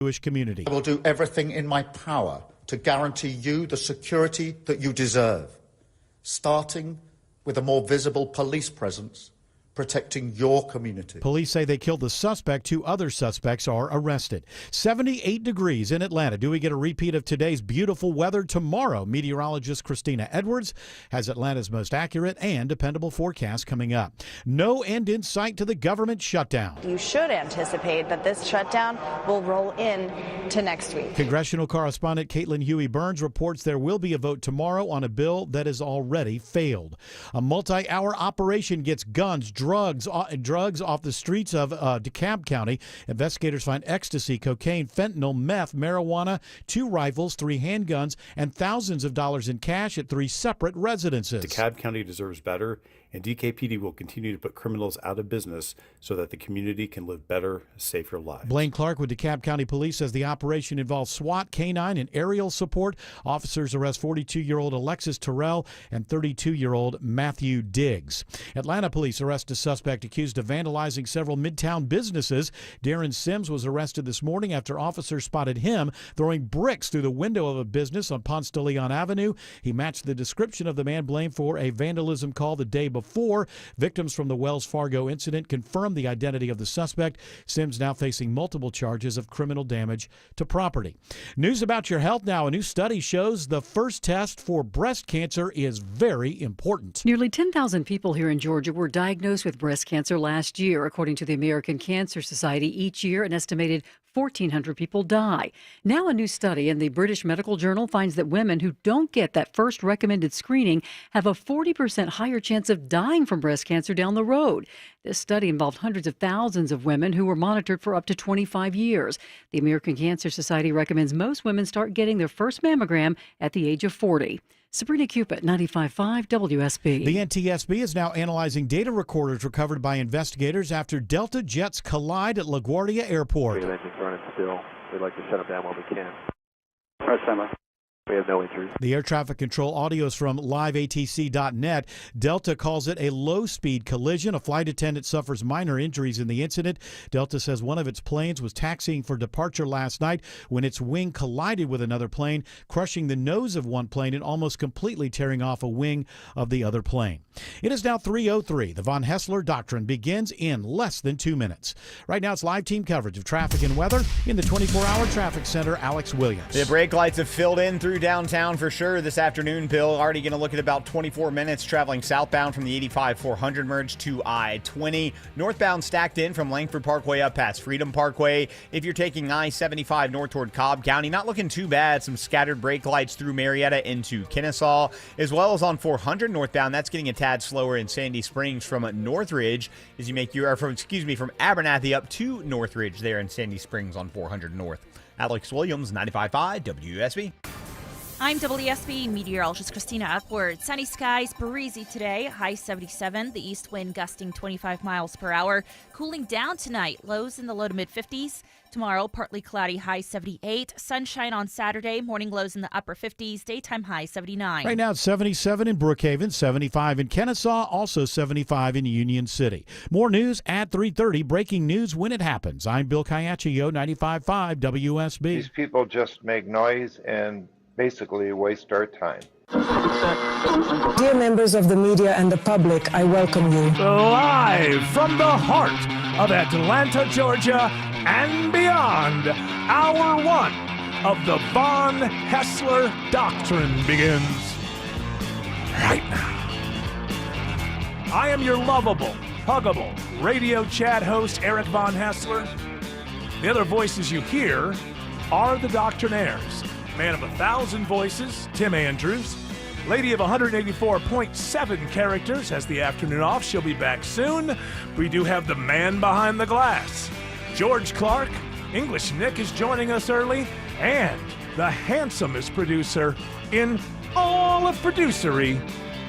Jewish community. I will do everything in my power to guarantee you the security that you deserve, starting with a more visible police presence protecting your community. Police say they killed the suspect. 2 other suspects are arrested. 78 degrees in Atlanta. Do we get a repeat of today's beautiful weather tomorrow? Meteorologist Christina Edwards has Atlanta's most accurate and dependable forecast coming up. No end in sight to the government shutdown. You should anticipate that this shutdown will roll in to next week. Congressional correspondent Caitlin Huey-Burns reports there will be a vote tomorrow on a bill that has already failed. A multi-hour operation gets guns, drugs off the streets of DeKalb County. Investigators find ecstasy, cocaine, fentanyl, meth, marijuana, 2 rifles, 3 handguns, and thousands of dollars in cash at 3 separate residences. DeKalb County deserves better, and DKPD will continue to put criminals out of business so that the community can live better, safer lives. Blaine Clark with DeKalb County Police says the operation involves SWAT, canine, and aerial support. Officers arrest 42-year-old Alexis Terrell and 32-year-old Matthew Diggs. Atlanta police arrest a suspect accused of vandalizing several Midtown businesses. Darren Sims was arrested this morning after officers spotted him throwing bricks through the window of a business on Ponce de Leon Avenue. He matched the description of the man blamed for a vandalism call the day before. Victims from the Wells Fargo incident confirmed the identity of the suspect. Sims now facing multiple charges of criminal damage to property. News about your health now. A new study shows the first test for breast cancer is very important. Nearly 10,000 people here in Georgia were diagnosed with breast cancer last year. According to the American Cancer Society, each year an estimated 1,400 people die. Now a new study in the British Medical Journal finds that women who don't get that first recommended screening have a 40% higher chance of dying from breast cancer down the road. This study involved hundreds of thousands of women who were monitored for up to 25 years. The American Cancer Society recommends most women start getting their first mammogram at the age of 40. Sabrina Cupid, 95.5 WSB. The NTSB is now analyzing data recorders recovered by investigators after Delta jets collide at LaGuardia Airport. We have engines running still. We'd like to shut them down while we can. All right, standby. We have no injuries. The air traffic control audio is from liveatc.net. Delta calls it a low-speed collision. A flight attendant suffers minor injuries in the incident. Delta says one of its planes was taxiing for departure last night when its wing collided with another plane, crushing the nose of one plane and almost completely tearing off a wing of the other plane. It is now 3:03. The Von Haessler Doctrine begins in less than 2 minutes. Right now it's live team coverage of traffic and weather in the 24-hour traffic center. Alex Williams. The brake lights have filled in through downtown for sure this afternoon, Bill. Already going to look at about 24 minutes traveling southbound from the 85-400 merge to I-20. Northbound stacked in from Langford Parkway up past Freedom Parkway. If you're taking I-75 north toward Cobb County, not looking too bad. Some scattered brake lights through Marietta into Kennesaw, as well as on 400 northbound. That's getting a tad slower in Sandy Springs from Northridge as you make your, from Abernathy up to Northridge there in Sandy Springs on 400 north. Alex Williams, 95.5 WSB. I'm WSB meteorologist Christina Upward. Sunny skies, breezy today, high 77. The east wind gusting 25 miles per hour. Cooling down tonight, lows in the low to mid 50s. Tomorrow, partly cloudy, high 78. Sunshine on Saturday, morning lows in the upper 50s, daytime high 79. Right now it's 77 in Brookhaven, 75 in Kennesaw, also 75 in Union City. More news at 3:30. Breaking news when it happens. I'm Bill Caiaccio, 95.5 WSB. These people just make noise and basically waste our time. Dear members of the media and the public, I welcome you. Live from the heart of Atlanta, Georgia, and beyond, Hour 1 of the Von Haessler Doctrine begins right now. I am your lovable, huggable radio chat host, Eric Von Haessler. The other voices you hear are the Doctrinaires. Man of 1,000 voices, Tim Andrews. Lady of 184.7 characters has the afternoon off. She'll be back soon. We do have the man behind the glass, George Clark. English Nick is joining us early. And the handsomest producer in all of producery,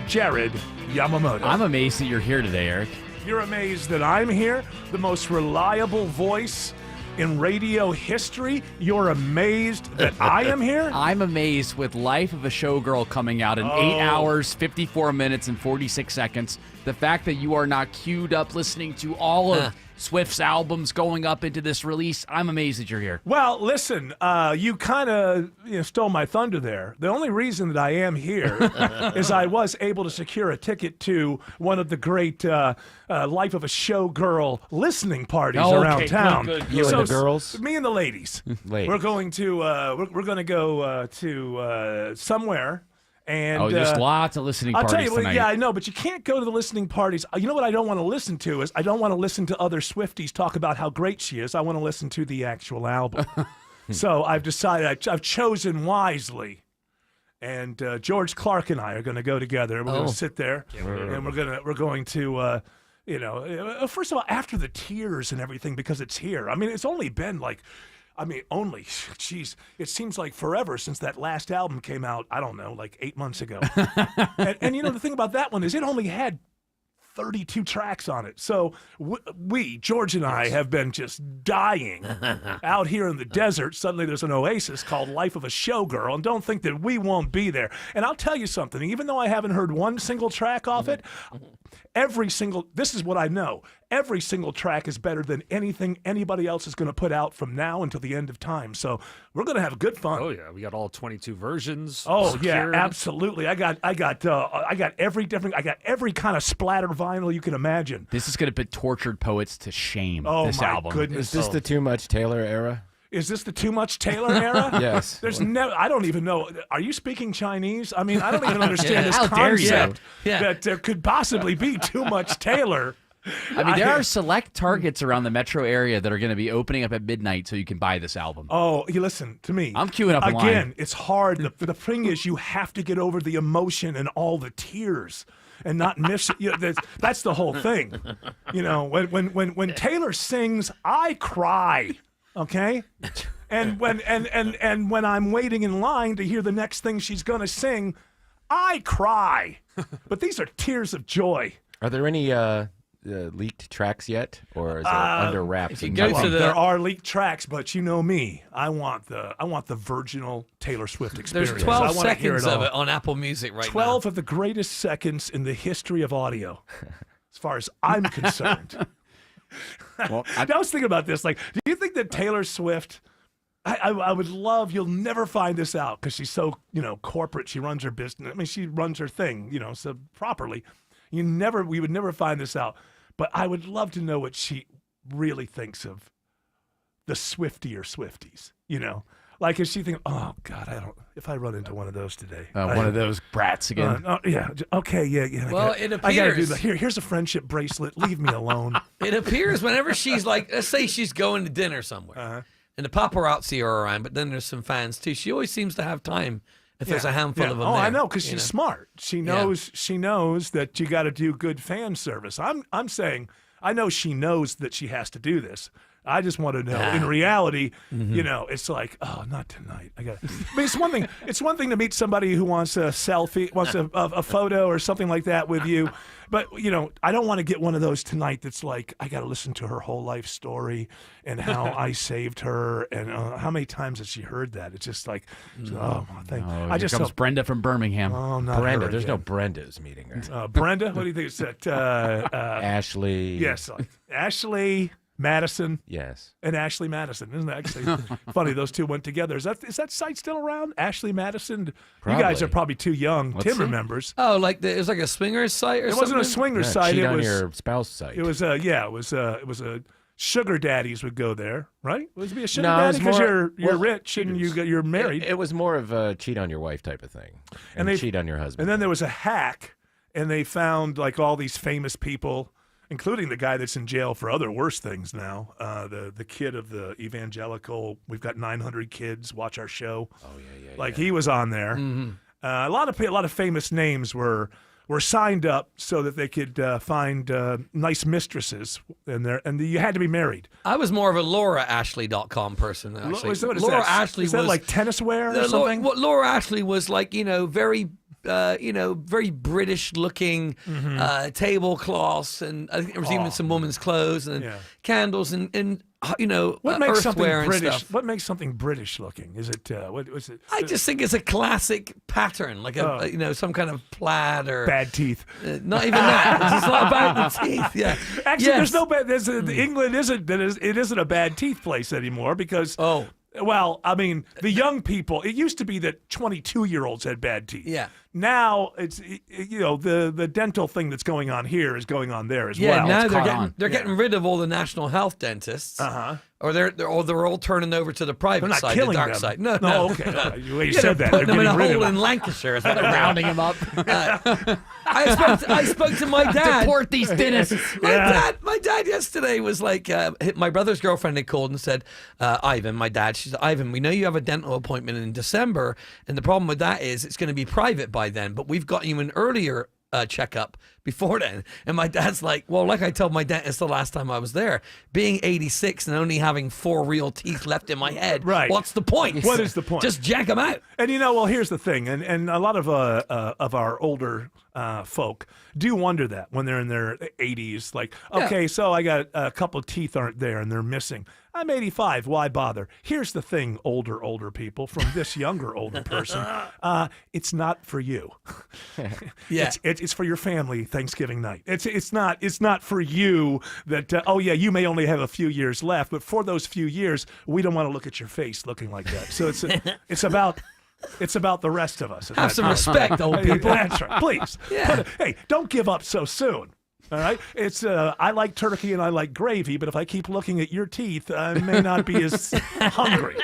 Jared Yamamoto. I'm amazed that you're here today, Eric. You're amazed that I'm here, the most reliable voice in radio history. You're amazed that I am here? I'm amazed with Life of a Showgirl coming out in 8 hours, 54 minutes, and 46 seconds. The fact that you are not queued up listening to all of Swift's albums going up into this release. I'm amazed that you're here. Well, listen, you kind of stole my thunder there. The only reason that I am here is I was able to secure a ticket to one of the great Life of a Showgirl listening parties around town. Good. You and the girls? Me and the ladies. Ladies. We're going to we're going to go to somewhere. And there's lots of listening parties I'll tell you, tonight. yeah, I know, but you can't go to the listening parties. You know what I don't want to listen to is I don't want to listen to other Swifties talk about how great she is. I want to listen to the actual album. So I've decided, I've chosen wisely. And George Clark and I are going to go together. We're going to sit there, and we're going to, first of all, after the tears and everything, because it's here. I mean, it's only been it seems like forever since that last album came out, I don't know, like 8 months ago. and the thing about that one is it only had 32 tracks on it. So George and I, have been just dying out here in the desert. Suddenly there's an oasis called Life of a Showgirl, and don't think that we won't be there. And I'll tell you something, even though I haven't heard one single track off it, this is what I know. Every single track is better than anything anybody else is going to put out from now until the end of time. So we're going to have good fun. Oh yeah, we got all 22 versions. Oh secured. yeah, absolutely. I got every kind of splatter vinyl you can imagine. This is going to put Tortured Poets to shame. Oh this my album. goodness! Is this the Too Much Taylor era? Is this the Too Much Taylor era? Yes. There's I don't even know. Are you speaking Chinese? I mean, I don't even understand this How dare you. concept that there could possibly be Too Much Taylor. I mean, there are select Targets around the metro area that are going to be opening up at midnight so you can buy this album. Oh, you listen to me. I'm queuing up in line. Again, it's hard. The thing is, you have to get over the emotion and all the tears and not miss it. That's the whole thing. When Taylor sings, I cry. Okay? And when I'm waiting in line to hear the next thing she's going to sing, I cry. But these are tears of joy. Are there any leaked tracks yet, or is it under wraps? There are leaked tracks, but you know me. I want the virginal Taylor Swift experience. There's 12 I want to hear seconds it all. of it on Apple Music right 12 now. of the greatest seconds in the history of audio, as far as I'm concerned. Well, I was thinking about this. Like, do you think that Taylor Swift? I would love. You'll never find this out because she's so corporate. She runs her business. I mean, she runs her thing so properly. We would never find this out. But I would love to know what she really thinks of the Swiftier Swifties. Like, is she thinking, oh God, if I run into one of those today, one of those brats again. Yeah. Okay. Yeah. Well, it appears. I gotta do that. Here's a friendship bracelet. Leave me alone. It appears whenever she's like, let's say she's going to dinner somewhere, and the paparazzi are around, but then there's some fans too. She always seems to have time if there's a handful of them. Oh, there, I know, because she's smart. She knows. She knows that you got to do good fan service. I'm saying, I know she knows that she has to do this. I just want to know. In reality, it's like, oh, not tonight. I mean, it's one thing. It's one thing to meet somebody who wants a selfie, wants a photo or something like that with you. But I don't want to get one of those tonight. That's like, I got to listen to her whole life story and how I saved her and how many times has she heard that? It's just like, oh, thank. Here comes Brenda from Birmingham. Oh, not Brenda. her There's again. no Brendas meeting her. Brenda. What do you think? Is that Ashley? Yes, Ashley Madison. Yes. And Ashley Madison. Isn't that actually funny? Those two went together. Is that site still around? Ashley Madison? Probably. You guys are probably too young. Let's Tim see. remembers. Oh, like it was like a swingers site or something? It wasn't a swingers site. Cheat It on was your spouse site. It was it was a sugar daddies would go there, right? Would it be a sugar No, it daddy was because more- you're rich and you're married? It was more of a cheat on your wife type of thing, and they cheat on your husband. And then there was a hack, and they found like all these famous people, including the guy that's in jail for other worse things now. The kid of the evangelical. We've got 900 kids watch our show. Oh yeah. Like he was on there. A lot of famous names were signed up so that they could find nice mistresses, and you had to be married. I was more of a LauraAshley.com person, actually. What is Laura that? Ashley is that was like tennis wear or something? Laura Ashley was like, very very British looking tablecloths, and I think there was even some women's clothes and candles, and What makes something earthware and British? stuff. What makes something British looking? Is it what was it? I just think it's a classic pattern, like some kind of plaid or bad teeth. Not even that. It's not about the teeth. Yeah, actually, there's no bad. England isn't it isn't a bad teeth place anymore because well, I mean, the young people. It used to be that 22-year-olds had bad teeth. Yeah. Now it's the dental thing that's going on here is going on there as well. Yeah, now they're getting rid of all the national health dentists. Or they're all turning over to They're the private not side, killing the dark them. side. No, okay. You said that. Putting them in a They're getting rid of hole them. in Lancashire. Is what They're rounding them up. I spoke to my dad. Deport these dentists. My dad yesterday was like, my brother's girlfriend had called and said, Ivan, my dad, she said, Ivan, we know you have a dental appointment in December, and the problem with that is it's going to be private by then, but we've got you an earlier checkup before then. And my dad's like, well, like I told my dentist the last time I was there, being 86 and only having 4 real teeth left in my head, what's the point? What is the point? Just jack them out. And well, here's the thing, and a lot of our older folk do wonder that when they're in their 80s, like, okay, so I got a couple of teeth aren't there and they're missing. I'm 85. Why bother? Here's the thing, older people, from this older person. It's not for you. It's for your family Thanksgiving night. It's not for you that, you may only have a few years left, but for those few years, we don't want to look at your face looking like that. So it's about the rest of us. Have some respect, old people. That's right. Please. Yeah. Hey, don't give up so soon. All right, it's I like turkey and I like gravy, but if I keep looking at your teeth, I may not be as hungry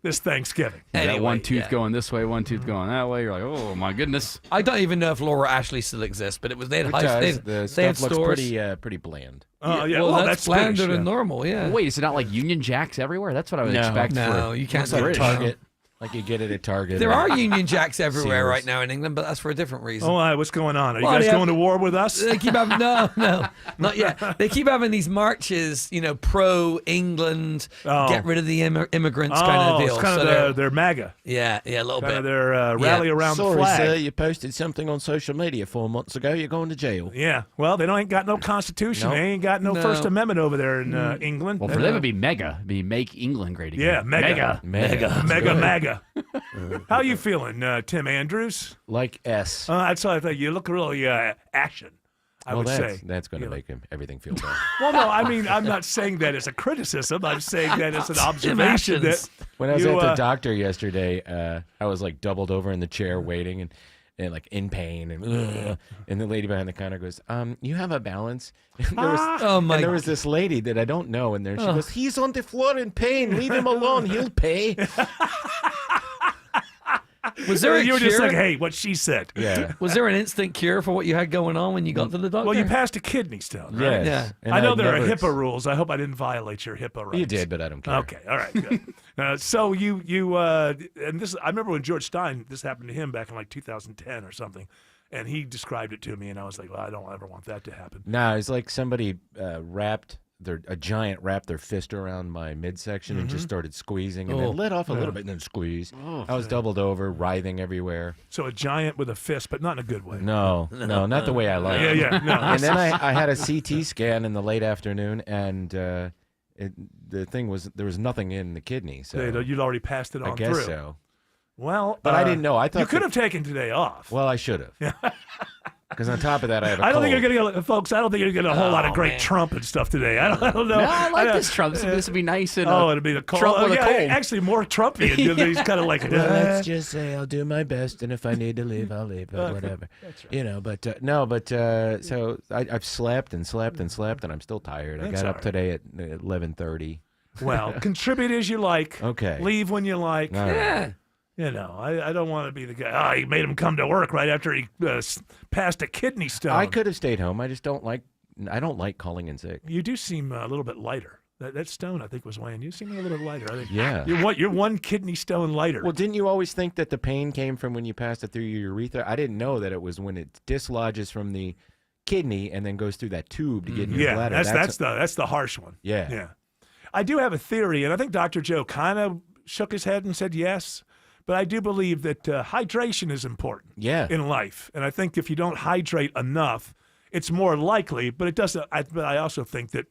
this Thanksgiving. You got one tooth going this way, one tooth going that way. You're like, oh my goodness. I don't even know if Laura Ashley still exists, but they had The they had stuff looks stores. pretty bland. Well, that's blander than normal. Yeah. Wait, is it not like Union Jacks everywhere? That's what I would No. expect. No, for you can't Like say Target. Like you get it at Target. There are Union Jacks everywhere Sears. right now in England, but that's for a different reason. Oh, what's going on? Are you guys going to war with us? They keep having no, not yet. They keep having these marches, pro England, get rid of the immigrants kind of deal. It's kind of their MAGA. Yeah, a little kind bit. Of their rally around the Sorry, flag. sir, you posted something on social media 4 months ago. You're going to jail. Yeah, well, they ain't got no constitution. Nope. They ain't got no First Amendment over there in England. Well, for them it'd be mega. It'd be Make England Great Again. Yeah, mega. MAGA. How you feeling, Tim Andrews? Like S. That's all I think. You look really ashen, I would say. That's going to make everything feel better. Well, no, I mean, I'm not saying that as a criticism. I'm saying that as an observation. That when I was at the doctor yesterday, I was like doubled over in the chair waiting and like in pain and the lady behind the counter goes, you have a balance? And there was this lady that I don't know in there. She goes, he's on the floor in pain. Leave him alone. He'll pay. Was there you were just like, hey, what she said. Yeah. Was there an instant cure for what you had going on when you got to the doctor? Well, you passed a kidney stone, right? Yes. Yeah. I know there are HIPAA rules. I hope I didn't violate your HIPAA rights. You did, but I don't care. Okay, all right, good. So you and this, I remember when George Stein, this happened to him back in like 2010 or something, and he described it to me, and I was like, well, I don't ever want that to happen. No, it's like somebody a giant wrapped their fist around my midsection and just started squeezing and then let off a little bit and then squeeze. I was doubled over, writhing everywhere. So a giant with a fist, but not in a good way. No, not the way I like it. Yeah, no. And then I had a CT scan in the late afternoon, and the thing was there was nothing in the kidney. So you'd already passed it on through. I guess so. Well, but I didn't know. I thought you could have taken today off. Well, I should have. Because on top of that, I have a I don't cold. think you're going to, folks. I don't think you're going to get a whole lot of great Trump and stuff today. I don't know. No, I like this Trump. This would be nice. And it'd be the cold. Trump with a cold. Actually, more Trumpy. He's kind of like. Well, let's just say I'll do my best, and if I need to leave, I'll leave. But whatever. That's right. So I've slept and slept and slept, and I'm still tired. I got up today at 11:30. Well, contribute as you like. Okay. Leave when you like. Yeah. I don't want to be the guy. He made him come to work right after he passed a kidney stone. I could have stayed home. I just don't like. I don't like calling in sick. You do seem a little bit lighter. That stone, I think, was weighing. You seem a little bit lighter. I think. Yeah. You're one kidney stone lighter. Well, didn't you always think that the pain came from when you passed it through your urethra? I didn't know that it was when it dislodges from the kidney and then goes through that tube to get in your bladder. That's the harsh one. Yeah. I do have a theory, and I think Dr. Joe kind of shook his head and said yes. But I do believe that hydration is important in life. And I think if you don't hydrate enough, it's more likely, but it doesn't. But I also think that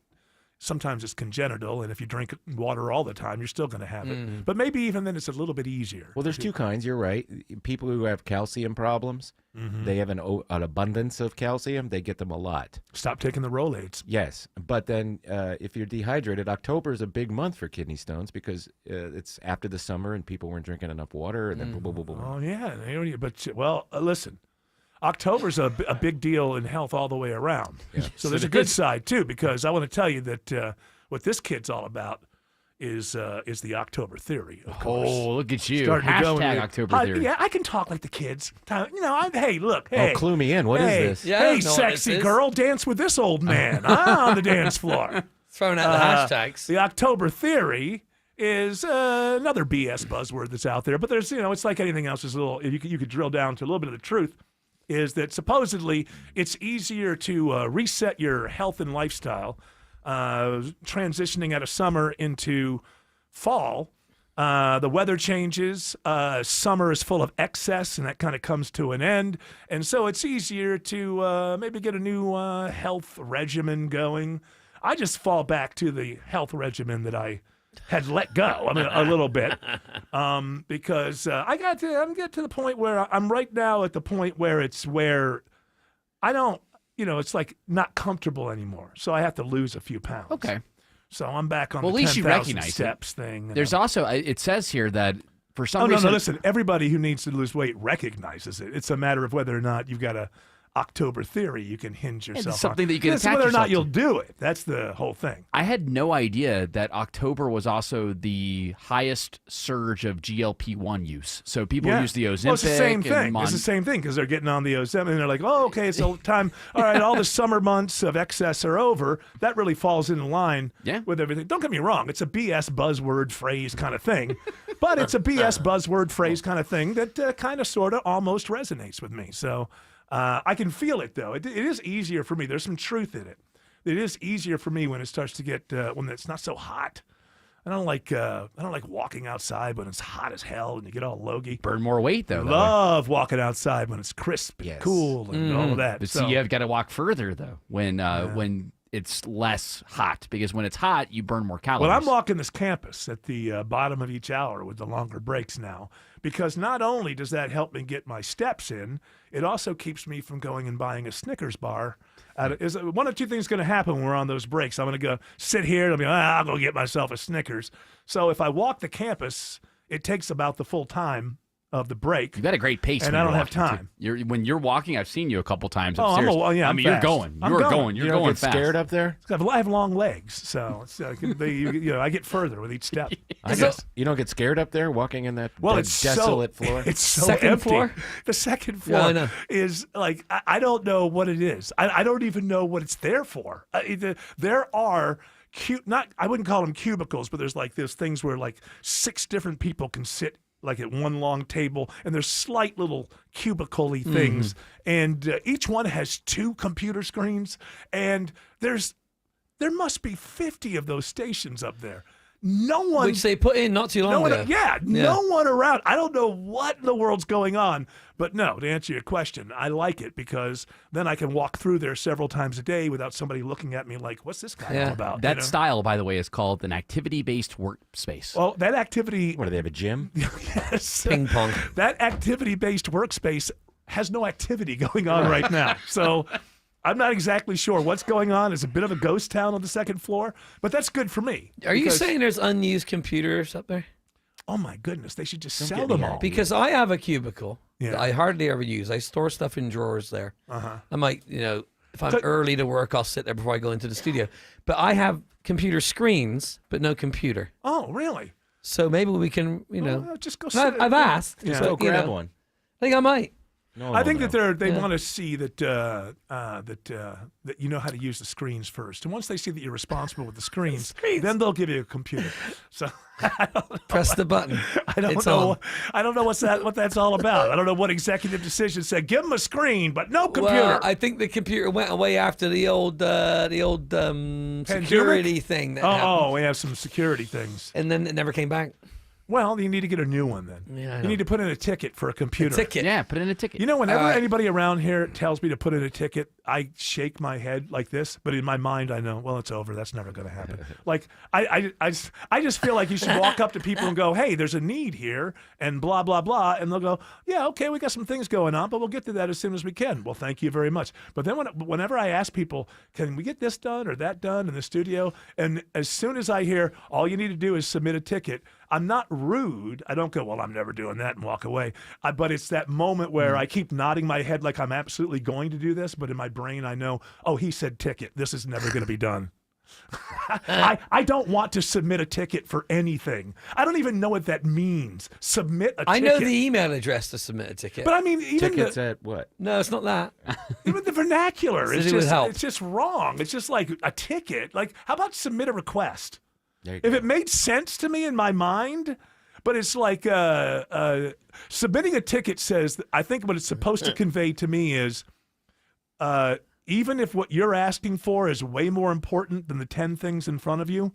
Sometimes it's congenital, and if you drink water all the time, you're still going to have it. But maybe even then it's a little bit easier. Well, there's two kinds. You're right. People who have calcium problems, they have an abundance of calcium. They get them a lot. Stop taking the Rolaids. Yes, but then if you're dehydrated, October is a big month for kidney stones because it's after the summer and people weren't drinking enough water, and then boom, boom, boom, boom. Oh yeah, but listen. October's a big deal in health all the way around. Yeah. So there's a good side too, because I want to tell you that what this kid's all about is the October theory. Of course. Oh, look at you! Starting to go Hashtag into- October theory. Yeah, I can talk like the kids. Hey, look, Oh, hey. clue me in. What is hey, this? Yeah, I hey, don't know what this sexy is. girl, dance with this old man on the dance floor. Throwing out the hashtags. The October theory is another BS buzzword that's out there, but there's, it's like anything else. There's a little, you could drill down to a little bit of the truth. Is that supposedly it's easier to reset your health and lifestyle, transitioning out of summer into fall. The weather changes. Summer is full of excess, and that kind of comes to an end. And so it's easier to maybe get a new health regimen going. I just fall back to the health regimen that I had let go. I mean, a little bit, because I'm getting to the point where I'm right now at the point where I don't, it's like not comfortable anymore. So I have to lose a few pounds. Okay. So I'm back on Well, the at least you 10,000 recognize steps thing. There's also, it says here that for some no, reason. listen, everybody who needs to lose weight recognizes it. It's a matter of whether or not you've got a October theory you can hinge yourself something on. that you can It's attach whether or not yourself you'll do it. That's the whole thing. I had no idea that October was also the highest surge of GLP-1 use. So people use the Ozempic. Well, it's the same and thing. It's the same thing because they're getting on the Ozempic and they're like, oh, okay, so time. All right, all the summer months of excess are over. That really falls in line with everything. Don't get me wrong. It's a BS buzzword phrase kind of thing. But it's a BS buzzword phrase kind of thing that kind of sort of almost resonates with me. So I can feel it, though. It is easier for me. There's some truth in it. It is easier for me when it starts to get when it's not so hot. I don't like walking outside when it's hot as hell and you get all logy. Burn more weight though. Love walking outside when it's crisp and cool and all of that. But see, you've got to walk further though when it's less hot, because when it's hot, you burn more calories. Well, I'm walking this campus at the bottom of each hour with the longer breaks now, because not only does that help me get my steps in, it also keeps me from going and buying a Snickers bar. Is one of two things going to happen when we're on those breaks? I'm going to go sit here and I'll be like, I'll go get myself a Snickers. So if I walk the campus, it takes about the full time of the break. You've got a great pace, and when I don't you're have walking, time. When you're walking, I've seen you a couple times Oh, upstairs. I'm I mean, you're fast. going. I'm You're going. going. You're You don't going get fast. scared up there? I have long legs, so it's, I get further with each step. You don't get scared up there walking in that It's desolate floor? It's so Second empty. floor? The second Yeah, I floor know. is like I don't know what it is. I don't even know what it's there for. There are I wouldn't call them cubicles, but there's like those things where like 6 different people can sit like at one long table, and there's slight little cubicle-y things, and each one has 2 computer screens, and there must be 50 of those stations up there. No one, Which they put in not too long ago. no one around. I don't know what in the world's going on, but no, to answer your question, I like it because then I can walk through there several times a day without somebody looking at me like, what's this guy all about? That style, by the way, is called an activity-based workspace. Well, that activity... What, do they have a gym? Yes. Ping pong. That activity-based workspace has no activity going on right now. So I'm not exactly sure what's going on. It's a bit of a ghost town on the second floor, but that's good for me. Are you because- saying there's unused computers up there? Oh, my goodness. They should just Don't sell get me them here. all. Because I have a cubicle Yeah. that I hardly ever use. I store stuff in drawers there. Uh-huh. I might, if I'm Could- early to work, I'll sit there before I go into the studio. But I have computer screens, but no computer. Oh, really? So maybe we can, Well, just go And sit. I've asked. Yeah. Just go but, grab one. I think I might. No, I no, think no. that they Yeah. want to see that that you know how to use the screens first, and once they see that you're responsible with the screens, then they'll give you a computer. So I don't know. Press the button. I don't It's know. on. I don't know what that's all about. I don't know what executive decision said. Give them a screen, but no computer. Well, I think the computer went away after the old security thing that happened. Oh, we have some security things. And then it never came back. Well, you need to get a new one then. Yeah, I you need to put in a ticket for a computer. ticket. Yeah, put in a ticket. You know, whenever anybody around here tells me to put in a ticket, I shake my head like this, but in my mind I know, well, it's over. That's never going to happen. Like, I just feel like you should walk up to people and go, hey, there's a need here, and blah, blah, blah, and they'll go, yeah, okay, we got some things going on, but we'll get to that as soon as we can. Well, thank you very much. But then whenever I ask people, can we get this done or that done in the studio, and as soon as I hear, all you need to do is submit a ticket, I'm not rude. I don't go, well, I'm never doing that and walk away. But it's that moment where I keep nodding my head like I'm absolutely going to do this, but in my brain I know, oh, he said ticket. This is never going to be done. I don't want to submit a ticket for anything. I don't even know what that means. Submit a ticket. I know the email address to submit a ticket. But I mean, even Tickets at what? No, it's not that. Even the vernacular is City would help. it's just wrong. It's just like a ticket. Like, how about submit a request? There you If go. it made sense to me in my mind, but it's like submitting a ticket says, I think what it's supposed to convey to me is even if what you're asking for is way more important than the 10 things in front of you,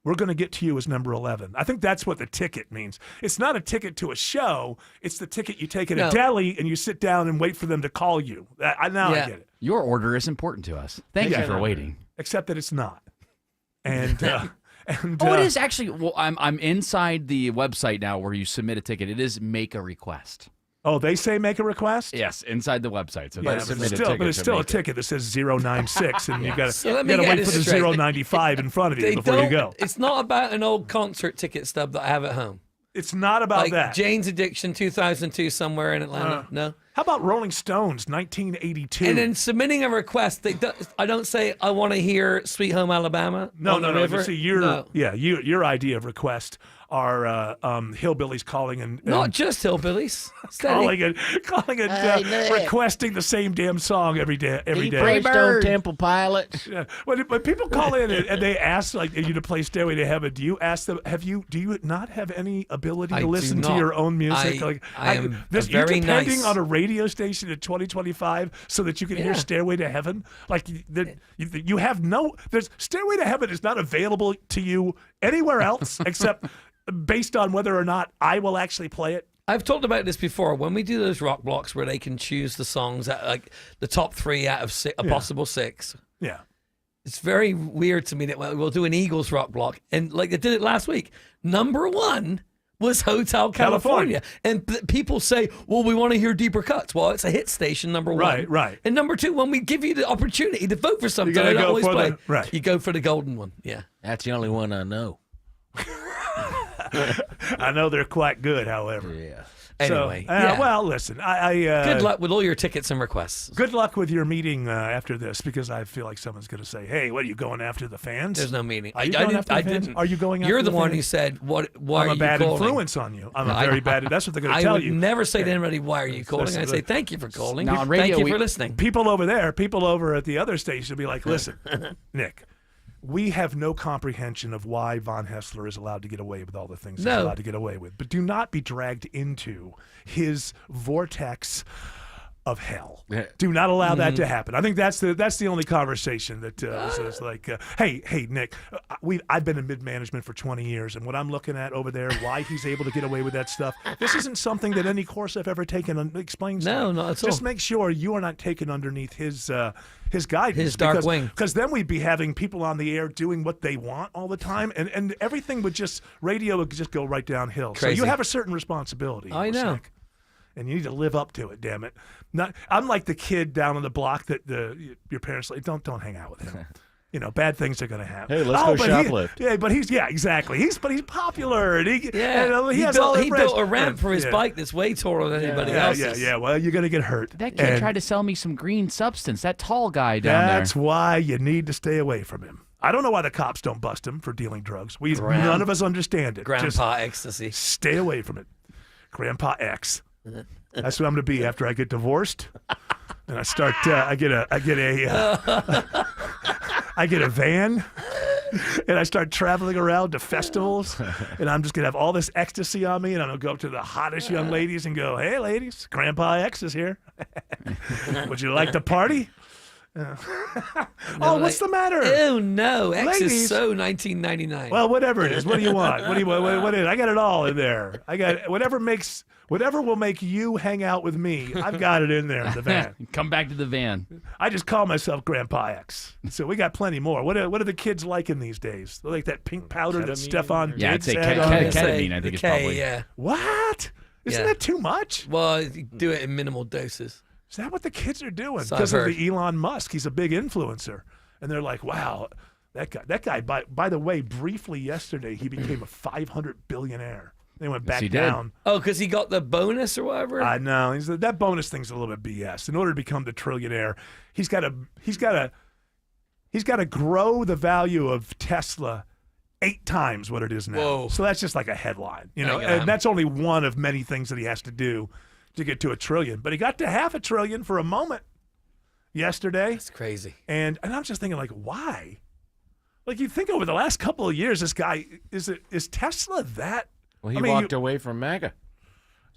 we're going to get to you as number 11. I think that's what the ticket means. It's not a ticket to a show. It's the ticket you take at a deli and you sit down and wait for them to call you. I get it. Your order is important to us. Thank you for waiting. Except that it's not. And... And, it is actually. Well, I'm inside the website now where you submit a ticket. It is make a request. Oh, they say make a request? Yes, inside the website. So Yeah, that's but it's still a ticket that says 096, and you got So let to me get wait this for the straight. 095 in front of you They before you go. It's not about an old concert ticket stub that I have at home. It's not about Like that. Jane's Addiction 2002 somewhere in Atlanta. No. How about Rolling Stones 1982? And then submitting a request. I don't say I want to hear Sweet Home Alabama. No. on the river. You see, your idea of request are hillbillies calling and Not just hillbillies. calling and requesting the same damn song every day. Stone Temple Pilots. Yeah. When people call in and they ask like you to play Stairway to Heaven, do you ask them? Do you not have any ability I to do listen to not. your own music? I am you're very depending nice. on a radio station in 2025 so that you can hear Stairway to Heaven. Like you have no. There's Stairway to Heaven is not available to you anywhere else except based on whether or not I will actually play it. I've talked about this before. When we do those rock blocks where they can choose the songs at like the top 3 out of a possible 6. Yeah. It's very weird to me that we'll do an Eagles rock block. And like they did it last week. Number 1 was Hotel California. And people say, well, we want to hear deeper cuts. Well, it's a hit station, number 1. Right. And number 2, when we give you the opportunity to vote for something, gotta I don't go always for play. right. You go for the golden one. Yeah. That's the only one I know. I know they're quite good, however. Yeah. Anyway, well, listen. Good luck with all your tickets and requests. Good luck with your meeting after this, because I feel like someone's going to say, "Hey, what are you going after the fans?" There's no meeting. Are you going after the fans? Are you going? You're after the one fans? who said, "What? Why I'm are a you bad calling?" influence on you. I'm a very bad. That's what they're going to tell you. I would never say to anybody, "Why are you calling?" Listen, I say, "Thank you for calling. Now, on radio, Thank you for listening." People over at the other station will be like, "Listen, Nick, we have no comprehension of why Von Hessler is allowed to get away with all the things he's allowed to get away with. But do not be dragged into his vortex of hell. Do not allow that to happen." I think that's the only conversation that is like, hey, Nick, I've been in mid-management for 20 years, and what I'm looking at over there, why he's able to get away with that stuff, this isn't something that any course I've ever taken explains. No, to me. not at all. Just make sure you are not taken underneath his guidance. His dark wing. Because then we'd be having people on the air doing what they want all the time, and everything radio would just go right downhill. Crazy. So you have a certain responsibility. I know. Nick, and you need to live up to it. Damn it! I'm like the kid down on the block that your parents like. Don't hang out with him. Bad things are going to happen. Hey, let's go shoplift. But he's exactly. He's popular, and he has built, all the he friends. built a ramp for his bike that's way taller than anybody else's. Yeah. Well, you're going to get hurt. That kid tried to sell me some green substance. That tall guy down there. That's why you need to stay away from him. I don't know why the cops don't bust him for dealing drugs. None of us understand it. Grandpa ecstasy. Stay away from it. Grandpa X. That's what I'm going to be after I get divorced, and I start. I get a van, and I start traveling around to festivals, and I'm just going to have all this ecstasy on me, and I'm going to go up to the hottest young ladies and go, "Hey, ladies, Grandpa X is here. Would you like to party?" Oh, what's the matter? Oh no, X Ladies. is so 1999. Well, whatever it is. What do you want? What is? I got it all in there. I got whatever will make you hang out with me. I've got it in there in the van. Come back to the van. I just call myself Grandpa X. So we got plenty more. What are the kids liking these days? They like that pink powder that Stefan Yeah, I'd Diggs say had on it? ketamine. I think it's probably. Yeah. What? Isn't that too much? Well, you do it in minimal doses. Is that what the kids are doing? So Because I've of heard. the Elon Musk. He's a big influencer. And they're like, wow, that guy, by the way, briefly yesterday, he became a 500 billionaire. They went back he did. down. Oh, because he got the bonus or whatever? I know. That bonus thing's a little bit BS. In order to become the trillionaire, he's got to grow the value of Tesla 8 times what it is now. Whoa. So that's just like a headline, Yeah. and that's only one of many things that he has to do to get to $1 trillion. But he got to $500 billion for a moment yesterday. That's crazy. And I'm just thinking, like, why? Like, you think over the last couple of years, this guy is Tesla that? Well, he I mean, walked away from MAGA.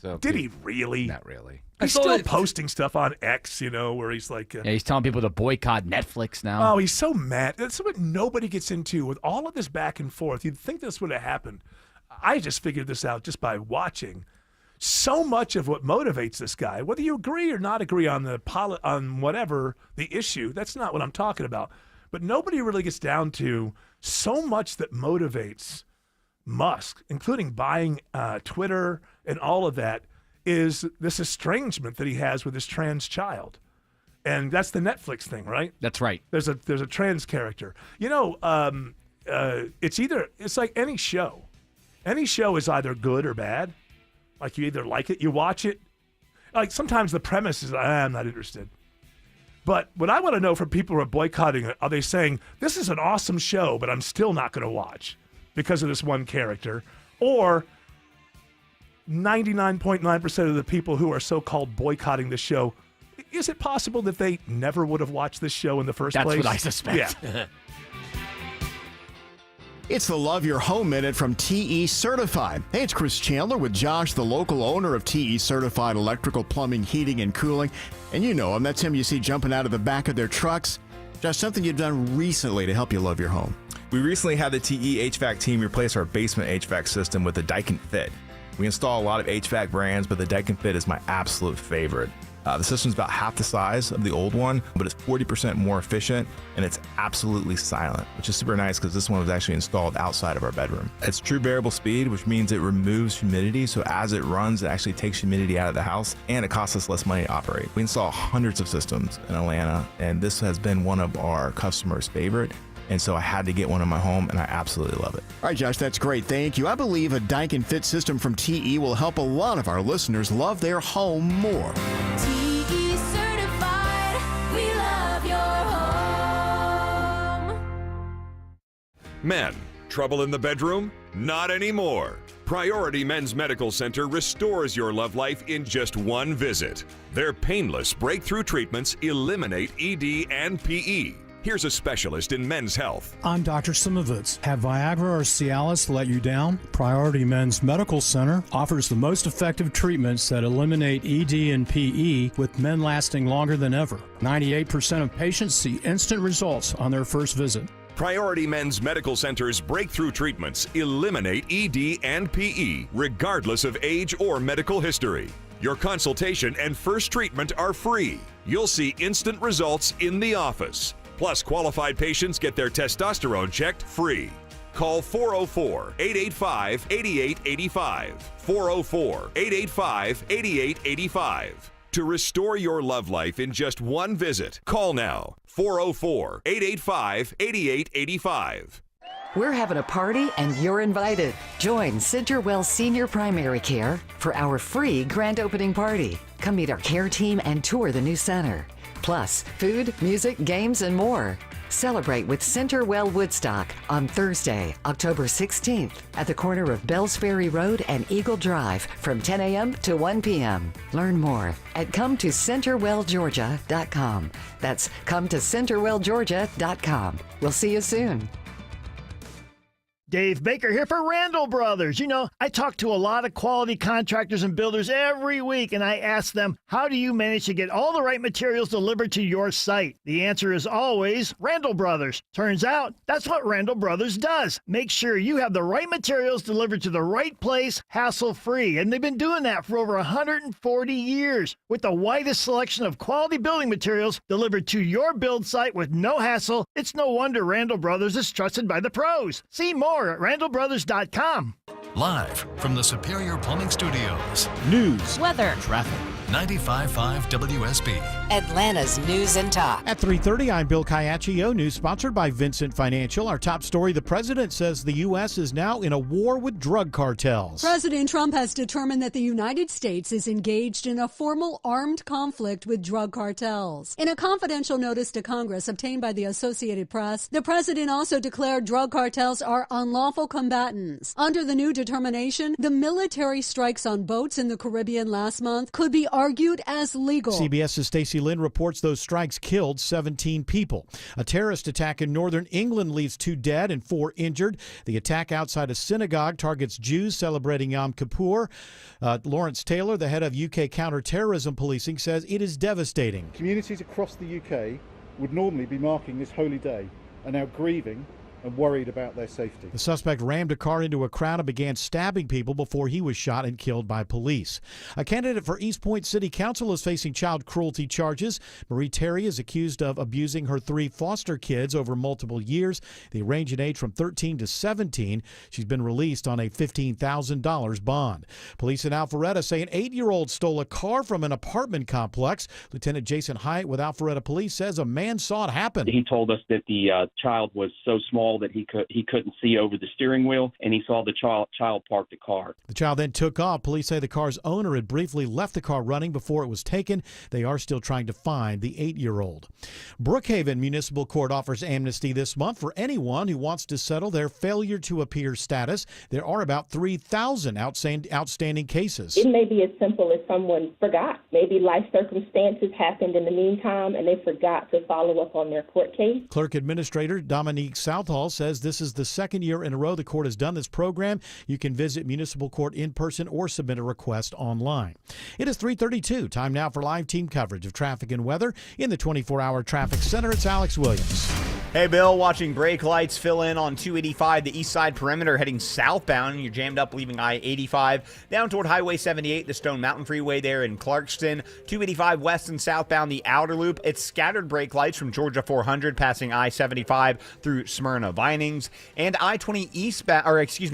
So Did he really? Not really. He's still posting stuff on X, where he's like, Yeah, he's telling people to boycott Netflix now. oh, he's so mad. That's what nobody gets into with all of this back and forth. You'd think this would have happened. I just figured this out just by watching. So much of what motivates this guy, whether you agree or not agree on on whatever the issue, that's not what I'm talking about. But nobody really gets down to so much that motivates Musk, including buying Twitter and all of that, is this estrangement that he has with his trans child. And that's the Netflix thing, right? That's right. There's a trans character. It's like any show. Any show is either good or bad. Like, you either like it, you watch it. Like, sometimes the premise is, I'm not interested. But what I want to know from people who are boycotting it, are they saying, this is an awesome show, but I'm still not going to watch because of this one character? Or 99.9% of the people who are so-called boycotting the show, is it possible that they never would have watched this show in the first place? That's what I suspect. Yeah. It's the Love Your Home Minute from TE Certified. Hey, it's Chris Chandler with Josh, the local owner of TE Certified Electrical, Plumbing, Heating, and Cooling. And you know him. That's him you see jumping out of the back of their trucks. Josh, something you've done recently to help you love your home. We recently had the TE HVAC team replace our basement HVAC system with the Daikin Fit. We install a lot of HVAC brands, but the Daikin Fit is my absolute favorite. The system's about half the size of the old one, but it's 40% more efficient, and it's absolutely silent, which is super nice because this one was actually installed outside of our bedroom. It's true variable speed, which means it removes humidity, so as it runs, it actually takes humidity out of the house, and it costs us less money to operate. We install hundreds of systems in Atlanta, and this has been one of our customers' favorite. And so I had to get one in my home, and I absolutely love it. All right, Josh, that's great. Thank you. I believe a Daikin Fit system from TE will help a lot of our listeners love their home more. TE certified, we love your home. Men, trouble in the bedroom? Not anymore. Priority Men's Medical Center restores your love life in just one visit. Their painless breakthrough treatments eliminate ED and PE. Here's a specialist in men's health. I'm Dr. Simovitz. Have Viagra or Cialis let you down? Priority Men's Medical Center offers the most effective treatments that eliminate ED and PE, with men lasting longer than ever. 98% of patients see instant results on their first visit. Priority Men's Medical Center's breakthrough treatments eliminate ED and PE, regardless of age or medical history. Your consultation and first treatment are free. You'll see instant results in the office. Plus, qualified patients get their testosterone checked free. Call 404-885-8885. 404-885-8885. To restore your love life in just one visit, call now. 404-885-8885. We're having a party and you're invited. Join CenterWell Senior Primary Care for our free grand opening party. Come meet our care team and tour the new center. Plus, food, music, games, and more. Celebrate with CenterWell Woodstock on Thursday, October 16th at the corner of Bells Ferry Road and Eagle Drive from 10 a.m. to 1 p.m. Learn more at CometoCenterwellGeorgia.com. That's CometoCenterwellGeorgia.com. We'll see you soon. Dave Baker here for Randall Brothers. You know, I talk to a lot of quality contractors and builders every week, and I ask them, how do you manage to get all the right materials delivered to your site? The answer is always Randall Brothers. Turns out, that's what Randall Brothers does. Make sure you have the right materials delivered to the right place, hassle-free. And they've been doing that for over 140 years. With the widest selection of quality building materials delivered to your build site with no hassle, it's no wonder Randall Brothers is trusted by the pros. See more at randallbrothers.com. Live from the Superior Plumbing Studios. News, weather, traffic. 95.5 WSB. Atlanta's News and Talk. At 3:30, I'm Bill Caiaccio. News sponsored by Vincent Financial. Our top story, the president says the U.S. is now in a war with drug cartels. President Trump has determined that the United States is engaged in a formal armed conflict with drug cartels. In a confidential notice to Congress obtained by the Associated Press, the president also declared drug cartels are unlawful combatants. Under the new determination, the military strikes on boats in the Caribbean last month could be argued as legal. CBS's Stacey Lynn reports those strikes killed 17 people. A terrorist attack in northern England leaves 2 dead and 4 injured. The attack outside a synagogue targets Jews celebrating Yom Kippur. Lawrence Taylor, the head of UK counter-terrorism policing, says it is devastating. Communities across the UK would normally be marking this holy day are now grieving and worried about their safety. The suspect rammed a car into a crowd and began stabbing people before he was shot and killed by police. A candidate for East Point City Council is facing child cruelty charges. Marie Terry is accused of abusing her 3 foster kids over multiple years. They range in age from 13 to 17. She's been released on a $15,000 bond. Police in Alpharetta say an 8-year-old stole a car from an apartment complex. Lieutenant Jason Hyatt with Alpharetta Police says a man saw it happen. He told us that the child was so small that he couldn't see over the steering wheel, and he saw the child park the car. The child then took off. Police say the car's owner had briefly left the car running before it was taken. They are still trying to find the 8-year-old. Brookhaven Municipal Court offers amnesty this month for anyone who wants to settle their failure to appear status. There are about 3,000 outstanding cases. It may be as simple as someone forgot. Maybe life circumstances happened in the meantime, and they forgot to follow up on their court case. Clerk Administrator Dominique Southall says this is the 2nd year in a row the court has done this program. You can visit municipal court in person or submit a request online. It is 3:32. Time now for live team coverage of traffic and weather in the 24-hour traffic center. It's Alex Williams. Hey, Bill, watching brake lights fill in on 285, the east side perimeter heading southbound. You're jammed up leaving I-85 down toward Highway 78, the Stone Mountain Freeway there in Clarkston. 285 west and southbound, the outer loop. It's scattered brake lights from Georgia 400 passing I-75 through Smyrna Vinings. And I-20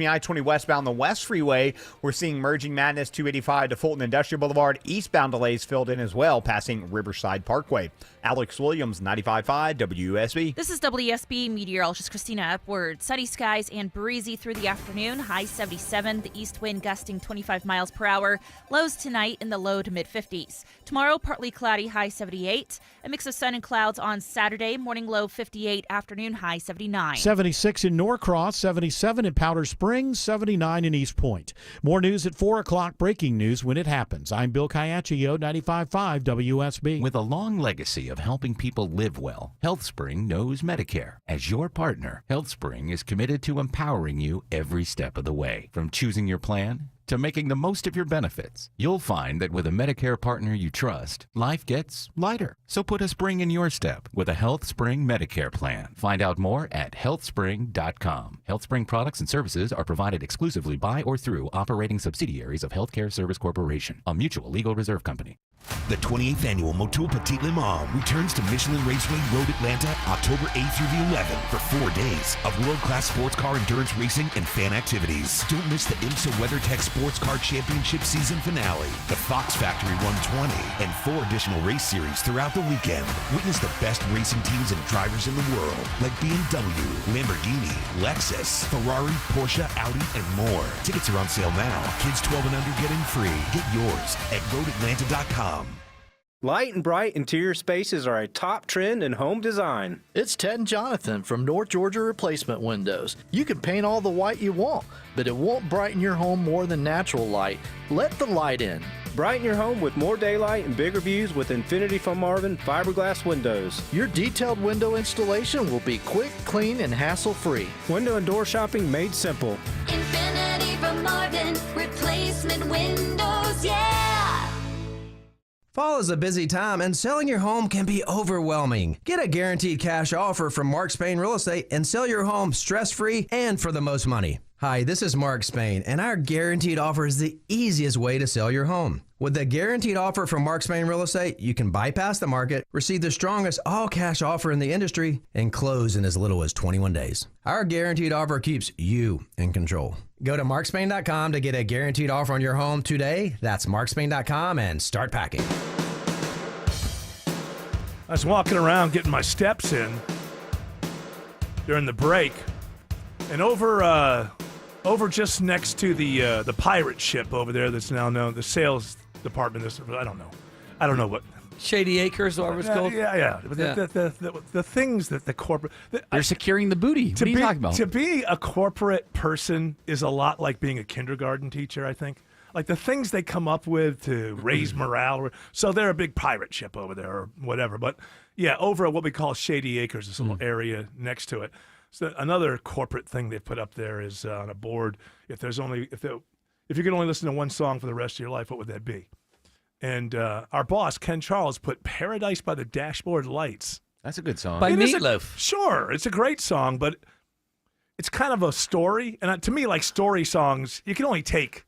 I-20 westbound, the West Freeway. We're seeing merging madness 285 to Fulton Industrial Boulevard. Eastbound delays filled in as well, passing Riverside Parkway. Alex Williams, 95.5 WSB. This is WSB meteorologist Christina Upward. Sunny skies and breezy through the afternoon. High 77. The east wind gusting 25 miles per hour. Lows tonight in the low to mid 50s. Tomorrow, partly cloudy, high 78. A mix of sun and clouds on Saturday. Morning low 58. Afternoon high 79. 76 in Norcross, 77 in Powder Springs, 79 in East Point. More news at 4 o'clock. Breaking news when it happens. I'm Bill Caiaccio, 95.5 WSB. With a long legacy of helping people live well, HealthSpring knows Medicare. As your partner, HealthSpring is committed to empowering you every step of the way. From choosing your plan to making the most of your benefits, you'll find that with a Medicare partner you trust, life gets lighter. So put a spring in your step with a HealthSpring Medicare plan. Find out more at healthspring.com. HealthSpring products and services are provided exclusively by or through operating subsidiaries of Healthcare Service Corporation, a mutual legal reserve company. The 28th annual Motul Petit Le Mans returns to Michelin Raceway Road Atlanta October 8th through the 11th for 4 days of world-class sports car endurance racing and fan activities. Don't miss the IMSA WeatherTech Sports Car Championship season finale, the Fox Factory 120, and 4 additional race series throughout the weekend. Witness the best racing teams and drivers in the world, like BMW, Lamborghini, Lexus, Ferrari, Porsche, Audi, and more. Tickets are on sale now. Kids 12 and under get in free. Get yours at roadatlanta.com. Light and bright interior spaces are a top trend in home design. It's Ted and Jonathan from North Georgia Replacement Windows. You can paint all the white you want, but it won't brighten your home more than natural light. Let the light in. Brighten your home with more daylight and bigger views with Infinity from Marvin fiberglass windows. Your detailed window installation will be quick, clean, and hassle-free. Window and door shopping made simple. Infinity from Marvin, replacement windows, yeah! Fall is a busy time, and selling your home can be overwhelming. Get a guaranteed cash offer from Mark Spain Real Estate and sell your home stress-free and for the most money. Hi, this is Mark Spain, and our guaranteed offer is the easiest way to sell your home. With the guaranteed offer from Mark Spain Real Estate, you can bypass the market, receive the strongest all-cash offer in the industry, and close in as little as 21 days. Our guaranteed offer keeps you in control. Go to markspain.com to get a guaranteed offer on your home today. That's markspain.com and start packing. I was walking around getting my steps in during the break, and over just next to the pirate ship over there that's now known, the sales department. I don't know what. Shady Acres, whatever it's called. Yeah. The things that the corporate... They're securing the booty. What are you talking about? To be a corporate person is a lot like being a kindergarten teacher, I think. Like the things they come up with to raise morale. So they're a big pirate ship over there or whatever. But yeah, over at what we call Shady Acres, this little area next to it. So another corporate thing they put up there is on a board. If you can only listen to one song for the rest of your life, what would that be? And our boss, Ken Charles, put Paradise by the Dashboard Lights. That's a good song. By Meatloaf. Sure, it's a great song, but it's kind of a story. And to me, like story songs, you can only take,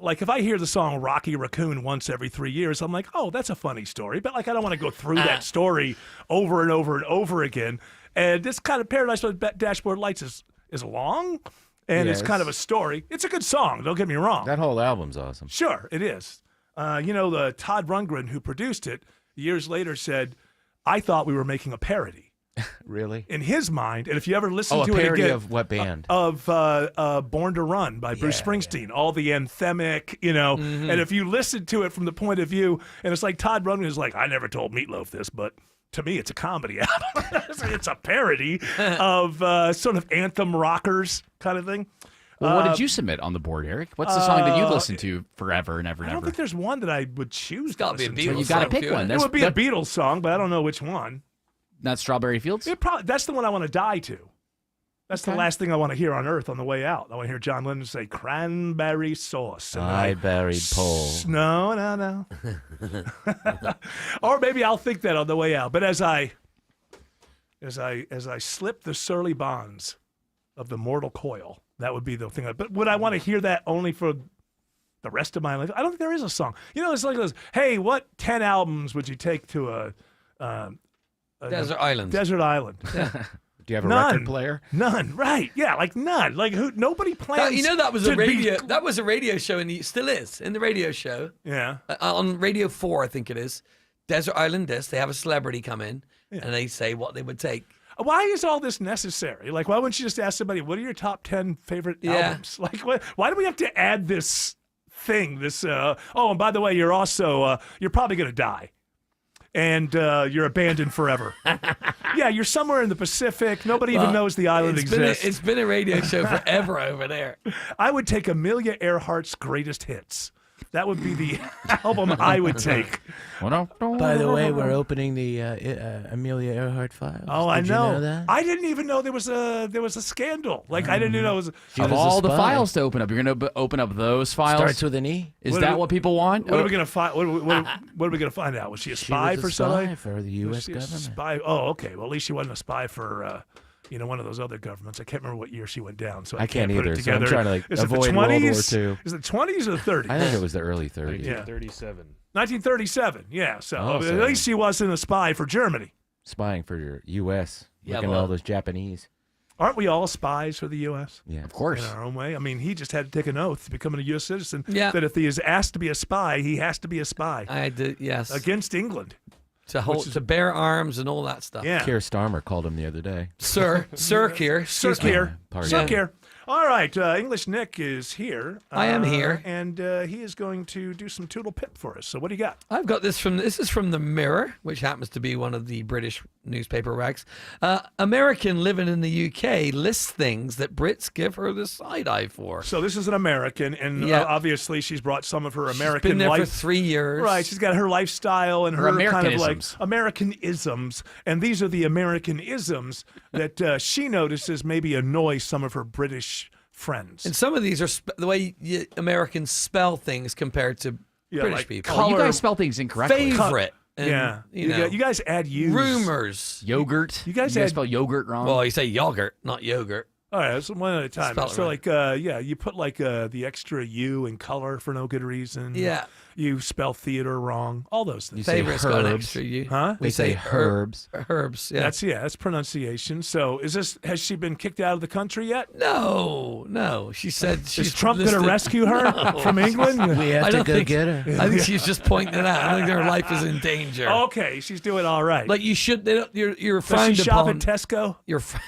like if I hear the song Rocky Raccoon once every 3 years, I'm like, oh, that's a funny story. But like I don't want to go through that story over and over and over again. And this kind of Paradise by the Dashboard Lights is long, and it's kind of a story. It's a good song, don't get me wrong. That whole album's awesome. Sure, it is. The Todd Rundgren, who produced it, years later said, I thought we were making a parody. Really? In his mind, and if you ever listen to a it parody again. of what band? Of Born to Run by Bruce Springsteen. Yeah. All the anthemic, Mm-hmm. And if you listen to it from the point of view, and it's like Todd Rundgren is like, I never told Meatloaf this, but to me, it's a comedy album. It's a parody of sort of anthem rockers kind of thing. Well, what did you submit on the board, Eric? What's the song that you listen to forever and ever and I don't ever? think there's one that I would choose. It's got to be a Beatles song. You got to pick one. It would be a Beatles song, but I don't know which one. Not Strawberry Fields? That's the one I want to die to. That's the last thing I want to hear on Earth on the way out. I want to hear John Lennon say cranberry sauce. And I buried Paul. No. Or maybe I'll think that on the way out. But as I slip the surly bonds of the mortal coil, that would be the thing. But would I want to hear that only for the rest of my life? I don't think there is a song. It's like this. Hey, what 10 albums would you take to a Desert Island? Desert Island. Do you have a record player? None. Right. Yeah, like none. Like nobody plans. That was a radio show, and still is in the radio show. Yeah. On Radio 4, I think it is. Desert Island Disc. They have a celebrity come in, and they say what they would take. Why is all this necessary? Like, why wouldn't you just ask somebody, what are your top 10 favorite albums? Like, why do we have to add this thing? And by the way, you're also, you're probably going to die. And you're abandoned forever. Yeah, you're somewhere in the Pacific. Nobody even knows the island exists. It's been a radio show forever over there. I would take Amelia Earhart's Greatest Hits. That would be the album I would take. By the way, we're opening the Amelia Earhart files. Oh, I know. Did you know that? I didn't even know there was a scandal. Like I didn't even know it was. Of all the files to open up, you're going to open up those files. Starts with an E. Is that what people want? What are we going to find? What are we going to find out? Was she a spy for somebody? Spy for the U.S. government. Spy. Oh, okay. Well, at least she wasn't a spy for. One of those other governments. I can't remember what year she went down, so I can't put either. it together. So I'm trying to is avoid it the 20s? World War II. Is it the 20s or the 30s? I think it was the early 30s. 1937. 1937. Yeah. So at so least she wasn't a spy for Germany. Spying for your U.S. Yeah, looking at all those Japanese. Aren't we all spies for the U.S.? Yeah, of course. In our own way. I mean, he just had to take an oath to becoming a U.S. citizen. Yeah. That if he is asked to be a spy, he has to be a spy. I did, yes. Against England. To bear arms and all that stuff. Yeah. Keir Starmer called him the other day. Sir Keir. Sir Keir. Pardon. Sir Keir. All right, English Nick is here. I am here. And he is going to do some Toodle Pip for us. So what do you got? I've got this is from the Mirror, which happens to be one of the British newspaper rags. American living in the UK lists things that Brits give her the side eye for. So this is an American, and obviously she's brought some of her American been there life. for 3 years. Right, she's got her lifestyle and her kind of like Americanisms. And these are the Americanisms that she notices maybe annoy some of her British friends. And some of these are the way Americans spell things compared to British like people. Oh, you guys spell things incorrectly. Favorite. And, you guys add U's. Rumors. Yogurt. You guys spell yogurt wrong. Well, you say yogurt, not yogurt. All right, that's one at a time. Spell it So, right. you put like the extra U in color for no good reason. Yeah. You spell theater wrong. All those things. Favorite's got an extra U. Huh? We say herbs. Herbs. Yeah. That's pronunciation. So, has she been kicked out of the country yet? No. She said Is Trump going to rescue her from England? We have to go get her. I think she's just pointing it out. I think her life is in danger. Okay, she's doing all right. Like you should. You're Does frowned she shop upon. at Tesco?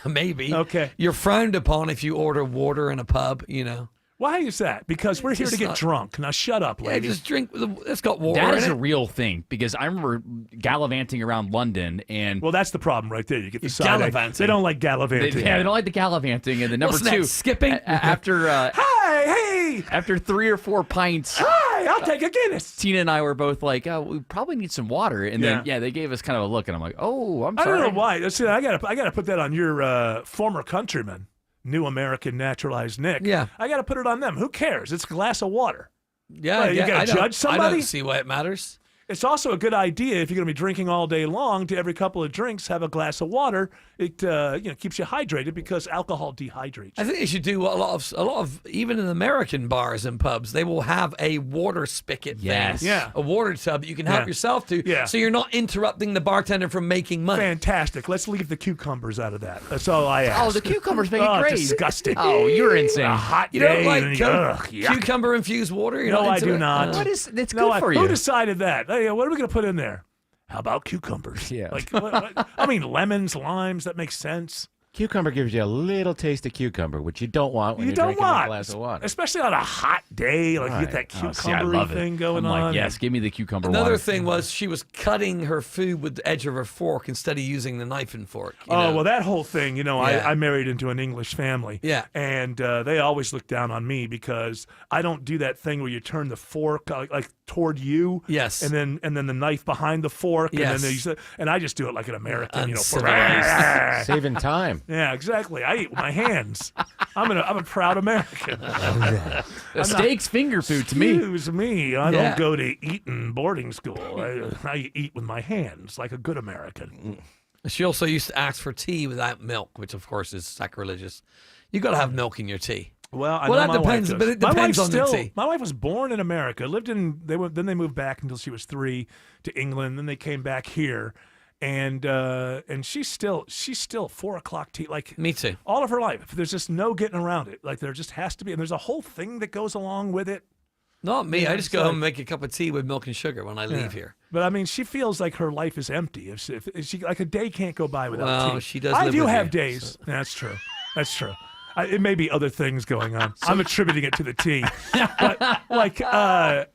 Maybe. Okay. You're frowned upon if you order water in a pub. Why is that? Because we're here to get drunk. Now shut up, Yeah, lady. just drink. It's got water. That is in a it. real thing because I remember gallivanting around London and Well, that's the problem right there. You get the side eye. gallivanting. They don't like gallivanting. they don't like the gallivanting. And the number What's two, that, skipping? After Hey! after 3 or 4 pints, Hi, I'll take a Guinness. Tina and I were both like, "Oh, we probably need some water." And then they gave us kind of a look, and I'm like, "Oh, I'm I sorry." don't know why. Listen, I gotta put that on your former countryman, New American Naturalized Nick. Yeah. I gotta put it on them. Who cares? It's a glass of water. Yeah, Well, you yeah, gotta I don't- judge somebody? I don't see why it matters. It's also a good idea if you're going to be drinking all day long to every couple of drinks have a glass of water. It keeps you hydrated because alcohol dehydrates. I think they should do a lot of even in American bars and pubs, they will have a water spigot Yes. thing. Yeah. A water tub that you can help Yeah. yourself to. Yeah. So you're not interrupting the bartender from making money. Fantastic. Let's leave the cucumbers out of that. That's all I ask. Oh, the cucumbers make it Oh, great. disgusting. Oh, you're insane. A hot You day. don't like and cucumber yuck. infused water? You're No, not I into do it? not. What is? It's No, good for Who you. decided that? Hey, what are we going to put in there? How about cucumbers? Yeah. Like, I mean, lemons, limes. That makes sense. Cucumber gives you a little taste of cucumber, which you don't want when You you're don't drinking want, a glass of water. especially on a hot day. Like you get that Oh, see, I cucumber love thing it. going I'm on. like, yes, give me the cucumber Another water. thing was she was cutting her food with the edge of her fork instead of using the knife and fork. you Oh, know? well, that whole thing, Yeah. I married into an English family. Yeah. And they always look down on me because I don't do that thing where you turn the fork like toward you. Yes. And then the knife behind the fork. Yes. And then and I just do it like an American, Uncivilized. Saving time. Yeah, exactly. I eat with my hands. I'm a proud American. The steak's finger food to me. Excuse me. I Yeah. don't go to Eton boarding school. I eat with my hands like a good American. She also used to ask for tea without milk, which of course is sacrilegious. You got to have milk in your tea. Well, I Well, know that my wife depends, does. but it My depends wife's on the still, tea. My wife was born in America. Then they moved back until she was 3 to England. Then they came back here, and she's still 4:00 tea. Like Me too. all of her life. There's just no getting around it. Like there just has to be, and there's a whole thing that goes along with it. Not me. Yeah, I just it's go like- home and make a cup of tea with milk and sugar when I leave here. But I mean, she feels like her life is empty. If she like a day can't go by without Well, tea. she does I live do with have you, days. That's true. That's true. It may be other things going on. I'm attributing it to the tea. But like, there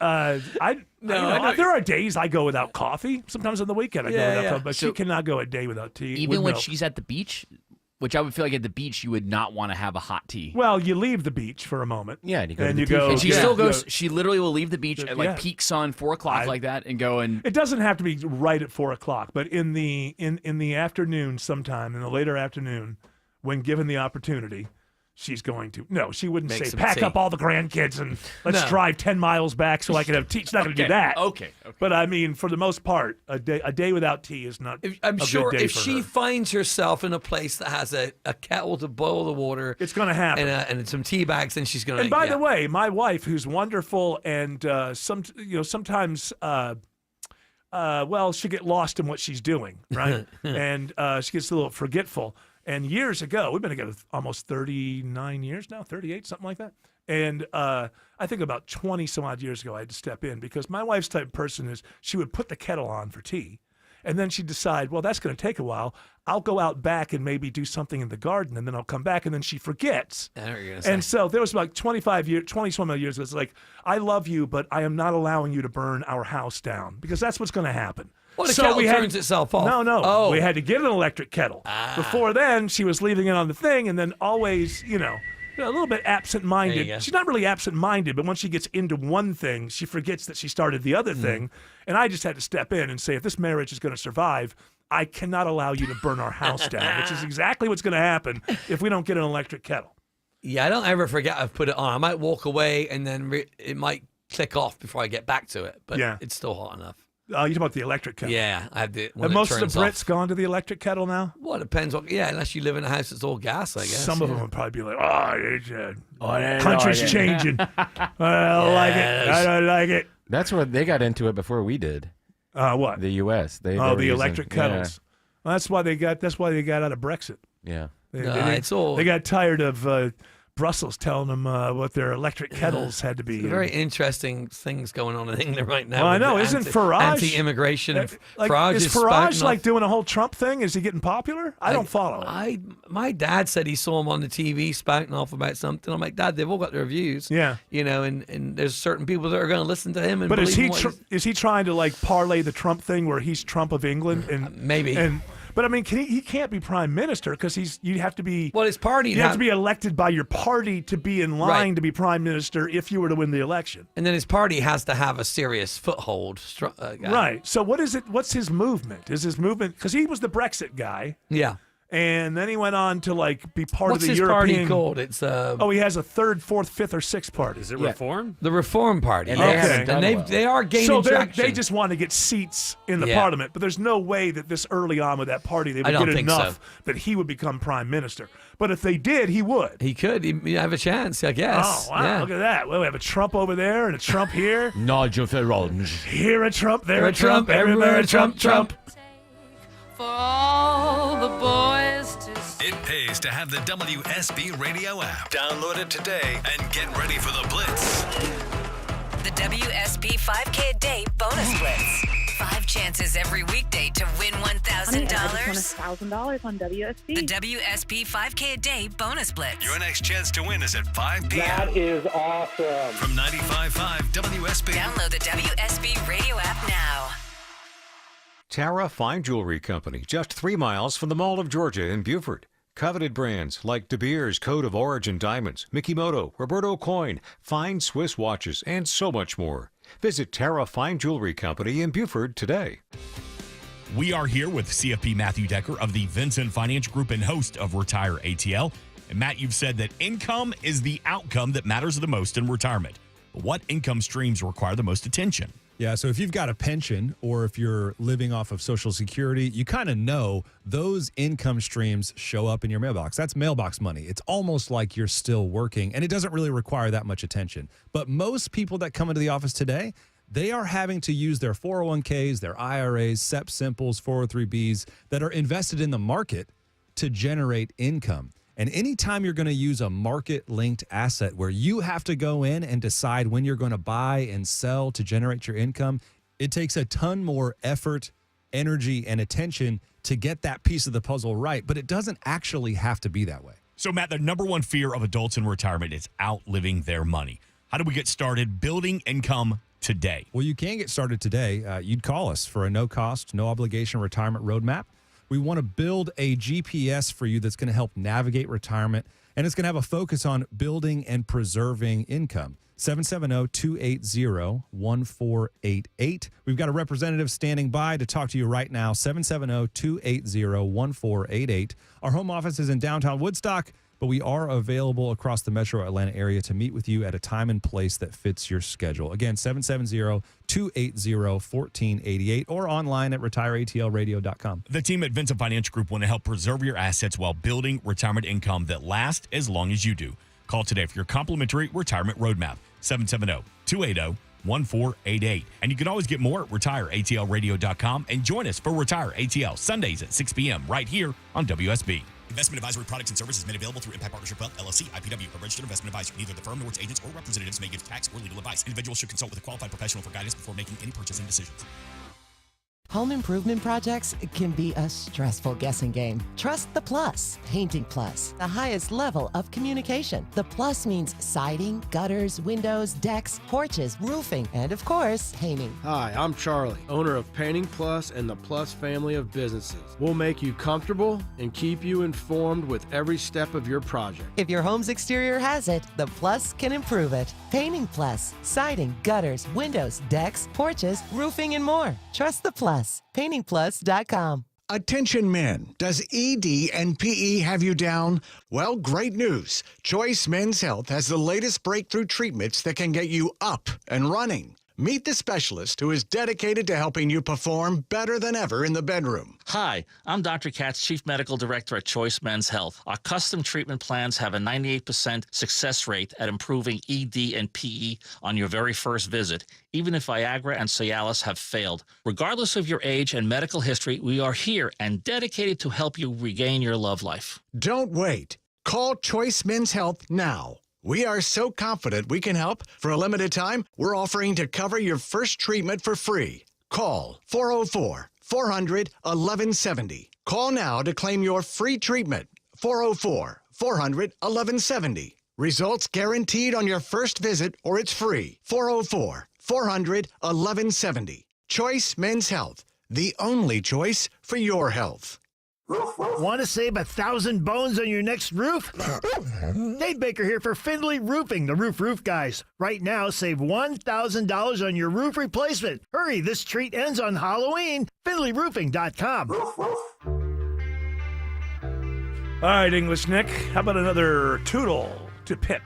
are days I go without coffee. Sometimes on the weekend I go without coffee. But she cannot go a day without tea. Even with when milk. she's at the beach, which I would feel like at the beach you would not want to have a hot tea. Well, you leave the beach for a moment. Yeah, and you go and to you the tea go. And she yeah, still you goes. go- She literally will leave the beach at like peak sun, 4:00 like that, and go and. It doesn't have to be right at 4:00, but in the afternoon, sometime in the later afternoon, when given the opportunity, she's going to. No, she wouldn't Make say some pack tea. up all the grandkids and let's No. drive 10 miles back so I can have tea. She's not going to do that. Okay. But I mean, for the most part, a day without tea is not. I'm a sure good day if for she her. finds herself in a place that has a kettle to boil the water, It's going to happen. and some tea bags, then she's going to. And by the way, my wife, who's wonderful, and sometimes, she get lost in what she's doing, right? And she gets a little forgetful. And years ago, we've been together almost 39 years now, 38, something like that. And I think about 20 some odd years ago, I had to step in because my wife's type of person is she would put the kettle on for tea. And then she'd decide, well, that's going to take a while. I'll go out back and maybe do something in the garden, and then I'll come back. And then she forgets. I know what you're gonna say. And so there was like 20-some years, it's like, I love you, but I am not allowing you to burn our house down, because that's what's going to happen. Well, the So kettle we had- turns itself off. No. Oh. We had to get an electric kettle. Before then, she was leaving it on the thing, and then always, a little bit There you absent-minded. go. She's not really absent-minded, but once she gets into one thing, she forgets that she started the other thing. And I just had to step in and say, if this marriage is going to survive, I cannot allow you to burn our house down, which is exactly what's going to happen if we don't get an electric kettle. Yeah, I don't ever forget I've put it on. I might walk away and then it might click off before I get back to it, but Yeah. it's still hot enough. You're talking about the electric kettle. Yeah, I have the. Have when it most of the turns Brits off. gone to the electric kettle now? Well, it depends on. Yeah, unless you live in a house that's all gas, I guess. Some of yeah. them would probably be like, oh, it's, I country's like it." changing. I don't like it. I don't like it. That's what they got into it before we did. What? The U.S. They Oh, were the using- electric yeah. kettles. Well, that's why they got out of Brexit. Yeah. They got tired of Brussels telling them what their electric kettles had to be. Very interesting things going on in England right now. Well, I with know. the Isn't Farage anti-immigration? And like, Farage is spouting Farage off- like doing a whole Trump thing? Is he getting popular? I don't follow. My dad said he saw him on the TV spouting off about something. I'm like, Dad, they've all got their views. Yeah. And there's certain people that are going to listen to him. And But is believe he in what he's- is he trying to like parlay the Trump thing where he's Trump of England and maybe? But I mean, he can't be prime minister because you have to be. Well, his party. You have to be elected by your party to be in line Right. to be prime minister if you were to win the election. And then his party has to have a serious foothold. Right. So what is it? What's his movement? Is his movement because he was the Brexit guy? Yeah. And then he went on to like be part What's of the his European. party called? It's he has a third, fourth, fifth, or sixth party. Is it Reform? The Reform Party. And they yes. haven't done And well. they are gaining So traction. they just want to get seats in the Yeah. parliament, but there's no way that this early on with that party they I would don't get think enough so. that he would become prime minister. But if they did, he would. He could. He'd have a chance, I guess. Oh wow! Yeah. Look at that. Well, we have a Trump over there and a Trump here. Nigel Farage. Here a Trump, there Here a Trump, everywhere a Trump. For all the boys to It pays to have the WSB radio app. Download it today and get ready for the Blitz. The WSB 5K a day bonus blitz. 5 chances every weekday to win $1,000. $1,000 on WSB. The WSB 5K a day bonus blitz. Your next chance to win is at 5 p.m. That is awesome. From 95.5 WSB. Download the WSB radio app now. Tara Fine Jewelry Company, just 3 miles from the Mall of Georgia in Beaufort. Coveted brands like De Beers Code of Origin Diamonds, Mikimoto, Roberto Coin, fine Swiss watches, and so much more. Visit Tara Fine Jewelry Company in Beaufort today. We are here with CFP Matthew Decker of the Vincent Financial Group and host of Retire ATL. And Matt, you've said that income is the outcome that matters the most in retirement. But what income streams require the most attention? Yeah, so if you've got a pension or if you're living off of Social Security, you kind of know those income streams show up in your mailbox. That's mailbox money. It's almost like you're still working, and it doesn't really require that much attention. But most people that come into the office today, they are having to use their 401ks, their IRAs, SEP Simples, 403bs that are invested in the market to generate income. And anytime you're going to use a market-linked asset where you have to go in and decide when you're going to buy and sell to generate your income, it takes a ton more effort, energy, and attention to get that piece of the puzzle right. But it doesn't actually have to be that way. So, Matt, the number one fear of adults in retirement is outliving their money. How do we get started building income today? Well, you can get started today. You'd call us for a no-cost, no-obligation retirement roadmap. We want to build a GPS for you that's going to help navigate retirement, and it's going to have a focus on building and preserving income. 770-280-1488. We've got a representative standing by to talk to you right now. 770-280-1488. Our home office is in downtown Woodstock, but we are available across the metro Atlanta area to meet with you at a time and place that fits your schedule. Again, 770-280-1488 or online at retireatlradio.com. The team at Vincent Financial Group want to help preserve your assets while building retirement income that lasts as long as you do. Call today for your complimentary retirement roadmap, 770-280-1488. And you can always get more at retireatlradio.com and join us for Retire ATL Sundays at 6 p.m. right here on WSB. Investment advisory products and services made available through Impact Partnership Wealth, LLC, IPW, a registered investment advisor. Neither the firm nor its agents or representatives may give tax or legal advice. Individuals should consult with a qualified professional for guidance before making any purchasing decisions. Home improvement projects can be a stressful guessing game. Trust the Plus. Painting Plus, the highest level of communication. The Plus means siding, gutters, windows, decks, porches, roofing, and of course, painting. Hi, I'm Charlie, owner of Painting Plus and the Plus family of businesses. We'll make you comfortable and keep you informed with every step of your project. If your home's exterior has it, the Plus can improve it. Painting Plus, siding, gutters, windows, decks, porches, roofing, and more. Trust the Plus. PaintingPlus.com. Attention men, does ED and PE have you down? Well, great news. Choice Men's Health has the latest breakthrough treatments that can get you up and running. Meet the specialist who is dedicated to helping you perform better than ever in the bedroom. Hi, I'm Dr. Katz, Chief Medical Director at Choice Men's Health. Our custom treatment plans have a 98% success rate at improving ED and PE on your very first visit, even if Viagra and Cialis have failed. Regardless of your age and medical history, we are here and dedicated to help you regain your love life. Don't wait. Call Choice Men's Health now. We are so confident we can help. For a limited time, we're offering to cover your first treatment for free. Call 404-400-1170. Call now to claim your free treatment. 404-400-1170. Results guaranteed on your first visit or it's free. 404-400-1170. Choice Men's Health, the only choice for your health. Want to save 1,000 bones on your next roof? Dave Baker here for Findlay Roofing, the roof guys. Right now, save $1,000 on your roof replacement. Hurry, this treat ends on Halloween. FindlayRoofing.com. All right, English Nick, how about another toodle to Pip?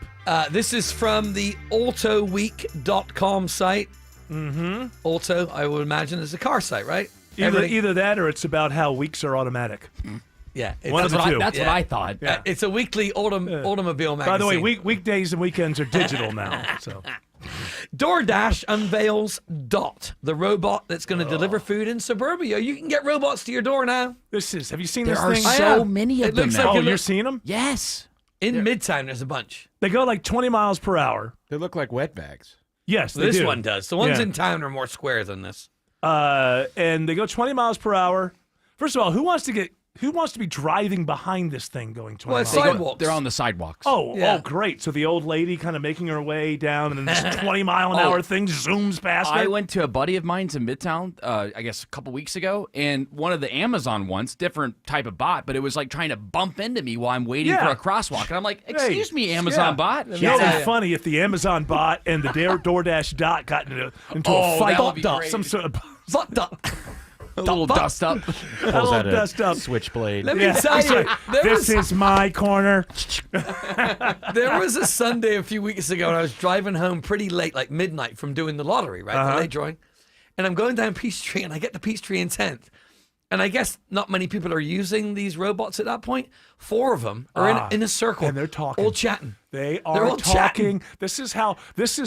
This is from the autoweek.com site. Mm-hmm. Auto, I would imagine, is a car site, right? Either that or it's about how weeks are automatic. Yeah, One of the two. That's what I thought. Yeah. It's a weekly automobile magazine. By the way, weekdays and weekends are digital now. So, DoorDash unveils Dot, the robot that's going to deliver food in suburbia. You can get robots to your door now. Have you seen There this are thing? so many of them now. Oh, you're seeing them? Yes. In Midtown, there's a bunch. They go like 20 miles per hour. They look like wet bags. Yes, they this do. one does. The ones Yeah. in town are more square than this. And they go 20 miles per hour. First of all, who wants to be driving behind this thing going 20 miles? Sidewalks. They're on the sidewalks. Oh, great. So the old lady kind of making her way down, and then this 20-mile-an-hour thing zooms past her. I went to a buddy of mine's in Midtown, I guess a couple weeks ago, and one of the Amazon ones, different type of bot, but it was like trying to bump into me while I'm waiting for a crosswalk. And I'm like, excuse me, Amazon bot. You know, it'd be funny if the Amazon bot and the DoorDash dot got into a fight. Some sort of fucked up. A little dust up. A little dust up. Switchblade. Let me tell you, This is my corner. There was a Sunday a few weeks ago, and I was driving home pretty late, like midnight, from doing the lottery, right? The late drawing. And I'm going down Peachtree, and I get to Peachtree in 10th. And I guess not many people are using these robots at that point. 4 of them are in a circle. And they're talking. All chatting. They They're are all talking. This is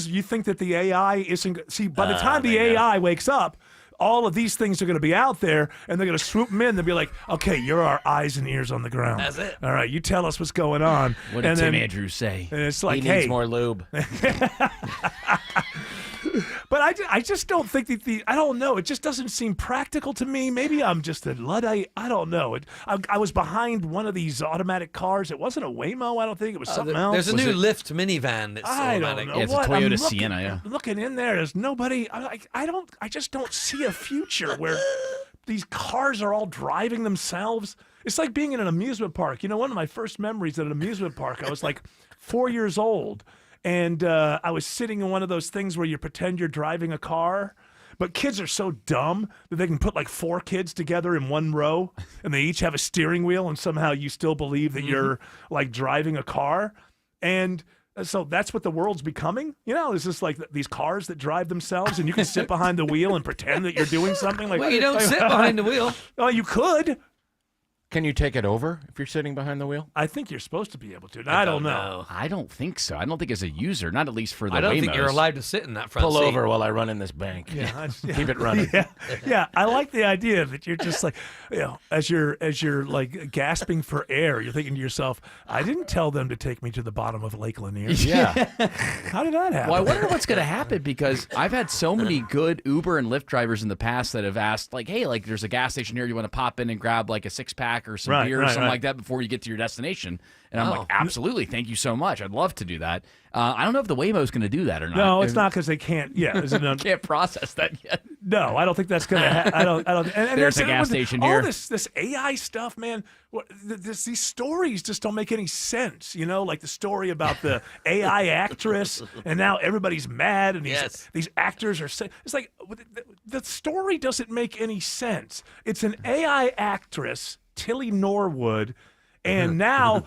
you think that the AI isn't. See, by the time the AI wakes up, all of these things are going to be out there, and they're going to swoop them in. They'll be like, okay, you're our eyes and ears on the ground. That's it. All right, you tell us what's going on. What did and Tim then, Andrews say? And it's like, He needs more lube. But I just don't think that I don't know. It just doesn't seem practical to me. Maybe I'm just a Luddite. I don't know. I was behind one of these automatic cars. It wasn't a Waymo, I don't think. It was something else. There's a new Lyft minivan that's I automatic. don't know. Yeah, it's a what? Toyota I'm looking, Sienna, yeah. Looking in there's nobody. I just don't see a future where these cars are all driving themselves. It's like being in an amusement park. You know, one of my first memories at an amusement park, I was like 4 years old. And I was sitting in one of those things where you pretend you're driving a car, but kids are so dumb that they can put like 4 kids together in one row, and they each have a steering wheel, and somehow you still believe that you're like driving a car. And so that's what the world's becoming. You know, it's just like these cars that drive themselves, and you can sit behind the wheel and pretend that you're doing something. Like, Well, you don't sit behind the wheel. Oh, you could. Can you take it over if you're sitting behind the wheel? I think you're supposed to be able to. I don't know. I don't think so. I don't think as a user, not at least for the I don't think Waymos. you're allowed to sit in that front Pull seat. over while I run in this bank. Yeah, Keep it running. Yeah, I like the idea that you're just like, as you're like gasping for air, you're thinking to yourself, I didn't tell them to take me to the bottom of Lake Lanier. Yeah. How did that happen? Well, I wonder what's going to happen because I've had so many good Uber and Lyft drivers in the past that have asked, like, hey, like, there's a gas station here. You want to pop in and grab like a 6-pack or some beer or something like that before you get to your destination? And I'm like, absolutely. Thank you so much. I'd love to do that. I don't know if the Waymo's going to do that or not. No, it's not because they can't. Yeah, can't process that yet. No, I don't think that's going to happen. I don't. And There's a gas station all here. This AI stuff, man. These stories just don't make any sense. You know, like the story about the AI actress, and now everybody's mad, and these actors are saying it's like the story doesn't make any sense. It's an AI actress, Tilly Norwood, and now.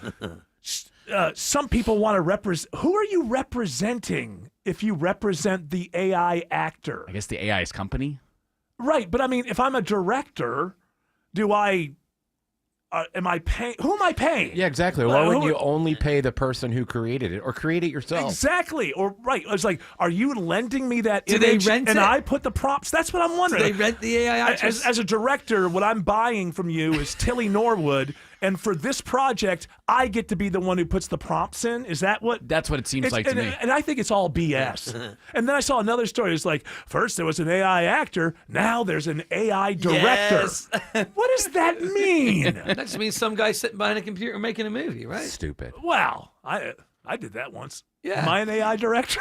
Some people want to represent. Who are you representing if you represent the AI actor? I guess the AI's company. Right, but I mean, if I'm a director, do I? Am I paying? Who am I paying? Yeah, exactly. Why wouldn't you only pay the person who created it or create it yourself? Exactly. Or right. It's like, are you lending me that Do image they rent and it? I put the props? That's what I'm wondering. Do they rent the AI actress? As a director, what I'm buying from you is Tilly Norwood. And for this project, I get to be the one who puts the prompts in. Is that what? That's what it seems like to me. And I think it's all BS. And then I saw another story. It's like, first there was an AI actor. Now there's an AI director. Yes. What does that mean? That just means some guy sitting behind a computer making a movie, right? Stupid. Wow. I did that once. Yeah. Am I an AI director?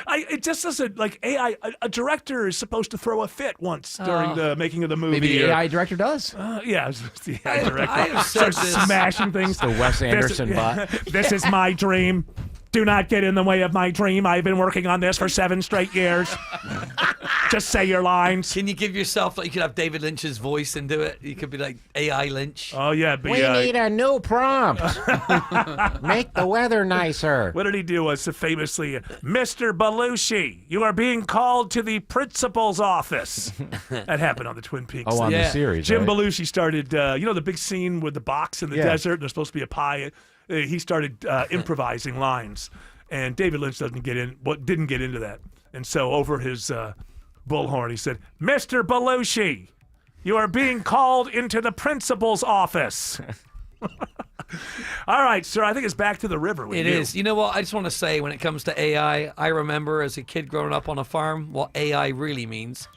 It just doesn't, like, AI, a director is supposed to throw a fit once during the making of the movie. Maybe the AI director does. Yeah, it's the AI director. I have said starts this. smashing things. The Wes Anderson bot. This is my dream. Do not get in the way of my dream. I've been working on this for 7 straight years. Just say your lines. Can you give yourself, like, you could have David Lynch's voice and do it? You could be like AI Lynch. Oh, yeah. But, We need a new prompt. Make the weather nicer. What did he do? So famously, Mr. Belushi, you are being called to the principal's office. That happened on the Twin Peaks. Oh, on the series, Jim right? Belushi started, the big scene with the box in the desert. There's supposed to be a pie. He started improvising lines, and David Lynch didn't get into that. And so over his bullhorn, he said, Mr. Belushi, you are being called into the principal's office. All right, sir, I think it's back to the river with It you. is. You know what? I just want to say when it comes to AI, I remember as a kid growing up on a farm what AI really means.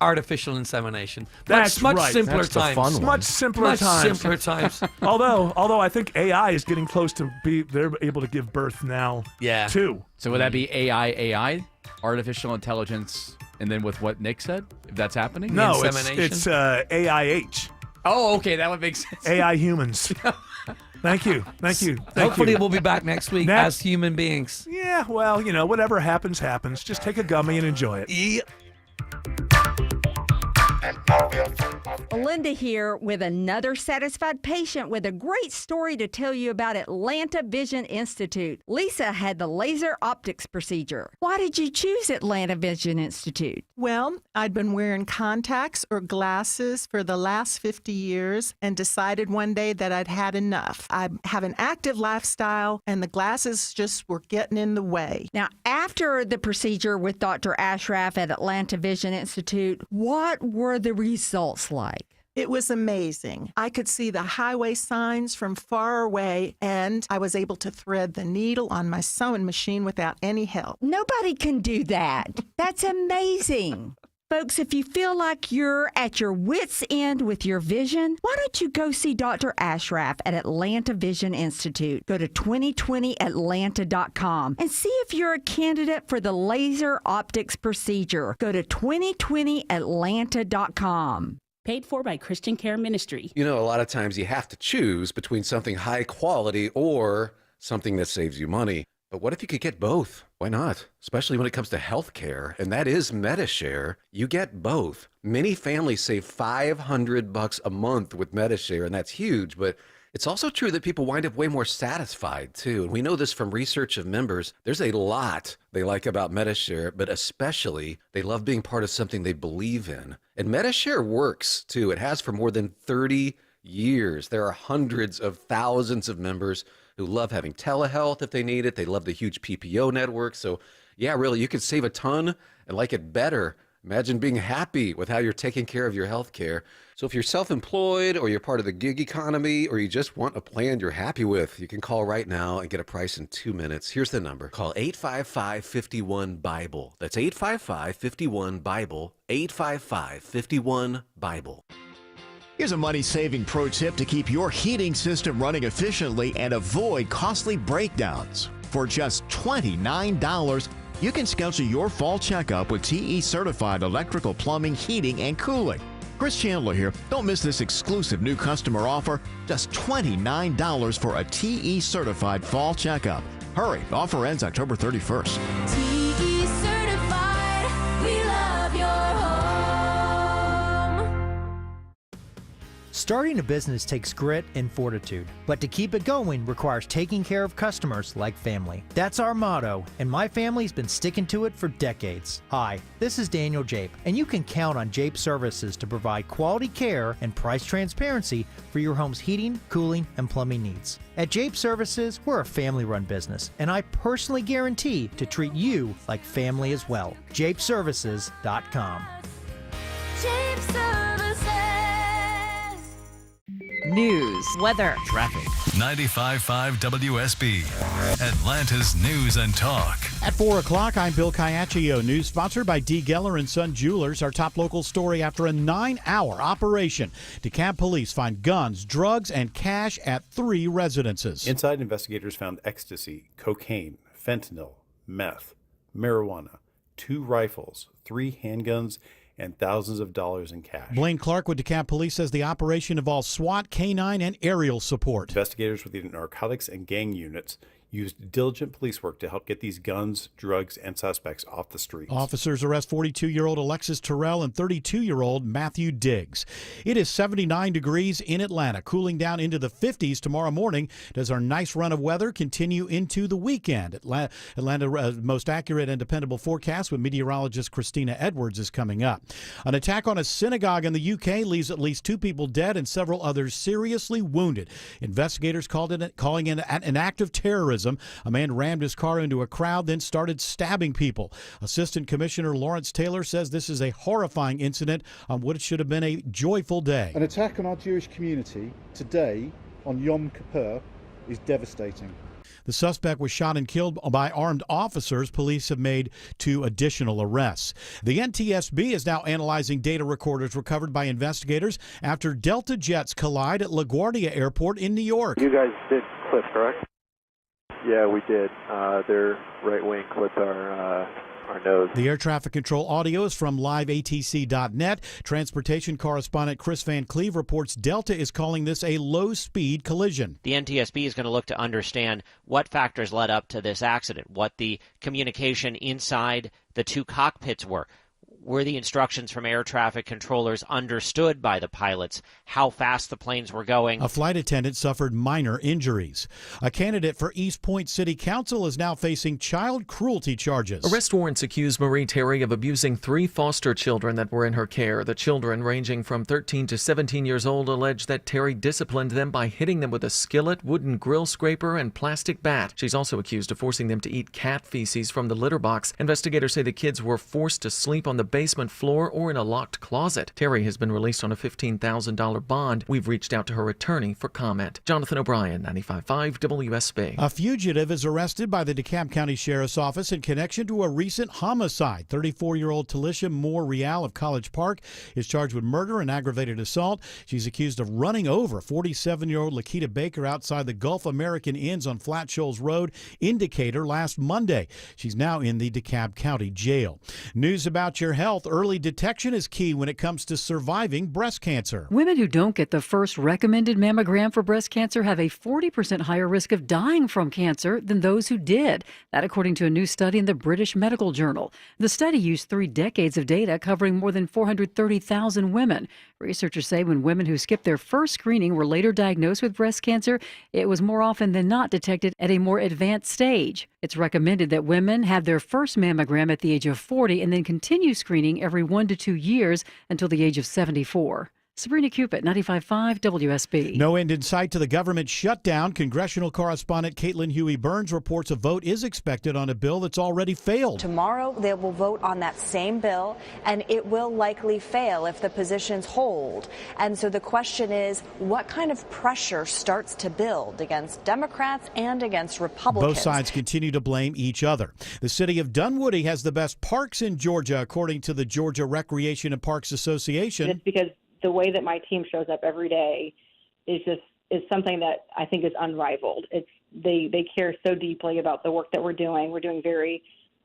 Artificial insemination. That's much right. simpler That's the times. fun one. Much simpler Much times. simpler times. although I think AI is getting close to they're able to give birth now. Yeah. Too. So would that be AI, artificial intelligence, and then with what Nick said, if that's happening? No, Insemination? it's AIH. Oh, okay, that would make sense. AI humans. Thank you. Hopefully we'll be back next week as human beings. Yeah, well, whatever happens, happens. Just take a gummy and enjoy it. Yeah. Linda here with another satisfied patient with a great story to tell you about Atlanta Vision Institute. Lisa had the laser optics procedure. Why did you choose Atlanta Vision Institute? Well, I'd been wearing contacts or glasses for the last 50 years and decided one day that I'd had enough. I have an active lifestyle and the glasses just were getting in the way. Now, after the procedure with Dr. Ashraf at Atlanta Vision Institute, what were the results like? It was amazing. I could see the highway signs from far away, and I was able to thread the needle on my sewing machine without any help. Nobody can do that. That's amazing. Folks, if you feel like you're at your wit's end with your vision, why don't you go see Dr. Ashraf at Atlanta Vision Institute? Go to 2020atlanta.com and see if you're a candidate for the laser optics procedure. Go to 2020atlanta.com. Paid for by Christian Care Ministry. You know, a lot of times you have to choose between something high quality or something that saves you money. But what if you could get both? Why not? Especially when it comes to health care, and that is Medi-Share. You get both. Many families save $500 a month with Medi-Share, and that's huge, but it's also true that people wind up way more satisfied, too. And we know this from research of members. There's a lot they like about Medi-Share, but especially they love being part of something they believe in. And Medi-Share works, too. It has for more than 30 years. There are hundreds of thousands of members who love having telehealth if they need it. They love the huge PPO network. So, yeah, really, you could save a ton and like it better. Imagine being happy with how you're taking care of your health care. So if you're self-employed or you're part of the gig economy or you just want a plan you're happy with, you can call right now and get a price in 2 minutes. Here's the number. Call 855-51-BIBLE. That's 855-51-BIBLE. 855-51-BIBLE. Here's a money-saving pro tip to keep your heating system running efficiently and avoid costly breakdowns. For just $29, you can schedule your fall checkup with TE-certified electrical, plumbing, heating, and cooling. Chris Chandler here. Don't miss this exclusive new customer offer. Just $29 for a TE-certified fall checkup. Hurry, offer ends October 31st. TE certified, we love your home. Starting a business takes grit and fortitude, but to keep it going requires taking care of customers like family. That's our motto, and my family's been sticking to it for decades. Hi, this is Daniel Jape, and you can count on Jape Services to provide quality care and price transparency for your home's heating, cooling, and plumbing needs. At Jape Services, we're a family-run business, and I personally guarantee to treat you like family as well. JapeServices.com. Jape Services. News, weather, traffic. 95.5 WSB, Atlanta's News and Talk. At 4 o'clock, I'm Bill Caiaccio. News sponsored by D. Geller and Son Jewelers. Our top local story: after a 9-hour operation, DeKalb police find guns, drugs, and cash at 3 residences. Inside, investigators found ecstasy, cocaine, fentanyl, meth, marijuana, 2 rifles, 3 handguns, and thousands of dollars in cash. Blaine Clark with DeKalb Police says the operation involves SWAT, K-9, and aerial support. Investigators with the narcotics and gang units used diligent police work to help get these guns, drugs, and suspects off the streets. Officers arrest 42-year-old Alexis Terrell and 32-year-old Matthew Diggs. It is 79 degrees in Atlanta, cooling down into the 50s tomorrow morning. Does our nice run of weather continue into the weekend? Atlanta's most accurate and dependable forecast with meteorologist Christina Edwards is coming up. An attack on a synagogue in the UK leaves at least 2 people dead and several others seriously wounded. Investigators calling it an act of terrorism. A man rammed his car into a crowd, then started stabbing people. Assistant Commissioner Lawrence Taylor says this is a horrifying incident on what should have been a joyful day. An attack on our Jewish community today on Yom Kippur is devastating. The suspect was shot and killed by armed officers. Police have made 2 additional arrests. The NTSB is now analyzing data recorders recovered by investigators after Delta jets collide at LaGuardia Airport in New York. You guys did clips, correct? Yeah, we did. Their right wing clipped our nose. The air traffic control audio is from liveatc.net. Transportation correspondent Chris Van Cleve reports Delta is calling this a low-speed collision. The NTSB is going to look to understand what factors led up to this accident, what the communication inside the 2 cockpits were. Were the instructions from air traffic controllers understood by the pilots? How fast the planes were going? A flight attendant suffered minor injuries. A candidate for East Point City Council is now facing child cruelty charges. Arrest warrants accuse Marie Terry of abusing 3 foster children that were in her care. The children, ranging from 13 to 17 years old, allege that Terry disciplined them by hitting them with a skillet, wooden grill scraper, and plastic bat. She's also accused of forcing them to eat cat feces from the litter box. Investigators say the kids were forced to sleep on the basement floor or in a locked closet. Terry has been released on a $15,000 bond. We've reached out to her attorney for comment. Jonathan O'Brien, 95.5 WSB. A fugitive is arrested by the DeKalb County Sheriff's Office in connection to a recent homicide. 34-year-old Talisha Moore Real of College Park is charged with murder and aggravated assault. She's accused of running over 47-year-old Lakita Baker outside the Gulf American Inns on Flat Shoals Road in Decatur last Monday. She's now in the DeKalb County Jail. News about your health. Early detection is key when it comes to surviving breast cancer. Women who don't get the first recommended mammogram for breast cancer have a 40% higher risk of dying from cancer than those who did. That according to a new study in the British Medical Journal. The study used 3 decades of data covering more than 430,000 women. Researchers say when women who skipped their first screening were later diagnosed with breast cancer, it was more often than not detected at a more advanced stage. It's recommended that women have their first mammogram at the age of 40 and then continue screening every 1 to 2 years until the age of 74. Sabrina Cupid, 95.5 WSB. No end in sight to the government shutdown. Congressional correspondent Caitlin Huey Burns reports a vote is expected on a bill that's already failed. Tomorrow, they will vote on that same bill, and it will likely fail if the positions hold. And so the question is, what kind of pressure starts to build against Democrats and against Republicans? Both sides continue to blame each other. The city of Dunwoody has the best parks in Georgia, according to the Georgia Recreation and Parks Association. It's because the way that my team shows up every day is something that I think is unrivaled. They care so deeply about the work that we're doing. We're doing very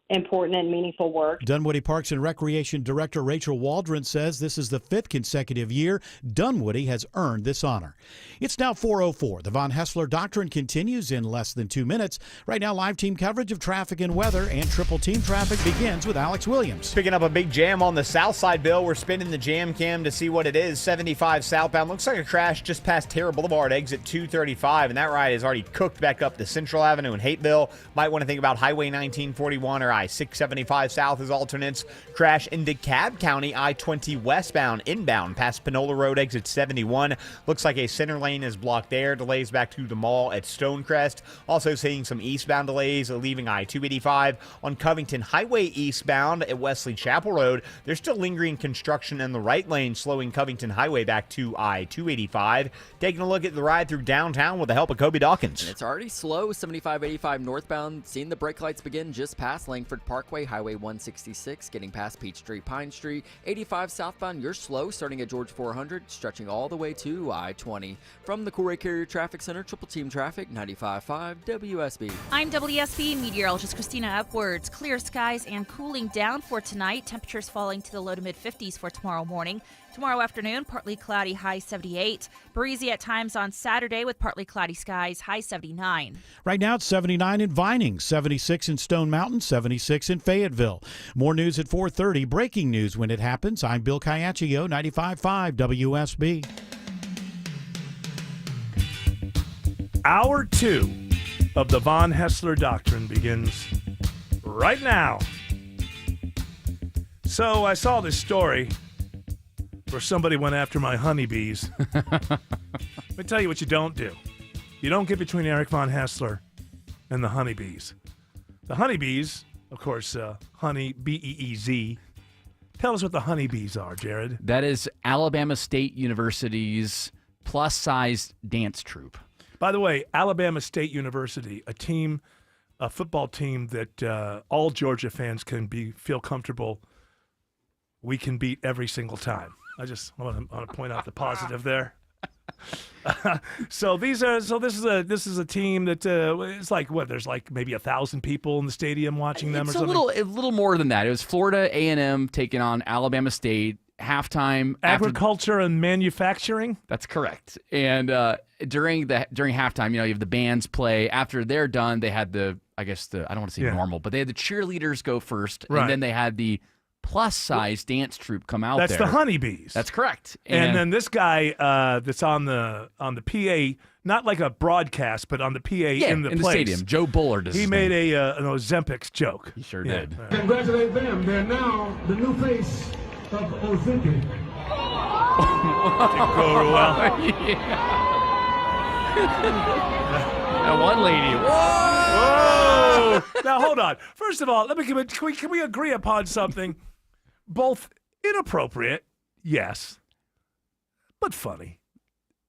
important and meaningful work. Dunwoody Parks and Recreation Director Rachel Waldron says this is the 5th consecutive year Dunwoody has earned this honor. It's now 4:04. The Von Hessler Doctrine continues in less than 2 minutes. Right now, live team coverage of traffic and weather and triple team traffic begins with Alex Williams. Picking up a big jam on the south side, Bill. We're spinning the jam cam to see what it is. 75 southbound. Looks like a crash just past Terra Boulevard, exit 235, and that ride is already cooked back up to Central Avenue in Hateville. Might want to think about Highway 1941 or I-675 south as alternates. Crash in DeKalb County, I-20 westbound, inbound, past Panola Road, exit 71. Looks like a center lane is blocked there. Delays back to the mall at Stonecrest. Also seeing some eastbound delays leaving I-285 on Covington Highway eastbound at Wesley Chapel Road. There's still lingering construction in the right lane, slowing Covington Highway back to I-285. Taking a look at the ride through downtown with the help of Kobe Dawkins. And it's already slow, 75-85 northbound. Seeing the brake lights begin just past Langford Parkway, Highway 166, getting past Peachtree, Pine Street. 85 southbound, you're slow, starting at George 400, stretching all the way to I-20. From the Corey Carrier Traffic Center, Triple Team Traffic, 95.5 WSB. I'm WSB meteorologist Christina Upwards. Clear skies and cooling down for tonight. Temperatures falling to the low to mid-50s for tomorrow morning. Tomorrow afternoon, partly cloudy, high 78. Breezy at times on Saturday with partly cloudy skies, high 79. Right now it's 79 in Vining, 76 in Stone Mountain, 76 in Fayetteville. More news at 4:30. Breaking news when it happens. I'm Bill Caiaccio, 95.5 WSB. Hour 2 of the Von Hessler Doctrine begins right now. So I saw this story where somebody went after my honeybees. Let me tell you what you don't do. You don't get between Eric Von Hessler and the honeybees. The honeybees, of course, honey, B-E-E-Z. Tell us what the honeybees are, Jared. That is Alabama State University's plus-sized dance troupe. By the way, Alabama State University, a football team that all Georgia fans can feel comfortable we can beat every single time. I just want to point out the positive there. This is a team that it's like what? There's like maybe 1,000 people in the stadium watching them, or something. A little more than that. It was Florida A&M taking on Alabama State. Halftime, agriculture and manufacturing. That's correct. And during halftime, you have the bands play. After they're done, they had I don't want to say normal, but they had the cheerleaders go first, right. And then they had the plus-size dance troupe come out. That's there. the honeybees. That's correct. And then this guy that's on the PA, not like a broadcast, but on the PA in the stadium. Joe Bullard is he his made name. an Ozempic joke. He sure did. Congratulate them. They're now the new face of Ozempic. Didn't go well. That one lady. Whoa! Now hold on. First of all, can we agree upon something? Both inappropriate, yes, but funny.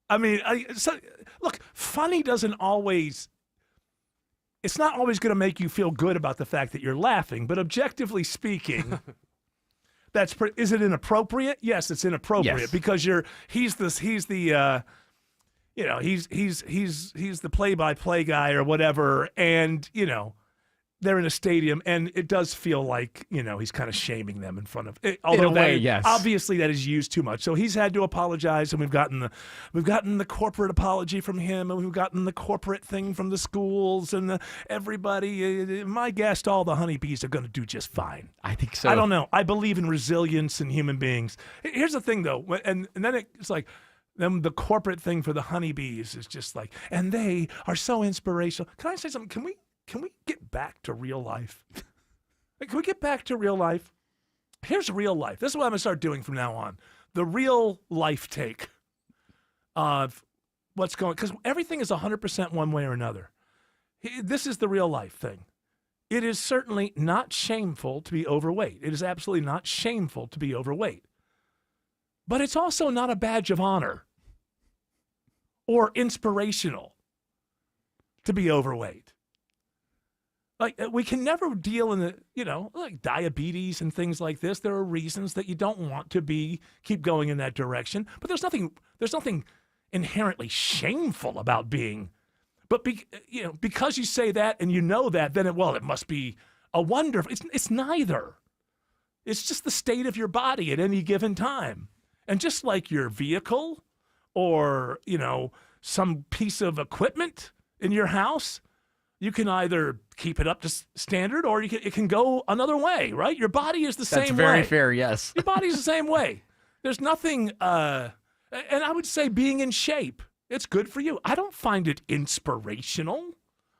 I mean, look, funny doesn't always. It's not always going to make you feel good about the fact that you're laughing, but objectively speaking. Is it inappropriate? Yes, it's inappropriate yes. Because he's the play-by-play guy or whatever, and they're in a stadium, and it does feel like he's kind of shaming them in front of. Although in a way, yes. Obviously that is used too much, so he's had to apologize, and we've gotten the corporate apology from him, and we've gotten the corporate thing from the schools and everybody. My guess, all the honeybees are going to do just fine. I think so. I don't know. I believe in resilience in human beings. Here's the thing, though, and then it's like. Then the corporate thing for the honeybees is just like, and they are so inspirational. Can I say something? Can we get back to real life? Can we get back to real life? Here's real life. This is what I'm going to start doing from now on. the real life take of what's going, because everything is 100% one way or another. This is the real life thing. It is certainly not shameful to be overweight. It is absolutely not shameful to be overweight. But it's also not a badge of honor or inspirational to be overweight. Like, we can never deal in the, like diabetes and things like this. There are reasons that you don't want to keep going in that direction. But there's nothing inherently shameful about being. But because you say that and you know that, then it must be a wonderful. It's neither. It's just the state of your body at any given time. And just like your vehicle or, some piece of equipment in your house, you can either keep it up to standard or it can go another way, right? Your body is the same way. That's very fair, yes. Your body's the same way. There's nothing, and I would say being in shape, it's good for you. I don't find it inspirational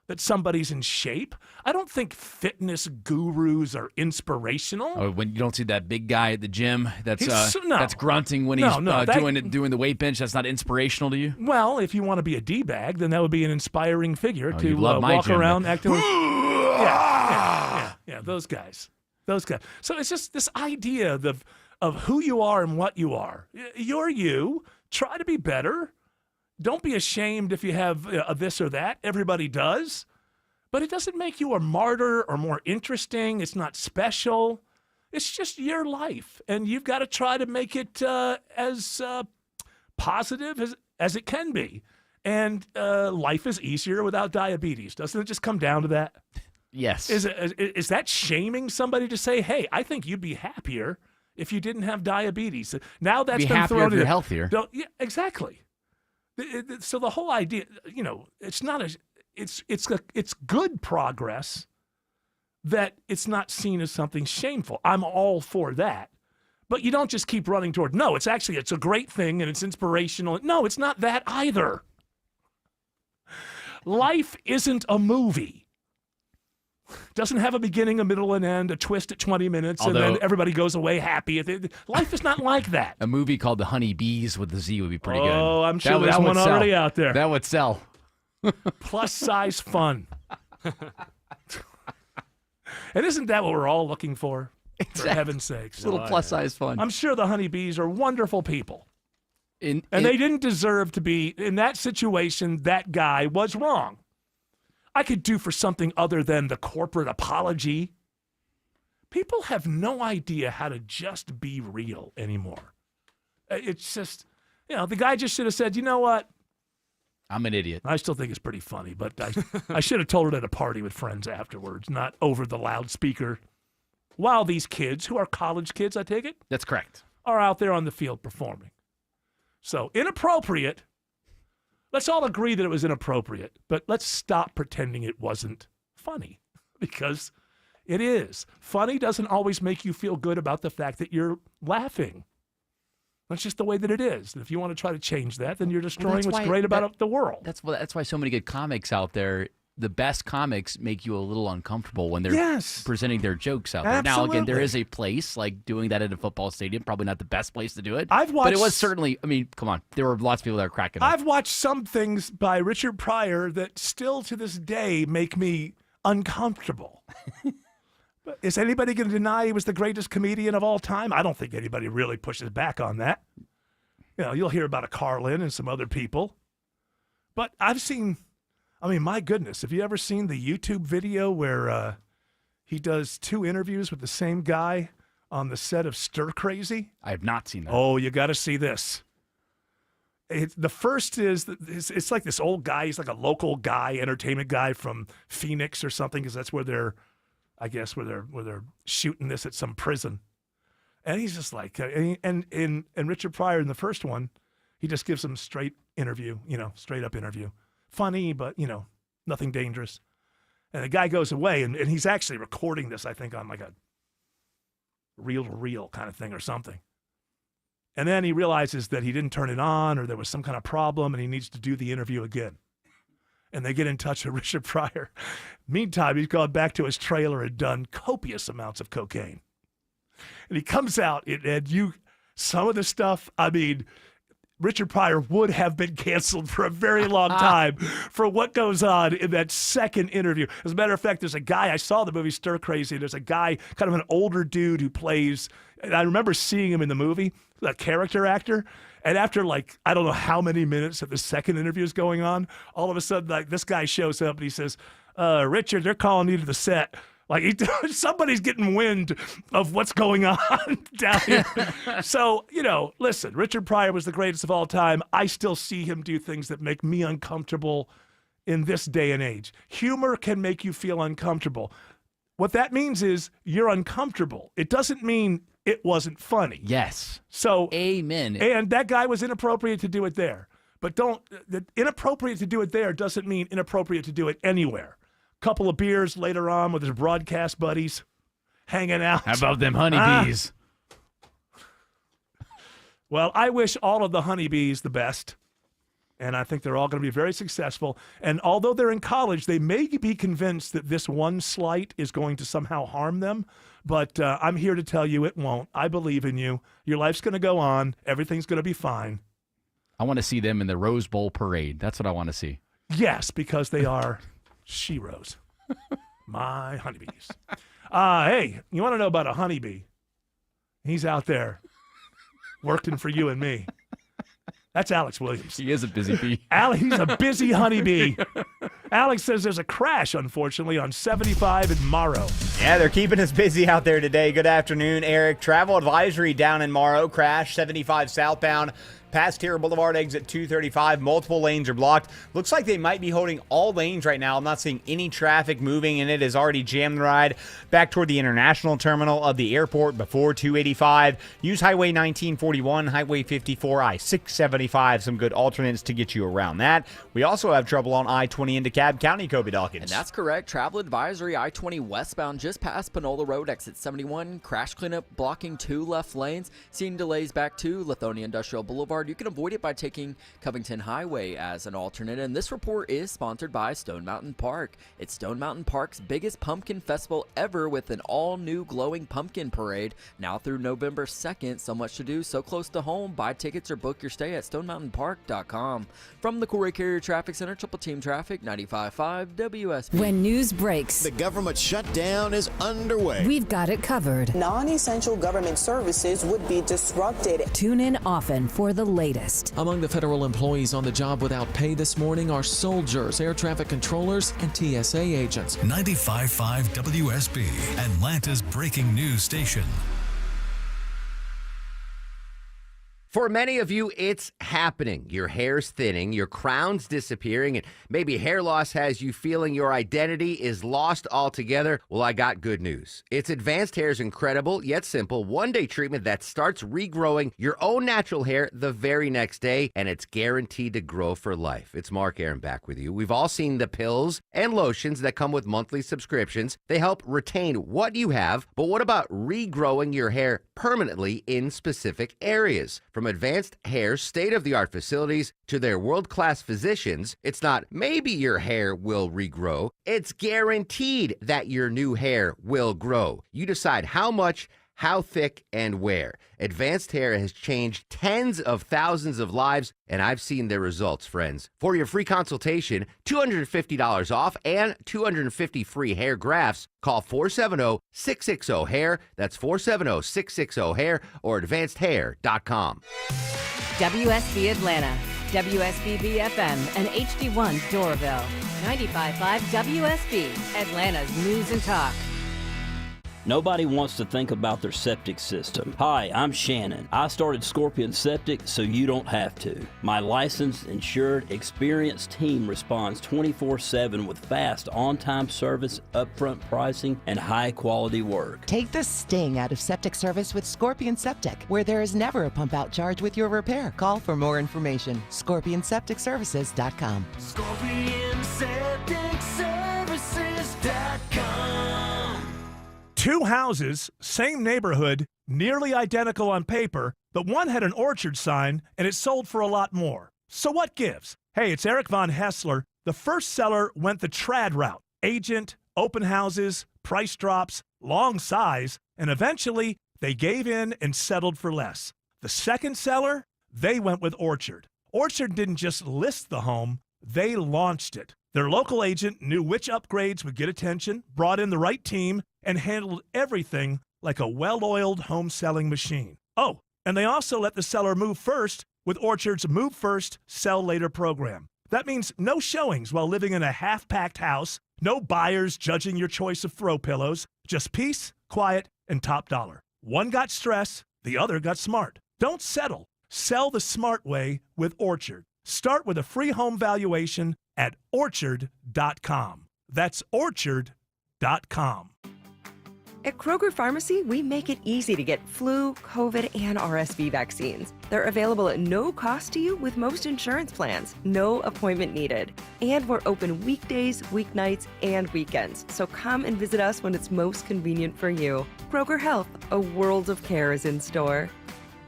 that somebody's in shape. I don't think fitness gurus are inspirational. Oh, when you don't see that big guy at the gym that's no. that's grunting when he's doing the weight bench, that's not inspirational to you? Well, if you want to be a D-bag, then that would be an inspiring figure to walk around acting. Yeah, those guys. So it's just this idea of who you are and what you are. You're you. Try to be better. Don't be ashamed if you have this or that. Everybody does. But it doesn't make you a martyr or more interesting. It's not special. It's just your life. And you've got to try to make it as positive as it can be. And life is easier without diabetes. Doesn't it just come down to that? Yes. Is that shaming somebody to say, hey, I think you'd be happier if you didn't have diabetes? Now that's been thrown in. You're healthier. Yeah, exactly. So the whole idea, it's not it's good progress that it's not seen as something shameful. I'm all for that. But you don't just keep running toward, no, it's a great thing and it's inspirational. No, it's not that either. Life isn't a movie. Doesn't have a beginning, a middle, and end, a twist at 20 minutes, and then everybody goes away happy. Life is not like that. A movie called The Honey Bees with the Z would be pretty good. Oh, I'm sure there's one already out there. That would sell. Plus-size fun. And isn't that what we're all looking for? Exactly. For heaven's sakes. A little plus-size fun. I'm sure the honeybees are wonderful people. They didn't deserve to be in that situation. That guy was wrong. I could do for something other than the corporate apology. People have no idea how to just be real anymore. It's just, the guy just should have said, you know what? I'm an idiot. I still think it's pretty funny, but I should have told it at a party with friends afterwards, not over the loudspeaker. While these kids, who are college kids, I take it? That's correct. Are out there on the field performing. So, inappropriate. Let's all agree that it was inappropriate, but let's stop pretending it wasn't funny, because it is. Funny doesn't always make you feel good about the fact that you're laughing. That's just the way that it is. And if you want to try to change that, then you're destroying what's great about the world. That's why so many good comics out there, the best comics make you a little uncomfortable when they're presenting their jokes out there. Absolutely. Now, again, there is a place, like doing that at a football stadium, probably not the best place to do it. But it was certainly, come on, there were lots of people that were cracking up. I've watched some things by Richard Pryor that still to this day make me uncomfortable. But is anybody going to deny he was the greatest comedian of all time? I don't think anybody really pushes back on that. You'll hear about a Carlin and some other people. But I've seen... my goodness, have you ever seen the YouTube video where he does 2 interviews with the same guy on the set of Stir Crazy? I have not seen that. Oh, you got to see this. The first is, it's like this old guy. He's like a local guy, entertainment guy from Phoenix or something, because that's where they're shooting this at some prison. And he's just like, and Richard Pryor in the first one, he just gives him straight up interview. Funny, but, nothing dangerous. And the guy goes away, and he's actually recording this, I think, on like a reel-to-reel kind of thing or something. And then he realizes that he didn't turn it on, or there was some kind of problem, and he needs to do the interview again. And they get in touch with Richard Pryor. Meantime, he's gone back to his trailer and done copious amounts of cocaine. And he comes out, and some of the stuff, I mean, Richard Pryor would have been canceled for a very long time for what goes on in that second interview. As a matter of fact, there's a guy, I saw the movie Stir Crazy, there's a guy, kind of an older dude who plays, and I remember seeing him in the movie, a character actor, and after like, I don't know how many minutes of the second interview is going on, all of a sudden, like, this guy shows up and he says, Richard, they're calling you to the set. Like, somebody's getting wind of what's going on down here. So, listen, Richard Pryor was the greatest of all time. I still see him do things that make me uncomfortable in this day and age. Humor can make you feel uncomfortable. What that means is you're uncomfortable. It doesn't mean it wasn't funny. Yes. So, amen. And that guy was inappropriate to do it there. But inappropriate to do it there doesn't mean inappropriate to do it anywhere. Couple of beers later on with his broadcast buddies hanging out. How about them honeybees? Well, I wish all of the honeybees the best, and I think they're all going to be very successful. And although they're in college, they may be convinced that this one slight is going to somehow harm them, but I'm here to tell you it won't. I believe in you. Your life's going to go on. Everything's going to be fine. I want to see them in the Rose Bowl parade. That's what I want to see. Yes, because they are sheroes. My honeybees. Hey, you want to know about a honeybee? He's out there working for you and me. That's Alex Williams. He is a busy bee. He's a busy honeybee. Alex says there's a crash, unfortunately, on 75 in Morrow. Yeah, they're keeping us busy out there today. Good afternoon, Eric. Travel advisory down in Morrow. Crash 75 southbound. Past Terra Boulevard exit 235. Multiple lanes are blocked. Looks like they might be holding all lanes right now. I'm not seeing any traffic moving, and it has already jammed the ride back toward the international terminal of the airport before 285. Use Highway 1941, Highway 54, I-675. Some good alternates to get you around that. We also have trouble on I-20 into Cobb County, Kobe Dawkins. And that's correct. Travel advisory I-20 westbound just past Panola Road, exit 71. Crash cleanup blocking 2 left lanes. Seeing delays back to Lithonia Industrial Boulevard. You can avoid it by taking Covington Highway as an alternate. And this report is sponsored by Stone Mountain Park. It's Stone Mountain Park's biggest pumpkin festival ever with an all-new glowing pumpkin parade now through November 2nd. So much to do, so close to home. Buy tickets or book your stay at stonemountainpark.com. From the Corey Carrier Traffic Center, Triple Team Traffic, 95.5 WSB. When news breaks, the government shutdown is underway. We've got it covered. Non-essential government services would be disrupted. Tune in often for the latest. Among the federal employees on the job without pay this morning are soldiers, air traffic controllers, and TSA agents. 95.5 WSB, Atlanta's breaking news station. For many of you, it's happening. Your hair's thinning, your crown's disappearing, and maybe hair loss has you feeling your identity is lost altogether. Well, I got good news. It's Advanced Hair's incredible yet simple one-day treatment that starts regrowing your own natural hair the very next day, and it's guaranteed to grow for life. It's Mark Aaron back with you. We've all seen the pills and lotions that come with monthly subscriptions. They help retain what you have, but what about regrowing your hair permanently in specific areas? From Advanced Hair's state-of-the-art facilities to their world-class physicians, it's not maybe your hair will regrow, it's guaranteed that your new hair will grow. You decide how much, how thick, and where. Advanced Hair has changed tens of thousands of lives, and I've seen their results, friends. For your free consultation, $250 off and 250 free hair grafts, call 470-660-HAIR. That's 470-660-HAIR or advancedhair.com. WSB Atlanta, WSB BFM, and HD1 Doraville. 95.5 WSB, Atlanta's news and talk. Nobody wants to think about their septic system. Hi, I'm Shannon. I started Scorpion Septic so you don't have to. My licensed, insured, experienced team responds 24/7 with fast, on-time service, upfront pricing, and high-quality work. Take the sting out of septic service with Scorpion Septic, where there is never a pump-out charge with your repair. Call for more information. ScorpionSepticServices.com. ScorpionSepticServices.com. 2 houses, same neighborhood, nearly identical on paper, but one had an orchard sign and it sold for a lot more. So what gives? Hey, it's Eric Von Hessler. The first seller went the trad route. Agent, open houses, price drops, long size, and eventually they gave in and settled for less. The second seller, they went with Orchard. Orchard didn't just list the home, they launched it. Their local agent knew which upgrades would get attention, brought in the right team, and handled everything like a well-oiled home selling machine. Oh, and they also let the seller move first with Orchard's Move First, Sell Later program. That means no showings while living in a half-packed house, no buyers judging your choice of throw pillows, just peace, quiet, and top dollar. One got stress, the other got smart. Don't settle. Sell the smart way with Orchard. Start with a free home valuation at Orchard.com. That's Orchard.com. At Kroger Pharmacy, we make it easy to get flu, COVID, and RSV vaccines. They're available at no cost to you with most insurance plans, no appointment needed. And we're open weekdays, weeknights, and weekends. So come and visit us when it's most convenient for you. Kroger Health, a world of care is in store.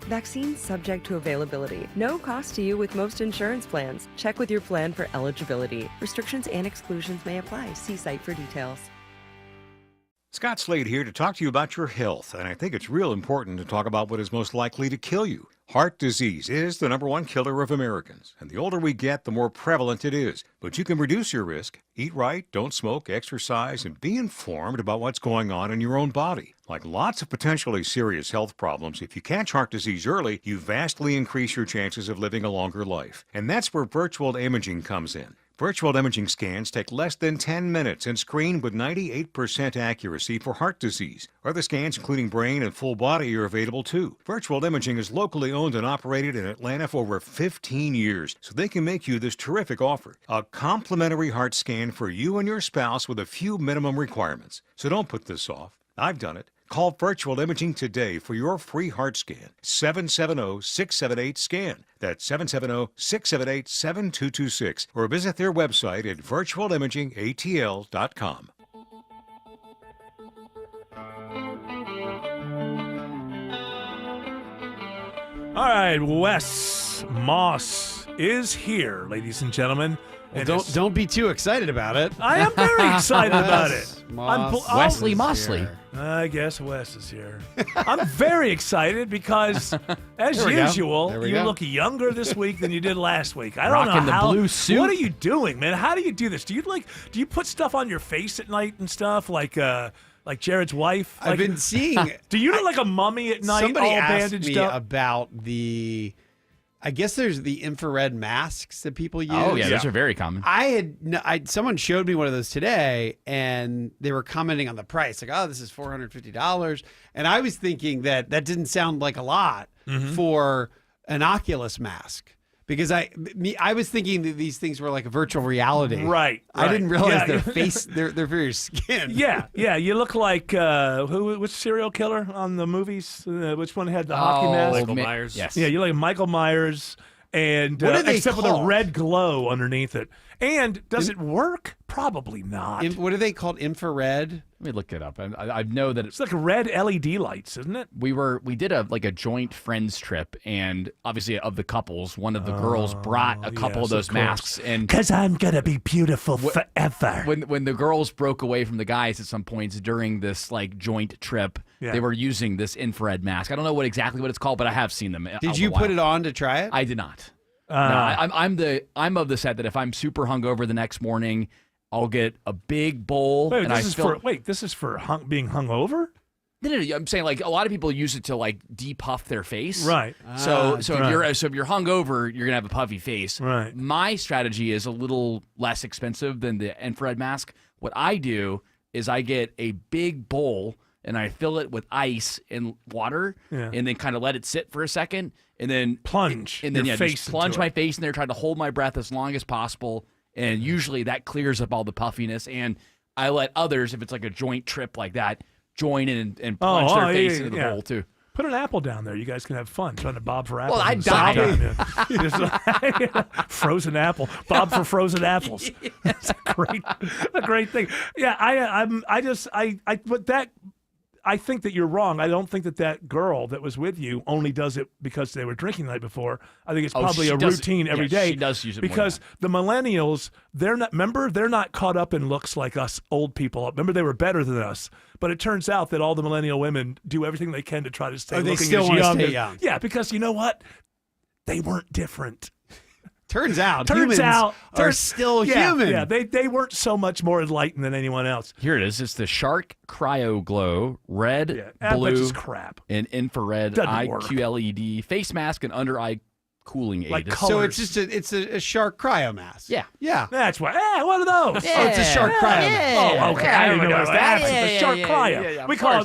Vaccines subject to availability. No cost to you with most insurance plans. Check with your plan for eligibility. Restrictions and exclusions may apply. See site for details. Scott Slade here to talk to you about your health, and I think it's real important to talk about what is most likely to kill you. Heart disease is the #1 killer of Americans, and the older we get, the more prevalent it is. But you can reduce your risk. Eat right, don't smoke, exercise, and be informed about what's going on in your own body. Like lots of potentially serious health problems, if you catch heart disease early, you vastly increase your chances of living a longer life. And that's where virtual imaging comes in. Virtual imaging scans take less than 10 minutes and screen with 98% accuracy for heart disease. Other scans, including brain and full body, are available too. Virtual imaging is locally owned and operated in Atlanta for over 15 years, so they can make you this terrific offer. A complimentary heart scan for you and your spouse with a few minimum requirements. So don't put this off. I've done it. Call Virtual Imaging today for your free heart scan. 770-678-SCAN. That's 770-678-7226. Or visit their website at virtualimagingatl.com. All right, Wes Moss is here, ladies and gentlemen. Well, don't be too excited about it. I am very excited about it. Wesley Mosley. I guess Wes is here. I'm very excited because, as usual, you look younger this week than you did last week. I don't know Rocking the how. blue suit. What are you doing, man? How do you do this? Do you put stuff on your face at night and stuff like Jared's wife? I've been seeing. Do you look like a mummy at night, Somebody all asked bandaged me up? about the. I guess there's the infrared masks that people use. Oh yeah, those are very common. Someone showed me one of those today, and they were commenting on the price, like, "Oh, this is $450," and I was thinking that didn't sound like a lot for an Oculus mask. Because I was thinking that these things were like a virtual reality. Right. I didn't realize their face, their very skin. Yeah. You look like which serial killer on the movies? Which one had the hockey mask? Michael Myers. Yes. Yeah, you look like Michael Myers, and What are they except with a called? red glow underneath it. And does it work? Probably not. What are they called? Infrared? Let me look it up. I know that It's like red LED lights, isn't it? we did a joint friends trip, and obviously of the couples, one of the girls brought a couple of those masks, and because I'm gonna be beautiful forever. when the girls broke away from the guys at some points during this joint trip, they were using this infrared mask. I don't know exactly what it's called, but I have seen them. Did you put it on to try it? I did not. No, I'm of the set that if I'm super hungover the next morning, I'll get a big bowl. Wait, and this is for being hungover? No, I'm saying a lot of people use it to depuff their face. Right. So if you're hungover, you're gonna have a puffy face. Right. My strategy is a little less expensive than the infrared mask. What I do is I get a big bowl and I fill it with ice and water, and then kind of let it sit for a second, and then plunge just plunge my face in there, try to hold my breath as long as possible, and usually that clears up all the puffiness. And I let others, if it's like a joint trip like that, join in and plunge their face into the bowl too. Put an apple down there. You guys can have fun trying to bob for apples. Well, I'd die. Frozen apple. Bob for frozen apples. That's a great thing. Yeah, I think that you're wrong. I don't think that girl that was with you only does it because they were drinking the night before. I think it's probably a routine every day. She does use it because the millennials, they're not caught up in looks like us old people. Remember, they were better than us. But it turns out that all the millennial women do everything they can to try to stay looking still as want to young. stay young. Yeah, because you know what? They weren't different. Turns out humans are still human. Yeah, they weren't so much more enlightened than anyone else. Here it is. It's the Shark Cryo Glow, red, That's blue, just crap. and infrared Doesn't work. IQLED face mask and under eye cooling aid. Like So it's just a shark cryo mask. Yeah. That's why. One of those. Oh, it's a shark cryo mask. Oh, okay. I didn't know it was that. Yeah, It's the shark cryo. yeah, we call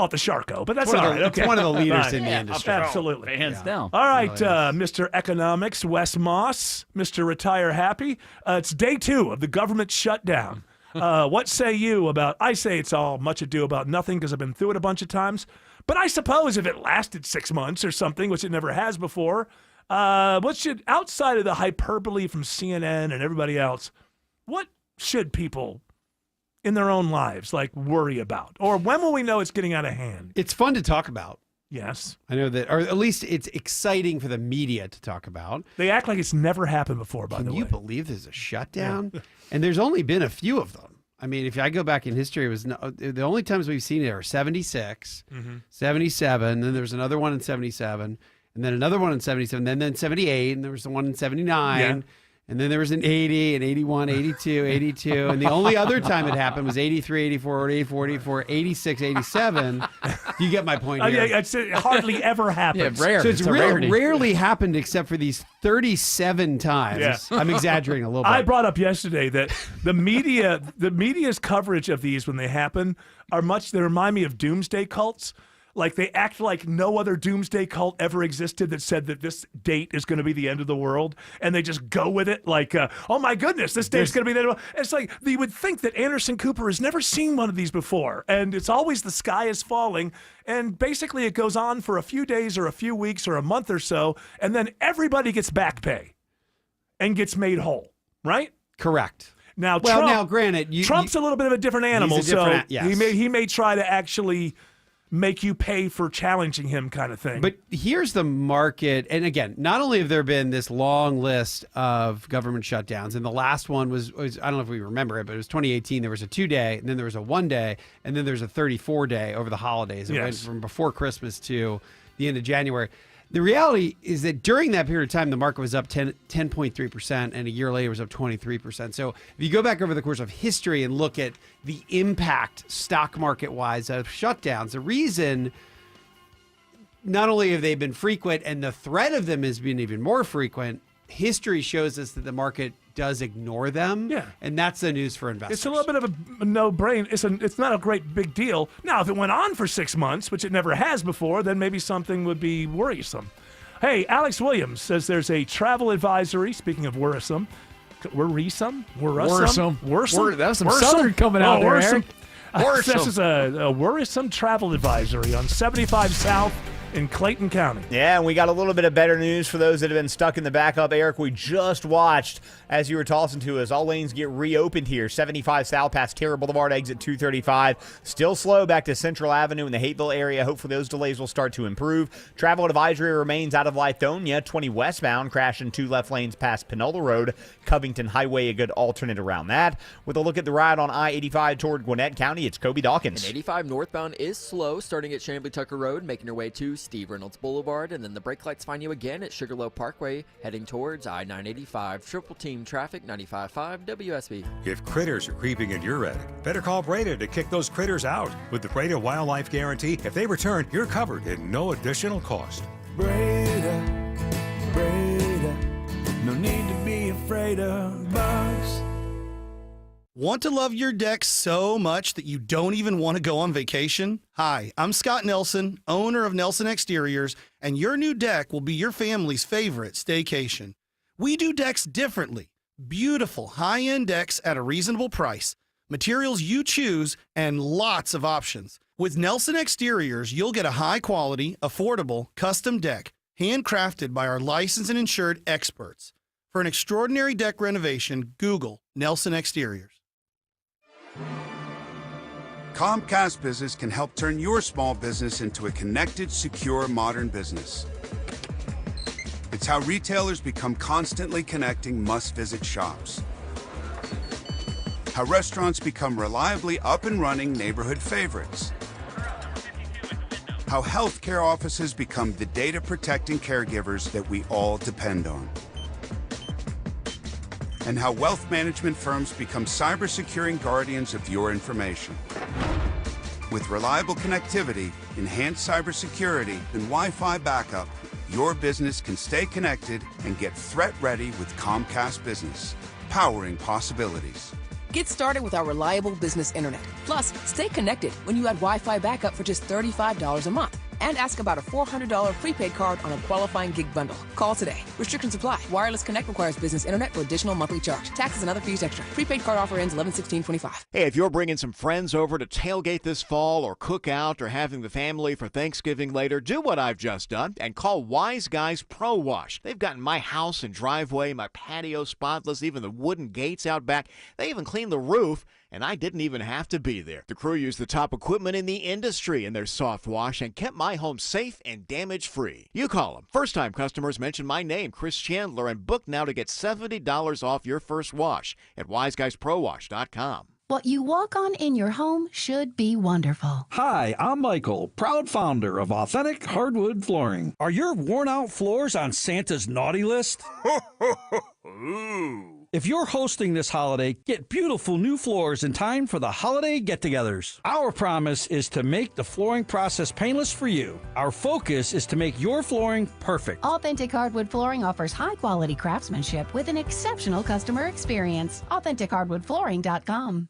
it the Sharko, but that's It's one all of right. the- Okay. it's one of the leaders in the Fine. industry. Absolutely. Hands down. All right, Mr. Economics, Wes Moss, Mr. Retire Happy. It's day 2 of the government shutdown. What say you about? I say it's all much ado about nothing because I've been through it a bunch of times. But I suppose if it lasted 6 months or something, which it never has before, outside of the hyperbole from CNN and everybody else, what should people in their own lives worry about? Or when will we know it's getting out of hand? It's fun to talk about. Yes. I know that, or at least it's exciting for the media to talk about. They act like it's never happened before, by the way. Can you believe there's a shutdown? And there's only been a few of them. I mean, if I go back in history, the only times we've seen it are 76, 77, then there was another one in 77, and then another one in 77, then 78, and there was the one in 79, and then there was an 80, and 81, 82, 82, and the only other time it happened was 83, 84, 84, 84, 86, 87. You get my point here. It hardly ever happens. Yeah, rare. So it's a rarity. rarely happened except for these 37 times. Yeah. I'm exaggerating a little bit. I brought up yesterday that the media's coverage of these when they happen they remind me of doomsday cults. Like they act like no other doomsday cult ever existed that said that this date is going to be the end of the world, and they just go with it like, oh my goodness, this date's going to be the end of the world. It's like you would think that Anderson Cooper has never seen one of these before, and it's always the sky is falling, and basically it goes on for a few days or a few weeks or a month or so, and then everybody gets back pay and gets made whole, right? Correct. Now, granted, Trump's a little bit of a different animal, He's a different, so yes. he may try to actually make you pay for challenging him kind of thing. But here's the market. And again, not only have there been this long list of government shutdowns, and the last one was I don't know if we remember it, but it was 2018. There was a 2-day, and then there was a 1-day, and then there's a 34-day over the holidays. It went from before Christmas to the end of January. The reality is that during that period of time, the market was up 10.3%, and a year later it was up 23%. So if you go back over the course of history and look at the impact stock market-wise of shutdowns, the reason not only have they been frequent and the threat of them has been even more frequent, history shows us that the market does ignore them. Yeah. And that's the news for investors. It's a little bit of a no-brain. It's not a great big deal. Now, if it went on for 6 months, which it never has before, then maybe something would be worrisome. Hey, Alex Williams says there's a travel advisory, speaking of worrisome. Worrisome? That was some Southern coming out there, Eric. This is a worrisome travel advisory on 75 South in Clayton County. Yeah, and we got a little bit of better news for those that have been stuck in the backup. Eric, we just watched, as you were tossing to us, all lanes get reopened here. 75 South past Terra Boulevard, exit 235. Still slow back to Central Avenue in the Hateville area. Hopefully those delays will start to improve. Travel advisory remains out of Lithonia. 20 westbound, crashing 2 left lanes past Panola Road. Covington Highway, a good alternate around that. With a look at the ride on I-85 toward Gwinnett County, it's Kobe Dawkins. And 85 northbound is slow, starting at Chamblee Tucker Road, making your way to Steve Reynolds Boulevard, and then the brake lights find you again at Sugarloaf Parkway, heading towards I-985. Triple team traffic, 95.5 WSB. If critters are creeping in your attic, better call Breda to kick those critters out. With the Breda Wildlife Guarantee, if they return, you're covered at no additional cost. Breda, no need to be afraid of bugs. Want to love your deck so much that you don't even want to go on vacation? Hi, I'm Scott Nelson, owner of Nelson Exteriors, and your new deck will be your family's favorite staycation. We do decks differently. Beautiful, high-end decks at a reasonable price, materials you choose, and lots of options. With Nelson Exteriors, you'll get a high-quality, affordable, custom deck, handcrafted by our licensed and insured experts. For an extraordinary deck renovation, Google Nelson Exteriors. Comcast Business can help turn your small business into a connected, secure, modern business. It's how retailers become constantly connecting must-visit shops. How restaurants become reliably up and running neighborhood favorites. How healthcare offices become the data-protecting caregivers that we all depend on. And how wealth management firms become cyber-securing guardians of your information. With reliable connectivity, enhanced cybersecurity, and Wi-Fi backup, your business can stay connected and get threat-ready with Comcast Business, powering possibilities. Get started with our reliable business internet. Plus, stay connected when you add Wi-Fi backup for just $35 a month. And ask about a $400 prepaid card on a qualifying gig bundle. Call today. Restrictions apply. Wireless Connect requires business internet for additional monthly charge. Taxes and other fees extra. Prepaid card offer ends 11/16/25. Hey, if you're bringing some friends over to tailgate this fall or cook out or having the family for Thanksgiving later, do what I've just done and call Wise Guys Pro Wash. They've gotten my house and driveway, my patio spotless, even the wooden gates out back. They even cleaned the roof, and I didn't even have to be there. The crew used the top equipment in the industry in their soft wash and kept my home safe and damage-free. You call them. First-time customers mention my name, Chris Chandler, and book now to get $70 off your first wash at wiseguysprowash.com. What you walk on in your home should be wonderful. Hi, I'm Michael, proud founder of Authentic Hardwood Flooring. Are your worn-out floors on Santa's naughty list? If you're hosting this holiday, get beautiful new floors in time for the holiday get-togethers. Our promise is to make the flooring process painless for you. Our focus is to make your flooring perfect. Authentic Hardwood Flooring offers high-quality craftsmanship with an exceptional customer experience. AuthenticHardwoodFlooring.com.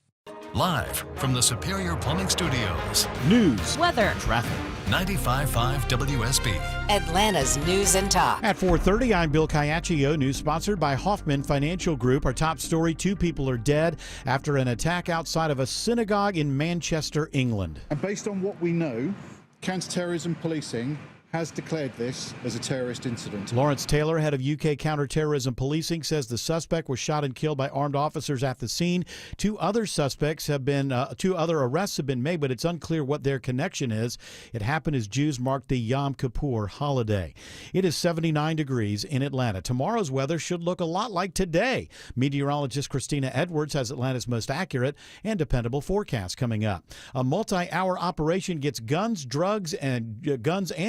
Live from the Superior Plumbing Studios. News, weather, traffic. 95.5 WSB. Atlanta's News and Talk. At 4:30, I'm Bill Caiaccio. News sponsored by Hoffman Financial Group. Our top story, 2 people are dead after an attack outside of a synagogue in Manchester, England. And based on what we know, counter-terrorism policing has declared this as a terrorist incident. Lawrence Taylor, head of UK counterterrorism policing, says the suspect was shot and killed by armed officers at the scene. 2 other arrests have been made, but it's unclear what their connection is. It happened as Jews marked the Yom Kippur holiday. It is 79 degrees in Atlanta. Tomorrow's weather should look a lot like today. Meteorologist Christina Edwards has Atlanta's most accurate and dependable forecast coming up. A multi-hour operation gets guns and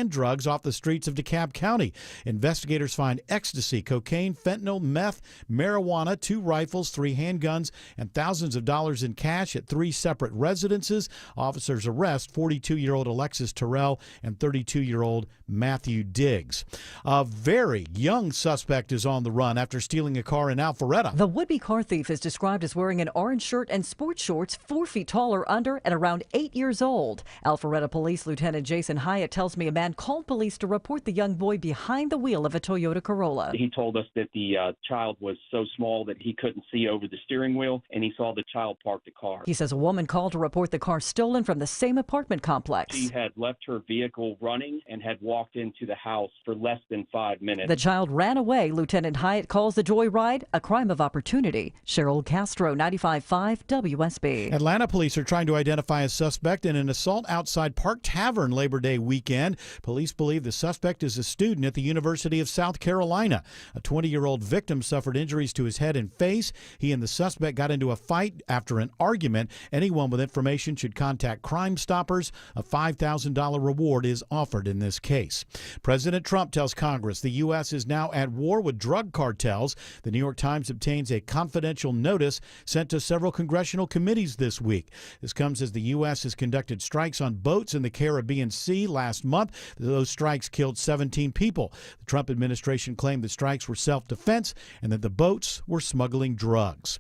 drugs off the streets of DeKalb County. Investigators find ecstasy, cocaine, fentanyl, meth, marijuana, 2 rifles, 3 handguns, and thousands of dollars in cash at 3 separate residences. Officers arrest 42-year-old Alexis Terrell and 32-year-old Matthew Diggs. A very young suspect is on the run after stealing a car in Alpharetta. The would-be car thief is described as wearing an orange shirt and sports shorts, 4 feet tall or under, and around 8 years old. Alpharetta Police Lieutenant Jason Hyatt tells me a man called police to report the young boy behind the wheel of a Toyota Corolla. He told us that the child was so small that he couldn't see over the steering wheel, and he saw the child park the car. He says a woman called to report the car stolen from the same apartment complex. She had left her vehicle running and had walked into the house for less than 5 minutes. The child ran away. Lieutenant Hyatt calls the joyride a crime of opportunity. Cheryl Castro, 95.5 WSB. Atlanta police are trying to identify a suspect in an assault outside Park Tavern Labor Day weekend. Police believe the suspect is a student at the University of South Carolina. A 20-year-old victim suffered injuries to his head and face. He and the suspect got into a fight after an argument. Anyone with information should contact Crime Stoppers. A $5,000 reward is offered in this case. President Trump tells Congress the U.S. is now at war with drug cartels. The New York Times obtains a confidential notice sent to several congressional committees this week. This comes as the U.S. has conducted strikes on boats in the Caribbean Sea last month. Those strikes killed 17 people. The Trump administration claimed the strikes were self-defense and that the boats were smuggling drugs.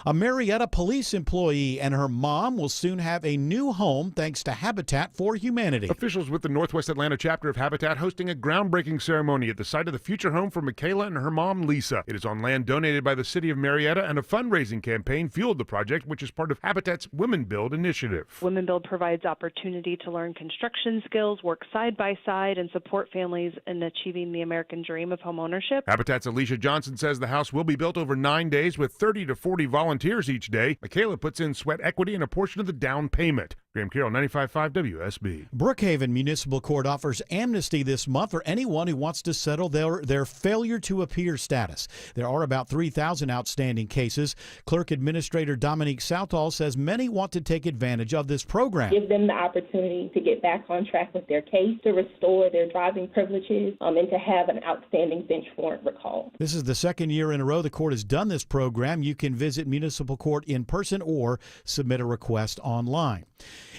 A Marietta police employee and her mom will soon have a new home thanks to Habitat for Humanity. Officials with the Northwest Atlanta chapter of Habitat hosting a groundbreaking ceremony at the site of the future home for Michaela and her mom, Lisa. It is on land donated by the city of Marietta, and a fundraising campaign fueled the project, which is part of Habitat's Women Build initiative. Women Build provides opportunity to learn construction skills, work side by side, and support families in achieving the American dream of homeownership. Habitat's Alicia Johnson says the house will be built over 9 days with 30 to 40 volunteers each day. Michaela puts in sweat equity and a portion of the down payment. Graham Carroll, 95.5 WSB. Brookhaven Municipal Court offers amnesty this month for anyone who wants to settle their failure to appear status. There are about 3,000 outstanding cases. Clerk Administrator Dominique Southall says many want to take advantage of this program. Give them the opportunity to get back on track with their case, to restore their driving privileges, and to have an outstanding bench warrant recalled. This is the second year in a row the court has done this program. You can visit municipal court in person or submit a request online.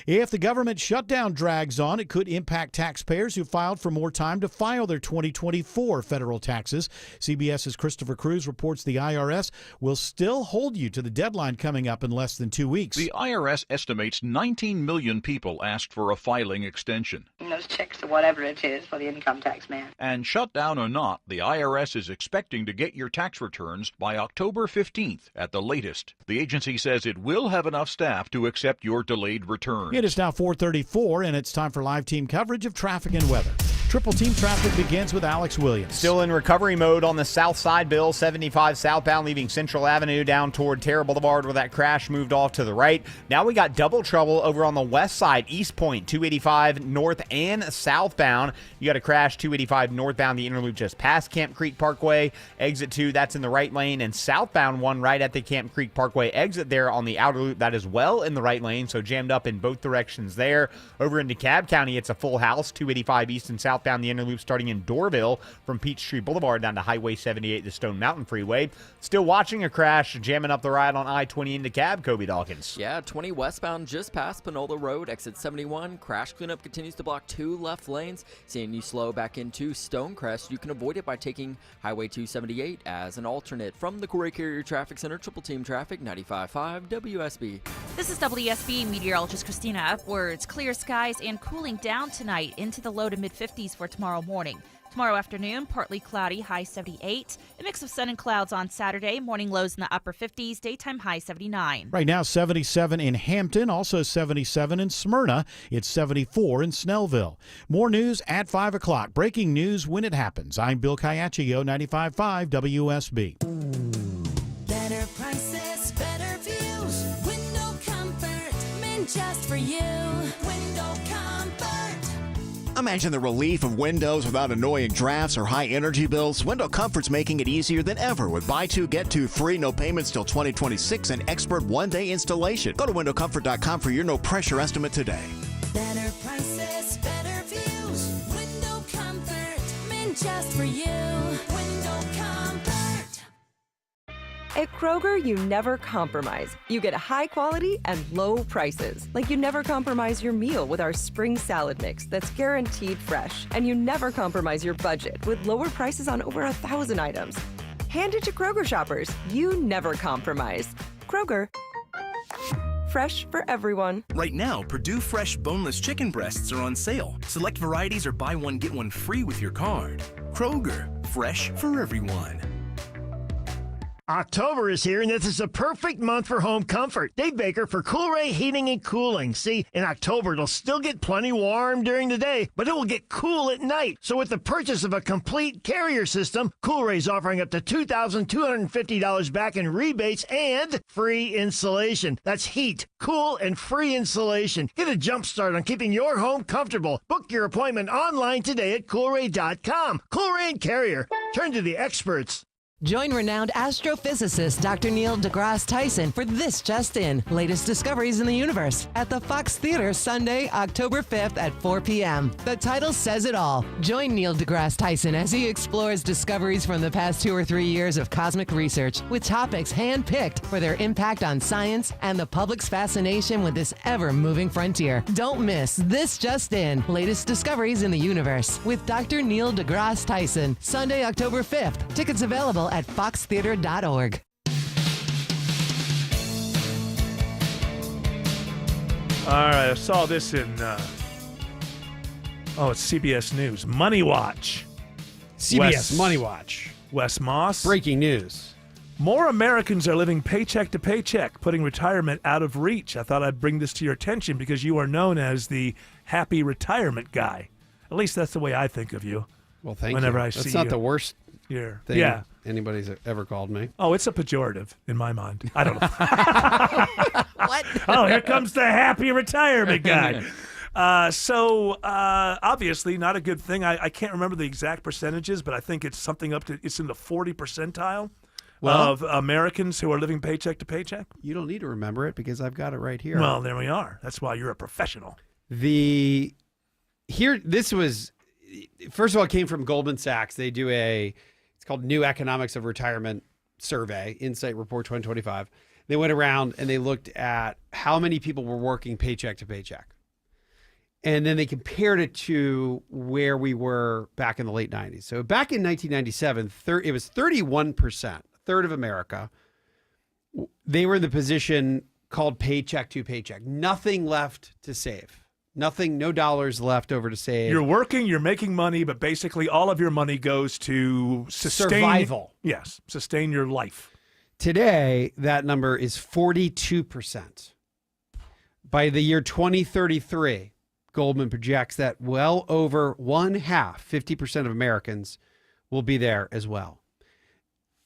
If the government shutdown drags on, it could impact taxpayers who filed for more time to file their 2024 federal taxes. CBS's Christopher Cruz reports the IRS will still hold you to the deadline coming up in less than 2 weeks. The IRS estimates 19 million people asked for a filing extension. Those checks or whatever it is for the income tax man. And shutdown or not, the IRS is expecting to get your tax returns by October 15th at the latest. The agency says it will have enough staff to accept your delayed returns. It is now 4:34, and it's time for live team coverage of traffic and weather. Triple team traffic begins with Alex Williams. Still in recovery mode on the south side, Bill. 75 southbound leaving Central Avenue down toward Terra Boulevard where that crash moved off to the right. Now we got double trouble over on the west side, East Point, 285 north and southbound. You got a crash 285 northbound, the inner loop just past Camp Creek Parkway. Exit 2, that's in the right lane, and southbound one right at the Camp Creek Parkway exit there on the outer loop. That is well in the right lane, so jammed up in both directions there. Over in DeKalb County, it's a full house, 285 east and southbound the inner loop starting in Doraville from Peachtree Boulevard down to Highway 78, the Stone Mountain Freeway. Still watching a crash jamming up the ride on I-20 in DeKalb, Kobe Dawkins. Yeah, 20 westbound just past Panola Road, exit 71. Crash cleanup continues to block 2 left lanes. Seeing you slow back into Stonecrest, you can avoid it by taking Highway 278 as an alternate. From the Corey Carrier Traffic Center, Triple Team Traffic, 95.5 WSB. This is WSB meteorologist Christina Upwards. Clear skies and cooling down tonight into the low to mid-50s for tomorrow morning. Tomorrow afternoon, partly cloudy, high 78. A mix of sun and clouds on Saturday. Morning lows in the upper 50s, daytime high 79. Right now, 77 in Hampton, also 77 in Smyrna. It's 74 in Snellville. More news at 5 o'clock. Breaking news when it happens. I'm Bill Caiaccio, 95.5 WSB. Better prices, better views. Window comfort, meant just for you. Window comfort. Imagine the relief of windows without annoying drafts or high energy bills. Window Comfort's making it easier than ever with buy two, get two free, no payments till 2026, and expert one-day installation. Go to windowcomfort.com for your no-pressure estimate today. Better prices, better views. Window comfort, meant just for you. Window comfort. At Kroger, you never compromise. You get high quality and low prices. Like you never compromise your meal with our spring salad mix that's guaranteed fresh. And you never compromise your budget with lower prices on over 1,000 items. Hand it to Kroger shoppers. You never compromise. Kroger. Fresh for everyone. Right now, Purdue Fresh boneless chicken breasts are on sale. Select varieties are buy one, get one free with your card. Kroger, fresh for everyone. October is here, and this is a perfect month for home comfort. Dave Baker for Coolray Heating and Cooling. See, in October, it'll still get plenty warm during the day, but it will get cool at night. So with the purchase of a complete Carrier system, Coolray's offering up to $2,250 back in rebates and free installation. That's heat, cool, and free installation. Get a jump start on keeping your home comfortable. Book your appointment online today at Coolray.com. Coolray and Carrier. Turn to the experts. Join renowned astrophysicist Dr. Neil deGrasse Tyson for This Just In, latest discoveries in the universe, at the Fox Theater Sunday, October 5th at 4 p.m. The title says it all. Join Neil deGrasse Tyson as he explores discoveries from the past 2 or 3 years of cosmic research with topics handpicked for their impact on science and the public's fascination with this ever-moving frontier. Don't miss This Just In, latest discoveries in the universe with Dr. Neil deGrasse Tyson, Sunday, October 5th. Tickets available at foxtheater.org. All right, I saw this in, it's CBS News. Money Watch. CBS Money Watch. Wes Moss. Breaking news. More Americans are living paycheck to paycheck, putting retirement out of reach. I thought I'd bring this to your attention because you are known as the happy retirement guy. At least that's the way I think of you. Well, thank Whenever you. I see That's not you the worst here. thing anybody's ever called me. Oh, it's a pejorative in my mind. I don't know. What? Oh, here comes the happy retirement guy. Obviously not a good thing. I can't remember the exact percentages, but I think it's something it's in the 40 percentile of Americans who are living paycheck to paycheck. You don't need to remember it because I've got it right here. Well, there we are. That's why you're a professional. This was, first of all, it came from Goldman Sachs. They do it's called New Economics of Retirement Survey, Insight Report 2025. They went around and they looked at how many people were working paycheck to paycheck. And then they compared it to where we were back in the late 90s. So back in 1997, it was 31%, a third of America. They were in the position called paycheck to paycheck. Nothing left to save. Nothing, no dollars left over to save. You're working, you're making money, but basically all of your money goes to survival. Yes, sustain your life. Today, that number is 42%. By the year 2033, Goldman projects that well over 50% of Americans will be there as well.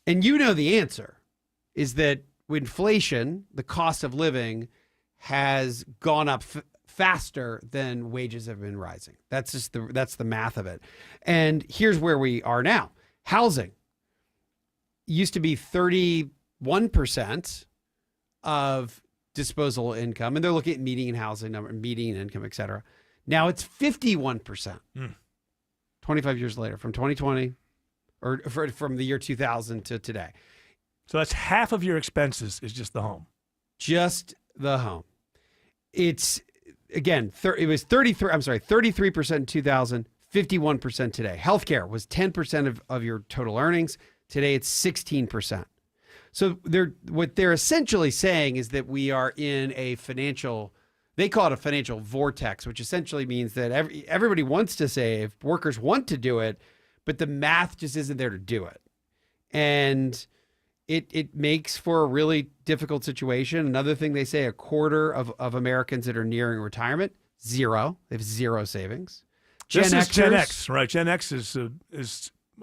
And you know the answer is that with inflation, the cost of living has gone up faster than wages have been rising. That's the math of it. And here's where we are now. Housing used to be 31% of disposable income, and they're looking at median housing number, median income, et cetera. Now it's 51%. 25 years later, from 2020 or from the year 2000 to today. So that's half of your expenses is just the home. Just the home. It's again, it was 33% in 2000, 51% today. Healthcare was 10% of your total earnings. Today it's 16%. So what they're essentially saying is that we are in a they call it a financial vortex, which essentially means that everybody wants to save, workers want to do it, but the math just isn't there to do it. And it makes for a really difficult situation. Another thing they say, a quarter of Americans that are nearing retirement, zero. They have zero savings. This is Gen X, right? Gen X is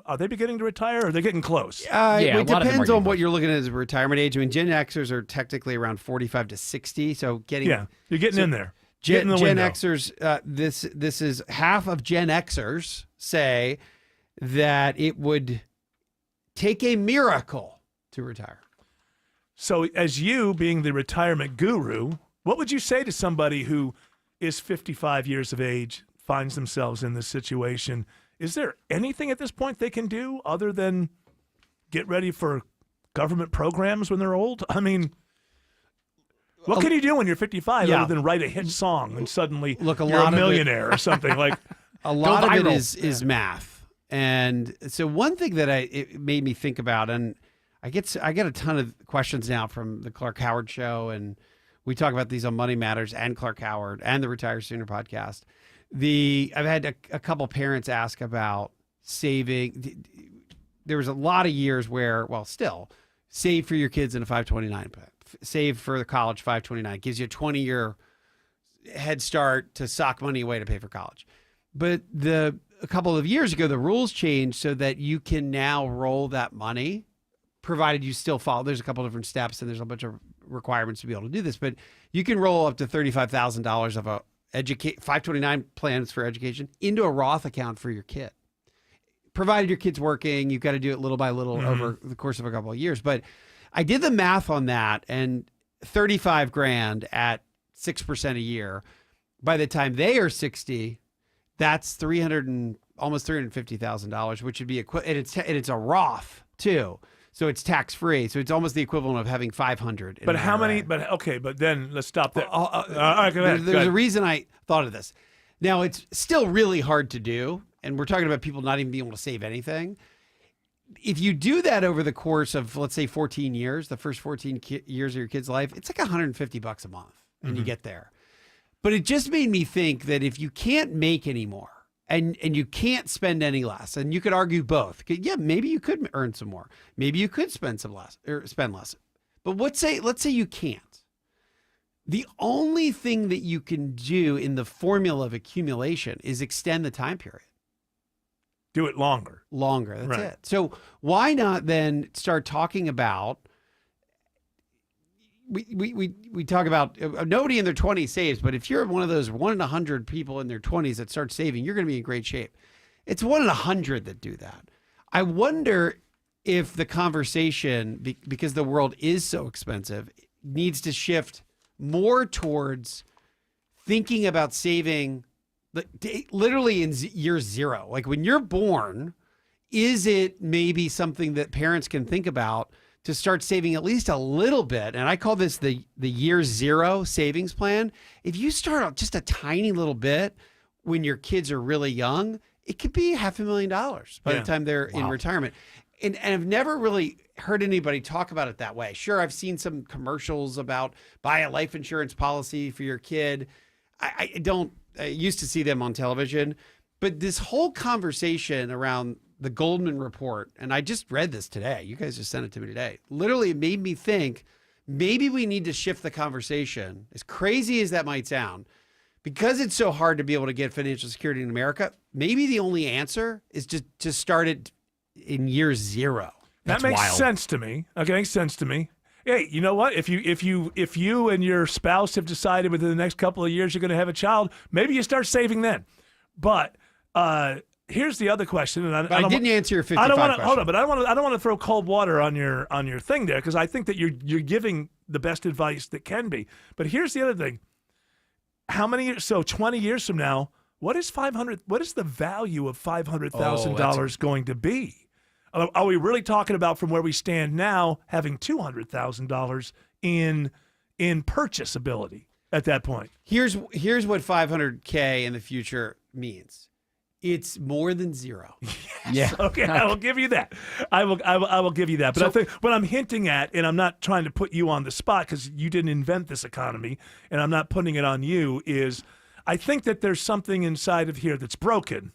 are they beginning to retire or are they getting close? It depends on what you're looking at as a retirement age. I mean, Gen Xers are technically around 45 to 60. So you're getting in there. Gen Xers, this is half of Gen Xers say that it would take a miracle to retire. So as you being the retirement guru, what would you say to somebody who is 55 years of age, finds themselves in this situation? Is there anything at this point they can do other than get ready for government programs when they're old? I mean, what can you do when you're 55 other than write a hit song and suddenly you're a millionaire or something? Like a lot of it is math. And so one thing that it made me think about, and I get a ton of questions now from the Clark Howard Show, and we talk about these on Money Matters and Clark Howard and the Retire Sooner podcast. I've had a couple parents ask about saving. There was a lot of years where, still, save for your kids in a 529 plan. Save for the college 529. It gives you a 20-year head start to sock money away to pay for college. But a couple of years ago, the rules changed so that you can now roll that money, provided you still follow. There's a couple different steps and there's a bunch of requirements to be able to do this, but you can roll up to $35,000 of a 529 plans for education into a Roth account for your kid. Provided your kid's working, you've got to do it little by little over the course of a couple of years. But I did the math on that, and $35,000 at 6% a year, by the time they are 60, that's almost $350,000, which would be and it's a Roth too. So it's tax free. So it's almost the equivalent of having 500. But how many? But then let's stop there. All right, go ahead. There's a reason I thought of this. Now it's still really hard to do, and we're talking about people not even being able to save anything. If you do that over the course of, let's say, 14 years, the first 14 years of your kid's life, it's like $150 a month, and you get there. But it just made me think that if you can't make any more, and you can't spend any less, and you could argue both. Yeah, maybe you could earn some more. Maybe you could spend some less or spend less. But let's say you can't. The only thing that you can do in the formula of accumulation is extend the time period. Do it longer. That's it. So why not then start talking about we talk about nobody in their 20s saves, but if you're one of those 1 in 100 people in their 20s that start saving, you're going to be in great shape. It's 1 in 100 that do that. I wonder if the conversation, because the world is so expensive, needs to shift more towards thinking about saving literally in year zero. Like when you're born, is it maybe something that parents can think about to start saving at least a little bit? And I call this the year zero savings plan. If you start out just a tiny little bit when your kids are really young, it could be $500,000 by the time they're in retirement. And I've never really heard anybody talk about it that way. Sure, I've seen some commercials about buy a life insurance policy for your kid. I used to see them on television, but this whole conversation around the Goldman report, and I just read this today. You guys just sent it to me today. Literally, it made me think maybe we need to shift the conversation, as crazy as that might sound, because it's so hard to be able to get financial security in America. Maybe the only answer is just to start it in year zero. That makes sense to me. Okay, makes sense to me. Hey, you know what? If you and your spouse have decided within the next couple of years you're going to have a child, maybe you start saving then. But here's the other question, and I didn't answer your 55 I don't want to question. hold on, but I don't want to throw cold water on your thing there, because I think that you're giving the best advice that can be. But here's the other thing: how many years? So 20 years from now, what is the value of $500,000 going to be? Are we really talking about, from where we stand now, having $200,000 in purchase ability at that point? Here's what $500K in the future means. It's more than zero. Yeah. Okay, I will give you that. I will give you that. But I think what I'm hinting at, and I'm not trying to put you on the spot because you didn't invent this economy, and I'm not putting it on you, is I think that there's something inside of here that's broken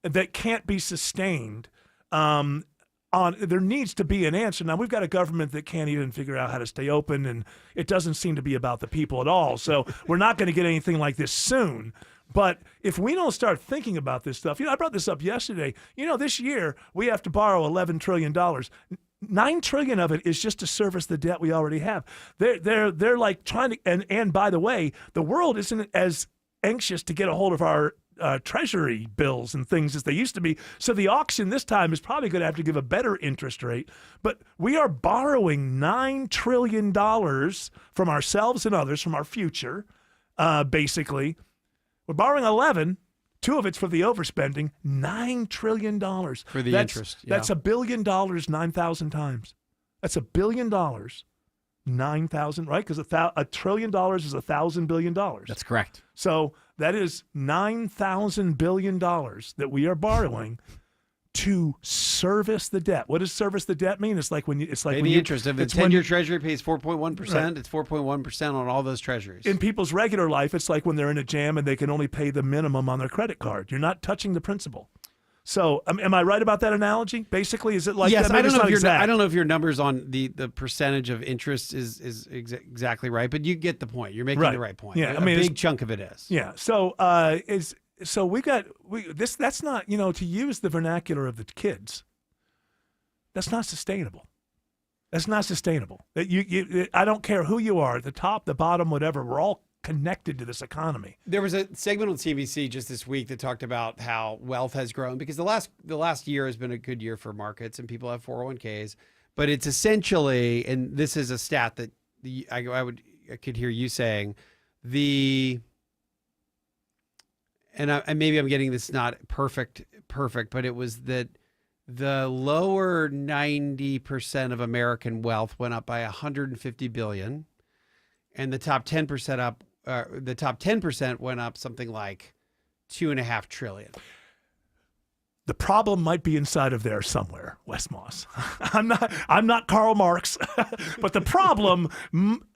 that can't be sustained. There needs to be an answer. Now, we've got a government that can't even figure out how to stay open, and it doesn't seem to be about the people at all. So we're not going to get anything like this soon. But if we don't start thinking about this stuff, I brought this up yesterday. This year we have to borrow $11 trillion. $9 trillion of it is just to service the debt we already have. They're like trying to, and by the way, the world isn't as anxious to get a hold of our treasury bills and things as they used to be. So the auction this time is probably going to have to give a better interest rate. But we are borrowing $9 trillion from ourselves and others, from our future, basically. We're borrowing 11. 2 of it's for the overspending. $9 trillion. For the interest. Yeah. That's $1 billion 9,000 times. That's $1 billion 9,000, right? Because $1 trillion is $1,000 billion. That's correct. So that is $9,000 billion that we are borrowing to service the debt. What does service the debt mean? It's like when you, it's like pay when the you, interest. If the it's when 10-year treasury pays 4.1%, Right. it's 4.1% on all those treasuries. in people's regular life, it's like when they're in a jam and they can only pay the minimum on their credit card. You're not touching the principal. So, am I right about that analogy? Basically, is it like yes, that? I Maybe don't know it's if not your exact. I don't know if your numbers on the percentage of interest is exactly right, but you get the point. You're making the right point. Yeah, a I mean, big chunk of it is. Yeah. So that's not, to use the vernacular of the kids. That's not sustainable. That's not sustainable. That I don't care who you are, at the top, the bottom, whatever. We're all connected to this economy. There was a segment on CNBC just this week that talked about how wealth has grown, because the last year has been a good year for markets and people have 401ks, but it's essentially, and this is a stat that I could hear you saying, maybe I'm getting this not perfect, but it was that the lower 90% of American wealth went up by $150 billion, and the top 10% went up something like $2.5 trillion. The problem might be inside of there somewhere, Wes Moss. I'm not Karl Marx, but the problem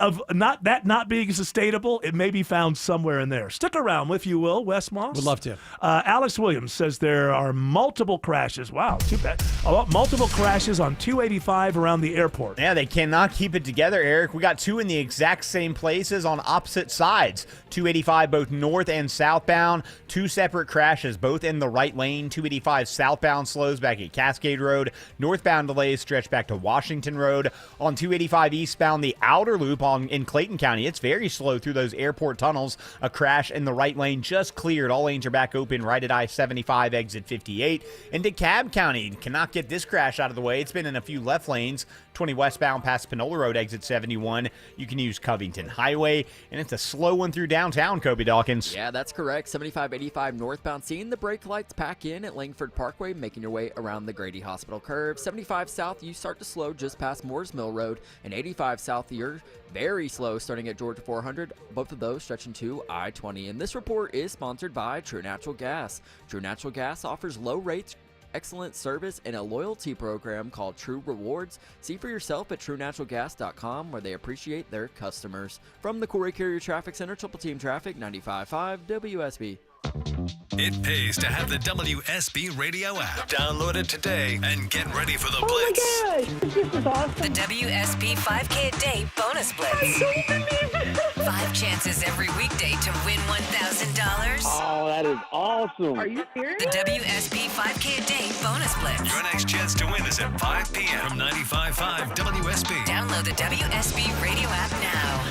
of not being sustainable, it may be found somewhere in there. Stick around, if you will, Wes Moss. Would love to. Alex Williams says there are multiple crashes. Wow, too bad. Multiple crashes on 285 around the airport. Yeah, they cannot keep it together, Eric. We got 2 in the exact same places on opposite sides. 285 both north and southbound. 2 separate crashes, both in the right lane. 285 I-95 southbound slows back at Cascade Road. Northbound delays stretch back to Washington Road. On 285 eastbound, the outer loop in Clayton County, it's very slow through those airport tunnels. A crash in the right lane just cleared. All lanes are back open right at I-75 exit 58. In DeKalb County, cannot get this crash out of the way. It's been in a few left lanes. 20 westbound past Panola Road exit 71. You can use Covington Highway, and it's a slow one through downtown, Kobe Dawkins. Yeah, that's correct. 75-85 northbound, seeing the brake lights pack in at Langford Parkway, making your way around the Grady Hospital curve. 75 south, you start to slow just past Moores Mill Road, and 85 south, you're very slow starting at Georgia 400, both of those stretching to I-20. And this report is sponsored by True Natural Gas. True Natural Gas offers low rates, excellent service, and a loyalty program called True Rewards. See for yourself at TrueNaturalGas.com, where they appreciate their customers. From the Corey Carrier Traffic Center, Triple Team Traffic, 95.5 WSB. It pays to have the WSB radio app. Download it today and get ready for the Blitz. Oh my gosh, this is awesome. The WSB 5K a day bonus blitz. 5 chances every weekday to win $1,000. Oh, that is awesome. Are you serious? The WSB 5K a day bonus blitz. Your next chance to win is at 5 p.m. from 95.5 WSB. Download the WSB radio app now.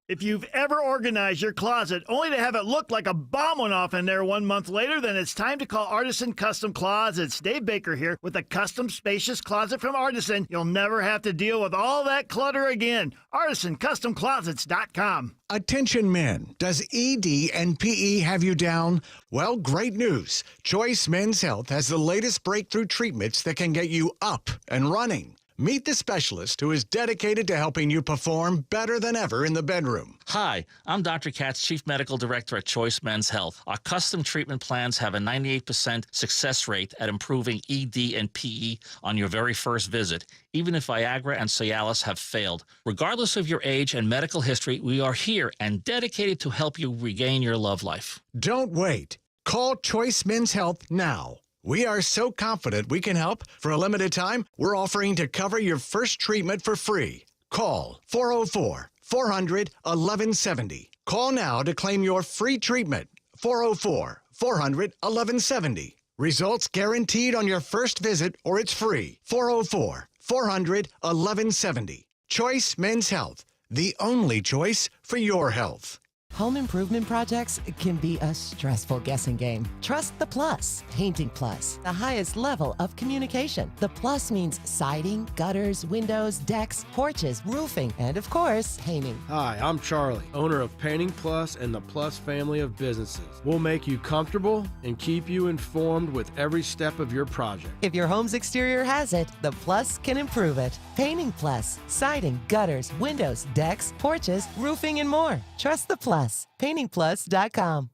If you've ever organized your closet only to have it look like a bomb went off in there 1 month later, then it's time to call Artisan Custom Closets. Dave Baker here with a custom spacious closet from Artisan. You'll never have to deal with all that clutter again. ArtisanCustomClosets.com. Attention men, does ED and PE have you down? Well, great news. Choice Men's Health has the latest breakthrough treatments that can get you up and running. Meet the specialist who is dedicated to helping you perform better than ever in the bedroom. Hi, I'm Dr. Katz, Chief Medical Director at Choice Men's Health. Our custom treatment plans have a 98% success rate at improving ED and PE on your very first visit, even if Viagra and Cialis have failed. Regardless of your age and medical history, we are here and dedicated to help you regain your love life. Don't wait. Call Choice Men's Health now. We are so confident we can help. For a limited time, we're offering to cover your first treatment for free. Call 404-400-1170. Call now to claim your free treatment. 404-400-1170. Results guaranteed on your first visit or it's free. 404-400-1170. Choice Men's Health, the only choice for your health. Home improvement projects can be a stressful guessing game. Trust the Plus. Painting Plus, the highest level of communication. The Plus means siding, gutters, windows, decks, porches, roofing, and of course, painting. Hi, I'm Charlie, owner of Painting Plus and the Plus family of businesses. We'll make you comfortable and keep you informed with every step of your project. If your home's exterior has it, the Plus can improve it. Painting Plus, siding, gutters, windows, decks, porches, roofing, and more. Trust the Plus. PaintingPlus.com.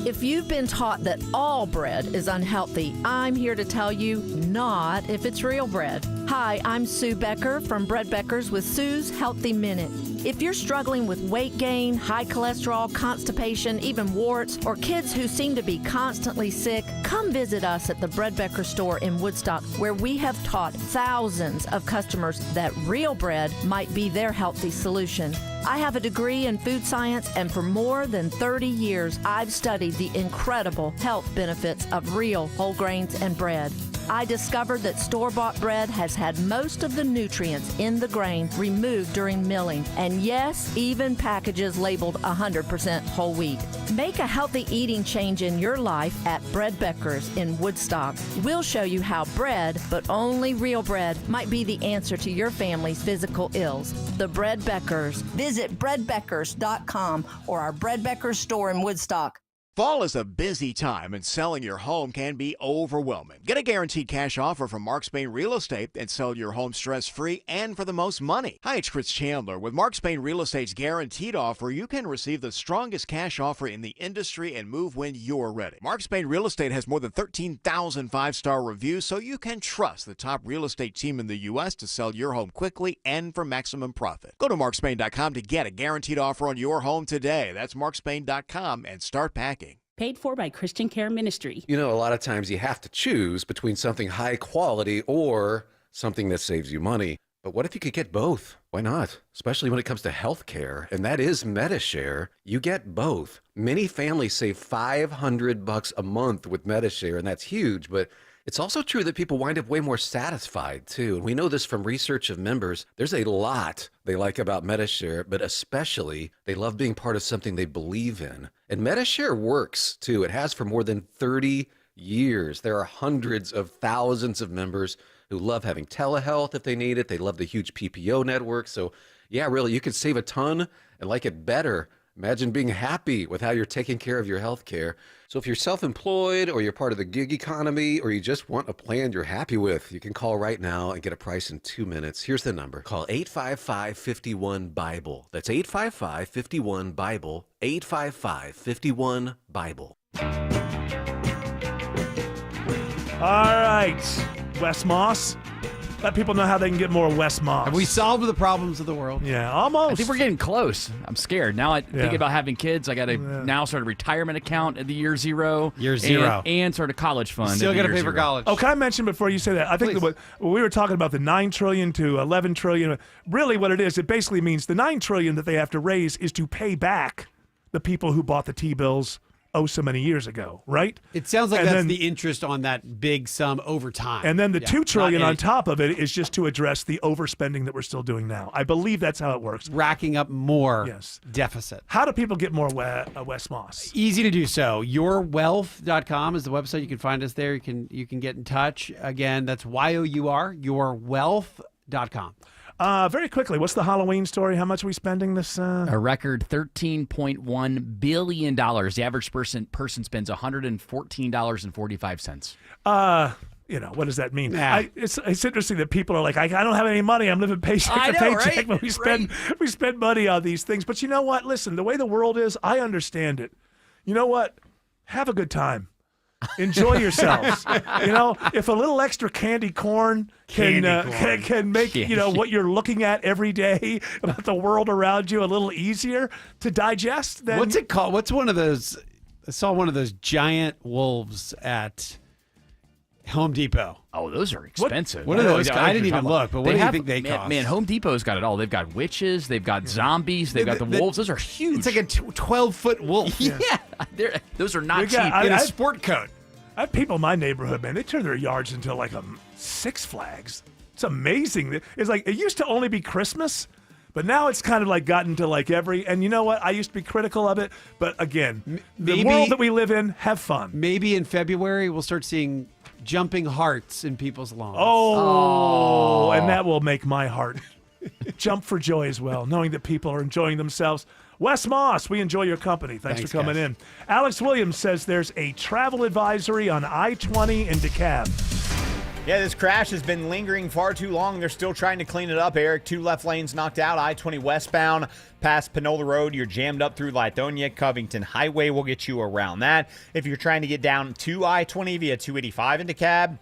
If you've been taught that all bread is unhealthy, I'm here to tell you not if it's real bread. Hi, I'm Sue Becker from Bread Beckers with Sue's Healthy Minute. If you're struggling with weight gain, high cholesterol, constipation, even warts, or kids who seem to be constantly sick, come visit us at the Bread Becker store in Woodstock, where we have taught thousands of customers that real bread might be their healthy solution. I have a degree in food science, and for more than 30 years, I've studied the incredible health benefits of real whole grains and bread. I discovered that store-bought bread has had most of the nutrients in the grain removed during milling, and yes, even packages labeled 100% whole wheat. Make a healthy eating change in your life at Bread Beckers in Woodstock. We'll show you how bread, but only real bread, might be the answer to your family's physical ills. The Bread Beckers. Visit breadbeckers.com or our Bread Beckers store in Woodstock. Fall is a busy time and selling your home can be overwhelming. Get a guaranteed cash offer from Mark Spain Real Estate and sell your home stress-free and for the most money. Hi, it's Chris Chandler. With Mark Spain Real Estate's guaranteed offer, you can receive the strongest cash offer in the industry and move when you're ready. Mark Spain Real Estate has more than 13,000 five-star reviews, so you can trust the top real estate team in the U.S. to sell your home quickly and for maximum profit. Go to markspain.com to get a guaranteed offer on your home today. That's markspain.com and start packing. Paid for by Christian Care Ministry. You know, a lot of times you have to choose between something high quality or something that saves you money. But what if you could get both? Why not? Especially when it comes to health care, and that is MediShare. You get both. Many families save $500 a month with MediShare, and that's huge, but it's also true that people wind up way more satisfied, too. And we know this from research of members. There's a lot they like about MediShare, but especially they love being part of something they believe in. And MediShare works, too. It has for more than 30 years. There are hundreds of thousands of members who love having telehealth if they need it. They love the huge PPO network. So, yeah, really, you could save a ton and like it better. Imagine being happy with how you're taking care of your health care. So if you're self-employed or you're part of the gig economy or you just want a plan you're happy with, you can call right now and get a price in 2 minutes. Here's the number. Call 855-51-BIBLE. That's 855-51-BIBLE. 855-51-BIBLE. All right, Wes Moss. Let people know how they can get more Wes Moss. Have we solved the problems of the world? Yeah, almost. I think we're getting close. I'm scared. Now I think about having kids. I got to now start a retirement account at the year zero. And start a college fund. Still got to pay for college. Oh, can I mention before you say that? I think that what we were talking about the $9 trillion to $11 trillion. Really, what it is, it basically means the $9 trillion that they have to raise is to pay back the people who bought the T-bills so many years ago, right? It sounds like that's the interest on that big sum over time. And then the $2 trillion on top of it is just to address the overspending that we're still doing now. I believe that's how it works. Racking up more deficit. How do people get more Wes Moss? Easy to do so. Yourwealth.com is the website. You can find us there. You can get in touch. Again, that's YOUR, yourwealth.com. Very quickly, what's the Halloween story? How much are we spending this? A record $13.1 billion. The average person spends $114.45. What does that mean? It's interesting that people are like, I don't have any money. I'm living paycheck to paycheck, right? but we spend money on these things. But you know what? Listen, the way the world is, I understand it. You know what? Have a good time. Enjoy yourselves. If a little extra candy corn can make what you're looking at every day about the world around you a little easier to digest, then what's it called? What's one of those? I saw one of those giant wolves at Home Depot. Oh, those are expensive. What are those? I didn't even look, but what do you think they cost? Man, Home Depot's got it all. They've got witches, they've got zombies, they've got the wolves. Those are huge. It's like a 12-foot wolf. Yeah, those are not cheap. In a sport coat. I have people in my neighborhood, man. They turn their yards into like a Six Flags. It's amazing. It's like it used to only be Christmas, but now it's kind of like gotten to like every. And you know what? I used to be critical of it, but again, the world that we live in, have fun. Maybe in February we'll start seeing jumping hearts in people's lawns. Oh, and that will make my heart jump for joy as well, knowing that people are enjoying themselves. Wes Moss, we enjoy your company. Thanks for coming in. Alex Williams says there's a travel advisory on I-20 in DeKalb. Yeah, this crash has been lingering far too long. They're still trying to clean it up, Eric. 2 left lanes knocked out. I-20 westbound past Panola Road. You're jammed up through Lithonia. Covington Highway will get you around that. If you're trying to get down to I-20 via 285 in DeKalb,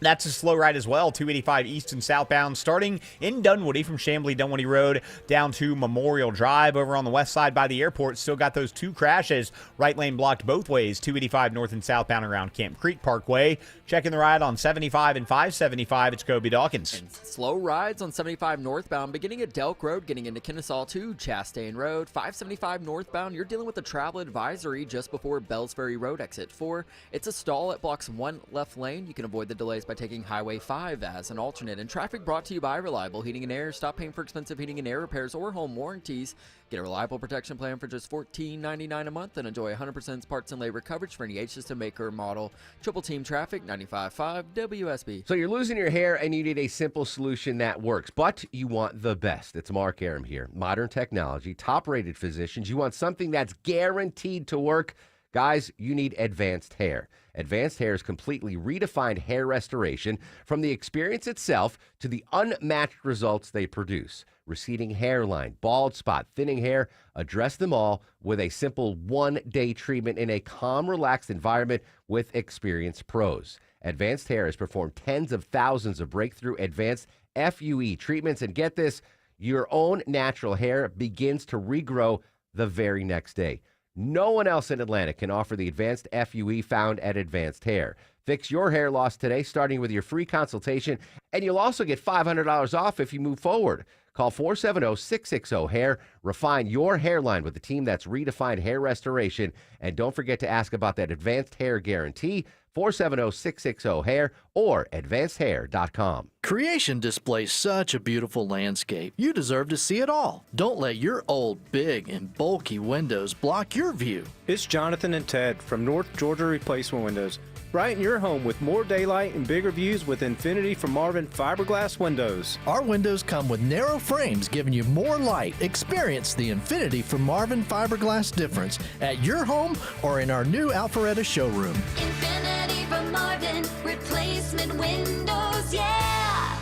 that's a slow ride as well. 285 east and southbound, starting in Dunwoody from Chamblee-Dunwoody Road down to Memorial Drive over on the west side by the airport. Still got those 2 crashes. Right lane blocked both ways. 285 north and southbound around Camp Creek Parkway. Checking the ride on 75 and 575. It's Kobe Dawkins. And slow rides on 75 northbound, beginning at Delk Road, getting into Kennesaw to Chastain Road. 575 northbound, you're dealing with a travel advisory just before Bells Ferry Road, exit 4. It's a stall at blocks 1 left lane. You can avoid the delays by taking Highway 5 as an alternate. And traffic brought to you by Reliable Heating and Air. Stop paying for expensive heating and air repairs or home warranties. Get a Reliable protection plan for just $14.99 a month and enjoy 100% parts and labor coverage for any H-System maker or model. Triple Team Traffic, 95.5 WSB. So you're losing your hair and you need a simple solution that works, but you want the best. It's Mark Aram here. Modern technology, top-rated physicians. You want something that's guaranteed to work. Guys, you need Advanced Hair. Advanced Hair's completely redefined hair restoration, from the experience itself to the unmatched results they produce. Receding hairline, bald spot, thinning hair, address them all with a simple one-day treatment in a calm, relaxed environment with experienced pros. Advanced Hair has performed tens of thousands of breakthrough advanced FUE treatments, and get this, your own natural hair begins to regrow the very next day. No one else in Atlanta can offer the advanced FUE found at Advanced Hair. Fix your hair loss today, starting with your free consultation, and you'll also get $500 off if you move forward. Call 470-660-HAIR. Refine your hairline with the team that's redefined hair restoration. And don't forget to ask about that advanced hair guarantee, 470-660-HAIR or advancedhair.com. Creation displays such a beautiful landscape. You deserve to see it all. Don't let your old, big, and bulky windows block your view. It's Jonathan and Ted from North Georgia Replacement Windows. Brighten your home with more daylight and bigger views with Infinity from Marvin fiberglass windows. Our windows come with narrow frames giving you more light. Experience the Infinity from Marvin fiberglass difference at your home or in our new Alpharetta showroom. Infinity from Marvin Replacement Windows, yeah!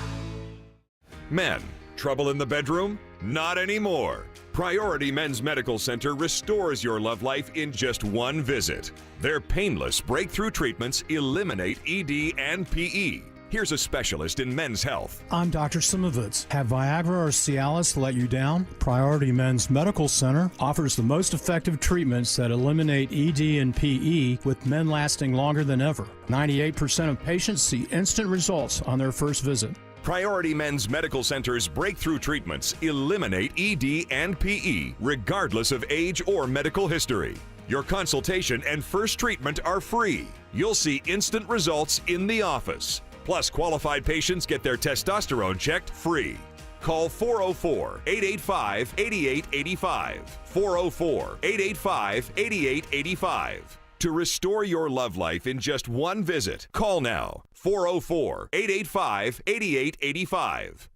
Men, trouble in the bedroom? Not anymore. Priority Men's Medical Center restores your love life in just one visit. Their painless breakthrough treatments eliminate ED and PE. Here's a specialist in men's health. I'm Dr. Simovitz. Have Viagra or Cialis let you down? Priority Men's Medical Center offers the most effective treatments that eliminate ED and PE, with men lasting longer than ever. 98% of patients see instant results on their first visit. Priority Men's Medical Center's breakthrough treatments eliminate ED and PE, regardless of age or medical history. Your consultation and first treatment are free. You'll see instant results in the office. Plus, qualified patients get their testosterone checked free. Call 404-885-8885. 404-885-8885. To restore your love life in just one visit, call now. 404-885-8885.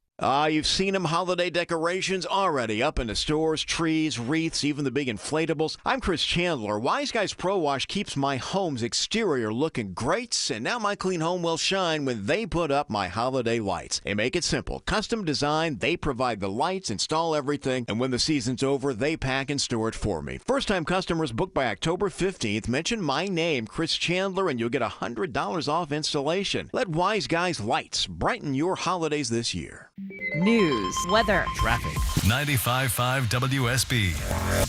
You've seen them, holiday decorations already up in the stores, trees, wreaths, even the big inflatables. I'm Chris Chandler. Wise Guys Pro Wash keeps my home's exterior looking great, and now my clean home will shine when they put up my holiday lights. They make it simple. Custom design, they provide the lights, install everything, and when the season's over, they pack and store it for me. First-time customers book by October 15th. Mention my name, Chris Chandler, and you'll get $100 off installation. Let Wise Guys Lights brighten your holidays this year. News, weather, traffic. 95.5 WSB,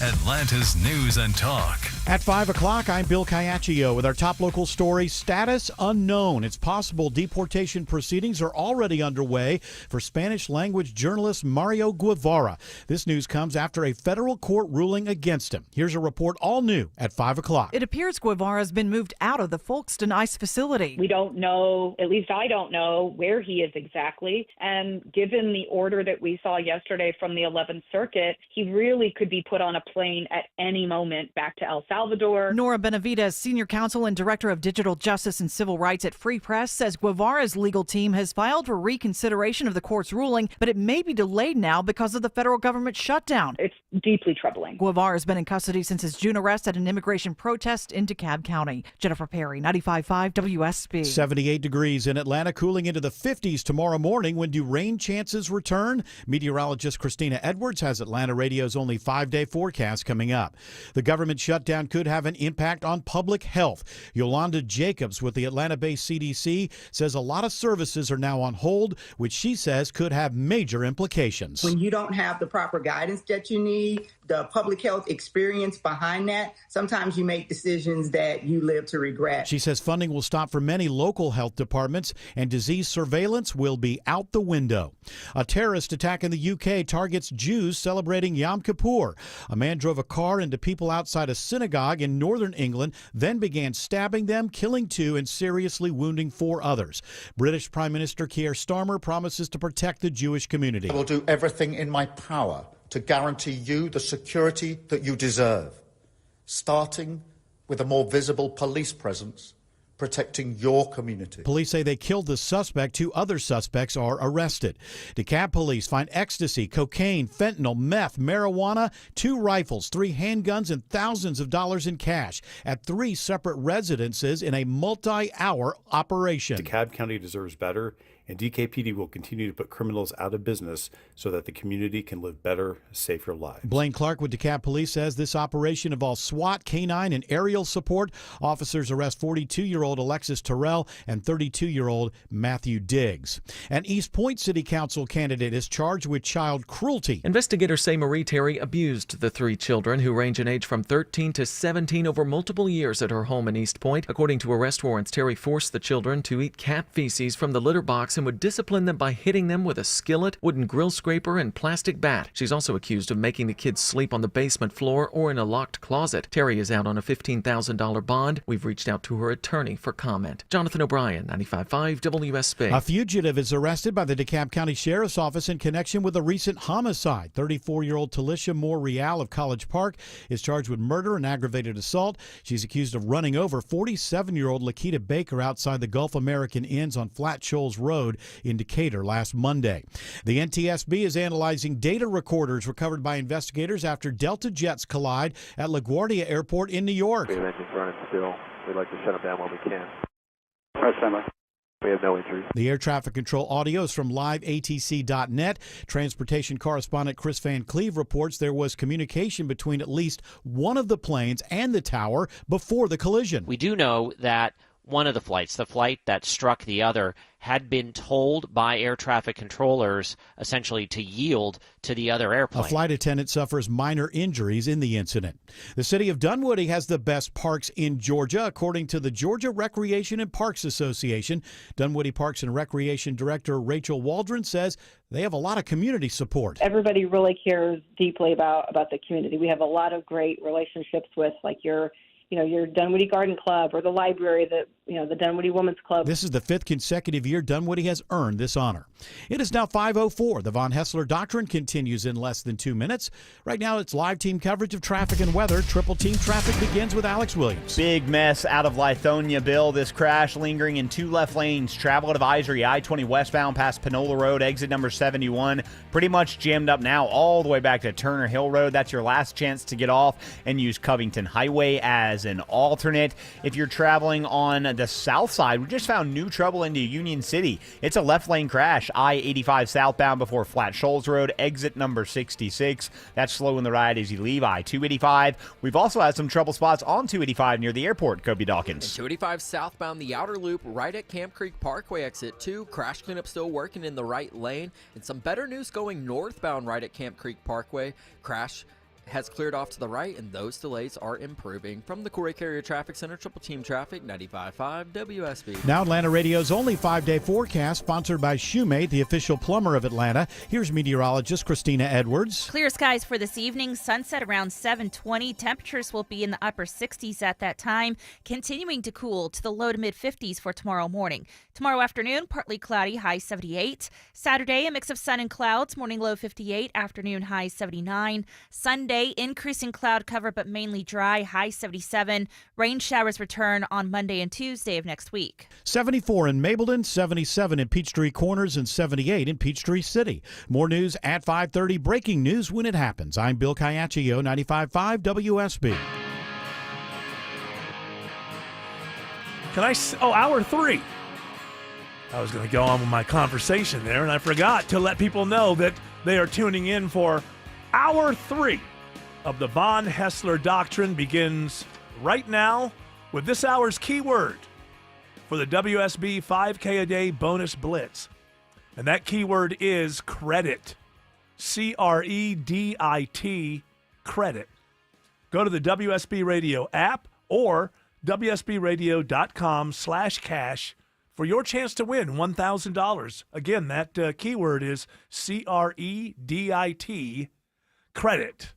Atlanta's news and talk. At 5 o'clock, I'm Bill Caiaccio with our top local story, status unknown. It's possible deportation proceedings are already underway for Spanish-language journalist Mario Guevara. This news comes after a federal court ruling against him. Here's a report all new at 5 o'clock. It appears Guevara's been moved out of the Folkston ICE facility. We don't know, at least I don't know, where he is exactly. And given the order that we saw yesterday from the 11th Circuit, he really could be put on a plane at any moment back to El Salvador. Nora Benavides, senior counsel and director of digital justice and civil rights at Free Press, says Guevara's legal team has filed for reconsideration of the court's ruling, but it may be delayed now because of the federal government shutdown. It's deeply troubling. Guevara's been in custody since his June arrest at an immigration protest in DeKalb County. Jennifer Perry, 95.5 WSB. 78 degrees in Atlanta, cooling into the 50s tomorrow morning. When do rain chances return? Meteorologist Christina Edwards has Atlanta Radio's only 5-day forecast coming up. The government shutdown could have an impact on public health. Yolanda Jacobs with the Atlanta-based CDC says a lot of services are now on hold, which she says could have major implications. When you don't have the proper guidance that you need, the public health experience behind that, sometimes you make decisions that you live to regret. She says funding will stop for many local health departments and disease surveillance will be out the window. A terrorist attack in the UK targets Jews celebrating Yom Kippur. A man drove a car into people outside a synagogue in northern England, then began stabbing them, killing 2 and seriously wounding 4 others. British Prime Minister Keir Starmer promises to protect the Jewish community. I will do everything in my power to guarantee you the security that you deserve, starting with a more visible police presence protecting your community. Police say they killed the suspect. 2 other suspects are arrested. DeKalb police find ecstasy, cocaine, fentanyl, meth, marijuana, 2 rifles, 3 handguns, and thousands of dollars in cash at 3 separate residences in a multi-hour operation. DeKalb County deserves better, and DKPD will continue to put criminals out of business so that the community can live better, safer lives. Blaine Clark with DeKalb Police says this operation involves SWAT, canine, and aerial support. Officers arrest 42-year-old 22-year-old Alexis Terrell and 32-year-old Matthew Diggs. An East Point City Council candidate is charged with child cruelty. Investigators say Marie Terry abused the 3 children who range in age from 13 to 17 over multiple years at her home in East Point. According to arrest warrants, Terry forced the children to eat cat feces from the litter box and would discipline them by hitting them with a skillet, wooden grill scraper, and plastic bat. She's also accused of making the kids sleep on the basement floor or in a locked closet. Terry is out on a $15,000 bond. We've reached out to her attorney for comment. Jonathan O'Brien, 95.5 WSB. A fugitive is arrested by the DeKalb County Sheriff's Office in connection with a recent homicide. 34-year-old Talisha Moore Real of College Park is charged with murder and aggravated assault. She's accused of running over 47-year-old Lakita Baker outside the Gulf American Inns on Flat Shoals Road in Decatur last Monday. The NTSB is analyzing data recorders recovered by investigators after Delta jets collide at LaGuardia Airport in New York. We have engines running still. We'd like to shut them down when we can. All right, stand by. We have no injuries. The air traffic control audio is from liveatc.net. Transportation correspondent Chris Van Cleve reports there was communication between at least one of the planes and the tower before the collision. We do know that one of the flights, the flight that struck the other, had been told by air traffic controllers essentially to yield to the other airplane. A flight attendant suffers minor injuries in the incident. The city of Dunwoody has the best parks in Georgia, according to the Georgia Recreation and Parks Association. Dunwoody Parks and Recreation Director Rachel Waldron says they have a lot of community support. Everybody really cares deeply about the community. We have a lot of great relationships with, like, your Dunwoody Garden Club or the library, the Dunwoody Women's Club. This is the 5th consecutive year Dunwoody has earned this honor. It is now 5:04. The Von Hessler Doctrine continues in less than 2 minutes. Right now, it's live team coverage of traffic and weather. Triple team traffic begins with Alex Williams. Big mess out of Lithonia, Bill. This crash lingering in 2 left lanes. Travel advisory, I-20 westbound past Panola Road, exit number 71. Pretty much jammed up now all the way back to Turner Hill Road. That's your last chance to get off and use Covington Highway as an alternate. If you're traveling on the south side, we just found new trouble into Union City. It's a left lane crash, I-85 southbound before Flat Shoals Road, exit number 66. That's slowing the ride as you leave I-285. We've also had some trouble spots on 285 near the airport, Kobe Dawkins. And 285 southbound, the outer loop right at Camp Creek Parkway, exit 2. Crash cleanup still working in the right lane. And some better news going northbound right at Camp Creek Parkway. Crash has cleared off to the right, and those delays are improving. From the Corey Carrier Traffic Center, Triple Team Traffic, 95.5 WSB. Now Atlanta Radio's only 5-day forecast, sponsored by Shoemate, the official plumber of Atlanta. Here's meteorologist Christina Edwards. Clear skies for this evening, sunset around 7:20. Temperatures will be in the upper 60s at that time, continuing to cool to the low to mid 50s for tomorrow morning. Tomorrow afternoon, partly cloudy, high 78. Saturday, a mix of sun and clouds, morning low 58, afternoon high 79. Sunday, increasing cloud cover but mainly dry, high 77. Rain showers return on Monday and Tuesday of next week. 74 in Mableton, 77 in Peachtree Corners, and 78 in Peachtree City. More news at 5:30. Breaking news when it happens. I'm Bill Caiaccio, 95.5 WSB. Hour 3. I was going to go on with my conversation there, and I forgot to let people know that they are tuning in for Hour 3 of the Von Hessler Doctrine. Begins right now with this hour's keyword for the WSB 5K a day bonus blitz. And that keyword is credit. CREDIT, credit. Go to the WSB Radio app or WSBradio.com/cash for your chance to win $1,000. Again, that keyword is CREDIT, credit.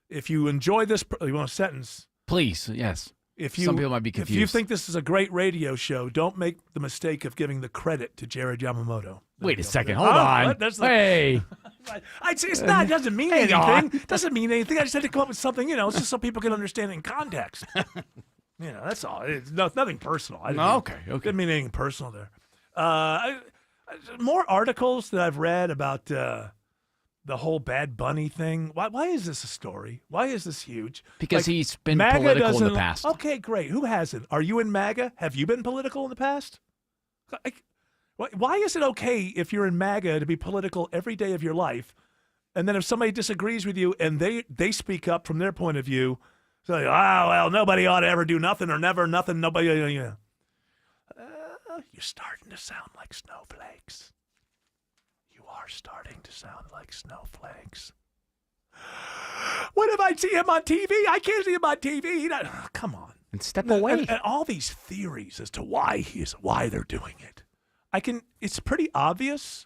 If you enjoy this, you want a sentence? Please, yes. Some people might be confused. If you think this is a great radio show, don't make the mistake of giving the credit to Jared Yamamoto. Wait a second. Hold on. Hey. It's not. It doesn't mean anything. It doesn't mean anything. I just had to come up with something, it's just so people can understand it in context. That's all. It's nothing personal. Okay. Didn't mean anything personal there. More articles that I've read about the whole Bad Bunny thing. Why is this a story? Why is this huge? Because he's been MAGA political in the past. Okay, great. Who hasn't? Are you in MAGA? Have you been political in the past? Why is it okay if you're in MAGA to be political every day of your life, and then if somebody disagrees with you and they speak up from their point of view, So, well, nobody ought to ever do nothing or never nothing. Nobody, you're starting to sound like snowflakes. You are starting to sound like snowflakes. What if I see him on TV? I can't see him on TV. Come on. And step away. And all these theories as to why they're doing it. It's pretty obvious.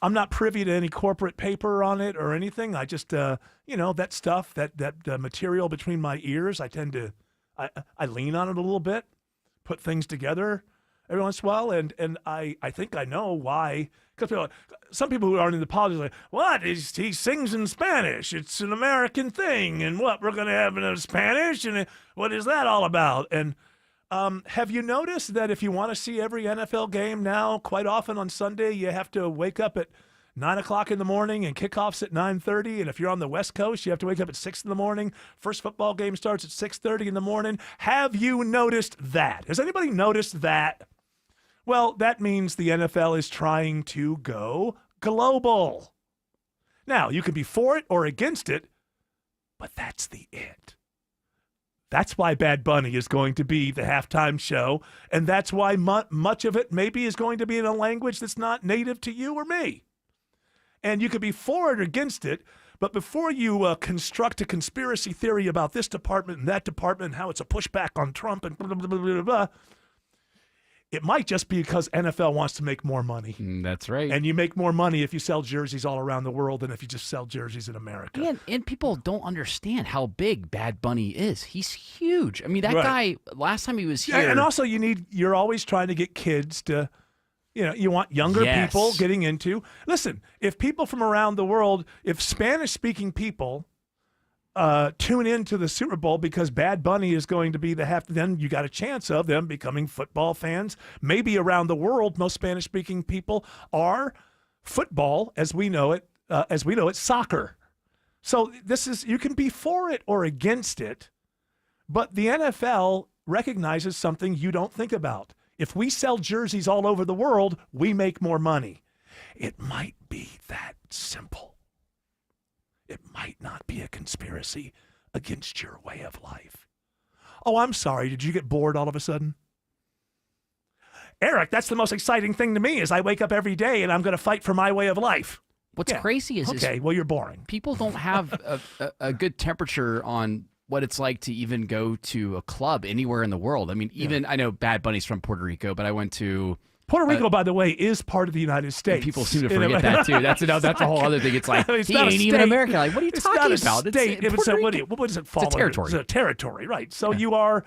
I'm not privy to any corporate paper on it or anything. I just, that stuff, that material between my ears, I tend to, I lean on it a little bit, put things together every once in a while, and I think I know why. Because some people who aren't in the politics are like, what? He sings in Spanish. It's an American thing. And what? We're going to have it in Spanish? And what is that all about? And have you noticed that if you want to see every NFL game now, quite often on Sunday, you have to wake up at 9 o'clock in the morning and kickoffs at 9:30. And if you're on the West Coast, you have to wake up at 6 in the morning. First football game starts at 6:30 in the morning. Have you noticed that? Has anybody noticed that? Well, that means the NFL is trying to go global. Now, you can be for it or against it, but that's the it. That's why Bad Bunny is going to be the halftime show, and that's why much of it maybe is going to be in a language that's not native to you or me. And you could be for it or against it, but before you construct a conspiracy theory about this department and that department and how it's a pushback on Trump and blah, blah, blah, blah, blah, it might just be because NFL wants to make more money. That's right. And you make more money if you sell jerseys all around the world than if you just sell jerseys in America. And people don't understand how big Bad Bunny is. He's huge. I mean, that guy, last time he was here. And also you're always trying to get kids to, you want younger people getting into. Listen, if people from around the world, if Spanish-speaking people tune into the Super Bowl because Bad Bunny is going to be then you got a chance of them becoming football fans. Maybe around the world, most Spanish-speaking people are football as we know it, soccer. So you can be for it or against it, but the NFL recognizes something you don't think about. If we sell jerseys all over the world, we make more money. It might be that simple. It might not be a conspiracy against your way of life. Oh, I'm sorry. Did you get bored all of a sudden? Eric, that's the most exciting thing to me is I wake up every day and I'm going to fight for my way of life. What's crazy is well, you're boring. People don't have a good temperature on what it's like to even go to a club anywhere in the world. I mean, I know Bad Bunny's from Puerto Rico, but I went to Puerto Rico, by the way, is part of the United States. People seem to forget that too. That's a whole other thing. It's like he ain't even American. Like, what are you talking about? It's what does it fall under? Territory. It's a territory, right? So you are,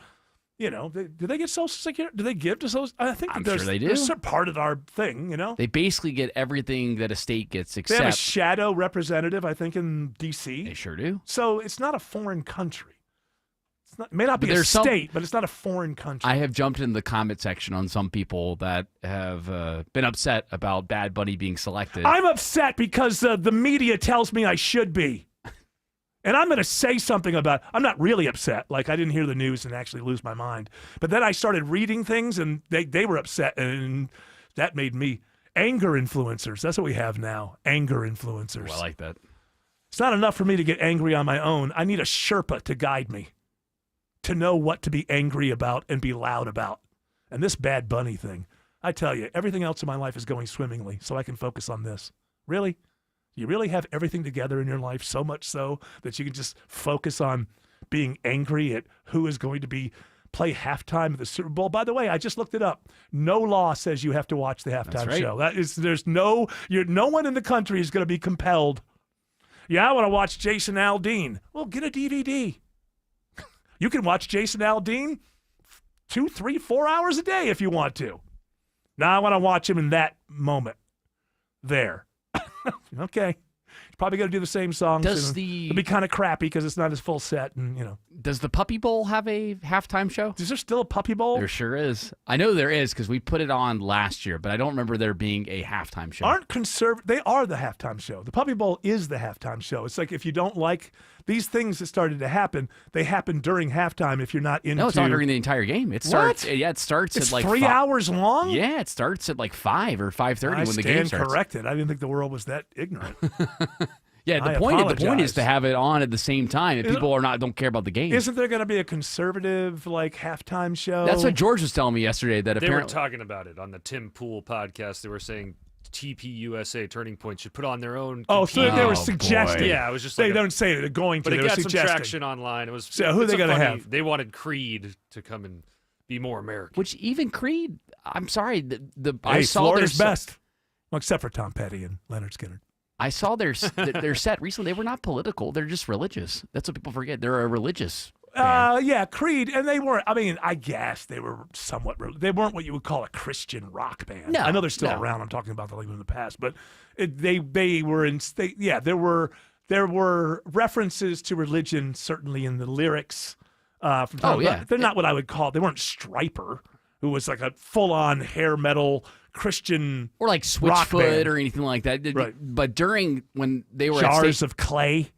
do they get Social Security? Do they give to Social? I think I'm sure they do. There's part of our thing, They basically get everything that a state gets, except they have a shadow representative, I think, in D.C. They sure do. So it's not a foreign country. It may not be a state, but it's not a foreign country. I have jumped in the comment section on some people that have been upset about Bad Bunny being selected. I'm upset because the media tells me I should be. And I'm going to say something about it. I'm not really upset. Like, I didn't hear the news and actually lose my mind. But then I started reading things, and they were upset, and that made me anger influencers. That's what we have now, anger influencers. Oh, I like that. It's not enough for me to get angry on my own. I need a Sherpa to guide me, to know what to be angry about and be loud about. And this Bad Bunny thing, I tell you, everything else in my life is going swimmingly, so I can focus on this. Really? You really have everything together in your life, so much so that you can just focus on being angry at who is going to play halftime at the Super Bowl? By the way, I just looked it up. No law says you have to watch the halftime show. There's no one in the country is going to be compelled. Yeah, I want to watch Jason Aldean. Well, get a DVD. You can watch Jason Aldean 2, 3, 4 hours a day if you want to. Now I want to watch him in that moment. There. Okay. He's probably going to do the same songs. It'll be kind of crappy because it's not his full set. And Does the Puppy Bowl have a halftime show? Is there still a Puppy Bowl? There sure is. I know there is because we put it on last year, but I don't remember there being a halftime show. They are the halftime show. The Puppy Bowl is the halftime show. It's like if you don't like these things that started to happen, they happen during halftime if you're not into... No, it's not during the entire game. It starts. What? Yeah, it starts it's at like 3 hours long? Yeah, it starts at like 5 or 5:30 when the game starts. I stand corrected. I didn't think the world was that ignorant. Yeah, the point is to have it on at the same time, and people don't care about the game. Isn't there going to be a conservative halftime show? That's what George was telling me yesterday. That they were apparently talking about it on the Tim Pool podcast. They were saying TPUSA Turning Point should put on their own. Oh, so they were suggesting. Yeah, it was just they don't say they're going to. But it got some traction online. It was. So who are they going to have? They wanted Creed to come and be more American. Which even Creed, I'm sorry, I saw Florida's best, well, except for Tom Petty and Leonard Skinner. I saw their set recently. They were not political. They're just religious. That's what people forget. They're a religious band. Yeah, Creed, and they weren't. I mean, I guess they were somewhat. They weren't what you would call a Christian rock band. No, I know they're still around. I'm talking about the in the past, but they were in. There were references to religion certainly in the lyrics. From time to time. They're not what I would call. They weren't Stryper, who was like a full-on hair metal Christian or like Switchfoot or anything like that. Right. But when they were Jars of Clay.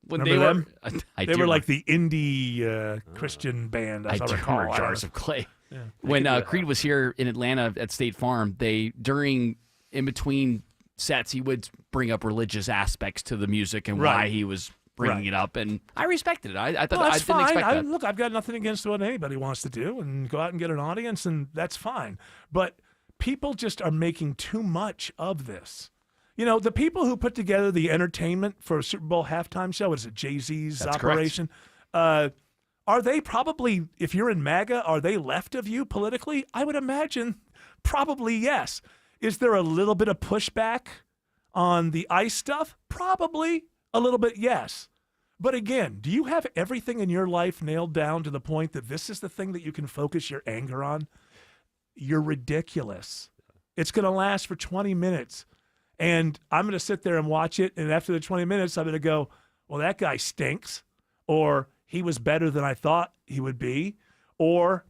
When remember they were, they were like the indie Christian band. I do remember Jars of Clay. Yeah. When Creed was here in Atlanta at State Farm, in between sets, he would bring up religious aspects to the music and why he was bringing it up, and I respected it. I thought I didn't expect that. Look, I've got nothing against what anybody wants to do and go out and get an audience, and that's fine. But people just are making too much of this. You know, the people who put together the entertainment for a Super Bowl halftime show, what is it, Jay-Z's operation? Are they probably, if you're in MAGA, are they left of you politically? I would imagine probably yes. Is there a little bit of pushback on the ICE stuff? Probably a little bit, yes. But again, do you have everything in your life nailed down to the point that this is the thing that you can focus your anger on? You're ridiculous. It's going to last for 20 minutes. And I'm going to sit there and watch it. And after the 20 minutes, I'm going to go, well, that guy stinks. Or he was better than I thought he would be. Or,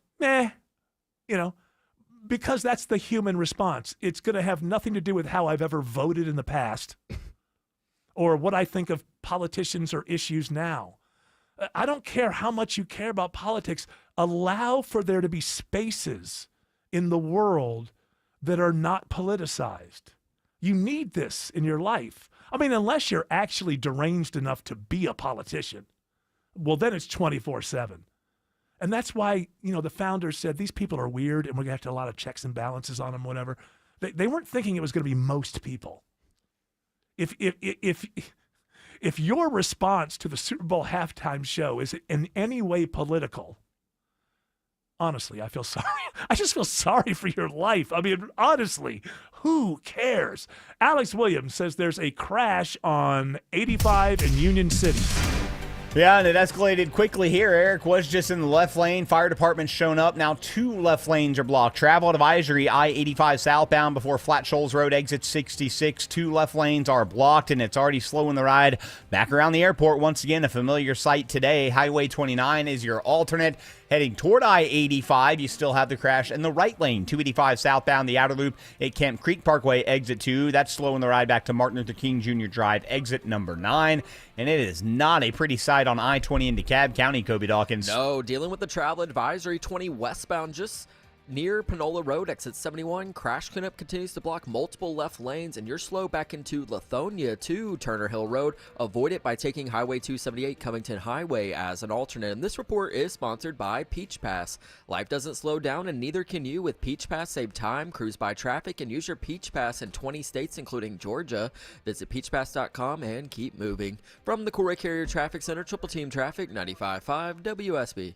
because that's the human response. It's going to have nothing to do with how I've ever voted in the past or what I think of politicians or issues now. I don't care how much you care about politics. Allow for there to be spaces in the world that are not politicized. You need this in your life. I mean, unless you're actually deranged enough to be a politician, well, then it's 24/7. And that's why, the founders said these people are weird and we're going to have to have a lot of checks and balances on them, whatever. They weren't thinking it was going to be most people. If your response to the Super Bowl halftime show is in any way political, honestly, I feel sorry. I just feel sorry for your life. I mean, honestly, who cares? Alex Williams says there's a crash on 85 in Union City. Yeah, and it escalated quickly here. Eric was just in the left lane. Fire department's shown up. Now 2 left lanes are blocked. Travel advisory, I-85 southbound before Flat Shoals Road, exit 66. 2 left lanes are blocked, and it's already slowing the ride back around the airport. Once again, a familiar sight today. Highway 29 is your alternate. Heading toward I-85, you still have the crash in the right lane. 285 southbound, the outer loop at Camp Creek Parkway, exit 2. That's slowing the ride back to Martin Luther King Jr. Drive, exit number 9. And it is not a pretty sight on I-20 in DeKalb County, Kobe Dawkins. No, dealing with the travel advisory, 20 westbound, just near Panola Road, exit 71. Crash cleanup continues to block multiple left lanes, and you're slow back into Lithonia to Turner Hill Road. Avoid it by taking Highway 278 Covington Highway as an alternate. And this report is sponsored by Peach Pass. Life doesn't slow down, and neither can you. With Peach Pass, save time, cruise by traffic, and use your Peach Pass in 20 states, including Georgia. Visit peachpass.com and keep moving. From the Corey Carrier Traffic Center, Triple Team Traffic, 95.5 WSB.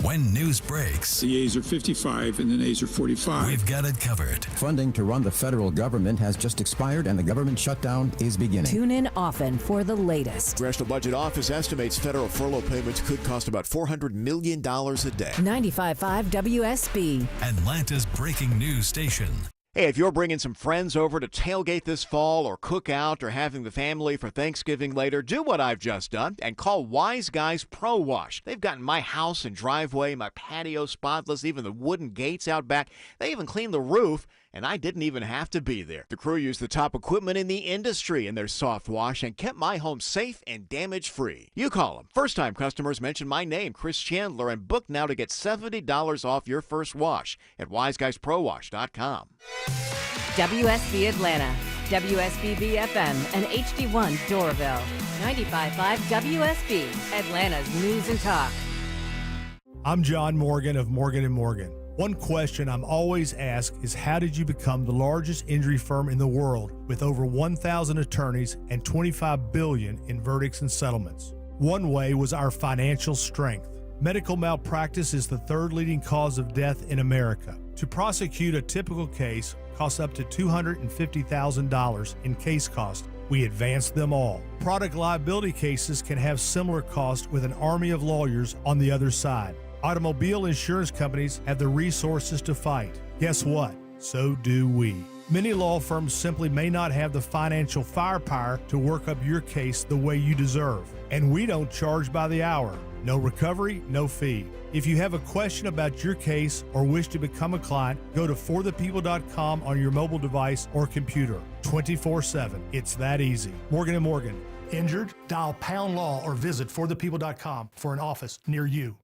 When news breaks, the yeas are 55 and the nays are 45. We've got it covered. Funding to run the federal government has just expired and the government shutdown is beginning. Tune in often for the latest. National Budget Office estimates federal furlough payments could cost about $400 million a day. 95.5 WSB. Atlanta's breaking news station. Hey, if you're bringing some friends over to tailgate this fall or cook out or having the family for Thanksgiving later, do what I've just done and call Wise Guys Pro Wash. They've gotten my house and driveway, my patio spotless, even the wooden gates out back. They even cleaned the roof, and I didn't even have to be there. The crew used the top equipment in the industry in their soft wash and kept my home safe and damage-free. You call them. First-time customers mention my name, Chris Chandler, and book now to get $70 off your first wash at wiseguysprowash.com. WSB Atlanta. WSB-FM and HD1 Doraville. 95.5 WSB, Atlanta's News and Talk. I'm John Morgan of Morgan & Morgan. One question I'm always asked is, how did you become the largest injury firm in the world with over 1,000 attorneys and $25 billion in verdicts and settlements? One way was our financial strength. Medical malpractice is the third leading cause of death in America. To prosecute a typical case costs up to $250,000 in case cost. We advance them all. Product liability cases can have similar costs with an army of lawyers on the other side. Automobile insurance companies have the resources to fight. Guess what? So do we. Many law firms simply may not have the financial firepower to work up your case the way you deserve. And we don't charge by the hour. No recovery, no fee. If you have a question about your case or wish to become a client, go to forthepeople.com on your mobile device or computer. 24/7. It's that easy. Morgan & Morgan. Injured? Dial pound law or visit forthepeople.com for an office near you.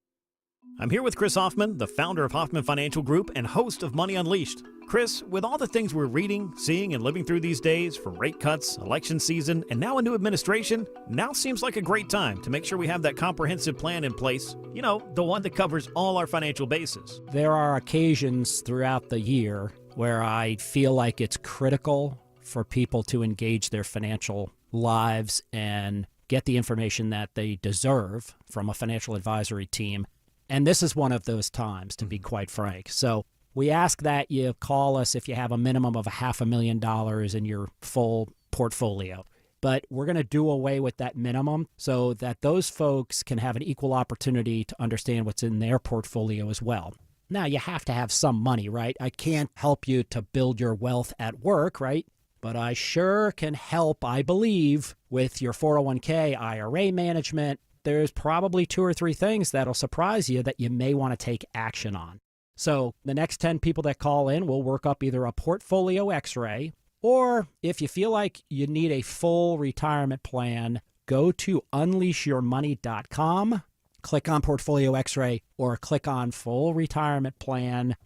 I'm here with Chris Hoffman, the founder of Hoffman Financial Group and host of Money Unleashed. Chris, with all the things we're reading, seeing, and living through these days, from rate cuts, election season, and now a new administration, now seems like a great time to make sure we have that comprehensive plan in place. You know, the one that covers all our financial bases. There are occasions throughout the year where I feel like it's critical for people to engage their financial lives and get the information that they deserve from a financial advisory team. And this is one of those times, to be quite frank. So we ask that you call us if you have a minimum of $500,000 in your full portfolio. But we're going to do away with that minimum so that those folks can have an equal opportunity to understand what's in their portfolio as well. Now, you have to have some money, right? I can't help you to build your wealth at work, right? But I sure can help, I believe, with your 401k, IRA management. There's probably 2 or 3 things that'll surprise you that you may want to take action on. So the next 10 people that call in, will work up either a portfolio x-ray, or if you feel like you need a full retirement plan, go to unleashyourmoney.com, click on portfolio x-ray, or click on full retirement plan.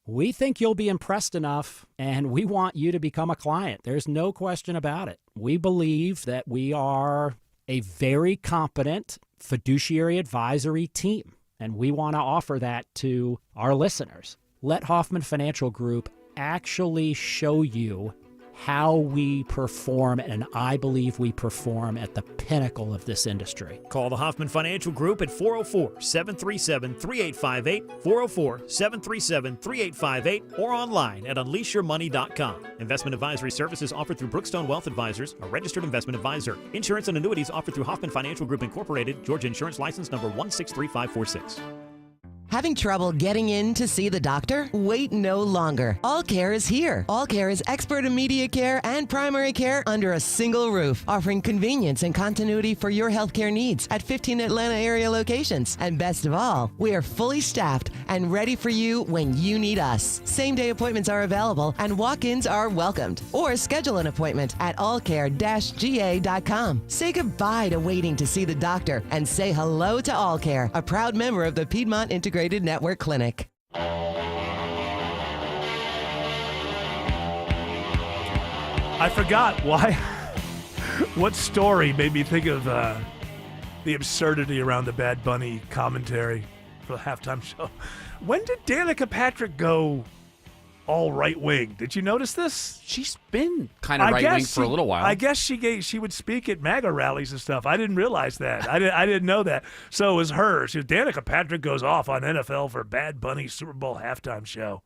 We think you'll be impressed enough, and we want you to become a client. There's no question about it. We believe that we are a very competent fiduciary advisory team, and we want to offer that to our listeners. Let Hoffman Financial Group actually show you how we perform, and I believe we perform at the pinnacle of this industry. Call the Hoffman Financial Group at 404-737-3858, 404-737-3858, or online at unleashyourmoney.com. Investment advisory services offered through Brookstone Wealth Advisors, a registered investment advisor. Insurance and annuities offered through Hoffman Financial Group Incorporated, Georgia Insurance License number 163546. Having trouble getting in to see the doctor? Wait no longer. All Care is here. All Care is expert immediate care and primary care under a single roof, offering convenience and continuity for your healthcare needs at 15 Atlanta area locations. And best of all, we are fully staffed and ready for you when you need us. Same-day appointments are available and walk-ins are welcomed. Or schedule an appointment at allcare-ga.com. Say goodbye to waiting to see the doctor and say hello to All Care, a proud member of the Piedmont Integrated Network Clinic. I forgot why. What story made me think of the absurdity around the Bad Bunny commentary for the halftime show? When did Danica Patrick go all right wing? Did you notice this? She's been kind of right wing for a little while. I guess she would speak at MAGA rallies and stuff. I didn't realize that. I didn't know that. So it was her. She was, Danica Patrick goes off on NFL for Bad Bunny Super Bowl halftime show.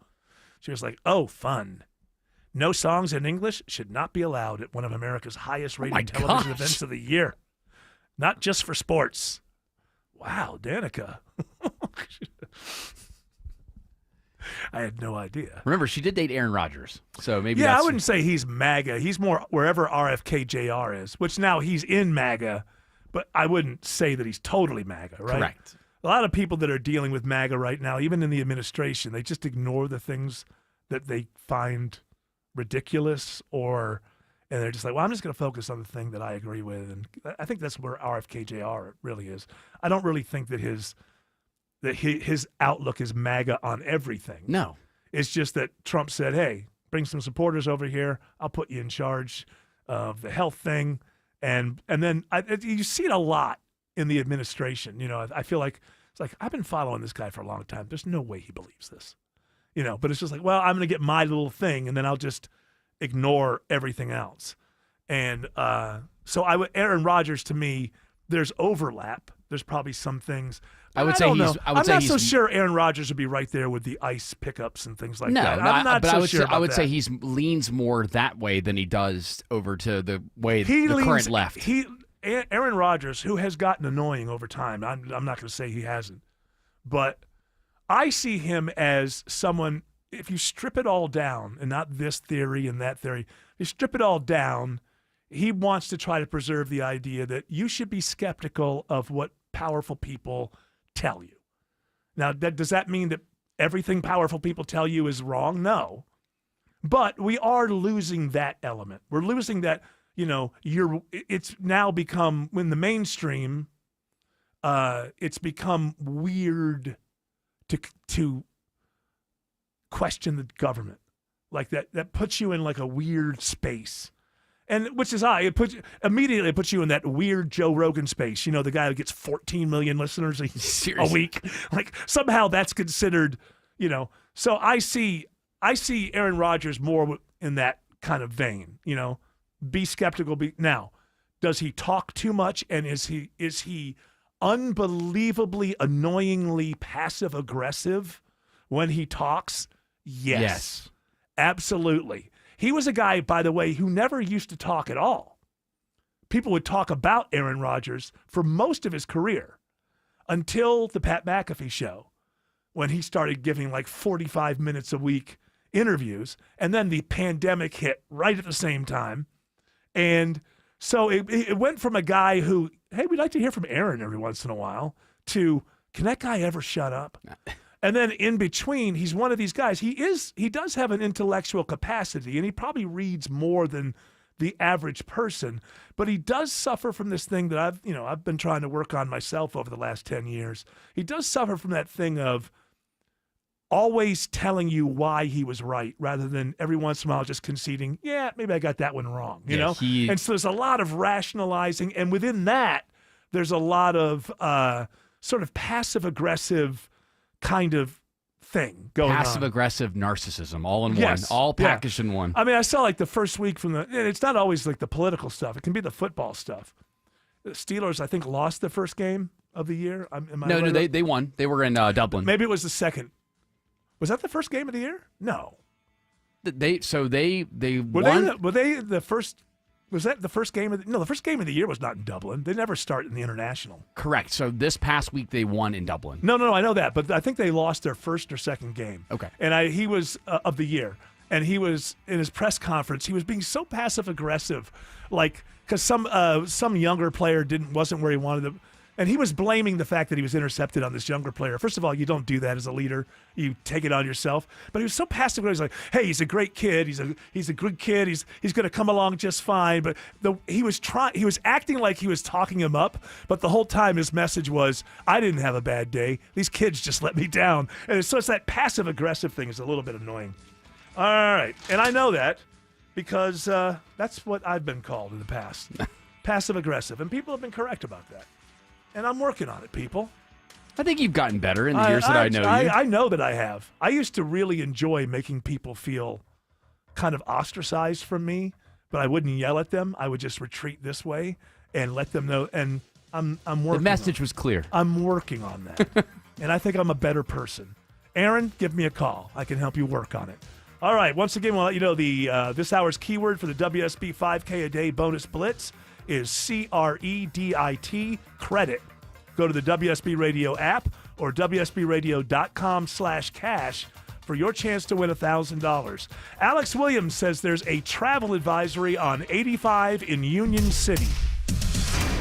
She was like, "Oh, fun. No songs in English should not be allowed at one of America's highest rated television events of the year. Not just for sports." Wow, Danica. I had no idea. Remember, she did date Aaron Rodgers, so maybe. Yeah, I wouldn't say he's MAGA. He's more wherever RFK Jr. is, which now he's in MAGA, but I wouldn't say that he's totally MAGA, right? Correct. A lot of people that are dealing with MAGA right now, even in the administration, they just ignore the things that they find ridiculous, and they're just like, well, I'm just going to focus on the thing that I agree with. And I think that's where RFK Jr. really is. I don't really think that his outlook is MAGA on everything. No. It's just that Trump said, hey, bring some supporters over here. I'll put you in charge of the health thing. And then you see it a lot in the administration. You know, I feel like it's like, I've been following this guy for a long time. There's no way he believes this. You know, but it's just like, well, I'm going to get my little thing, and then I'll just ignore everything else. And so Aaron Rodgers, to me, there's overlap. There's probably some things. I would say he's. I'm not so sure Aaron Rodgers would be right there with the ice pickups and things like that. I'm not but so sure about I would that. say he leans more that way than he does over to the way the current left. Aaron Rodgers, who has gotten annoying over time. I'm not going to say he hasn't, but I see him as someone. If you strip it all down, and not this theory and that theory, you strip it all down. He wants to try to preserve the idea that you should be skeptical of what powerful people tell you. Now, does that mean that everything powerful people tell you is wrong? No. But we are losing that element. We're losing that, you know, it's now become, in the mainstream, it's become weird to question the government. Like that puts you in like a weird space. And which is it puts you in that weird Joe Rogan space. You know, the guy who gets 14 million listeners a week. Like somehow that's considered, you know. So I see Aaron Rodgers more in that kind of vein. You know, be skeptical. Now, does he talk too much? And is he unbelievably, annoyingly passive aggressive when he talks? Yes. Absolutely. He was a guy, by the way, who never used to talk at all. People would talk about Aaron Rodgers for most of his career until the Pat McAfee show, when he started giving like 45 minutes a week interviews, and then the pandemic hit right at the same time. And so it went from a guy who, hey, we'd like to hear from Aaron every once in a while, to, can that guy ever shut up? And then in between, he's one of these guys. He does have an intellectual capacity, and he probably reads more than the average person, but he does suffer from this thing that I've been trying to work on myself over the last 10 years. He does suffer from that thing of always telling you why he was right, rather than every once in a while just conceding, yeah, maybe I got that one wrong, you know? And so there's a lot of rationalizing, and within that, there's a lot of sort of passive-aggressive kind of thing going on. Passive-aggressive narcissism, all in one, all packaged in one. I mean, I saw like the first week and it's not always like the political stuff. It can be the football stuff. The Steelers, I think, lost the first game of the year. No, they won. They were in Dublin. Maybe it was the second. Was that the first game of the year? No. They won. Were they the first? Was that the first game? No, the first game of the year was not in Dublin. They never start in the International. Correct. So this past week they won in Dublin. No, I know that, but I think they lost their first or second game. Okay. And he was of the year, and he was in his press conference. He was being so passive aggressive, like because some younger player wasn't where he wanted them. And he was blaming the fact that he was intercepted on this younger player. First of all, you don't do that as a leader. You take it on yourself. But he was so passive. He was like, hey, he's a great kid. He's a good kid. He's going to come along just fine. But he was acting like he was talking him up. But the whole time his message was, I didn't have a bad day. These kids just let me down. And so it's that passive-aggressive thing is a little bit annoying. All right. And I know that because that's what I've been called in the past. Passive-aggressive. And people have been correct about that. And I'm working on it, people. I think you've gotten better in the years that I know you. I know that I have. I used to really enjoy making people feel kind of ostracized from me, but I wouldn't yell at them. I would just retreat this way and let them know. And I'm working. The message was clear. I'm working on that. And I think I'm a better person. Aaron, give me a call. I can help you work on it. All right. Once again, we'll let you know this hour's keyword for the WSB 5K a day bonus blitz is CREDIT, credit. Go to the WSB Radio app or WSBRadio.com/cash for your chance to win $1,000. Alex Williams says there's a travel advisory on 85 in Union City.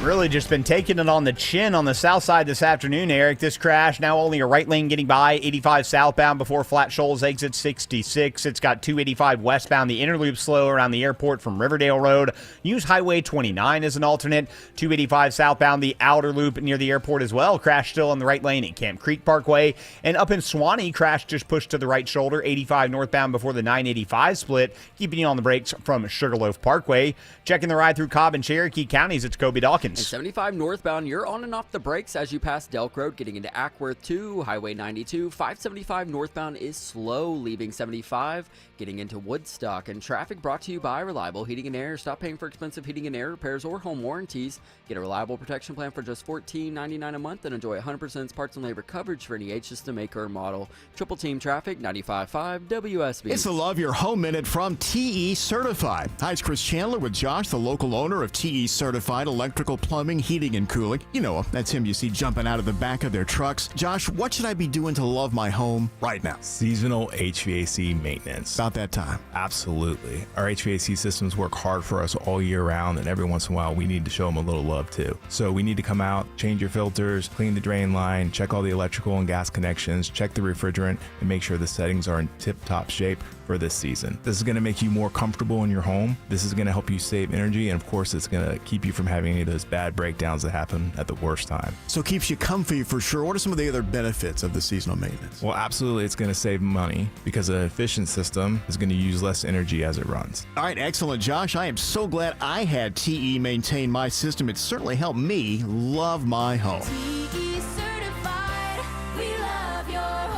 Really just been taking it on the chin on the south side this afternoon, Eric. This crash now only a right lane getting by 85 southbound before Flat Shoals exit 66. It's got 285 westbound, the inner loop slow around the airport from Riverdale Road. Use Highway 29 as an alternate. 285 southbound, the outer loop near the airport as well. Crash still in the right lane at Camp Creek Parkway. And up in Suwannee, crash just pushed to the right shoulder. 85 northbound before the 985 split, keeping you on the brakes from Sugarloaf Parkway. Checking the ride through Cobb and Cherokee counties, it's Kobe Dawkins. And 75 northbound, you're on and off the brakes as you pass Delk Road, getting into Ackworth 2, Highway 92. 575 northbound is slow, leaving 75, getting into Woodstock. And traffic brought to you by Reliable Heating and Air. Stop paying for expensive heating and air repairs or home warranties. Get a reliable protection plan for just $14.99 a month and enjoy 100% parts and labor coverage for any H system, maker, or model. Triple Team Traffic, 95.5 WSB. It's the Love Your Home Minute from TE Certified. Hi, it's Chris Chandler with Josh, the local owner of TE Certified Electrical, Plumbing, Heating, and Cooling. You know, that's him you see jumping out of the back of their trucks. Josh, what should I be doing to love my home right now? Seasonal HVAC maintenance. About that time. Absolutely. Our HVAC systems work hard for us all year round, and every once in a while we need to show them a little love too. So we need to come out, change your filters, clean the drain line, check all the electrical and gas connections, check the refrigerant, and make sure the settings are in tip-top shape for this season. This is going to make you more comfortable in your home. This is going to help you save energy, and of course it's going to keep you from having any of those bad breakdowns that happen at the worst time. So it keeps you comfy for sure. What are some of the other benefits of the seasonal maintenance? Well, absolutely, it's going to save money because an efficient system is going to use less energy as it runs. All right, excellent, Josh. I am so glad I had TE maintain my system. It certainly helped me love my home. TE certified, we love your home.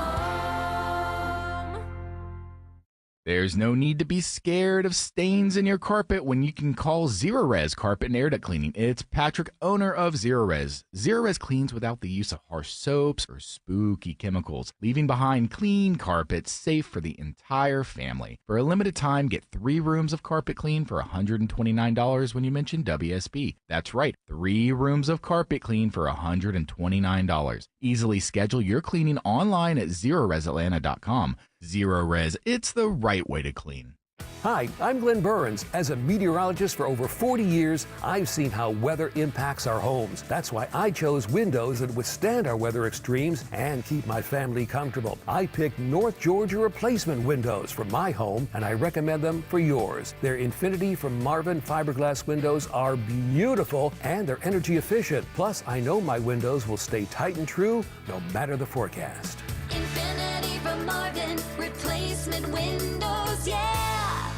There's no need to be scared of stains in your carpet when you can call Zerorez Carpet and Air Duct Cleaning. It's Patrick, owner of Zerorez. Zerorez cleans without the use of harsh soaps or spooky chemicals, leaving behind clean carpets safe for the entire family. For a limited time, get 3 rooms of carpet clean for $129 when you mention WSB. That's right, 3 rooms of carpet clean for $129. Easily schedule your cleaning online at ZerorezAtlanta.com. Zerorez, it's the right way to clean. Hi, I'm Glenn Burns. As a meteorologist for over 40 years, I've seen how weather impacts our homes. That's why I chose windows that withstand our weather extremes and keep my family comfortable. I picked North Georgia replacement windows for my home, and I recommend them for yours. Their Infinity from Marvin fiberglass windows are beautiful, and they're energy efficient. Plus, I know my windows will stay tight and true no matter the forecast. Infinity from Marvin, replacement windows, yeah!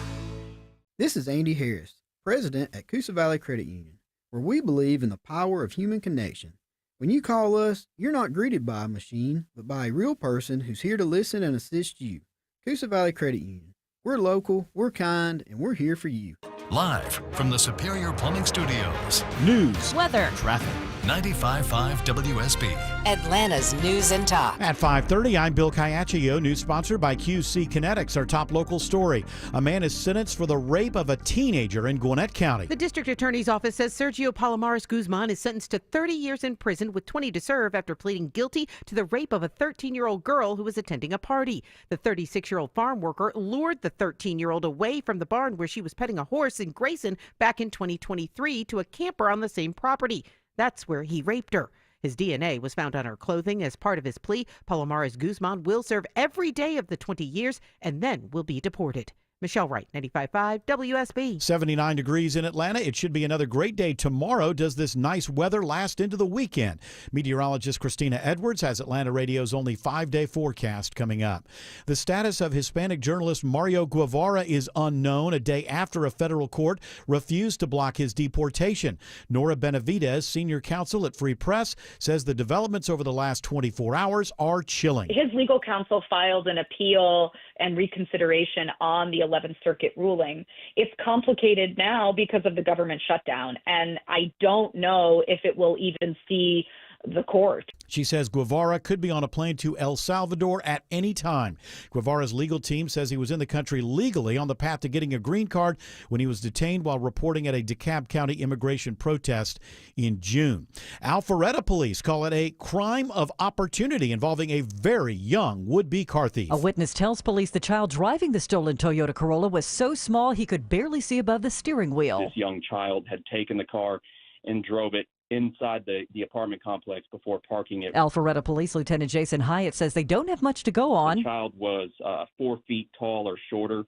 This is Andy Harris, president at Coosa Valley Credit Union, where we believe in the power of human connection. When you call us, you're not greeted by a machine, but by a real person who's here to listen and assist you. Coosa Valley Credit Union. We're local, we're kind, and we're here for you. Live from the Superior Plumbing Studios. News, weather, traffic. 95.5 WSB. Atlanta's News and Talk. At 5:30, I'm Bill Caiaccio. News sponsored by QC Kinetics. Our top local story. A man is sentenced for the rape of a teenager in Gwinnett County. The district attorney's office says Sergio Palomares Guzman is sentenced to 30 years in prison with 20 to serve after pleading guilty to the rape of a 13-year-old girl who was attending a party. The 36-year-old farm worker lured the 13-year-old away from the barn where she was petting a horse in Grayson back in 2023 to a camper on the same property. That's where he raped her. His DNA was found on her clothing as part of his plea. Palomares Guzman will serve every day of the 20 years and then will be deported. Michelle Wright, 95.5 WSB. 79 degrees in Atlanta. It should be another great day tomorrow. Does this nice weather last into the weekend? Meteorologist Christina Edwards has Atlanta Radio's only 5-day forecast coming up. The status of Hispanic journalist Mario Guevara is unknown a day after a federal court refused to block his deportation. Nora Benavidez, senior counsel at Free Press, says the developments over the last 24 hours are chilling. His legal counsel filed an appeal and reconsideration on the 11th Circuit ruling. It's complicated now because of the government shutdown, and I don't know if it will even see the court. She says Guevara could be on a plane to El Salvador at any time. Guevara's legal team says he was in the country legally on the path to getting a green card when he was detained while reporting at a DeKalb County immigration protest in June. Alpharetta police call it a crime of opportunity involving a very young would-be car thief. A witness tells police the child driving the stolen Toyota Corolla was so small he could barely see above the steering wheel. This young child had taken the car and drove it inside the apartment complex before parking it. Alpharetta Police Lieutenant Jason Hyatt says they don't have much to go on. The child was 4 feet tall or shorter,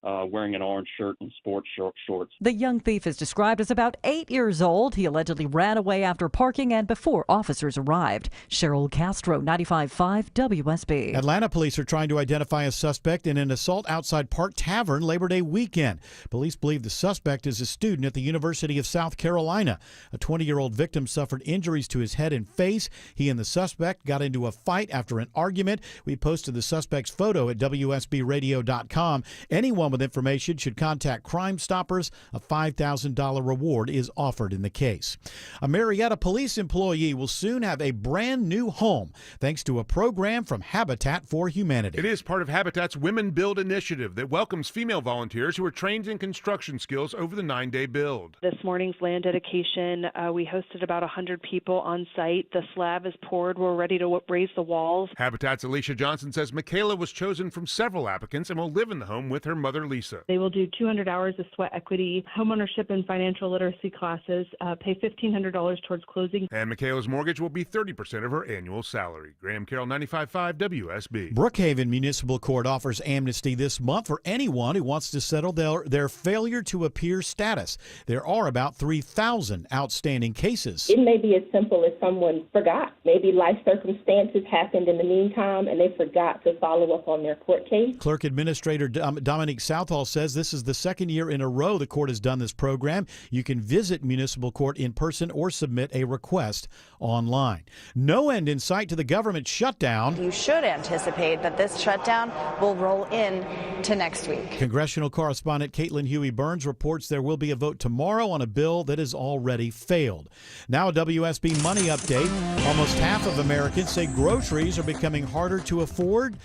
wearing an orange shirt and sports shorts. The young thief is described as about 8 years old. He allegedly ran away after parking and before officers arrived. Cheryl Castro, 95.5 WSB. Atlanta police are trying to identify a suspect in an assault outside Park Tavern Labor Day weekend. Police believe the suspect is a student at the University of South Carolina. A 20-year-old victim suffered injuries to his head and face. He and the suspect got into a fight after an argument. We posted the suspect's photo at WSBradio.com. Anyone with information should contact Crime Stoppers. A $5,000 reward is offered in the case. A Marietta police employee will soon have a brand new home thanks to a program from Habitat for Humanity. It is part of Habitat's Women Build initiative that welcomes female volunteers who are trained in construction skills over the 9-day build. This morning's land dedication, we hosted about 100 people on site. The slab is poured. We're ready to raise the walls. Habitat's Alicia Johnson says Michaela was chosen from several applicants and will live in the home with her mother, Lisa. They will do 200 hours of sweat equity, homeownership and financial literacy classes, pay $1,500 towards closing. And Michaela's mortgage will be 30% of her annual salary. Graham Carroll, 95.5 WSB. Brookhaven Municipal Court offers amnesty this month for anyone who wants to settle their failure to appear status. There are about 3,000 outstanding cases. It may be as simple as someone forgot. Maybe life circumstances happened in the meantime and they forgot to follow up on their court case. Clerk Administrator Dominique Southall says this is the second year in a row the court has done this program. You can visit municipal court in person or submit a request online. No end in sight to the government shutdown. You should anticipate that this shutdown will roll in to next week. Congressional correspondent Caitlin Huey Burns reports there will be a vote tomorrow on a bill that has already failed. Now a WSB Money update. Almost half of Americans say groceries are becoming harder to afford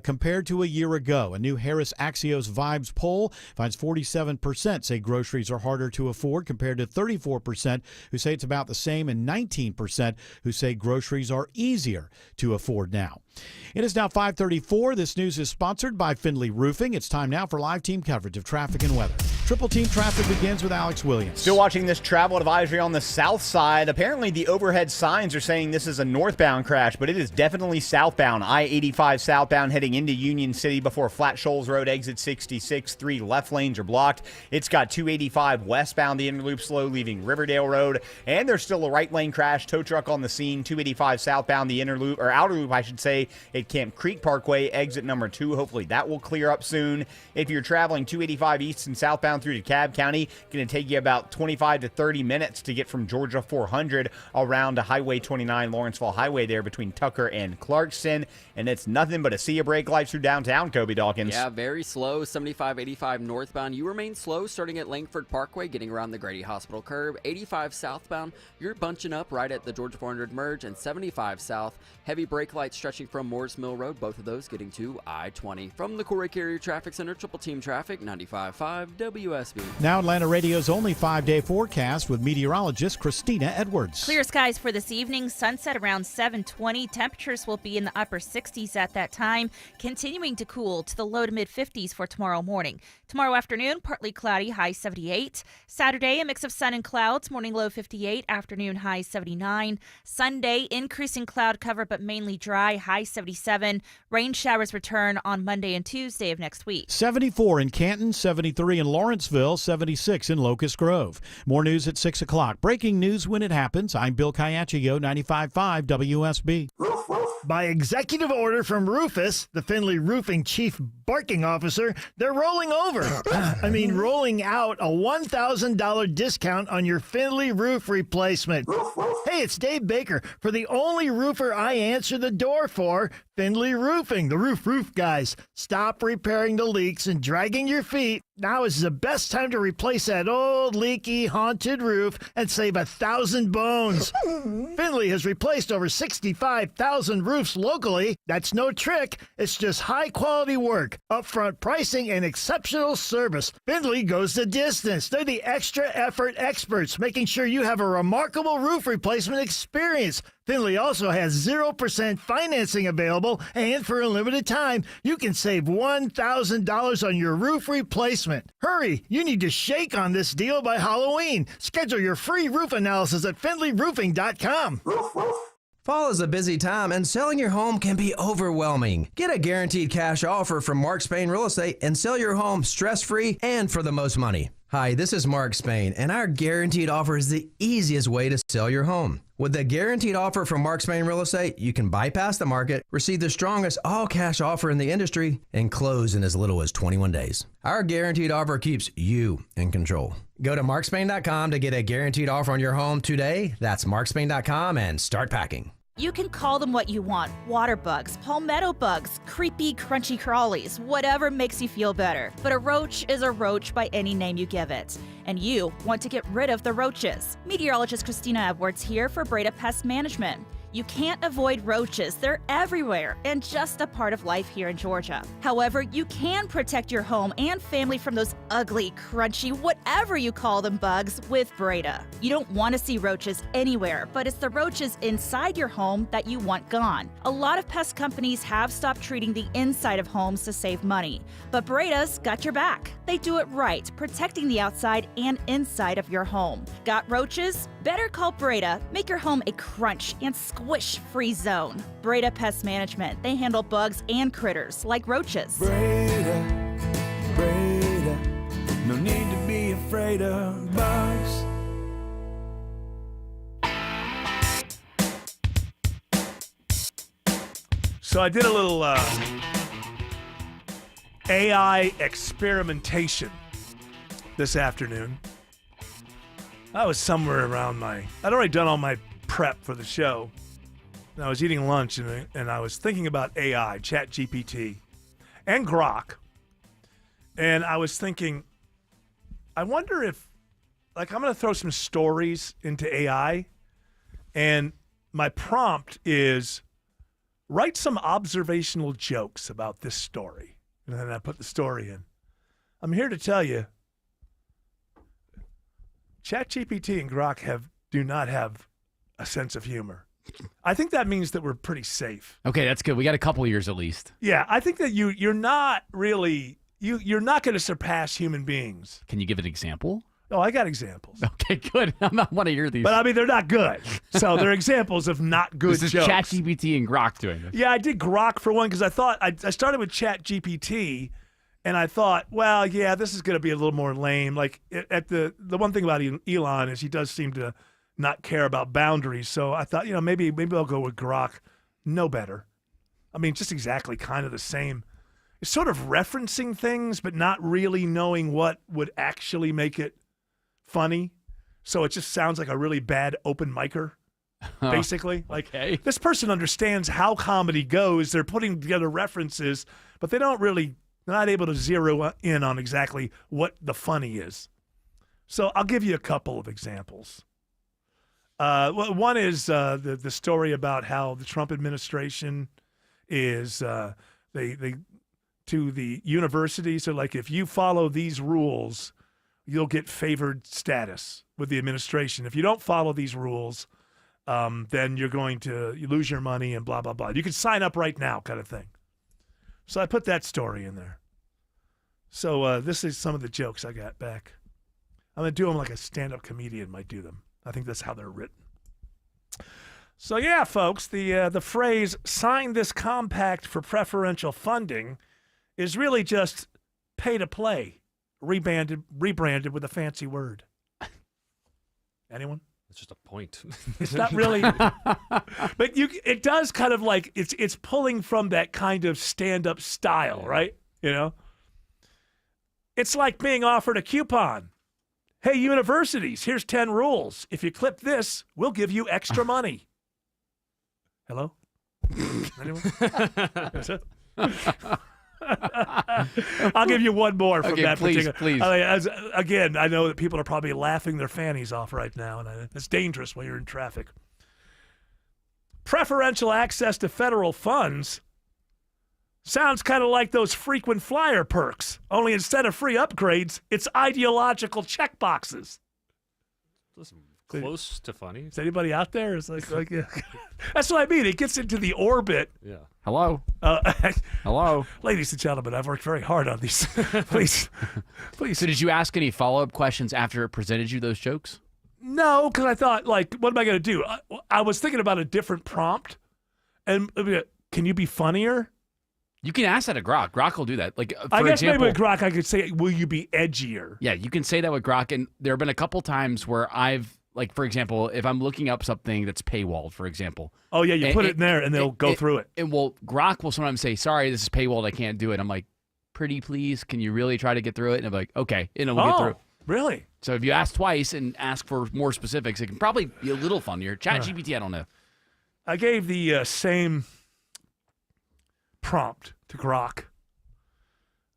compared to a year ago. A new Harris Axios Vibes poll finds 47% say groceries are harder to afford compared to 34% who say it's about the same and 19% who say groceries are easier to afford now. It is now 5:34. This news is sponsored by Findlay Roofing. It's time now for live team coverage of traffic and weather. Triple Team Traffic begins with Alex Williams. Still watching this travel advisory on the south side. Apparently the overhead signs are saying this is a northbound crash, but it is definitely southbound. I-85 southbound heading into Union City before Flat Shoals Road, exit 66. 3 left lanes are blocked. It's got 285 westbound, the inner loop slow leaving Riverdale Road. And there's still a right lane crash. Tow truck on the scene. 285 southbound, the inner loop, or outer loop, I should say, at Camp Creek Parkway, exit number 2. Hopefully that will clear up soon. If you're traveling 285 east and southbound through DeKalb County, going to take you about 25 to 30 minutes to get from Georgia 400 around to Highway 29, Lawrenceville Highway there between Tucker and Clarkston. And it's nothing but a sea of brake lights through downtown, Kobe Dawkins. Yeah, very slow. 75-85 northbound. You remain slow starting at Langford Parkway, getting around the Grady Hospital curve. 85 southbound, you're bunching up right at the Georgia 400 merge. And 75 south, heavy brake lights stretching from Morris Mill Road, both of those getting to I-20. From the Corey Carrier Traffic Center, Triple Team Traffic, 95.5 WSB. Now Atlanta Radio's only 5-day forecast with meteorologist Christina Edwards. Clear skies for this evening, sunset around 7:20. Temperatures will be in the upper 60s at that time, continuing to cool to the low to mid 50s for tomorrow morning. Tomorrow afternoon, partly cloudy, high 78. Saturday, a mix of sun and clouds, morning low 58, afternoon high 79. Sunday, increasing cloud cover but mainly dry, high 77. Rain showers return on Monday and Tuesday of next week. 74 in Canton, 73 in Lawrenceville, 76 in Locust Grove. More news at 6 o'clock. Breaking news when it happens. I'm Bill Caiaccio, 95.5 WSB. By executive order from Rufus, the Findlay Roofing Chief Barking Officer, they're rolling over. Rolling out a $1,000 discount on your Findlay roof replacement. Hey, it's Dave Baker for the only roofer I answer the door for, Findlay Roofing, the roof guys. Stop repairing the leaks and dragging your feet. Now is the best time to replace that old, leaky, haunted roof and save 1,000 bones. Findlay has replaced over 65,000 roofs locally. That's no trick. It's just high-quality work, upfront pricing, and exceptional service. Findlay goes the distance. They're the extra effort experts, making sure you have a remarkable roof replacement experience. Findlay also has 0% financing available, and for a limited time, you can save $1,000 on your roof replacement. Hurry, you need to shake on this deal by Halloween. Schedule your free roof analysis at FindlayRoofing.com. Fall is a busy time, and selling your home can be overwhelming. Get a guaranteed cash offer from Mark Spain Real Estate and sell your home stress-free and for the most money. Hi, this is Mark Spain, and our guaranteed offer is the easiest way to sell your home. With the guaranteed offer from Mark Spain Real Estate, you can bypass the market, receive the strongest all-cash offer in the industry, and close in as little as 21 days. Our guaranteed offer keeps you in control. Go to markspain.com to get a guaranteed offer on your home today. That's markspain.com and start packing. You can call them what you want. Water bugs, palmetto bugs, creepy, crunchy crawlies, whatever makes you feel better. But a roach is a roach by any name you give it. And you want to get rid of the roaches. Meteorologist Christina Edwards here for Breda Pest Management. You can't avoid roaches. They're everywhere and just a part of life here in Georgia. However, you can protect your home and family from those ugly, crunchy, whatever you call them bugs with Breda. You don't want to see roaches anywhere, but it's the roaches inside your home that you want gone. A lot of pest companies have stopped treating the inside of homes to save money, but Breda's got your back. They do it right, protecting the outside and inside of your home. Got roaches? Better call Breda. Make your home a crunch and squish-free zone. Breda Pest Management. They handle bugs and critters like roaches. Breda, no need to be afraid of bugs. So I did a little AI experimentation this afternoon. I was somewhere around I'd already done all my prep for the show. And I was eating lunch and I was thinking about AI, ChatGPT, and Grok. And I was thinking, I wonder if, I'm going to throw some stories into AI. And my prompt is, write some observational jokes about this story. And then I put the story in. I'm here to tell you, ChatGPT and Grok do not have a sense of humor. I think that means that we're pretty safe. Okay, that's good. We got a couple years at least. Yeah, I think that you're not really you're not going to surpass human beings. Can you give an example? Oh, I got examples. Okay, good. I want to hear these. But I mean, they're not good. So they're examples of not good jokes. This is ChatGPT and Grok doing this. Yeah, I did Grok for one because I thought I started with ChatGPT. And I thought, well, yeah, this is going to be a little more lame. Like, the one thing about Elon is he does seem to not care about boundaries. So I thought, maybe I'll go with Grok. No better. I mean, just exactly kind of the same. It's sort of referencing things, but not really knowing what would actually make it funny. So it just sounds like a really bad open micer, basically. Okay. Like, this person understands how comedy goes. They're putting together references, but they don't really... They're not able to zero in on exactly what the funny is. So I'll give you a couple of examples. One is the story about how the Trump administration is they to the universities. So like, if you follow these rules, you'll get favored status with the administration. If you don't follow these rules, then you lose your money and blah, blah, blah. You can sign up right now kind of thing. So I put that story in there. So this is some of the jokes I got back. I'm going to do them like a stand-up comedian might do them. I think that's how they're written. So yeah, folks, the phrase "sign this compact for preferential funding" is really just pay to play, rebranded with a fancy word. Anyone? It's just a point. It's not really, but it does kind of like it's pulling from that kind of stand-up style, right? It's like being offered a coupon. Hey, universities, here's 10 rules. If you clip this, we'll give you extra money. Hello? Anyone? I'll give you one more from that particular. Please. Again, I know that people are probably laughing their fannies off right now, and it's dangerous when you're in traffic. Preferential access to federal funds sounds kind of like those frequent flyer perks, only instead of free upgrades, it's ideological checkboxes. Listen, Close to funny. Is anybody out there? It's like yeah. That's what I mean. It gets into the orbit. Yeah. Hello. Hello. Ladies and gentlemen, I've worked very hard on these. Please. So did you ask any follow-up questions after it presented you those jokes? No, because I thought, like, what am I going to do? I was thinking about a different prompt. And can you be funnier? You can ask that to Grok. Grok will do that. Like, for I guess example, maybe with Grok I could say, will you be edgier? Yeah, you can say that with Grok. And there have been a couple times where like, for example, if I'm looking up something that's paywalled, for example. Oh, yeah, you put it in there and they'll go through it. And Grok will sometimes say, sorry, this is paywalled. I can't do it. I'm like, pretty please, can you really try to get through it? And I'm like, okay. And we'll get through. Really? So if you ask twice and ask for more specifics, it can probably be a little funnier. ChatGPT, I don't know. I gave the same prompt to Grok.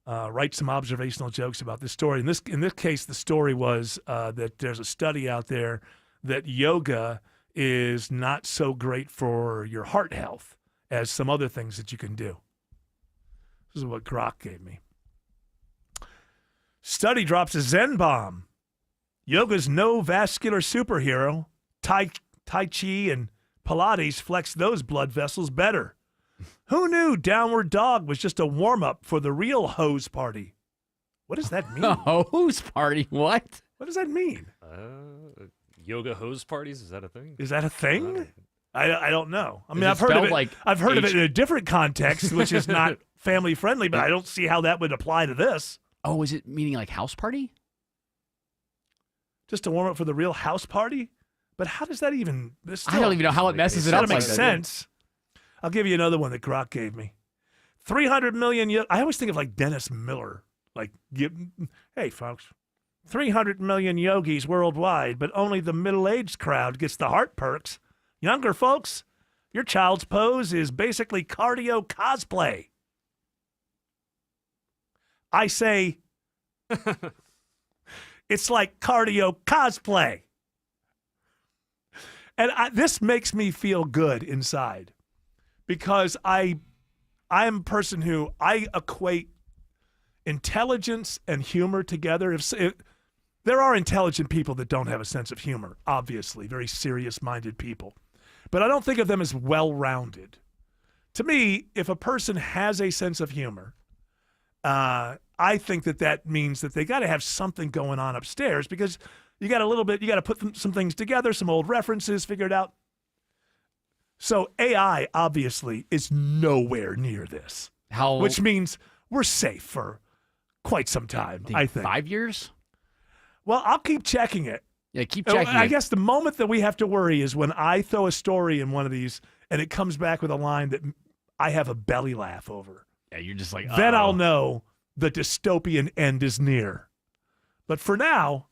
Write some observational jokes about this story. In this case, the story was that there's a study out there that yoga is not so great for your heart health as some other things that you can do. This is what Grok gave me. Study drops a Zen bomb. Yoga's no vascular superhero. Tai Chi and Pilates flex those blood vessels better. Who knew Downward Dog was just a warm-up for the real hose party? What does that mean? Hose party? What? What does that mean? Yoga hose parties? Is that a thing? Is that a thing? I don't know. I mean, Is it I've heard of spelled it. like I've heard of it in a different context, which is not family friendly. But I don't see how that would apply to this. Oh, is it meaning like house party? Just a warm up for the real house party? But how does that even? I don't even know how it messes it up. That makes like sense. I'll give you another one that Grok gave me. 300 million. I always think of like Dennis Miller. Like, hey, folks, 300 million yogis worldwide, but only the middle-aged crowd gets the heart perks. Younger folks, your child's pose is basically cardio cosplay. I say, it's like cardio cosplay. And this makes me feel good inside because I am a person who I equate intelligence and humor together. There are intelligent people that don't have a sense of humor, obviously, very serious-minded people. But I don't think of them as well-rounded. To me, if a person has a sense of humor, I think that means that they got to have something going on upstairs because you got to put some things together, some old references, figure it out. So AI obviously is nowhere near this, which means we're safe for quite some time, I think. 5 years? Well, I'll keep checking it. Yeah, keep checking I guess the moment that we have to worry is when I throw a story in one of these and it comes back with a line that I have a belly laugh over. Yeah, you're just like, then I'll know the dystopian end is near. But for now,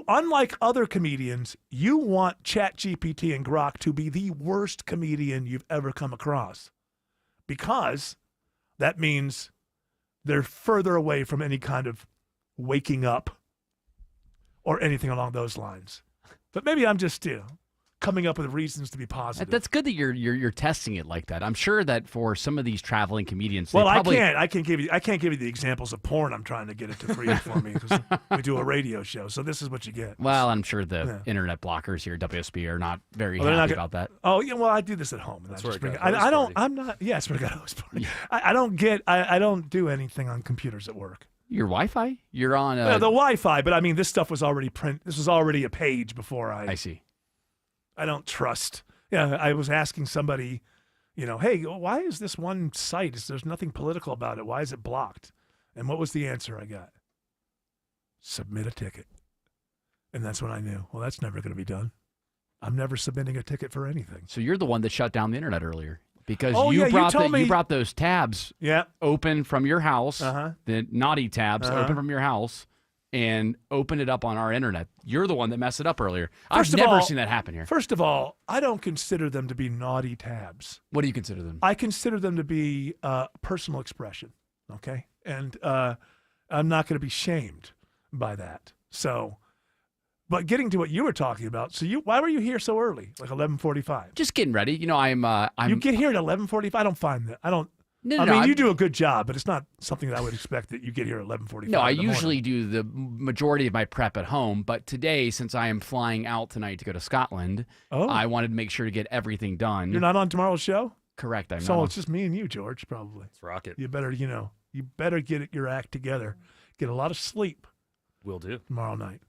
unlike other comedians, you want ChatGPT and Grok to be the worst comedian you've ever come across because that means they're further away from any kind of waking up or anything along those lines. But maybe I'm just coming up with reasons to be positive. That's good that you're testing it like that. I'm sure that for some of these traveling comedians, well, I can't give you the examples of porn I'm trying to get it to create for me because we do a radio show. So this is what you get. Well, I'm sure the internet blockers here at WSB are not very happy about that. Oh yeah, well I do this at home. And that's where I don't. I'm not. Yeah, that's where I got a host party. Yeah. I don't do anything on computers at work. Your Wi-Fi? You're on the Wi-Fi, but I mean this stuff was already This was already a page before I see. I don't trust. Yeah, I was asking somebody, hey, why is this one site? There's nothing political about it. Why is it blocked? And what was the answer I got? Submit a ticket. And that's when I knew, well, that's never going to be done. I'm never submitting a ticket for anything. So you're the one that shut down the internet earlier because you brought those tabs open from your house, the naughty tabs open from your house, and open it up on our internet. You're the one that messed it up earlier. I've never seen that happen here. First of all, I don't consider them to be naughty tabs. What do you consider them? I consider them to be personal expression, okay? And I'm not going to be shamed by that. So, but getting to what you were talking about, why were you here so early, like 11:45? Just getting ready. You get here at 11:45? I don't find that. You do a good job, but it's not something that I would expect that you get here at 11:45. No, I usually do the majority of my prep at home, but today, since I am flying out tonight to go to Scotland, I wanted to make sure to get everything done. You're not on tomorrow's show? Correct. I'm so not. It's just me and you, George, probably. Let's rock it. You better get your act together. Get a lot of sleep. Will do. Tomorrow night.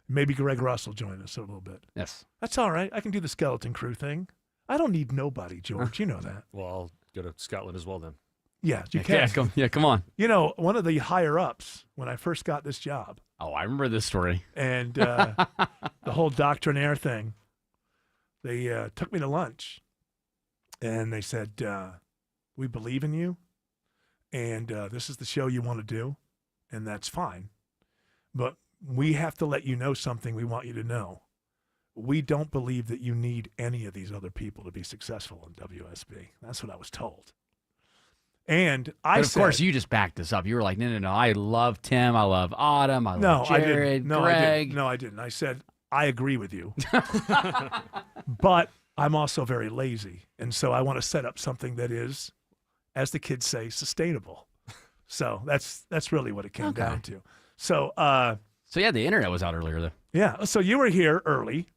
Maybe Greg Russell join us a little bit. Yes. That's all right. I can do the skeleton crew thing. I don't need nobody, George. You know that. Well, I'll go to Scotland as well then. Yeah, you can. Come on. You know, one of the higher ups when I first got this job. Oh, I remember this story. And the whole doctrinaire thing. They took me to lunch, and they said, "We believe in you, and this is the show you want to do, and that's fine. But we have to let you know something we want you to know. We don't believe that you need any of these other people to be successful in WSB." That's what I was told. And of course, you just backed this up. You were like, no. I love Tim. I love Autumn. I love Jared, Greg. I didn't. I said, I agree with you. But I'm also very lazy. And so I want to set up something that is, as the kids say, sustainable. So that's really what it came down to. So yeah, the internet was out earlier, though. Yeah. So you were here early.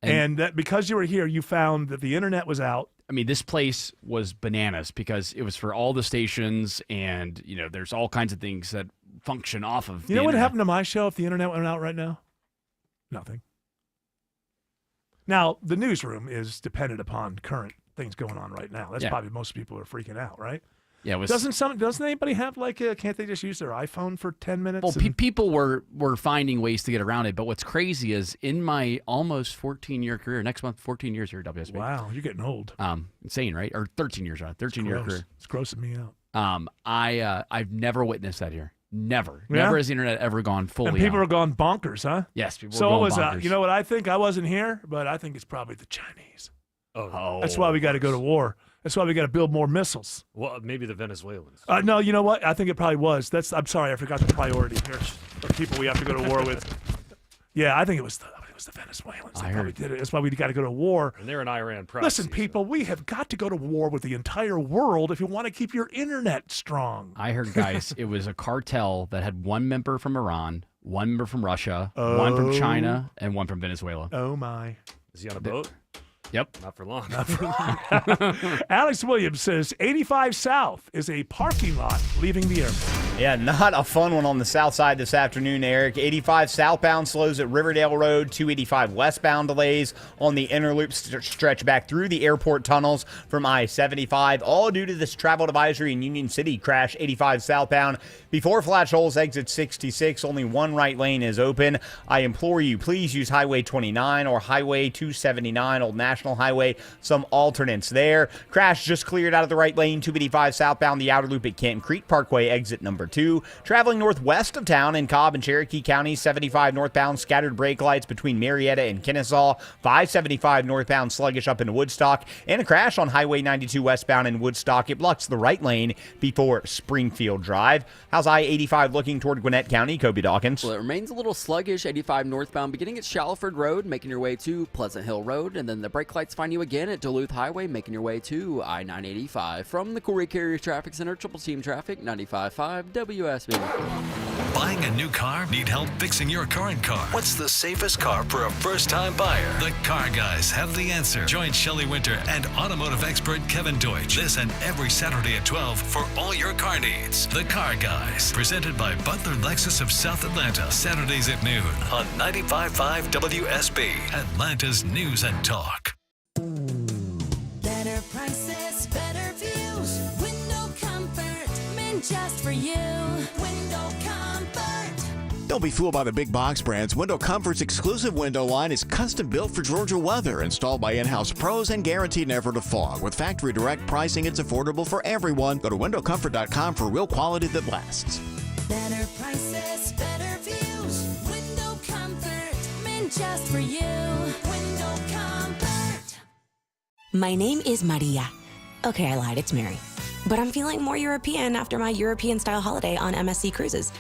And that because you were here, you found that the internet was out. I mean, this place was bananas because it was for all the stations, and there's all kinds of things that function off of. You know what happened to my show if the internet went out right now? Nothing. Now the newsroom is dependent upon current things going on right now. That's probably most people are freaking out, right? Yeah. Doesn't anybody have can't they just use their iPhone for 10 minutes? Well, people were finding ways to get around it, but what's crazy is in my almost 14-year career, next month 14 years here at WSB. Wow, you're getting old. Insane, right? Or 13 years, right? 13-year career. It's grossing me out. I've never witnessed that here. Never. Yeah? Never has the internet ever gone fully. And people on. are gone bonkers, huh? Yes, people so are it going was. bonkers. You know what I think? I wasn't here, but I think it's probably the Chinese. Oh, that's why we got to go to war. That's why we got to build more missiles. Well, maybe the Venezuelans. No, you know what? I think it probably was. I'm sorry, I forgot the priority here. The people we have to go to war with. Yeah, I think it was the Venezuelans. They probably did it. That's why we got to go to war. And they're an Iran proxy. Listen, people, we have got to go to war with the entire world if you want to keep your internet strong. I heard, guys, it was a cartel that had one member from Iran, one member from Russia, one from China, and one from Venezuela. Oh, my. Is he on a boat? Yep. Not for long. Alex Williams says 85 South is a parking lot leaving the airport. Yeah, not a fun one on the south side this afternoon, Eric. 85 southbound slows at Riverdale Road, 285 westbound delays on the inner loop stretch back through the airport tunnels from I-75, all due to this travel advisory in Union City crash. 85 southbound before Flat Shoals exit 66. Only one right lane is open. I implore you, please use Highway 29 or Highway 279, Old National Highway. Some alternates there. Crash just cleared out of the right lane, 285 southbound, the outer loop at Canton Creek Parkway, exit number 2. Traveling northwest of town in Cobb and Cherokee County, 75 northbound, scattered brake lights between Marietta and Kennesaw. 575 northbound, sluggish up into Woodstock. And a crash on Highway 92 westbound in Woodstock. It blocks the right lane before Springfield Drive. How's I-85 looking toward Gwinnett County? Kobe Dawkins. Well, it remains a little sluggish. 85 northbound, beginning at Shallowford Road, making your way to Pleasant Hill Road, and then the brake lights find you again at Duluth Highway, making your way to I-985. From the Corey Carrier Traffic Center, Triple Team Traffic, 95.5 WSB. Buying a new car? Need help fixing your current car? What's the safest car for a first-time buyer? The Car Guys have the answer. Join Shelley Winter and automotive expert Kevin Deutsch this and every Saturday at 12 for all your car needs. The Car Guys, presented by Butler Lexus of South Atlanta, Saturdays at noon on 95.5 WSB, Atlanta's News and Talk. Better prices, better views, window comfort, meant just for you. Window Comfort. Don't be fooled by the big box brands. Window Comfort's exclusive window line is custom built for Georgia weather, installed by in-house pros, and guaranteed never to fog. With factory direct pricing, it's affordable for everyone. Go to windowcomfort.com for real quality that lasts. Better prices, better views, window comfort, meant just for you. Window Comfort. My name is Maria. Okay, I lied, it's Mary. But I'm feeling more European after my European-style holiday on MSC Cruises.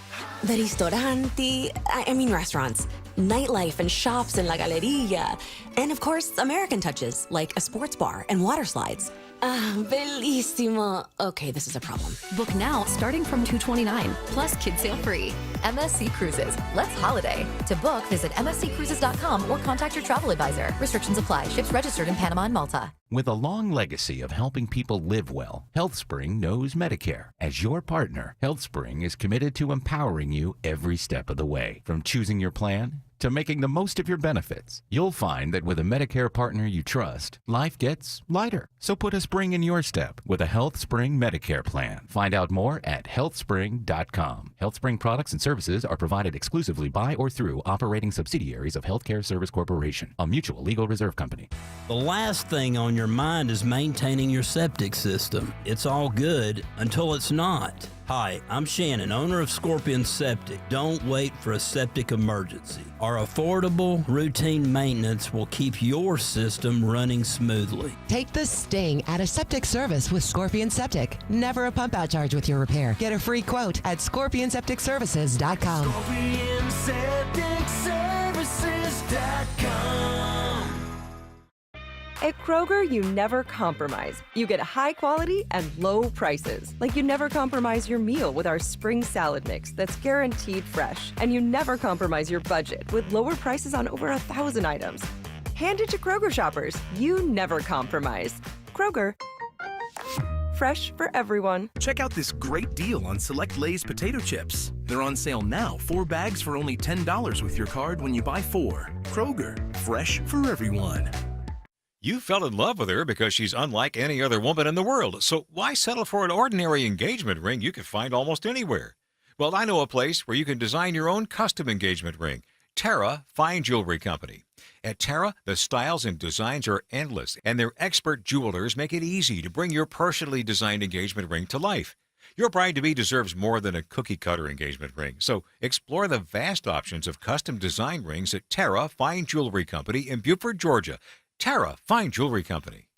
The restauranti, I mean restaurants. nightlife and shops in La Galeria. And of course, American touches, like a sports bar and water slides. Bellissimo. Okay, this is a problem. Book now starting from $229, plus kids sale free. MSC Cruises. Let's holiday. To book, visit msccruises.com or contact your travel advisor. Restrictions apply. Ships registered in Panama and Malta. With a long legacy of helping people live well, HealthSpring knows Medicare. As your partner, HealthSpring is committed to empowering you every step of the way. From choosing your plan to making the most of your benefits, you'll find that with a Medicare partner you trust, life gets lighter. So put a spring in your step with a HealthSpring Medicare plan. Find out more at healthspring.com. HealthSpring products and services are provided exclusively by or through operating subsidiaries of Healthcare Service Corporation, a mutual legal reserve company. The last thing on your mind is maintaining your septic system. It's all good until it's not. Hi, I'm Shannon, owner of Scorpion Septic. Don't wait for a septic emergency. Our affordable, routine maintenance will keep your system running smoothly. Take the sting out of septic service with Scorpion Septic. Never a pump out charge with your repair. Get a free quote at scorpionsepticservices.com. ScorpionSepticServices.com. At Kroger, you never compromise. You get high quality and low prices. Like you never compromise your meal with our spring salad mix that's guaranteed fresh. And you never compromise your budget with lower prices on over 1,000 items. Hand it to Kroger shoppers. You never compromise. Kroger. Fresh for everyone. Check out this great deal on select Lay's potato chips. They're on sale now. 4 bags for only $10 with your card when you buy 4. Kroger. Fresh for everyone. You fell in love with her because she's unlike any other woman in the world, so why settle for an ordinary engagement ring you can find almost anywhere? Well, I know a place where you can design your own custom engagement ring. Terra Fine Jewelry Company. At Terra, the styles and designs are endless, and their expert jewelers make it easy to bring your personally designed engagement ring to life. Your bride-to-be deserves more than a cookie-cutter engagement ring, so explore the vast options of custom design rings at Terra Fine Jewelry Company in Beaufort, Georgia. Terra Fine Jewelry Company.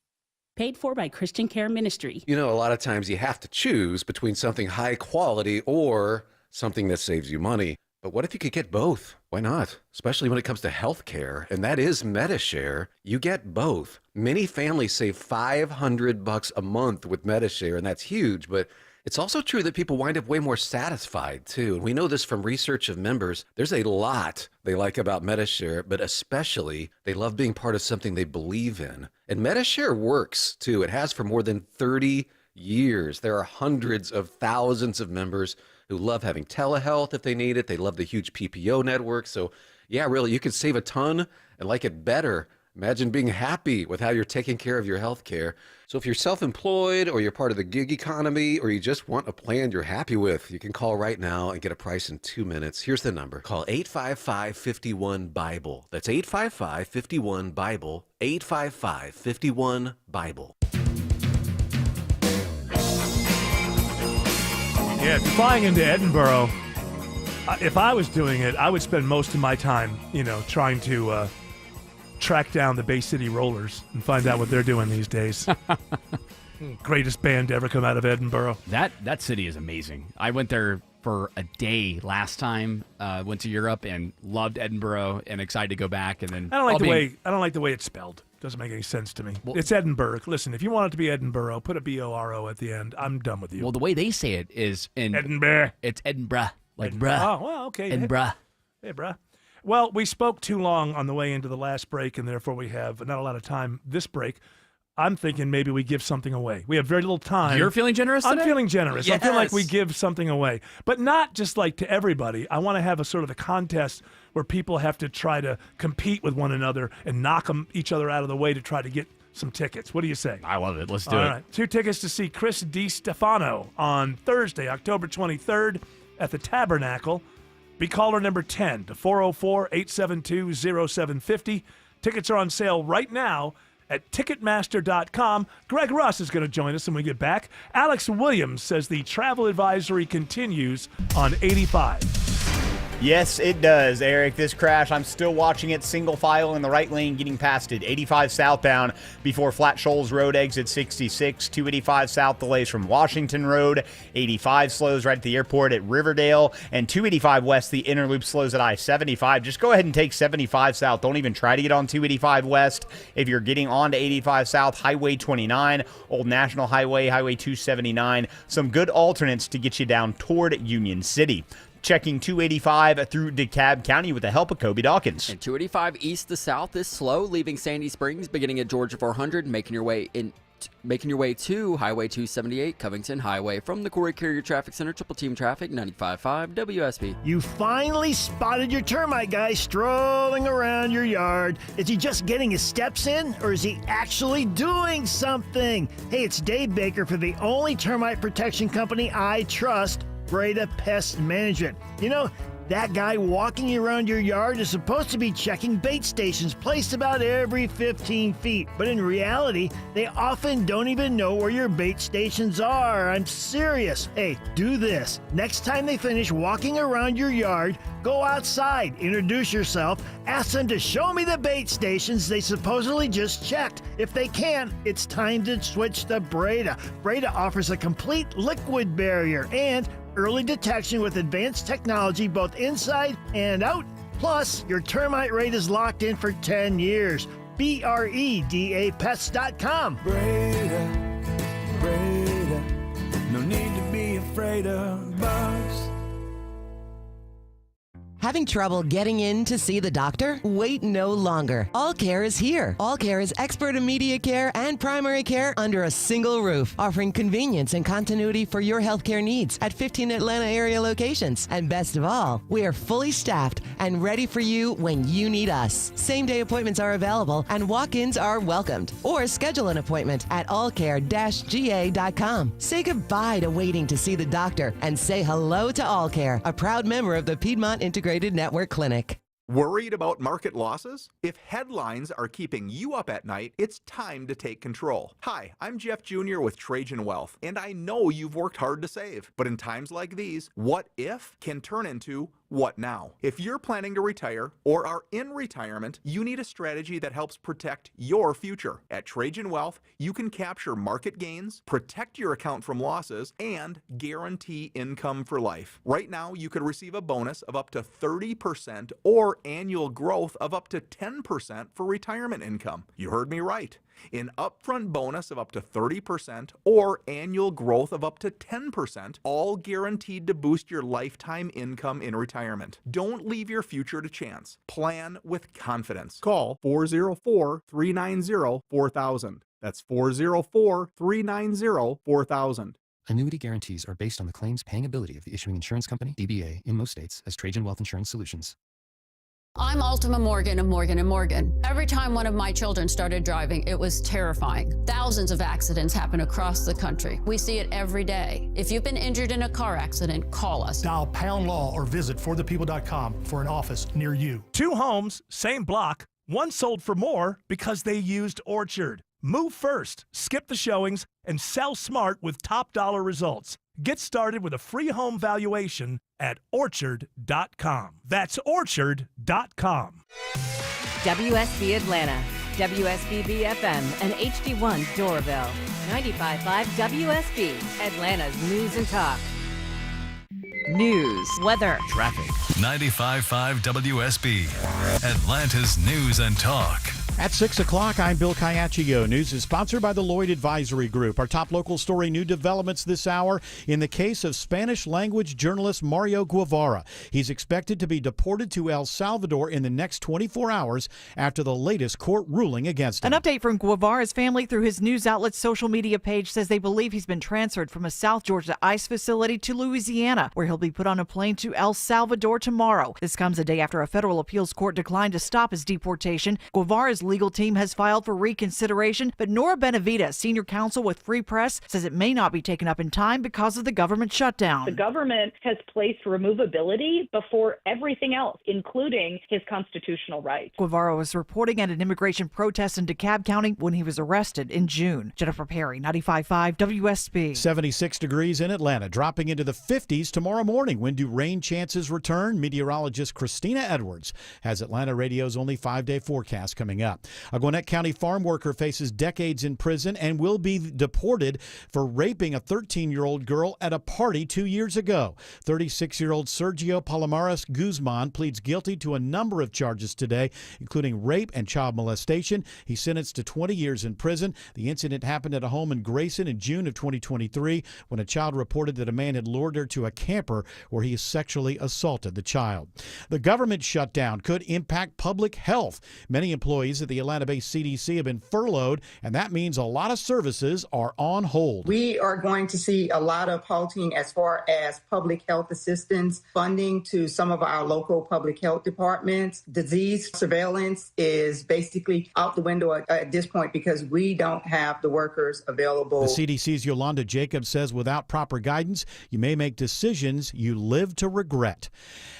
Paid for by Christian Care Ministry. You know, a lot of times you have to choose between something high quality or something that saves you money. But what if you could get both? Why not? Especially when it comes to health care, and that is Medi-Share. You get both. Many families save $500 a month with Medi-Share, and that's huge, but it's also true that people wind up way more satisfied, too. And we know this from research of members. There's a lot they like about Medi-Share, but especially they love being part of something they believe in. And Medi-Share works, too. It has for more than 30 years. There are hundreds of thousands of members who love having telehealth if they need it. They love the huge PPO network. So, yeah, really, you can save a ton and like it better. Imagine being happy with how you're taking care of your health care. So if you're self-employed or you're part of the gig economy or you just want a plan you're happy with, you can call right now and get a price in 2 minutes. Here's the number. Call 855-51-BIBLE. That's 855-51-BIBLE. 855-51-BIBLE. Yeah, if you're flying into Edinburgh, if I was doing it, I would spend most of my time, trying to track down the Bay City Rollers and find out what they're doing these days. Greatest band to ever come out of Edinburgh. That city is amazing. I went there for a day last time. Went to Europe and loved Edinburgh and excited to go back. And then I don't like the way it's spelled. Doesn't make any sense to me. Well, it's Edinburgh. Listen, if you want it to be Edinburgh, put a B-O-R-O at the end. I'm done with you. Well, the way they say it is in Edinburgh. It's Edinburgh, like bruh. Oh, well, okay. Edinburgh. Hey, bruh. Well, we spoke too long on the way into the last break, and therefore we have not a lot of time this break. I'm thinking maybe we give something away. We have very little time. You're feeling generous today? I'm feeling generous. Yes. I feel like we give something away, but not just like to everybody. I want to have a sort of a contest where people have to try to compete with one another and knock each other out of the way to try to get some tickets. What do you say? I love it. Let's do it. All right. 2 tickets to see Chris DiStefano on Thursday, October 23rd at the Tabernacle. Be caller number 10 to 404-872-0750. Tickets are on sale right now at Ticketmaster.com. Greg Russ is going to join us when we get back. Alex Williams says the travel advisory continues on 85. Yes, it does, Eric. This crash, I'm still watching it single file in the right lane, getting past it. 85 southbound before Flat Shoals Road exit 66. 285 south delays from Washington Road. 85 slows right at the airport at Riverdale. And 285 west, the inner loop slows at I-75. Just go ahead and take 75 south. Don't even try to get on 285 west. If you're getting on to 85 south, Highway 29, Old National Highway, Highway 279. Some good alternates to get you down toward Union City. Checking 285 through DeKalb County with the help of Kobe Dawkins. And 285 east to south is slow, leaving Sandy Springs, beginning at Georgia 400, making your way to Highway 278, Covington Highway. From the Corey Carrier Traffic Center, Triple Team Traffic, 95.5 WSB. You finally spotted your termite guy strolling around your yard. Is he just getting his steps in, or is he actually doing something? Hey, it's Dave Baker for the only termite protection company I trust, Breda Pest Management. You know, that guy walking around your yard is supposed to be checking bait stations placed about every 15 feet. But in reality, they often don't even know where your bait stations are. I'm serious. Hey, do this. Next time they finish walking around your yard, go outside, introduce yourself, ask them to show me the bait stations they supposedly just checked. If they can't, it's time to switch to Breda. Breda offers a complete liquid barrier and early detection with advanced technology both inside and out. Plus, your termite rate is locked in for 10 years. BREDAPets.com. Breda, Breda, no need to be afraid of bugs. Having trouble getting in to see the doctor? Wait no longer. All Care is here. All Care is expert immediate care and primary care under a single roof, offering convenience and continuity for your healthcare needs at 15 Atlanta area locations. And best of all, we are fully staffed and ready for you when you need us. Same-day appointments are available and walk-ins are welcomed. Or schedule an appointment at allcare-ga.com. Say goodbye to waiting to see the doctor and say hello to All Care, a proud member of the Piedmont Integrated Network Clinic. Worried about market losses? If headlines are keeping you up at night, it's time to take control. Hi, I'm Jeff Jr. with Trajan Wealth, and I know you've worked hard to save. But in times like these, what if can turn into what now? If you're planning to retire or are in retirement, you need a strategy that helps protect your future. At Trajan Wealth, you can capture market gains, protect your account from losses, and guarantee income for life. Right now, you could receive a bonus of up to 30% or annual growth of up to 10% for retirement income. You heard me right. An upfront bonus of up to 30% or annual growth of up to 10%, all guaranteed to boost your lifetime income in retirement. Don't leave your future to chance. Plan with confidence. Call 404-390-4000. That's 404-390-4000. Annuity guarantees are based on the claims paying ability of the issuing insurance company, DBA, in most states as Trajan Wealth Insurance Solutions. I'm Ultima Morgan of Morgan & Morgan. Every time one of my children started driving, it was terrifying. Thousands of accidents happen across the country. We see it every day. If you've been injured in a car accident, call us. Dial pound law or visit forthepeople.com for an office near you. 2 homes, same block. One sold for more because they used Orchard. Move first, skip the showings, and sell smart with top dollar results. Get started with a free home valuation at orchard.com. That's orchard.com. WSB Atlanta, WSB FM, and HD1 Doraville. 95.5 WSB, Atlanta's news and talk. News, weather, traffic. 95.5 WSB, Atlanta's news and talk. At 6 o'clock, I'm Bill Caiaccio. News is sponsored by the Lloyd Advisory Group. Our top local story, new developments this hour in the case of Spanish-language journalist Mario Guevara. He's expected to be deported to El Salvador in the next 24 hours after the latest court ruling against him. An update from Guevara's family through his news outlet's social media page says they believe he's been transferred from a South Georgia ICE facility to Louisiana, where he'll be put on a plane to El Salvador tomorrow. This comes a day after a federal appeals court declined to stop his deportation. Guevara's legal team has filed for reconsideration, but Nora Benavides, senior counsel with Free Press, says it may not be taken up in time because of the government shutdown. The government has placed removability before everything else, including his constitutional rights. Guevara was reporting at an immigration protest in DeKalb County when he was arrested in June. Jennifer Perry, 95.5 WSB. 76 degrees in Atlanta, dropping into the 50s tomorrow morning. When do rain chances return? Meteorologist Christina Edwards has Atlanta Radio's only 5-day forecast coming up. A Gwinnett County farm worker faces decades in prison and will be deported for raping a 13-year-old girl at a party 2 years ago. 36-year-old Sergio Palomares Guzman pleads guilty to a number of charges today, including rape and child molestation. He's sentenced to 20 years in prison. The incident happened at a home in Grayson in June of 2023 when a child reported that a man had lured her to a camper where he sexually assaulted the child. The government shutdown could impact public health. Many employees at the Atlanta-based CDC have been furloughed, and that means a lot of services are on hold. We are going to see a lot of halting as far as public health assistance, funding to some of our local public health departments. Disease surveillance is basically out the window at this point because we don't have the workers available. The CDC's Yolanda Jacobs says without proper guidance, you may make decisions you live to regret.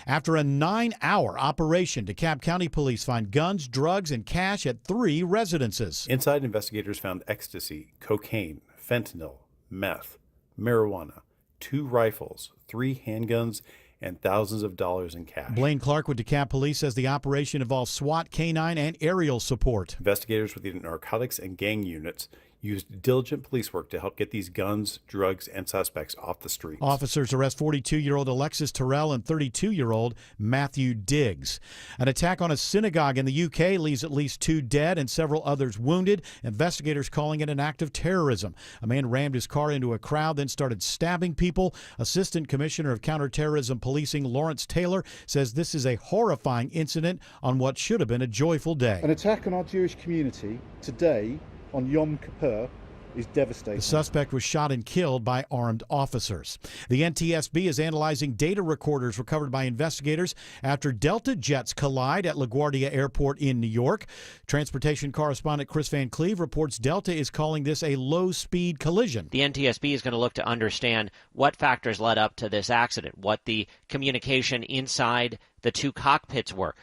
After a 9-hour operation, DeKalb County police find guns, drugs, and cash at 3 residences. Inside, investigators found ecstasy, cocaine, fentanyl, meth, marijuana, 2 rifles, 3 handguns, and thousands of dollars in cash. Blaine Clark with DeKalb Police says the operation involved SWAT, canine, and aerial support. Investigators with the narcotics and gang units used diligent police work to help get these guns, drugs, and suspects off the streets. Officers arrest 42-year-old Alexis Terrell and 32-year-old Matthew Diggs. An attack on a synagogue in the UK leaves at least 2 dead and several others wounded. Investigators calling it an act of terrorism. A man rammed his car into a crowd, then started stabbing people. Assistant Commissioner of Counterterrorism Policing Lawrence Taylor says this is a horrifying incident on what should have been a joyful day. An attack on our Jewish community today on Yom Kippur is devastating. The suspect was shot and killed by armed officers. The NTSB is analyzing data recorders recovered by investigators after Delta jets collide at LaGuardia Airport in New York. Transportation correspondent Chris Van Cleve reports Delta is calling this a low-speed collision. The NTSB is going to look to understand what factors led up to this accident, what the communication inside the 2 cockpits were.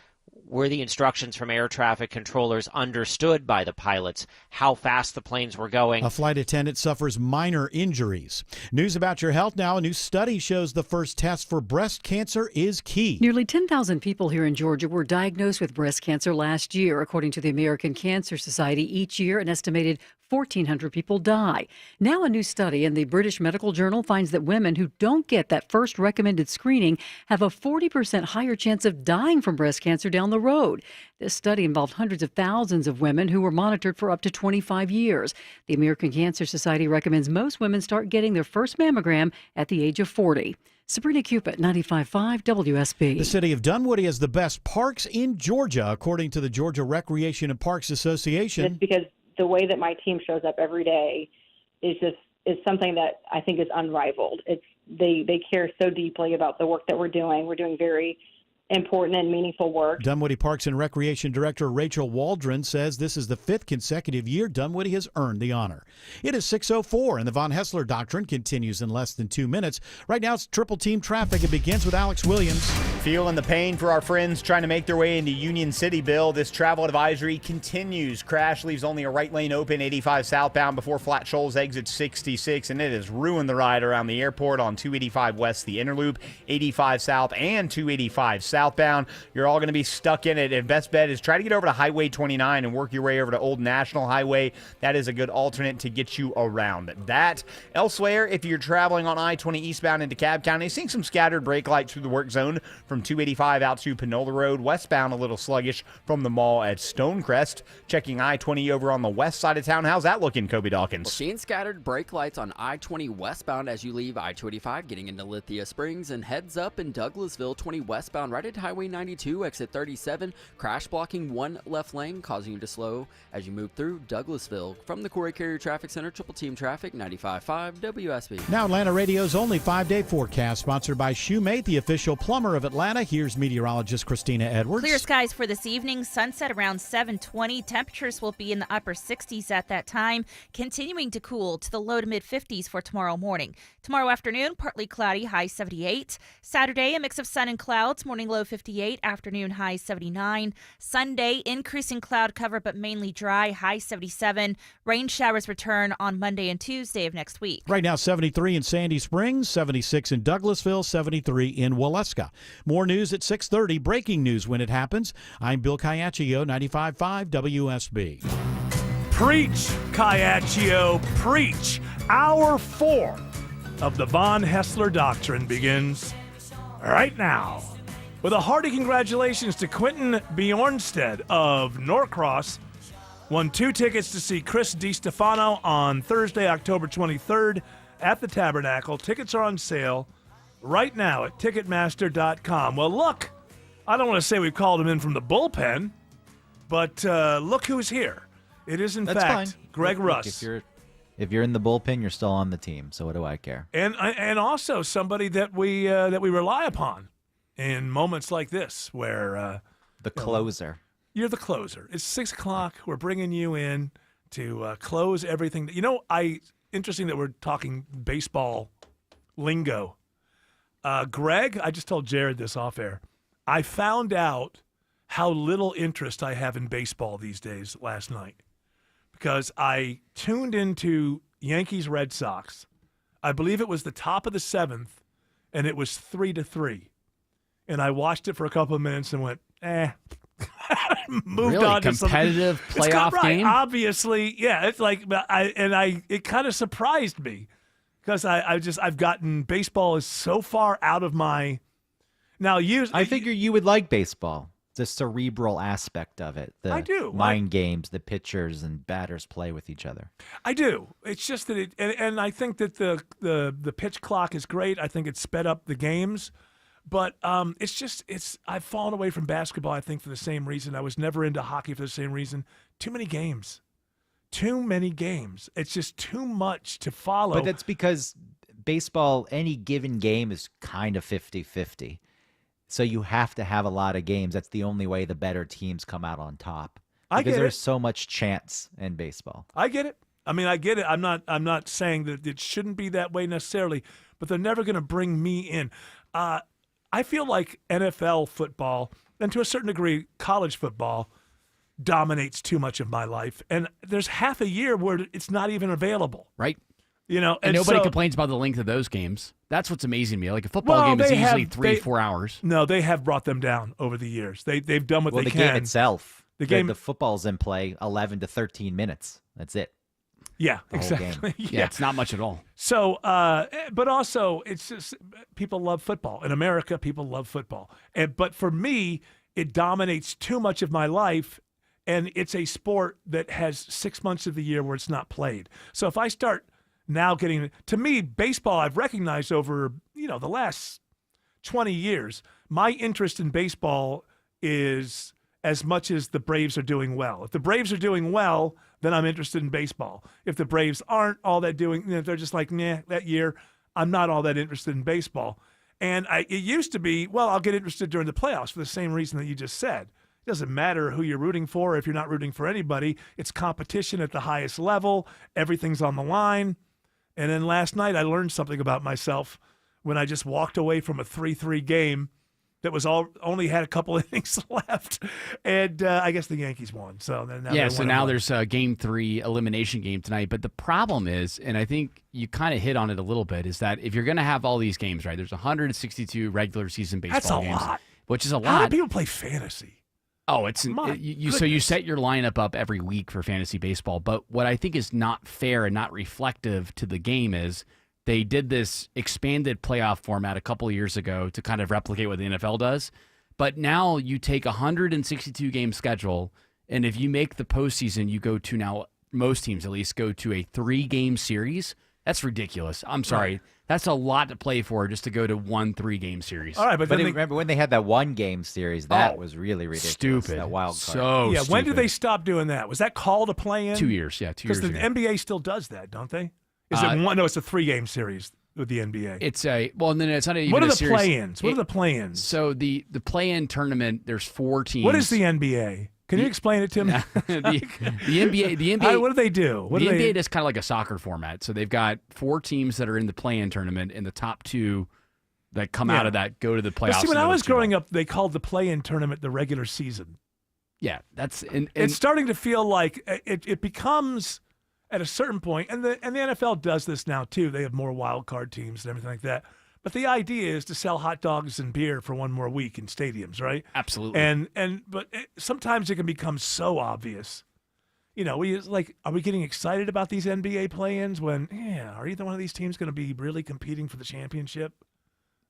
Were the instructions from air traffic controllers understood by the pilots? How fast the planes were going? A flight attendant suffers minor injuries. News about your health now. A new study shows the first test for breast cancer is key. Nearly 10,000 people here in Georgia were diagnosed with breast cancer last year, according to the American Cancer Society. Each year, an estimated 1,400 people die. Now a new study in the British Medical Journal finds that women who don't get that first recommended screening have a 40% higher chance of dying from breast cancer down the road. This study involved hundreds of thousands of women who were monitored for up to 25 years. The American Cancer Society recommends most women start getting their first mammogram at the age of 40. Sabrina Cupid, 95.5 WSB. The city of Dunwoody has the best parks in Georgia, according to the Georgia Recreation and Parks Association. It's because the way that my team shows up every day is something that I think is unrivaled. They care so deeply about the work that we're doing. We're doing very important and meaningful work. Dunwoody Parks and Recreation Director Rachel Waldron says this is the 5th consecutive year Dunwoody has earned the honor. It is 6:04 and the Von Hessler Doctrine continues in less than 2 minutes. Right now it's triple team traffic. It begins with Alex Williams. Feeling the pain for our friends trying to make their way into Union City, Bill. This travel advisory continues. Crash leaves only a right lane open, 85 southbound before Flat Shoals exit 66, and it has ruined the ride around the airport on 285 west, the inner loop, 85 south, and 285 southbound. You're all going to be stuck in it, and best bet is try to get over to Highway 29 and work your way over to Old National Highway. That is a good alternate to get you around that. Elsewhere, if you're traveling on I-20 eastbound into DeKalb County, seeing some scattered brake lights through the work zone from 285 out to Panola Road. Westbound a little sluggish from the mall at Stonecrest. Checking I-20 over on the west side of town. How's that looking, Kobe Dawkins? Well, seeing scattered brake lights on I-20 westbound as you leave I-285 getting into Lithia Springs, and heads up in Douglasville 20 westbound right flooded. Highway 92, exit 37, crash blocking one left lane, causing you to slow as you move through Douglasville. From the Corey Carrier Traffic Center, Triple Team Traffic, 95.5 WSB. Now Atlanta Radio's only 5-day forecast, sponsored by Shoemate, the official plumber of Atlanta. Here's meteorologist Christina Edwards. Clear skies for this evening. Sunset around 7:20. Temperatures will be in the upper 60s at that time, continuing to cool to the low to mid 50s for tomorrow morning. Tomorrow afternoon, partly cloudy, high 78. Saturday, a mix of sun and clouds, morning low 58, afternoon high 79. Sunday, increasing cloud cover but mainly dry, high 77. Rain showers return on Monday and Tuesday of next week. Right now, 73 in Sandy Springs, 76 in Douglasville, 73 in Waleska. More news at 6:30. Breaking news when it happens. I'm Bill Caiaccio, 95.5 WSB. Preach, Caiaccio, preach. Hour 4 of the Von Hessler Doctrine begins right now. With a hearty congratulations to Quentin Bjornstead of Norcross. Won 2 tickets to see Chris DiStefano on Thursday, October 23rd at the Tabernacle. Tickets are on sale right now at Ticketmaster.com. Well, look, I don't want to say we've called him in from the bullpen, but look who's here. It is, in That's fact, fine. Greg Look, Russ. If you're in the bullpen, you're still on the team, so what do I care? And also somebody that we rely upon in moments like this where the closer. You're the closer. It's 6 o'clock. We're bringing you in to close everything. You know, interesting that we're talking baseball lingo. Greg, I just told Jared this off air. I found out how little interest I have in baseball these days last night because I tuned into Yankees Red Sox. I believe it was the top of the 7th, and it was 3-3. And I watched it for a couple of minutes and went, moved really? on to competitive playoff game. Obviously, yeah. It's like it kind of surprised me because I've gotten baseball is so far out of my now. I figure you would like baseball, the cerebral aspect of it. I do. Mind games, the pitchers and batters play with each other. I do. It's just that and I think that the pitch clock is great. I think it's sped up the games. But I've fallen away from basketball, I think, for the same reason. I was never into hockey for the same reason. Too many games. It's just too much to follow. But that's because baseball, any given game is kind of 50-50. So you have to have a lot of games. That's the only way the better teams come out on top. Because there's so much chance in baseball. I get it. I mean, I get it. I'm not saying that it shouldn't be that way necessarily, but they're never going to bring me in. I feel like NFL football, and to a certain degree, college football, dominates too much of my life. And there's half a year where it's not even available. Right. You know, and nobody complains about the length of those games. That's what's amazing to me. Like a football game is usually 3-4 hours. No, they have brought them down over the years. They've done what they can. The game itself. The football's in play 11 to 13 minutes. That's it. Yeah, exactly. Yeah, it's not much at all. So, but also, it's just people love football. In America, people love football. But for me, it dominates too much of my life, and it's a sport that has 6 months of the year where it's not played. So if I start now getting – to me, baseball, I've recognized over, the last 20 years, my interest in baseball is as much as the Braves are doing well. If the Braves are doing well – then I'm interested in baseball. If the Braves aren't all that doing, they're just like, nah, that year, I'm not all that interested in baseball. And it used to be, well, I'll get interested during the playoffs for the same reason that you just said. It doesn't matter who you're rooting for if you're not rooting for anybody. It's competition at the highest level. Everything's on the line. And then last night I learned something about myself when I just walked away from a 3-3 game that was only had a couple innings left, and I guess the Yankees won. So now there's a Game 3 elimination game tonight. But the problem is, and I think you kind of hit on it a little bit, is that if you're going to have all these games, right? There's 162 regular season baseball games. That's a lot. Which is a lot. How do people play fantasy? Oh, so you set your lineup up every week for fantasy baseball. But what I think is not fair and not reflective to the game is they did this expanded playoff format a couple of years ago to kind of replicate what the NFL does. But now you take a 162-game schedule, and if you make the postseason, you go to now, most teams at least, go to a 3-game series That's ridiculous. I'm sorry. Right. That's a lot to play for just to go to 1 3-game series. All right, but remember when they had that 1-game series? That was really ridiculous. Stupid. That wild card. So yeah, stupid. when did they stop doing that? Was that called a play-in? 2 years. Yeah, 2 years Because the ago. NBA still does that, don't they? Is it one? No, it's a 3-game series with the NBA. It's a and then it's not even What are a the series. play-ins? What are the play-ins? So the play-in tournament, there's 4 teams. What is the NBA? Can you explain it to me? the NBA. What do they do? What the do they? NBA is kind of like a soccer format. So they've got 4 teams that are in the play-in tournament, and the top 2 that come out of that go to the playoffs. But see, when and I was those 2 growing up, they called the play-in tournament the regular season. Yeah, that's and it's starting to feel like it becomes at a certain point, and the NFL does this now too. They have more wild card teams and everything like that. But the idea is to sell hot dogs and beer for 1 more week in stadiums, right? Absolutely. But sometimes it can become so obvious. You know, are we getting excited about these NBA play-ins when are either one of these teams going to be really competing for the championship?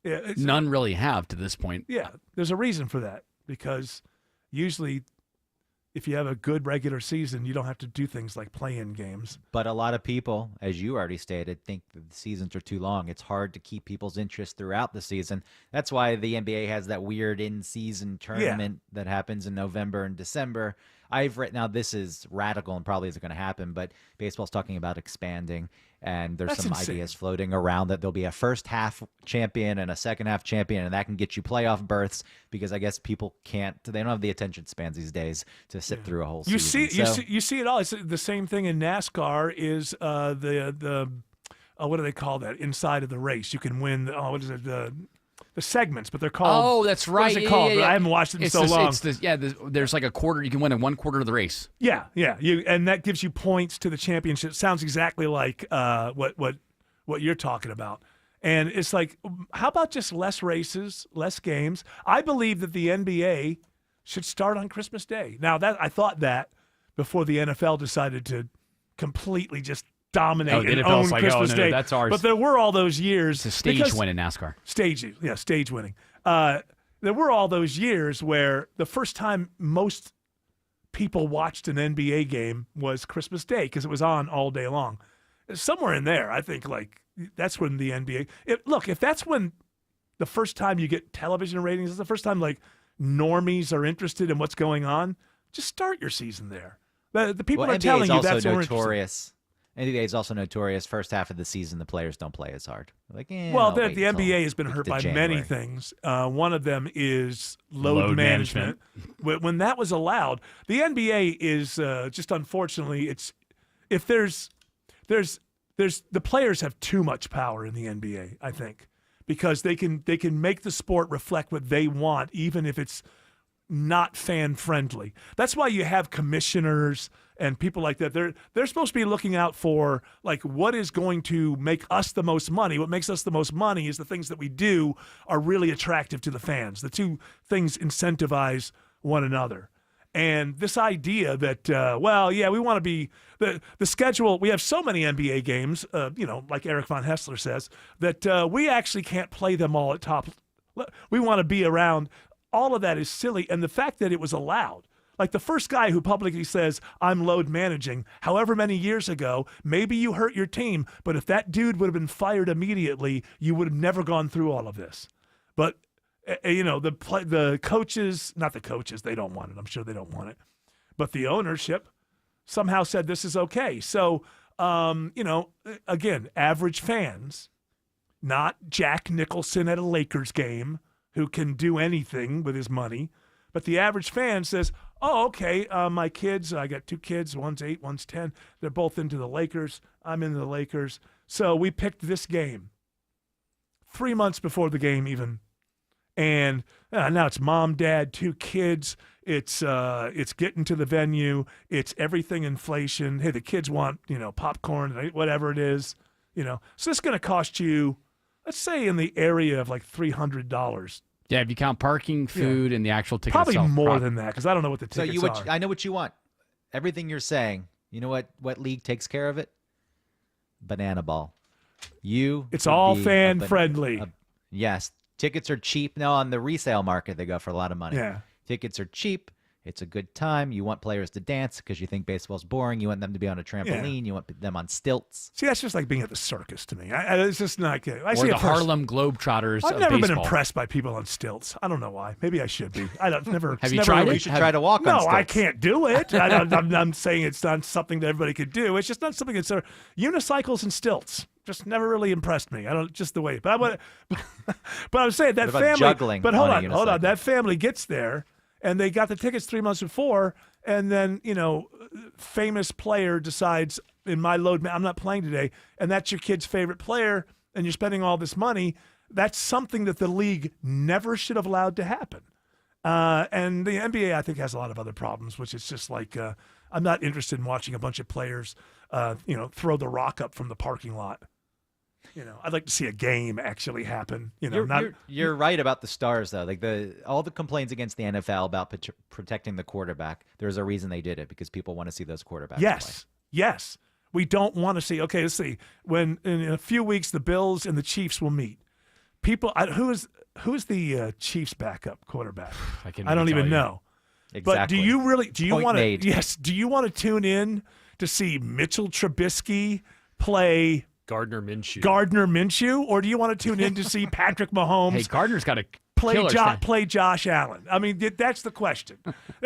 Yeah, none really have to this point. Yeah, there's a reason for that, because usually if you have a good regular season, you don't have to do things like play-in games. But a lot of people, as you already stated, think that the seasons are too long. It's hard to keep people's interest throughout the season. That's why the NBA has that weird in-season tournament that happens in November and December. I've written, now this is radical and probably isn't going to happen, but baseball's talking about expanding, and there's some ideas floating around that there'll be a first half champion and a second half champion, and that can get you playoff berths, because I guess people they don't have the attention spans these days to sit through a whole season. You see it all. It's the same thing in NASCAR is the what do they call that? Inside of the race, you can win. What is it? The segments, but they're called. Oh, that's right. What is it called? Yeah. I haven't watched it in so long. There's like a quarter. You can win in 1/4 of the race. Yeah. And that gives you points to the championship. Sounds exactly like what you're talking about. And it's like, how about just less races, less games? I believe that the NBA should start on Christmas Day. Now, I thought that before the NFL decided to completely just dominate and own Christmas Day. That's ours. But there were all those years. It's a stage win in NASCAR. Stage winning. There were all those years where the first time most people watched an NBA game was Christmas Day because it was on all day long. Somewhere in there, I think, that's when the NBA if that's when the first time you get television ratings, it's the first time normies are interested in what's going on, just start your season there. The people are telling you that's notorious. NBA is also notorious. First half of the season, the players don't play as hard. The NBA has been hurt by many things. One of them is load management. When that was allowed, the NBA is just unfortunately there's the players have too much power in the NBA, I think, because they can make the sport reflect what they want, even if it's not fan friendly. That's why you have commissioners and people like that. They're supposed to be looking out for what is going to make us the most money. What makes us the most money is the things that we do are really attractive to the fans. The two things incentivize one another. And this idea that, we want to be the schedule. We have so many NBA games, like Eric Von Hessler says, that we actually can't play them all at top. We want to be around. All of that is silly. And the fact that it was allowed, the first guy who publicly says, I'm load managing, however many years ago, maybe you hurt your team, but if that dude would have been fired immediately, you would have never gone through all of this. But the coaches, not the coaches, they don't want it. I'm sure they don't want it. But the ownership somehow said this is okay. So, again, average fans, not Jack Nicholson at a Lakers game who can do anything with his money. But the average fan says, oh, okay, my kids, I got 2 kids, one's 8, one's 10. They're both into the Lakers. I'm into the Lakers. So we picked this game 3 months before the game even. And now it's mom, dad, 2 kids. It's getting to the venue. It's everything inflation. Hey, the kids want, popcorn, whatever it is, So it's going to cost you, let's say, in the area of $300. Yeah, if you count parking, food, and the actual ticket Probably itself. more than that because I don't know what the tickets are. I know what you want. Everything you're saying. You know what league takes care of it? Banana Ball. It's all fan friendly. Yes. Tickets are cheap. Now on the resale market, they go for a lot of money. Yeah. Tickets are cheap. It's a good time. You want players to dance because you think baseball's boring. You want them to be on a trampoline. You want them on stilts. See, that's just like being at the circus to me. It's just not good. Or the Harlem Globetrotters I've of never baseball. been impressed by people on stilts. I don't know why. Maybe I should be. I don't never. Have you tried it? You should try to walk on No, stilts. I can't do it. I'm saying it's not something that everybody could do. It's just not something that's unicycles and stilts. Just never really impressed me. I don't just the way. But I want. But I'm saying that What about family. juggling But hold on a on. unicycle? That family gets there, and they got the tickets 3 months before, and then famous player decides in my load. I'm not playing today, and that's your kid's favorite player, and you're spending all this money. That's something that the league never should have allowed to happen. And the NBA, I think, has a lot of other problems, which is just like I'm not interested in watching a bunch of players, throw the rock up from the parking lot. I'd like to see a game actually happen. You're right about the stars, though. Like all the complaints against the NFL about protecting the quarterback. There's a reason they did it, because people want to see those quarterbacks play. Yes. We don't want to see. Okay, let's see. When in a few weeks the Bills and the Chiefs will meet. Who's the Chiefs' backup quarterback? I don't even know. Exactly. But do you Point want to? made. Yes. Do you want to tune in to see Mitchell Trubisky play Gardner Minshew, or do you want to tune in to see Patrick Mahomes? Hey, Gardner's got a play Josh Allen. I mean, that's the question.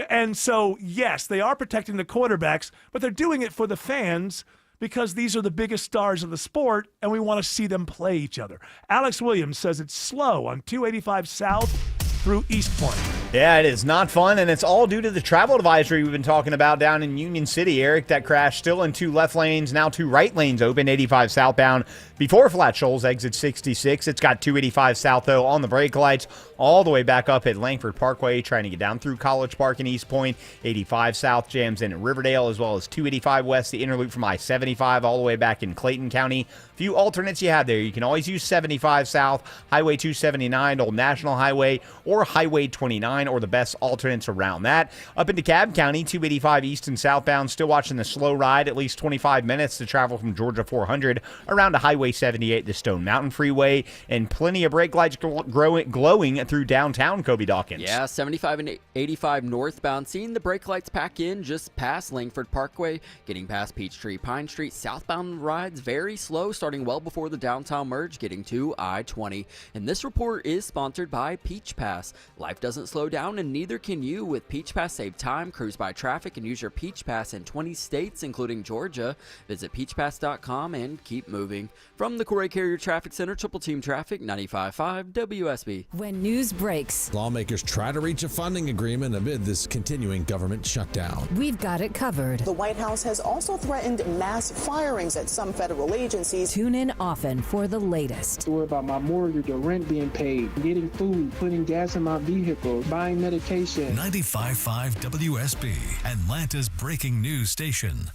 And so, yes, they are protecting the quarterbacks, but they're doing it for the fans because these are the biggest stars of the sport, and we want to see them play each other. Alex Williams says it's slow on 285 South through East Point. Yeah, it is not fun, and it's all due to the travel advisory we've been talking about down in Union City, Eric. That crash still in 2 left lanes, now 2 right lanes open, 85 southbound before Flat Shoals, exit 66. It's got 285 south, though, on the brake lights, all the way back up at Langford Parkway, trying to get down through College Park and East Point. 85 south jams in at Riverdale, as well as 285 west, the inner loop from I-75 all the way back in Clayton County. Few alternates you have there. You can always use 75 south, Highway 279, Old National Highway, or Highway 29, or the best alternates around that. Up in DeKalb County, 285 east and southbound, still watching the slow ride, at least 25 minutes to travel from Georgia 400 around to Highway 78, the Stone Mountain Freeway, and plenty of brake lights glowing through downtown Kobe Dawkins. Yeah, 75 and 85 northbound, seeing the brake lights pack in just past Langford Parkway, getting past Peachtree Pine Street. Southbound rides very slow, starting well before the downtown merge, getting to I-20. And this report is sponsored by Peach Pass. Life doesn't slow down, and neither can you. With Peach Pass, save time, cruise by traffic, and use your Peach Pass in 20 states, including Georgia. Visit peachpass.com and keep moving. From the Corey Carrier Traffic Center, Triple Team Traffic, 95.5 WSB. When news breaks, lawmakers try to reach a funding agreement amid this continuing government shutdown. we've got it covered. The White House has also threatened mass firings at some federal agencies. Tune in often for the latest. Worry about my mortgage or rent being paid, getting food, putting gas in my vehicle, buying medication. 95.5 WSB, Atlanta's breaking news station.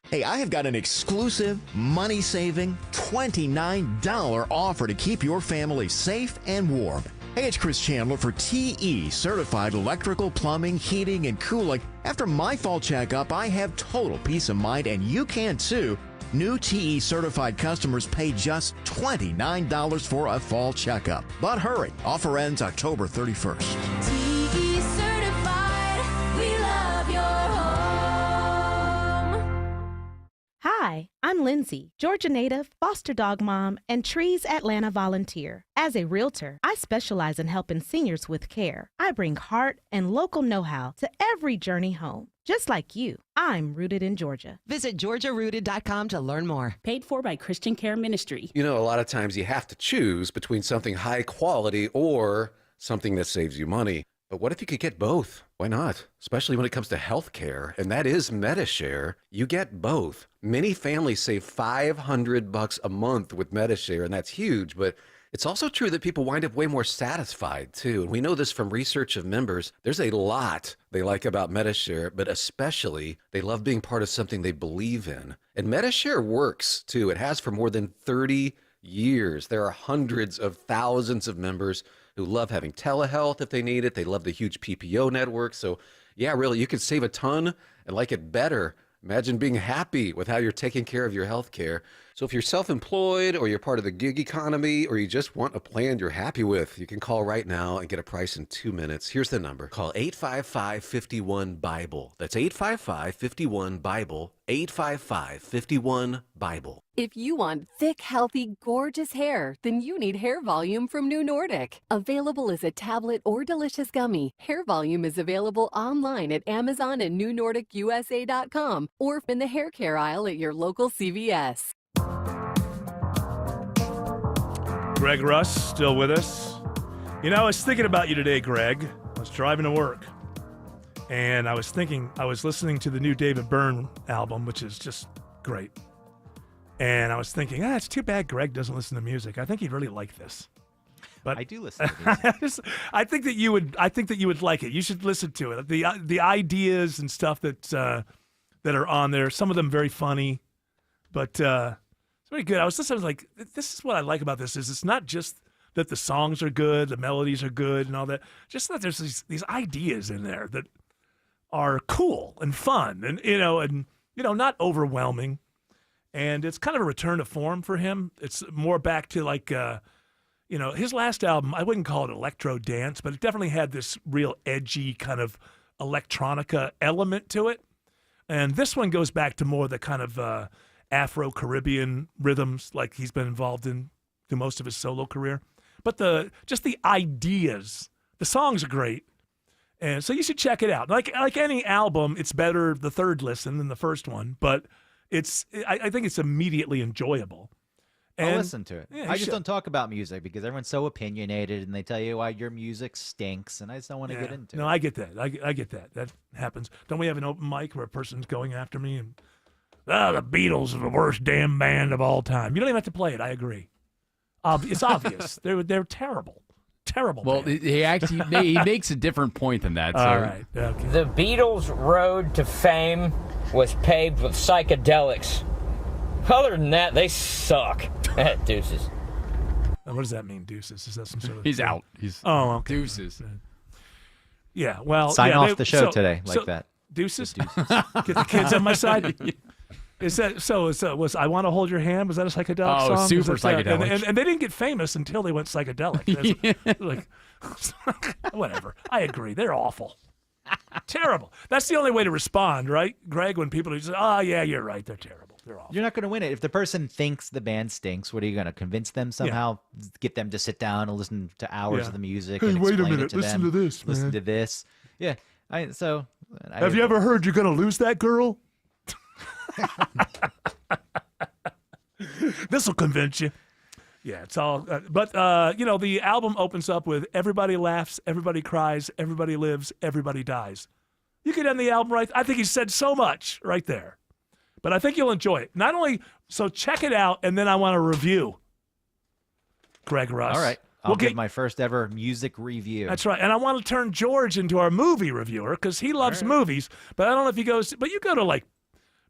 Hey, I have got an exclusive, money-saving, $29 offer to keep your family safe and warm. Hey, it's Chris Chandler for TE, Certified Electrical, Plumbing, Heating, and Cooling. After my fall checkup, I have total peace of mind, and you can too. New TE certified customers pay just $29 for a fall checkup. But hurry, offer ends October 31st. TE certified, we love your home. Hi, I'm Lindsay, Georgia native, foster dog mom, and Trees Atlanta volunteer. As a realtor, I specialize in helping seniors with care. I bring heart and local know-how to every journey home. Just like you, I'm rooted in Georgia. Visit GeorgiaRooted.com to learn more. Paid for by Christian Care Ministry. You know, a lot of times you have to choose between something high quality or something that saves you money. But what if you could get both? Why not? Especially when it comes to health care, and that is Medi-Share. You get both. Many families save $500 a month with Medi-Share, and that's huge, but it's also true that people wind up way more satisfied, too. And we know this from research of members. There's a lot they like about Medi-Share, but especially they love being part of something they believe in. And Medi-Share works, too. It has for more than 30 years. There are hundreds of thousands of members who love having telehealth if they need it. They love the huge PPO network. So, yeah, really, you could save a ton and like it better. Imagine being happy with how you're taking care of your health care. So if you're self-employed or you're part of the gig economy or you just want a plan you're happy with, you can call right now and get a price in 2 minutes. Here's the number. Call 855-51-BIBLE. That's 855-51-BIBLE. 855-51-BIBLE. If you want thick, healthy, gorgeous hair, then you need Hair Volume from New Nordic. Available as a tablet or delicious gummy, Hair Volume is available online at Amazon and NewNordicUSA.com or in the hair care aisle at your local CVS. Greg Russ, still with us. You know, I was thinking about you today, Greg. I was driving to work, and I was listening to the new David Byrne album, which is just great. And I was thinking, it's too bad Greg doesn't listen to music. I think he'd really like this. But I do listen to music. I think that you would like it. You should listen to it. The ideas and stuff that are on there, some of them very funny, but it's very good. I was listening, I was like, this is what I like about this, is it's not just that the songs are good, the melodies are good and all that, just that there's these ideas in there that are cool and fun and not overwhelming. And it's kind of a return to form for him. It's more back to his last album, I wouldn't call it electro dance, but it definitely had this real edgy kind of electronica element to it. And this one goes back to more the kind of Afro-Caribbean rhythms like he's been involved in through most of his solo career. But just the ideas, the songs are great. And so you should check it out. Like any album, it's better the third listen than the first one, but I think it's immediately enjoyable. I'll listen to it. Yeah, I just don't talk about music because everyone's so opinionated and they tell you why your music stinks, and I just don't want to get into it. No, I get that. I get that. That happens. Don't we have an open mic where a person's going after me and, the Beatles are the worst damn band of all time. You don't even have to play it. I agree. It's obvious. They're terrible. Terrible. Well, band. he makes a different point than that. So. All right. Okay. The Beatles' road to fame was paved with psychedelics. Other than that, they suck. Deuces. What does that mean, deuces? Is that some sort of... He's out. He's okay. Deuces. Yeah, well... Sign off the show today like that. Deuces? Get the kids on my side? Is that was I Want to Hold Your Hand? Was that a psychedelic song? Super psychedelic. And they didn't get famous until they went psychedelic. Like, whatever. I agree. They're awful. Terrible. That's the only way to respond, right, Greg? When people say, yeah, you're right. They're terrible. They're awful. You're not going to win it. If the person thinks the band stinks, what are you going to convince them somehow? Yeah. Get them to sit down and listen to hours of the music and wait a explain minute. it to Listen them. to this, man. Listen to this. Yeah. Have you ever heard You're Going to Lose That Girl? This will convince you. Yeah, it's all. But the album opens up with "Everybody laughs, everybody cries, everybody lives, everybody dies." You could end the album right. I think he said so much right there. But I think you'll enjoy it. Not only so, check it out, and then I want a review. Greg Russ. All right. I'll give my first ever music review. That's right. And I want to turn George into our movie reviewer because he loves movies. But I don't know if he goes. But you go to like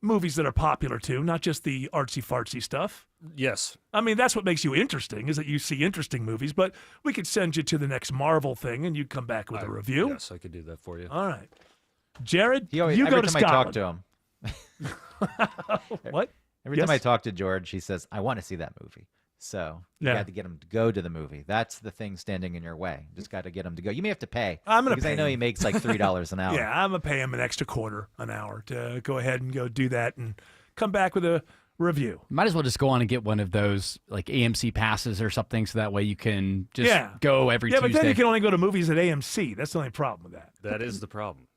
movies that are popular too, not just the artsy fartsy stuff. Yes. I mean, that's what makes you interesting, is that you see interesting movies. But we could send you to the next Marvel thing, and you'd come back with a review. Yes, I could do that for you. All right. Jared, you every go to time Scotland. I talk to him. What? Every time I talk to George, he says, I want to see that movie. So you got to get him to go to the movie. That's the thing standing in your way. Just got to get him to go. You may have to pay. I'm going to because pay I know him. he makes like $3 an hour. Yeah, I'm going to pay him an extra $0.25 an hour to go ahead and go do that and come back with a review. Might as well just go on and get one of those like AMC passes or something, so that way you can just go every Tuesday. Yeah, but then you can only go to movies at AMC. That's the only problem with that. That is the problem.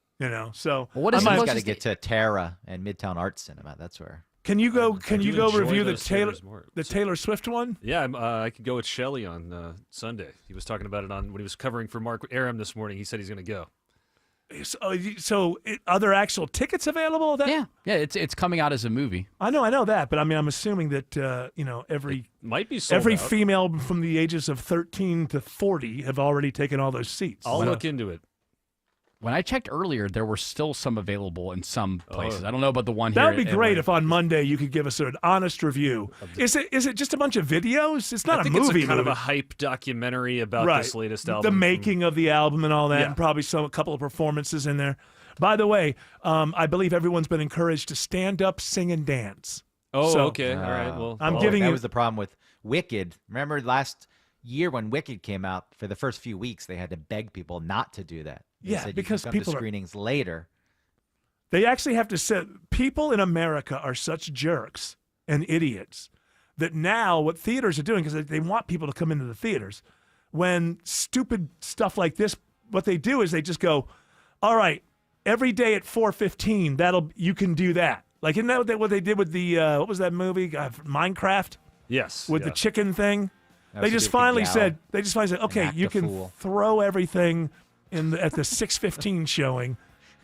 So what is got to get to Terra and Midtown Arts Cinema? That's where. Can you go? Can you go review the the Taylor Swift one? Yeah, I could go with Shelley on Sunday. He was talking about it when he was covering for Mark Aram this morning. He said he's going to go. So are there actual tickets available? Yeah, it's coming out as a movie. I know that, but I mean, I'm assuming that every might be sold every out. female from the ages of 13 to 40 have already taken all those seats. I'll look into it. When I checked earlier, there were still some available in some places. I don't know about the one here. That would be great if on Monday you could give us an honest review. Is it just a bunch of videos? It's not I think a movie. It's kind of a hype documentary about this latest album. The making of the album and all that, and probably a couple of performances in there. By the way, I believe everyone's been encouraged to stand up, sing, and dance. Oh, So, okay. All right. Well, I'm giving that you. was the problem with Wicked. Remember last year when Wicked came out, for the first few weeks, they had to beg people not to do that. They Yeah, said you because can come people to are- screenings later. They actually have to say people in America are such jerks and idiots that now what theaters are doing, because they want people to come into the theaters, when stupid stuff like this, what they do is they just go, all right, every day at 4:15, you can do that. Like, isn't that what they did with the what was that movie, Minecraft? Yes. With the chicken thing. That They was just a big finally gal. said, okay, act you a can fool. throw everything at the 6:15 showing.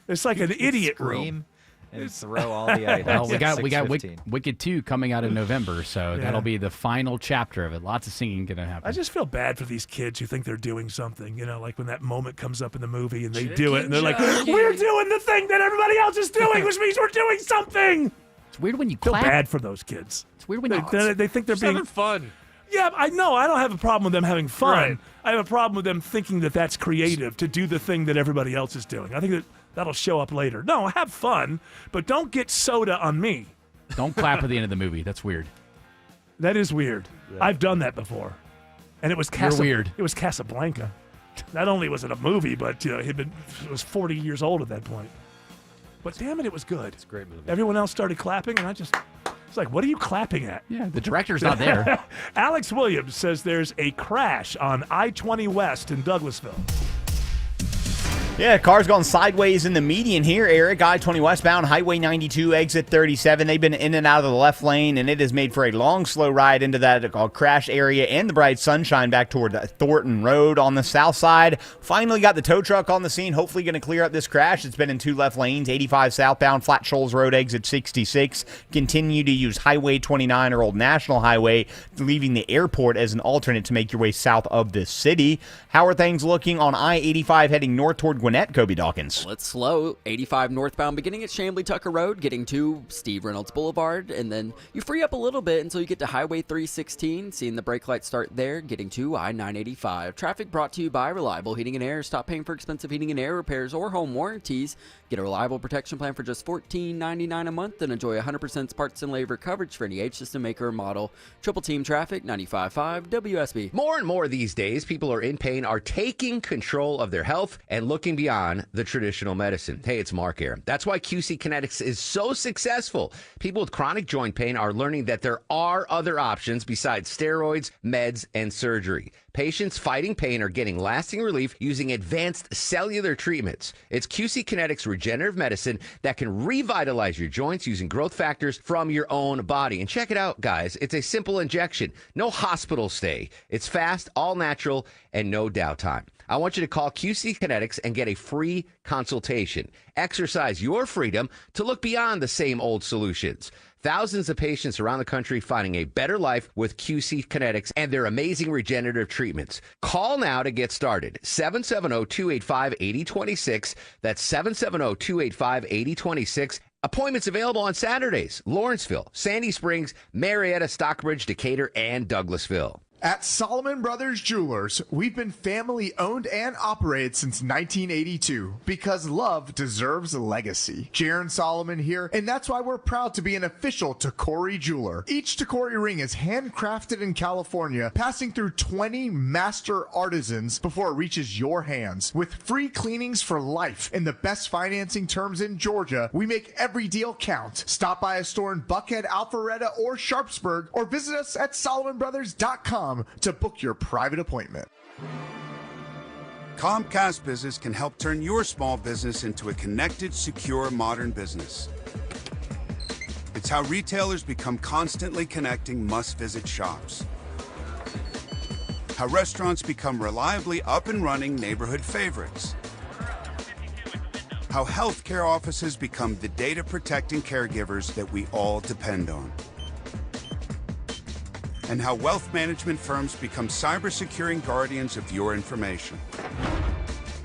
It's like an idiot room. Scream and throw all the items. Well, we got 6:15. Wicked 2 coming out in November, so Yeah. that'll be the final chapter of it. Lots of singing going to happen. I just feel bad for these kids who think they're doing something, like when that moment comes up in the movie and they do it and they're like, we're doing the thing that everybody else is doing, which means we're doing something. It's weird when you feel clap. bad for those kids. It's weird when you They think they're Just being having fun. Yeah, I know. I don't have a problem with them having fun. Right. I have a problem with them thinking that that's creative to do the thing that everybody else is doing. I think that'll show up later. No, have fun, but don't get soda on me. Don't clap at the end of the movie. That's weird. That is weird. I've done that before, and it was weird. It was Casablanca. Not only was it a movie, but it was 40 years old at that point. But damn it, it was good. It's a great movie. Everyone else started clapping, and it's like, what are you clapping at? Yeah, the director's not there. Alex Williams says there's a crash on I-20 West in Douglasville. Yeah, car's gone sideways in the median here, Eric. I-20 westbound, Highway 92, exit 37. They've been in and out of the left lane, and it has made for a long, slow ride into that crash area and the bright sunshine back toward Thornton Road on the south side. Finally got the tow truck on the scene, hopefully going to clear up this crash. It's been in 2 left lanes, 85 southbound, Flat Shoals Road, exit 66. Continue to use Highway 29 or Old National Highway, leaving the airport as an alternate to make your way south of the city. How are things looking on I-85 heading north toward Gwinnett, Kobe Dawkins? Well, it's slow. 85 northbound beginning at Chamblee Tucker Road, getting to Steve Reynolds Boulevard, and then you free up a little bit until you get to Highway 316, seeing the brake light start there, getting to I-985. Traffic brought to you by Reliable Heating and Air. Stop paying for expensive heating and air repairs or home warranties. Get a reliable protection plan for just $14.99 a month and enjoy 100% parts and labor coverage for any H system maker or model. Triple Team Traffic, 95.5 WSB. More and more these days, people are in pain, are taking control of their health and looking beyond the traditional medicine. Hey, it's Mark here. That's why QC Kinetics is so successful. People with chronic joint pain are learning that there are other options besides steroids, meds, and surgery. Patients fighting pain are getting lasting relief using advanced cellular treatments. It's QC Kinetics regenerative medicine that can revitalize your joints using growth factors from your own body. And check it out, guys. It's a simple injection. No hospital stay. It's fast, all natural, and no downtime. I want you to call QC Kinetics and get a free consultation. Exercise your freedom to look beyond the same old solutions. Thousands of patients around the country finding a better life with QC Kinetics and their amazing regenerative treatments. Call now to get started. 770-285-8026. That's 770-285-8026. Appointments available on Saturdays. Lawrenceville, Sandy Springs, Marietta, Stockbridge, Decatur, and Douglasville. At Solomon Brothers Jewelers, we've been family owned and operated since 1982 because love deserves a legacy. Jaron Solomon here, and that's why we're proud to be an official Tacori jeweler. Each Tacori ring is handcrafted in California, passing through 20 master artisans before it reaches your hands. With free cleanings for life and the best financing terms in Georgia, we make every deal count. Stop by a store in Buckhead, Alpharetta, or Sharpsburg, or visit us at SolomonBrothers.com to book your private appointment. Comcast Business can help turn your small business into a connected, secure, modern business. It's how retailers become constantly connecting must-visit shops. How restaurants become reliably up and running neighborhood favorites. How healthcare offices become the data-protecting caregivers that we all depend on. And how wealth management firms become cyber-securing guardians of your information.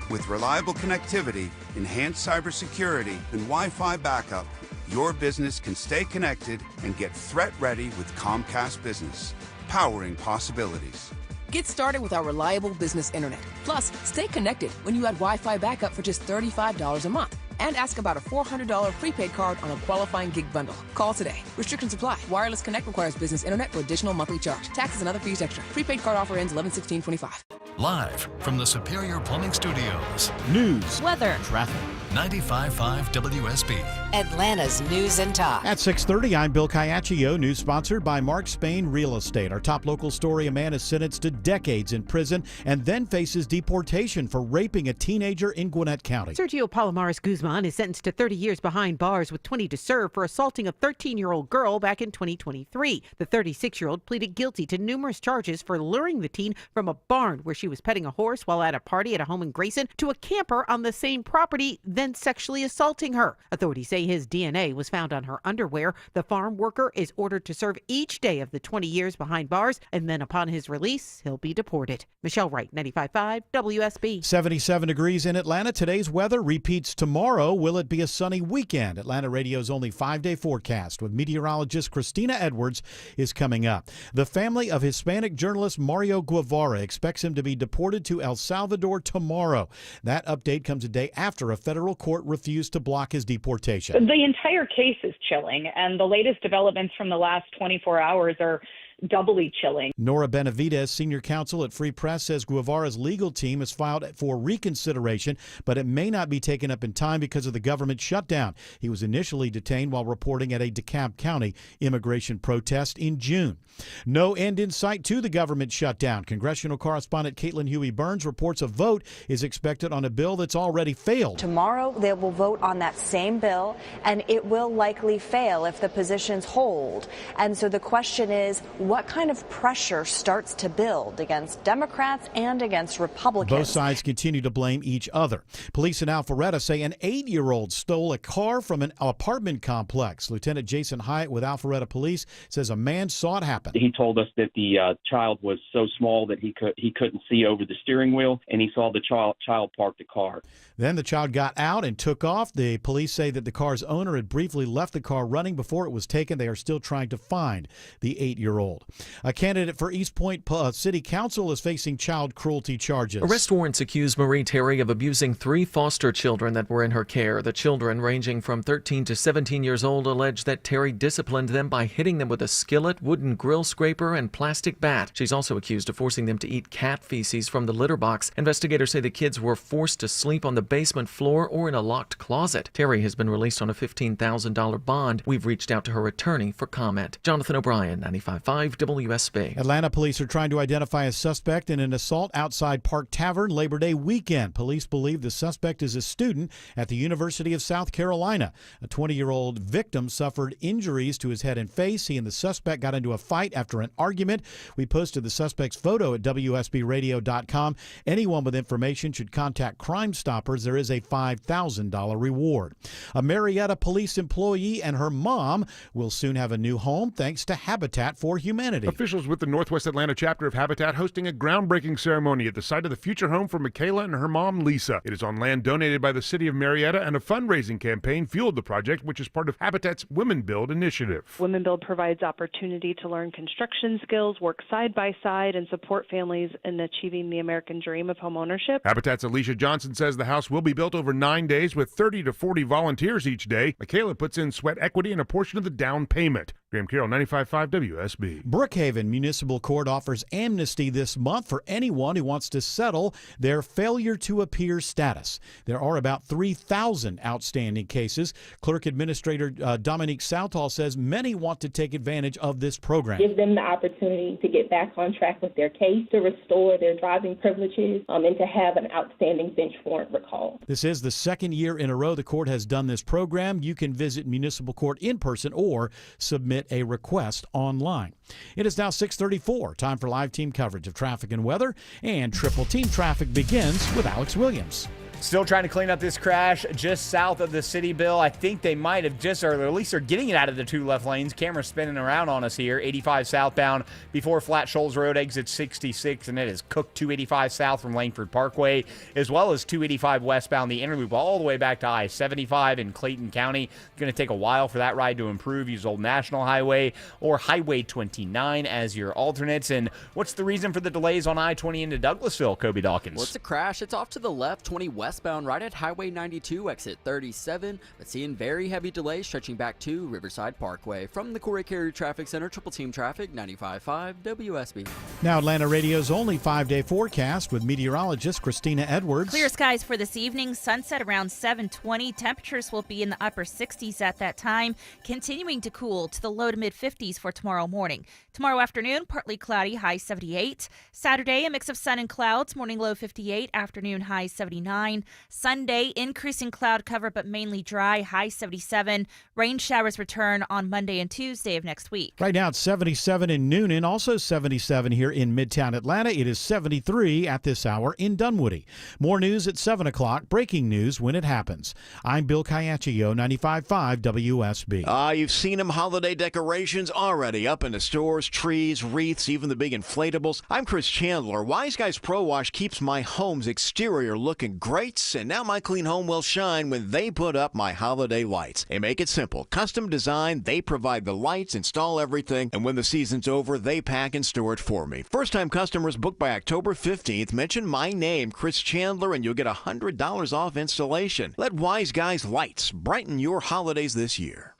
With reliable connectivity, enhanced cybersecurity, and Wi-Fi backup, your business can stay connected and get threat-ready with Comcast Business, powering possibilities. Get started with our reliable business internet. Plus, stay connected when you add Wi-Fi backup for just $35 a month. And ask about a $400 prepaid card on a qualifying gig bundle. Call today. Restrictions apply. Wireless Connect requires business internet for additional monthly charge. Taxes and other fees extra. Prepaid card offer ends 11/16/25. Live from the Superior Plumbing Studios. News, weather, traffic. 95.5 WSB. Atlanta's news and talk. At 6:30, I'm Bill Caiaccio. News sponsored by Mark Spain Real Estate. Our top local story: a man is sentenced to decades in prison and then faces deportation for raping a teenager in Gwinnett County. Sergio Palomares Guzman is sentenced to 30 years behind bars with 20 to serve for assaulting a 13-year-old girl back in 2023. The 36-year-old pleaded guilty to numerous charges for luring the teen from a barn where she was petting a horse while at a party at a home in Grayson to a camper on the same property, then sexually assaulting her. Authorities say his DNA was found on her underwear. The farm worker is ordered to serve each day of the 20 years behind bars, and then upon his release, he'll be deported. Michelle Wright, 95.5 WSB. 77 degrees in Atlanta. Today's weather repeats tomorrow. Will it be a sunny weekend? Atlanta Radio's only 5-day forecast with meteorologist Christina Edwards is coming up. The family of Hispanic journalist Mario Guevara expects him to be deported to El Salvador tomorrow. That update comes a day after a federal court refused to block his deportation. The entire case is chilling, and the latest developments from the last 24 hours are doubly chilling. Nora Benavidez, senior counsel at Free Press, says Guevara's legal team has filed for reconsideration, but it may not be taken up in time because of the government shutdown. He was initially detained while reporting at a DeKalb County immigration protest in June. No end in sight to the government shutdown. Congressional correspondent Caitlin Huey Burns reports a vote is expected on a bill that's already failed. Tomorrow they will vote on that same bill, and it will likely fail if the positions hold. And so the question is, what kind of pressure starts to build against Democrats and against Republicans? Both sides continue to blame each other. Police in Alpharetta say an 8-year-old stole a car from an apartment complex. Lieutenant Jason Hyatt with Alpharetta Police says a man saw it happen. He told us that the child was so small that he couldn't see over the steering wheel, and he saw the child park the car. Then the child got out and took off. The police say that the car's owner had briefly left the car running before it was taken. They are still trying to find the 8-year-old. A candidate for East Point City Council is facing child cruelty charges. Arrest warrants accuse Marie Terry of abusing 3 foster children that were in her care. The children, ranging from 13 to 17 years old, allege that Terry disciplined them by hitting them with a skillet, wooden grill scraper, and plastic bat. She's also accused of forcing them to eat cat feces from the litter box. Investigators say the kids were forced to sleep on the basement floor or in a locked closet. Terry has been released on a $15,000 bond. We've reached out to her attorney for comment. Jonathan O'Brien, 95.5 WSB. Atlanta police are trying to identify a suspect in an assault outside Park Tavern Labor Day weekend. Police believe the suspect is a student at the University of South Carolina. A 20-year-old victim suffered injuries to his head and face. He and the suspect got into a fight after an argument. We posted the suspect's photo at WSBRadio.com. Anyone with information should contact Crime Stoppers. There is a $5,000 reward. A Marietta police employee and her mom will soon have a new home thanks to Habitat for Humanity. Officials with the Northwest Atlanta chapter of Habitat hosting a groundbreaking ceremony at the site of the future home for Michaela and her mom, Lisa. It is on land donated by the city of Marietta, and a fundraising campaign fueled the project, which is part of Habitat's Women Build initiative. Women Build provides opportunity to learn construction skills, work side by side, and support families in achieving the American dream of homeownership. Habitat's Alicia Johnson says the house will be built over 9 days with 30 to 40 volunteers each day. Michaela puts in sweat equity and a portion of the down payment. Graham Carroll, 95.5 WSB. Brookhaven Municipal Court offers amnesty this month for anyone who wants to settle their failure to appear status. There are about 3,000 outstanding cases. Clerk Administrator Dominique Southall says many want to take advantage of this program. Give them the opportunity to get back on track with their case, to restore their driving privileges, and to have an outstanding bench warrant recalled. This is the second year in a row the court has done this program. You can visit municipal court in person or submit a request online. It is now 6:34. Time for live team coverage of traffic and weather, and Triple Team Traffic begins with Alex Williams. Still trying to clean up this crash just south of the city, Bill. I think they might have just, or at least they're getting it out of the 2 left lanes. Camera spinning around on us here. 85 southbound before Flat Shoals Road, exit 66, and it is Cook 285 south from Langford Parkway, as well as 285 westbound, the inner loop all the way back to I-75 in Clayton County. Going to take a while for that ride to improve. Use Old National Highway or Highway 29 as your alternates. And what's the reason for the delays on I-20 into Douglasville, Kobe Dawkins? Well, it's a crash. It's off to the left, 20 west westbound right at Highway 92, exit 37, but seeing very heavy delays stretching back to Riverside Parkway. From the Corey Carrier Traffic Center, Triple Team Traffic, 95.5 WSB. Now Atlanta Radio's only 5-day forecast with meteorologist Christina Edwards. Clear skies for this evening, sunset around 7:20. Temperatures will be in the upper 60s at that time, continuing to cool to the low to mid 50s for tomorrow morning. Tomorrow afternoon, partly cloudy, high 78. Saturday, a mix of sun and clouds, morning low 58, afternoon high 79. Sunday, increasing cloud cover but mainly dry, high 77. Rain showers return on Monday and Tuesday of next week. Right now it's 77 in Noonan, also 77 here in Midtown Atlanta. It is 73 at this hour in Dunwoody. More news at 7 o'clock, breaking news when it happens. I'm Bill Caiaccio, 95.5 WSB. You've seen them, holiday decorations already up in the stores, trees, wreaths, even the big inflatables. I'm Chris Chandler. Wise Guys Pro Wash keeps my home's exterior looking great, and now my clean home will shine when they put up my holiday lights. They make it simple. Custom design, they provide the lights, install everything, and when the season's over, they pack and store it for me. First-time customers book by October 15th. Mention my name, Chris Chandler, and you'll get $100 off installation. Let Wise Guys Lights brighten your holidays this year.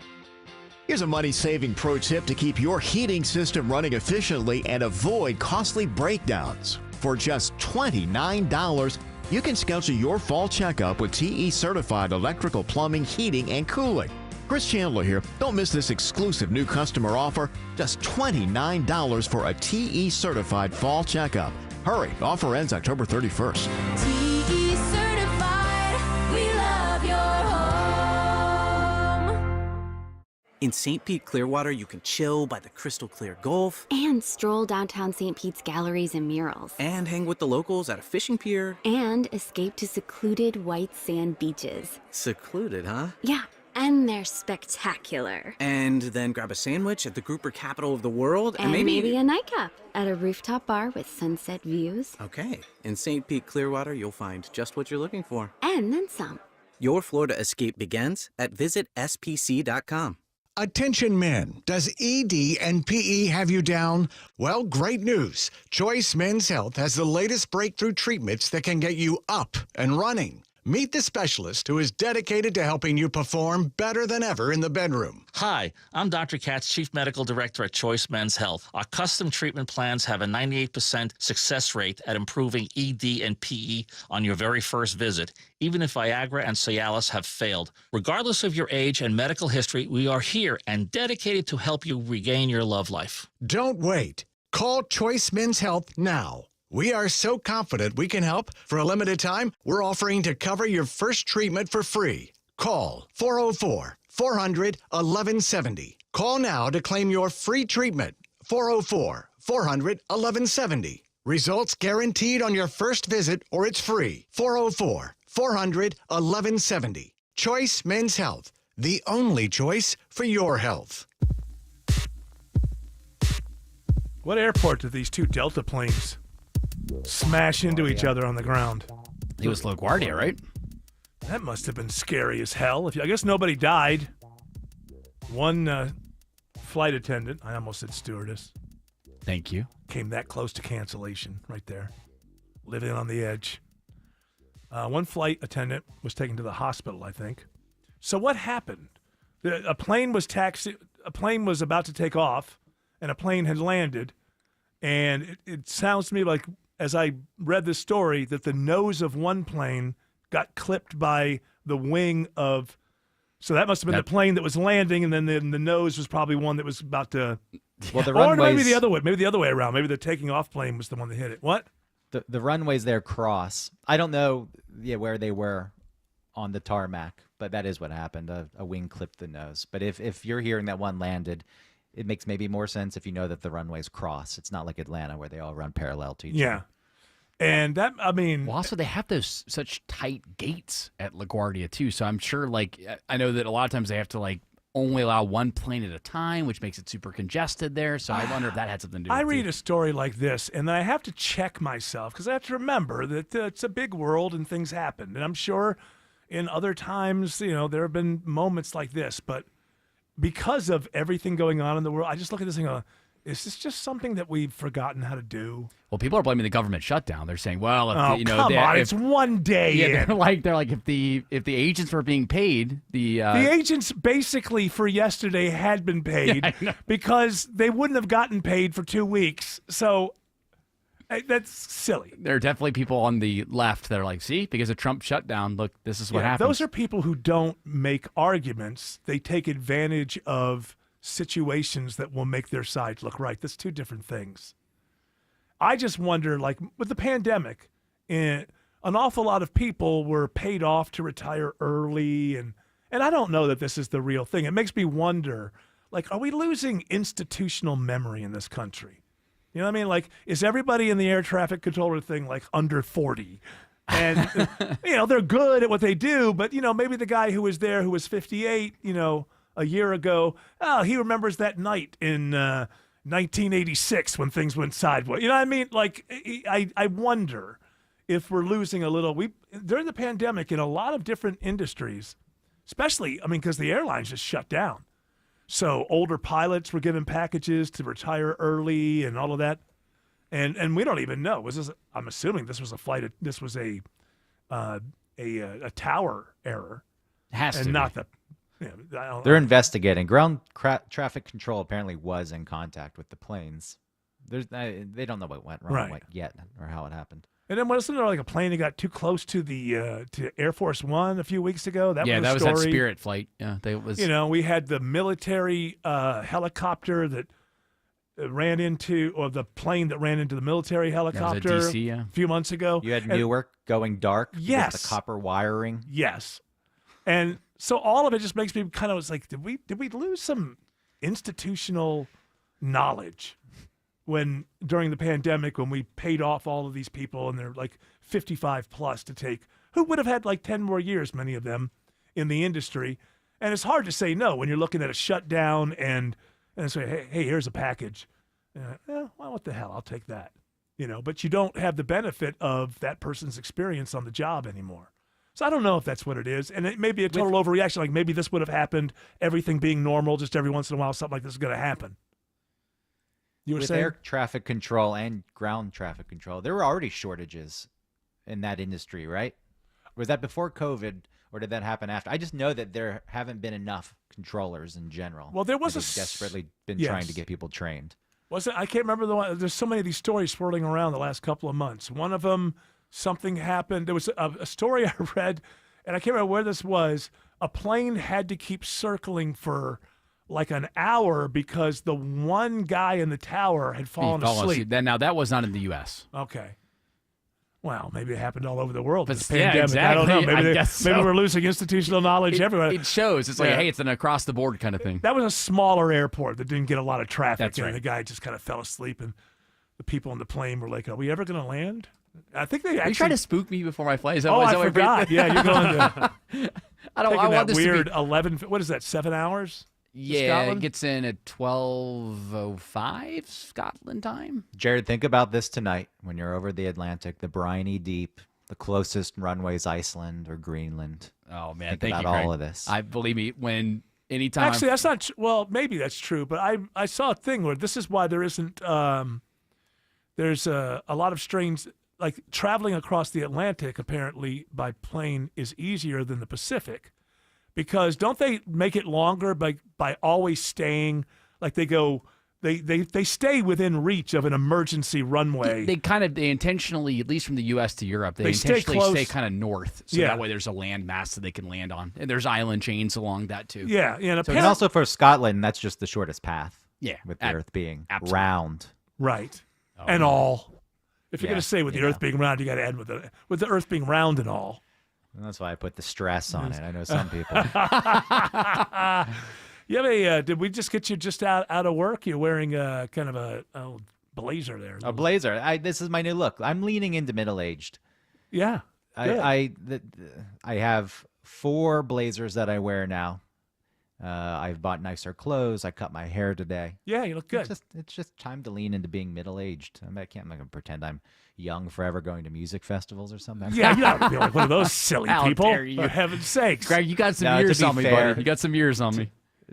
Here's a money-saving pro tip to keep your heating system running efficiently and avoid costly breakdowns. For just $29, you can schedule your fall checkup with TE-certified electrical, plumbing, heating, and cooling. Chris Chandler here. Don't miss this exclusive new customer offer. Just $29 for a TE-certified fall checkup. Hurry, offer ends October 31st. TE certified, we love your home. In St. Pete Clearwater, you can chill by the crystal clear Gulf. And stroll downtown St. Pete's galleries and murals. And hang with the locals at a fishing pier. And escape to secluded white sand beaches. Secluded, huh? Yeah, and they're spectacular. And then grab a sandwich at the Grouper Capital of the World. And maybe a nightcap at a rooftop bar with sunset views. Okay, in St. Pete Clearwater, you'll find just what you're looking for. And then some. Your Florida escape begins at visitspc.com. Attention men, does ED and PE have you down? Well, great news. Choice Men's Health has the latest breakthrough treatments that can get you up and running. Meet the specialist who is dedicated to helping you perform better than ever in the bedroom. Hi, I'm Dr. Katz, Chief Medical Director at Choice Men's Health. Our custom treatment plans have a 98% success rate at improving ED and PE on your very first visit, even if Viagra and Cialis have failed. Regardless of your age and medical history, we are here and dedicated to help you regain your love life. Don't wait. Call Choice Men's Health now. We are so confident we can help. For a limited time, we're offering to cover your first treatment for free. Call 404-400-1170. Call now to claim your free treatment. 404-400-1170. Results guaranteed on your first visit or it's free. 404-400-1170. Choice Men's Health, the only choice for your health. What airport did these two Delta planes smash into each other on the ground? It was LaGuardia, right? That must have been scary as hell. I guess nobody died. One flight attendant, I almost said stewardess. Thank you. Came that close to cancellation right there. Living on the edge. One flight attendant was taken to the hospital, I think. So what happened? A plane was about to take off, and a plane had landed, and it sounds to me like, as I read this story, that the nose of one plane got clipped by the wing of. So that must have been the plane that was landing, and then the nose was probably one that was about to. Well, the or runways, maybe the other way. Maybe the other way around. Maybe the taking off plane was the one that hit it. What? The runways there cross. I don't know where they were on the tarmac, but that is what happened. A wing clipped the nose. But if you're hearing that one landed, it makes maybe more sense if you know that the runways cross. It's not like Atlanta where they all run parallel to each other. Yeah. And that, I mean. Well, also, they have those such tight gates at LaGuardia, too. So I'm sure, I know that a lot of times they have to, only allow one plane at a time, which makes it super congested there. So I wonder if that had something to do with it. I read a story like this, and then I have to check myself because I have to remember that it's a big world and things happen. And I'm sure in other times, there have been moments like this. But because of everything going on in the world, I just look at this and go, Is this just something that we've forgotten how to do? Well, people are blaming the government shutdown. They're saying, well, if Oh, come on, it's one day Yeah, in. they're like if the agents were being paid, the agents basically for yesterday had been paid Yeah, I know. because they wouldn't have gotten paid for 2 weeks. So that's silly. there are definitely people on the left that are like, see, because of Trump shutdown, look, this is what happens. Those are people who don't make arguments. They take advantage of situations that will make their side look right. That's two different things. I just wonder, like with the pandemic, an awful lot of people were paid off to retire early, and I don't know that this is the real thing. It makes me wonder, like, are we losing institutional memory in this country? You know what I mean? Like, is everybody in the air traffic controller thing like under 40? And, they're good at what they do, but, maybe the guy who was there who was 58, a year ago, he remembers that night in 1986 when things went sideways. You know what I mean? Like, I wonder if we're losing a little. During the pandemic in a lot of different industries, especially, because the airlines just shut down. So older pilots were given packages to retire early and all of that. And we don't even know. I'm assuming this was a flight. This was a tower error. Has and to not be. the. They're investigating. Ground traffic control apparently was in contact with the planes. They don't know what went wrong yet or how it happened. And then wasn't there like a plane that got too close to the to Air Force One a few weeks ago? That was that Spirit flight. Yeah, we had the military helicopter that ran into, or the plane that ran into the military helicopter DC, a few months ago. You had Newark going dark. Yes, with the copper wiring. Yes, and so all of it just makes me kind of like, did we lose some institutional knowledge during the pandemic when we paid off all of these people and they're like 55 plus to take, who would have had like 10 more years, many of them in the industry. And it's hard to say no when you're looking at a shutdown and say, hey, here's a package. Well, what the hell? I'll take that. But you don't have the benefit of that person's experience on the job anymore. So I don't know if that's what it is. And it may be a total overreaction. Like maybe this would have happened, everything being normal, just every once in a while, something like this is going to happen. You were With saying? air traffic control and ground traffic control, there were already shortages in that industry, right? Was that before COVID, or did that happen after? I just know that there haven't been enough controllers in general. Well, there was They've desperately been yes. trying to get people trained. I can't remember the one. There's so many of these stories swirling around the last couple of months. One of them, something happened. There was a story I read, and I can't remember where this was. A plane had to keep circling for like an hour because the one guy in the tower had fallen asleep. Now, that was not in the U.S. Okay. Well, maybe it happened all over the world. But This pandemic. exactly. I don't know. Maybe, maybe we're losing institutional knowledge everywhere. It shows. It's like, hey, it's an across-the-board kind of thing. That was a smaller airport that didn't get a lot of traffic. That's and right. The guy just kind of fell asleep, and the people on the plane were like, are we ever going to land? I think they actually... Are you trying to spook me before my flight? I forgot. Yeah, you're going to... I want that this weird to be... 11... What is that, 7 hours? Yeah, it gets in at 12:05 Scotland time. Jared, think about this tonight when you're over the Atlantic, the briny deep, the closest runway's Iceland or Greenland. Oh, man. Think Thank about you, Craig. all of this. Believe me, anytime. Actually, that's not... Well, maybe that's true, but I saw a thing where this is why there isn't... there's a lot of strains... Like traveling across the Atlantic, apparently by plane is easier than the Pacific, because don't they make it longer by always staying like they stay within reach of an emergency runway. They intentionally, at least from the U.S. to Europe, they stay intentionally close. stay kind of north, so that way there's a land mass that they can land on, and there's island chains along that too. Yeah. And also for Scotland, that's just the shortest path. Yeah, with the Earth being absolutely. round. Right. Oh, and yeah. all. If you're Yeah, going to say with the Earth being round, you got to end with the Earth being round and all. And that's why I put the stress on it. I know some people. You have did we just get you just out of work? You're wearing kind of a blazer there. A blazer. This is my new look. I'm leaning into middle-aged. Yeah. I have 4 blazers that I wear now. I've bought nicer clothes. I cut my hair today. Yeah, you look good. It's just time to lean into being middle-aged. I'm not going to pretend I'm young forever going to music festivals or something. Yeah, you're not be like one of those silly How people. dare you. For heaven's sakes. Greg, you got some No, years to be on me, fair- buddy. You got some years on me.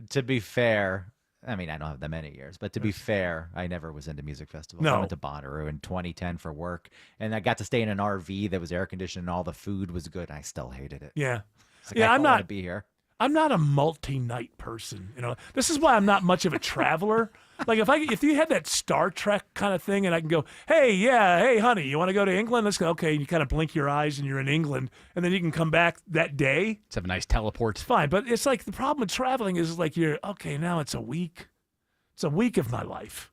To be fair, I mean, I don't have that many years, but to be fair, I never was into music festivals. No. I went to Bonnaroo in 2010 for work, and I got to stay in an RV that was air conditioned, and all the food was good. And I still hated it. Yeah. It's like, Yeah, I I'm don't want not to be here. I'm not a multi-night person. This is why I'm not much of a traveler. Like if you had that Star Trek kind of thing, and I can go, hey, honey, you want to go to England? Let's go. Okay, and you kind of blink your eyes, and you're in England, and then you can come back that day. Let's have a nice teleport. It's fine, but it's like the problem with traveling is like now it's a week. It's a week of my life.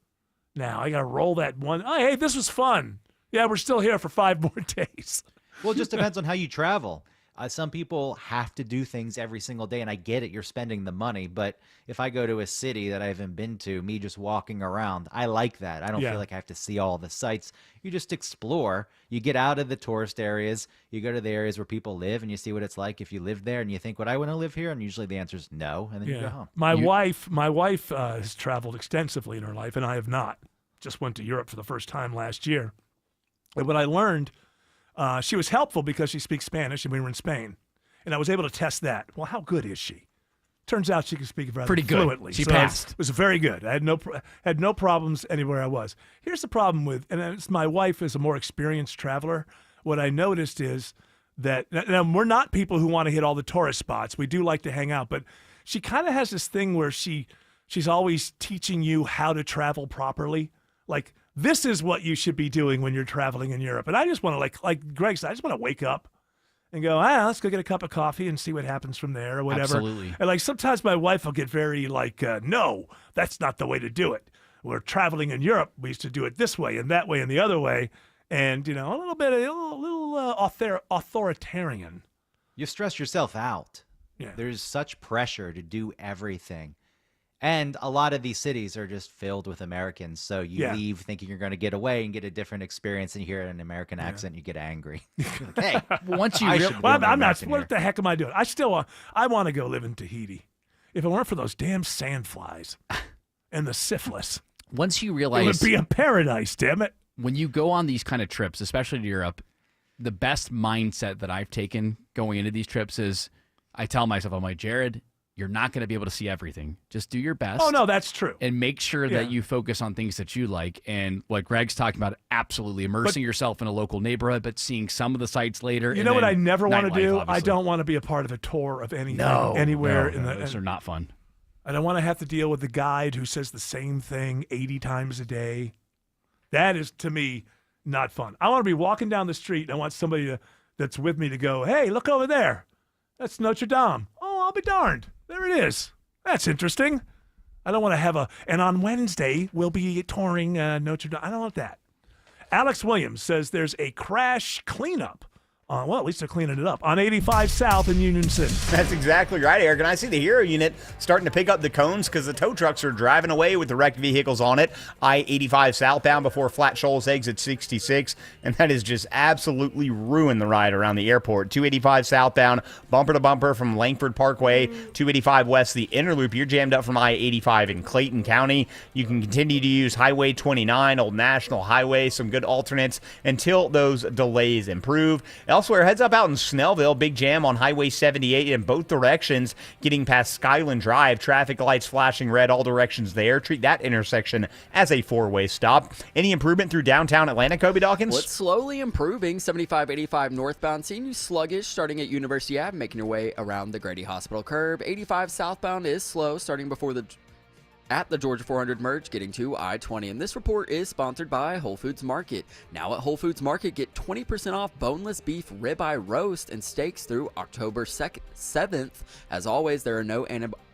Now I got to roll that one. Oh, hey, this was fun. Yeah, we're still here for 5 more days. Well, it just depends on how you travel. Some people have to do things every single day, and I get it. You're spending the money, but if I go to a city that I haven't been to, me just walking around, I like that. I don't feel like I have to see all the sights. You just explore. You get out of the tourist areas. You go to the areas where people live, and you see what it's like if you live there, and you think, would I want to live here? And usually the answer is no, and then you go home. My wife has traveled extensively in her life, and I have not. Just went to Europe for the first time last year. And what I learned, she was helpful because she speaks Spanish, and we were in Spain. And I was able to test that. Well, how good is she? Turns out she can speak rather pretty good. fluently. She So passed. It was very good. I had no problems anywhere I was. Here's the problem with, and it's my wife is a more experienced traveler. What I noticed is that now we're not people who want to hit all the tourist spots. We do like to hang out, but she kind of has this thing where she's always teaching you how to travel properly. Like, this is what you should be doing when you're traveling in Europe. And I just want to, like Greg said, I just want to wake up and go, let's go get a cup of coffee and see what happens from there or whatever. Absolutely. And like sometimes my wife will get very like, no, that's not the way to do it. We're traveling in Europe. We used to do it this way and that way and the other way. And, a little authoritarian. You stress yourself out. Yeah. There's such pressure to do everything. And a lot of these cities are just filled with Americans. So you leave thinking you're going to get away and get a different experience, and you hear an American accent, you get angry. You're like, hey, once you I'm not. What the heck am I doing? I want to go live in Tahiti. If it weren't for those damn sandflies and the syphilis, once you it realize would be a paradise. Damn it! When you go on these kind of trips, especially to Europe, the best mindset that I've taken going into these trips is I tell myself, I'm like, Jared, you're not going to be able to see everything. Just do your best. Oh, no, that's true. And make sure that you focus on things that you like. And what Greg's talking about, absolutely immersing yourself in a local neighborhood, but seeing some of the sites later. You know what I never want to do? Obviously. I don't want to be a part of a tour of anything anywhere. Those are not fun. I don't want to have to deal with the guide who says the same thing 80 times a day. That is, to me, not fun. I want to be walking down the street and I want somebody that's with me to go, hey, look over there. That's Notre Dame. Oh, I'll be darned. There it is. That's interesting. I don't want to have and on Wednesday, we'll be touring Notre Dame. I don't want that. Alex Williams says there's a crash cleanup. Well, at least they're cleaning it up on 85 South in Union City. That's exactly right, Eric. And I see the Hero unit starting to pick up the cones because the tow trucks are driving away with the wrecked vehicles on it. I-85 southbound before Flat Shoals exit 66. And that has just absolutely ruined the ride around the airport. 285 southbound, bumper to bumper from Langford Parkway. 285 west, the inner loop. You're jammed up from I-85 in Clayton County. You can continue to use Highway 29, Old National Highway, some good alternates until those delays improve. Elsewhere, heads up out in Snellville, big jam on Highway 78 in both directions, getting past Skyland Drive. Traffic lights flashing red all directions there. Treat that intersection as a four-way stop. Any improvement through downtown Atlanta, Kobe Dawkins? Well, it's slowly improving. 75-85 northbound, seeing you sluggish starting at University Ave, making your way around the Grady Hospital curb. 85 southbound is slow, starting before at the Georgia 400 merge, getting to I-20. And this report is sponsored by Whole Foods Market. Now at Whole Foods Market, get 20% off boneless beef ribeye roast and steaks through October 7th. As always, there are no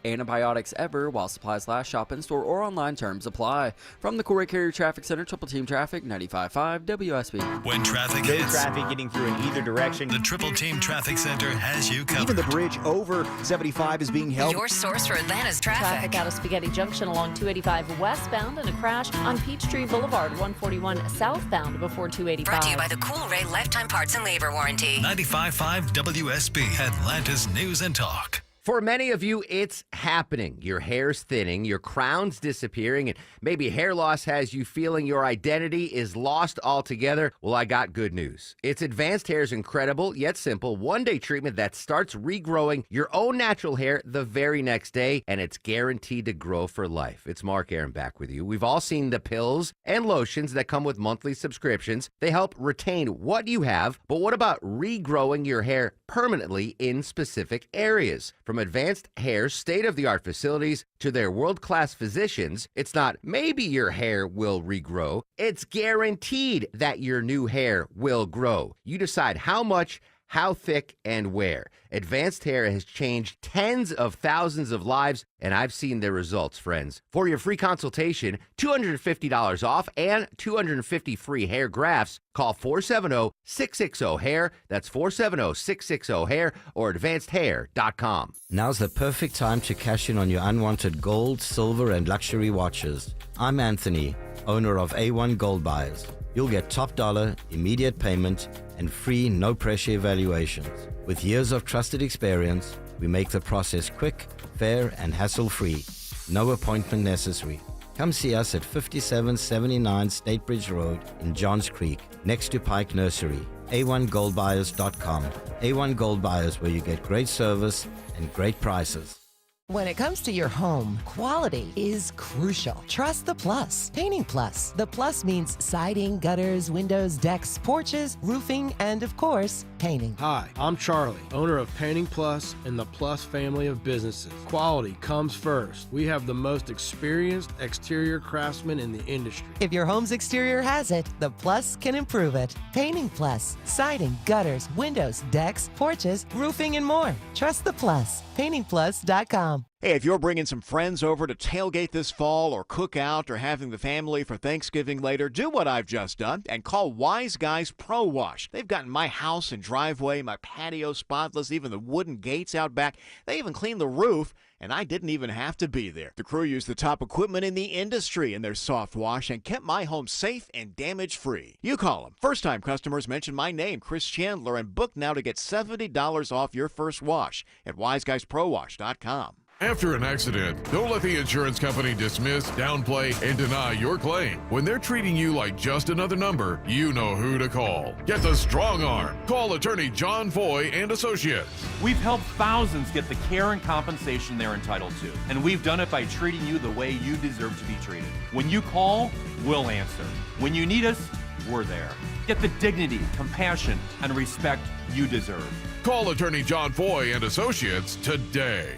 antibiotics ever while supplies last. Shop in store or online. Terms apply. From the Corey Carrier Traffic Center, Triple Team Traffic, 95.5 WSB. When traffic Good hits, traffic getting through in either direction. the Triple Team Traffic Center has you covered. Even the bridge over 75 is being held. Your source for Atlanta's traffic. Traffic out of Spaghetti Junction along 285 westbound and a crash on Peachtree Boulevard, 141 southbound before 285. Brought to you by the Cool Ray Lifetime Parts and Labor Warranty. 95.5 WSB, Atlanta's News and Talk. For many of you, it's happening. Your hair's thinning, your crown's disappearing, and maybe hair loss has you feeling your identity is lost altogether. Well, I got good news. It's Advanced Hair's incredible yet simple one-day treatment that starts regrowing your own natural hair the very next day, and it's guaranteed to grow for life. It's Mark Aaron back with you. We've all seen the pills and lotions that come with monthly subscriptions. They help retain what you have, but what about regrowing your hair permanently in specific areas? From Advanced Hair's state-of-the-art facilities to their world-class physicians, it's not maybe your hair will regrow. It's guaranteed that your new hair will grow. You decide how much, how thick, and where. Advanced Hair has changed tens of thousands of lives, and I've seen their results, friends. For your free consultation, $250 off and 250 free hair grafts, call 470-660-HAIR. That's 470-660-HAIR or advancedhair.com. Now's the perfect time to cash in on your unwanted gold, silver, and luxury watches. I'm Anthony, owner of A1 Gold Buyers. You'll get top dollar, immediate payment, and free, no-pressure evaluations. With years of trusted experience, we make the process quick, fair, and hassle-free. No appointment necessary. Come see us at 5779 Statebridge Road in Johns Creek, next to Pike Nursery. A1GoldBuyers.com. A1 Gold Buyers, where you get great service and great prices. When it comes to your home, quality is crucial. Trust the Plus. Painting Plus. The Plus means siding, gutters, windows, decks, porches, roofing, and of course, painting. Hi, I'm Charlie, owner of Painting Plus and the Plus family of businesses. Quality comes first. We have the most experienced exterior craftsmen in the industry. If your home's exterior has it, the Plus can improve it. Painting Plus. Siding, gutters, windows, decks, porches, roofing, and more. Trust the Plus. PaintingPlus.com. Hey, if you're bringing some friends over to tailgate this fall or cook out or having the family for Thanksgiving later, do what I've just done and call Wise Guys Pro Wash. They've gotten my house and driveway, my patio spotless, even the wooden gates out back. They even cleaned the roof, and I didn't even have to be there. The crew used the top equipment in the industry in their soft wash and kept my home safe and damage-free. You call them. First-time customers mention my name, Chris Chandler, and book now to get $70 off your first wash at wiseguysprowash.com. After an accident, don't let the insurance company dismiss, downplay, and deny your claim. When they're treating you like just another number, you know who to call. Get the strong arm. Call attorney John Foy and Associates. We've helped thousands get the care and compensation they're entitled to, and we've done it by treating you the way you deserve to be treated. When you call, we'll answer. When you need us, we're there. Get the dignity, compassion, and respect you deserve. Call attorney John Foy and Associates today.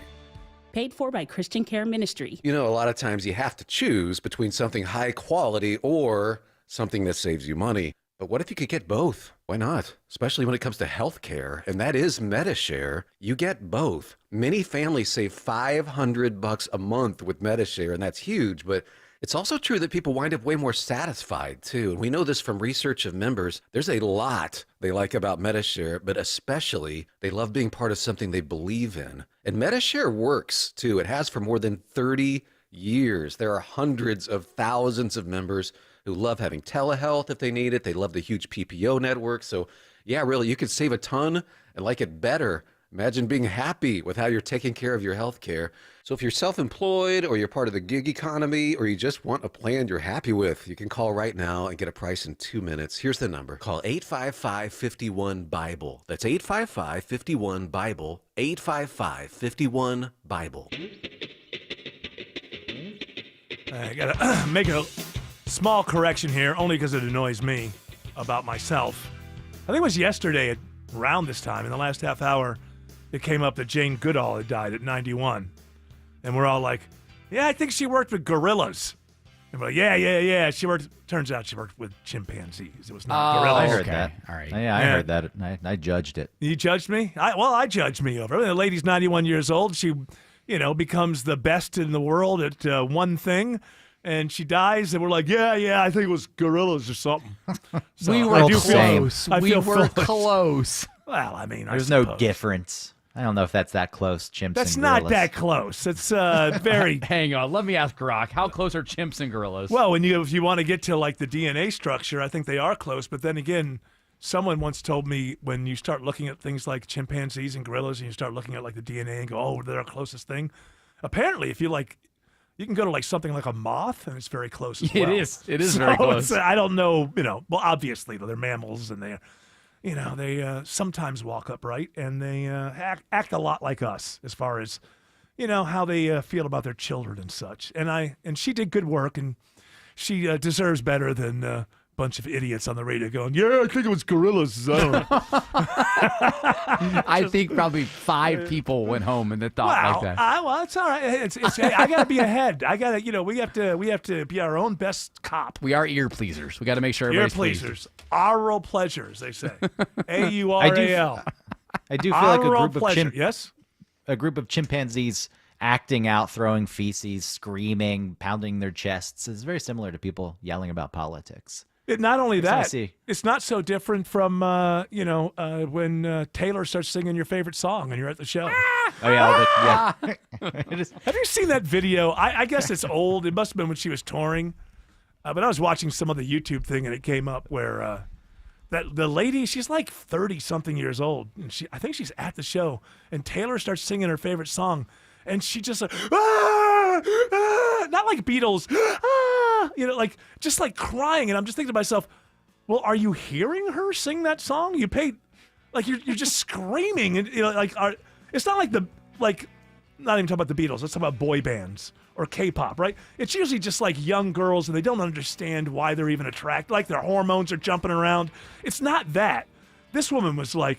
Paid for by Christian Care Ministry. You know, a lot of times you have to choose between something high quality or something that saves you money. But what if you could get both? Why not? Especially when it comes to health care, and that is MediShare. You get both. Many families save $500 a month with MediShare, and that's huge, but it's also true that people wind up way more satisfied, too. And we know this from research of members. There's a lot they like about MediShare, but especially they love being part of something they believe in. And MediShare works, too. It has for more than 30 years. There are hundreds of thousands of members who love having telehealth if they need it. They love the huge PPO network. So, yeah, really, you could save a ton and like it better. Imagine being happy with how you're taking care of your health care. So if you're self-employed or you're part of the gig economy or you just want a plan you're happy with, you can call right now and get a price in 2 minutes. Here's the number. Call 855-51-BIBLE. That's 855-51-BIBLE. 855-51-BIBLE. I got to make a small correction here, only because it annoys me about myself. I think it was yesterday around this time, in the last half hour, it came up that Jane Goodall had died at 91. And we're all like, yeah, I think she worked with gorillas. And we're like, yeah. Turns out she worked with chimpanzees. It was not gorillas. I heard that. All right. Yeah, I heard that. I judged it. You judged me? I judged me over it. The lady's 91 years old. She, becomes the best in the world at one thing. And she dies, and we're like, yeah, I think it was gorillas or something. So we were close. We were close. Well, I mean, there's no difference. I don't know if that's that close, chimps That's and gorillas. not that close. It's very... Hang on. Let me ask Grok. How close are chimps and gorillas? Well, if you want to get to, like, the DNA structure, I think they are close. But then again, someone once told me when you start looking at things like chimpanzees and gorillas and you start looking at like the DNA and go, oh, they're our closest thing. Apparently, if you like, you can go to like something like a moth and it's very close as well. It is very close. I don't know, well, obviously they're mammals and they sometimes walk upright and they act a lot like us as far as, how they feel about their children and such. And she did good work, and she deserves better than a bunch of idiots on the radio going, yeah, I think it was Gorilla's zone. I think probably 5 people went home and they thought like that. Well, it's all right. I got to be ahead. I got to, we have to be our own best cop. We are ear pleasers. We got to make sure everybody's ear pleasers. Aural pleasures, they say. AURAL. I do feel like a group of chimpanzees acting out, throwing feces, screaming, pounding their chests is very similar to people yelling about politics. Not only that, it's not so different from when Taylor starts singing your favorite song and you're at the show. Oh yeah. Have you seen that video? I guess it's old. It must have been when she was touring. But I was watching some of the YouTube thing and it came up where that the lady, she's like 30-something years old. And I think she's at the show and Taylor starts singing her favorite song and she just not like Beatles, just like crying. And I'm just thinking to myself, well, are you hearing her sing that song? You paid, like you're just screaming and it's not like not even talking about the Beatles. Let's talk about boy bands or K-pop, right? It's usually just like young girls and they don't understand why they're even attracted. Like their hormones are jumping around. It's not that. This woman was like,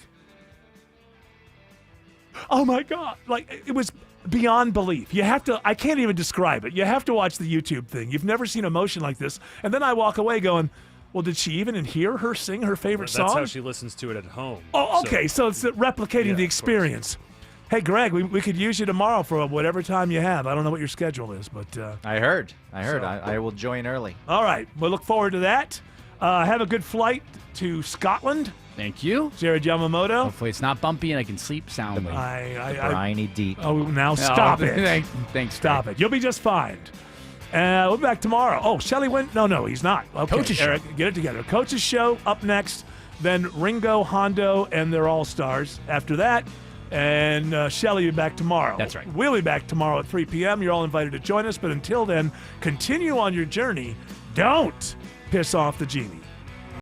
oh my God. Like it was beyond belief. I can't even describe it. You have to watch the YouTube thing. You've never seen emotion like this. And then I walk away going, well, did she even hear her sing her favorite song? That's how she listens to it at home. Oh, okay. So it's replicating the experience. Hey, Greg, we could use you tomorrow for whatever time you have. I don't know what your schedule is, but... I heard. I will join early. All right. We'll look forward to that. Have a good flight to Scotland. Thank you. Jared Yamamoto. Hopefully it's not bumpy and I can sleep soundly. Briny deep. Oh, now stop it. Thanks. Stop it. You'll be just fine. We'll be back tomorrow. Oh, Shelly went? No, he's not. Okay, Coach's Eric, show. Get it together. Coach's show up next. Then Ringo, Hondo, and their All-Stars after that. And Shelly will be back tomorrow. That's right. We'll be back tomorrow at 3 p.m. You're all invited to join us. But until then, continue on your journey. Don't piss off the genie.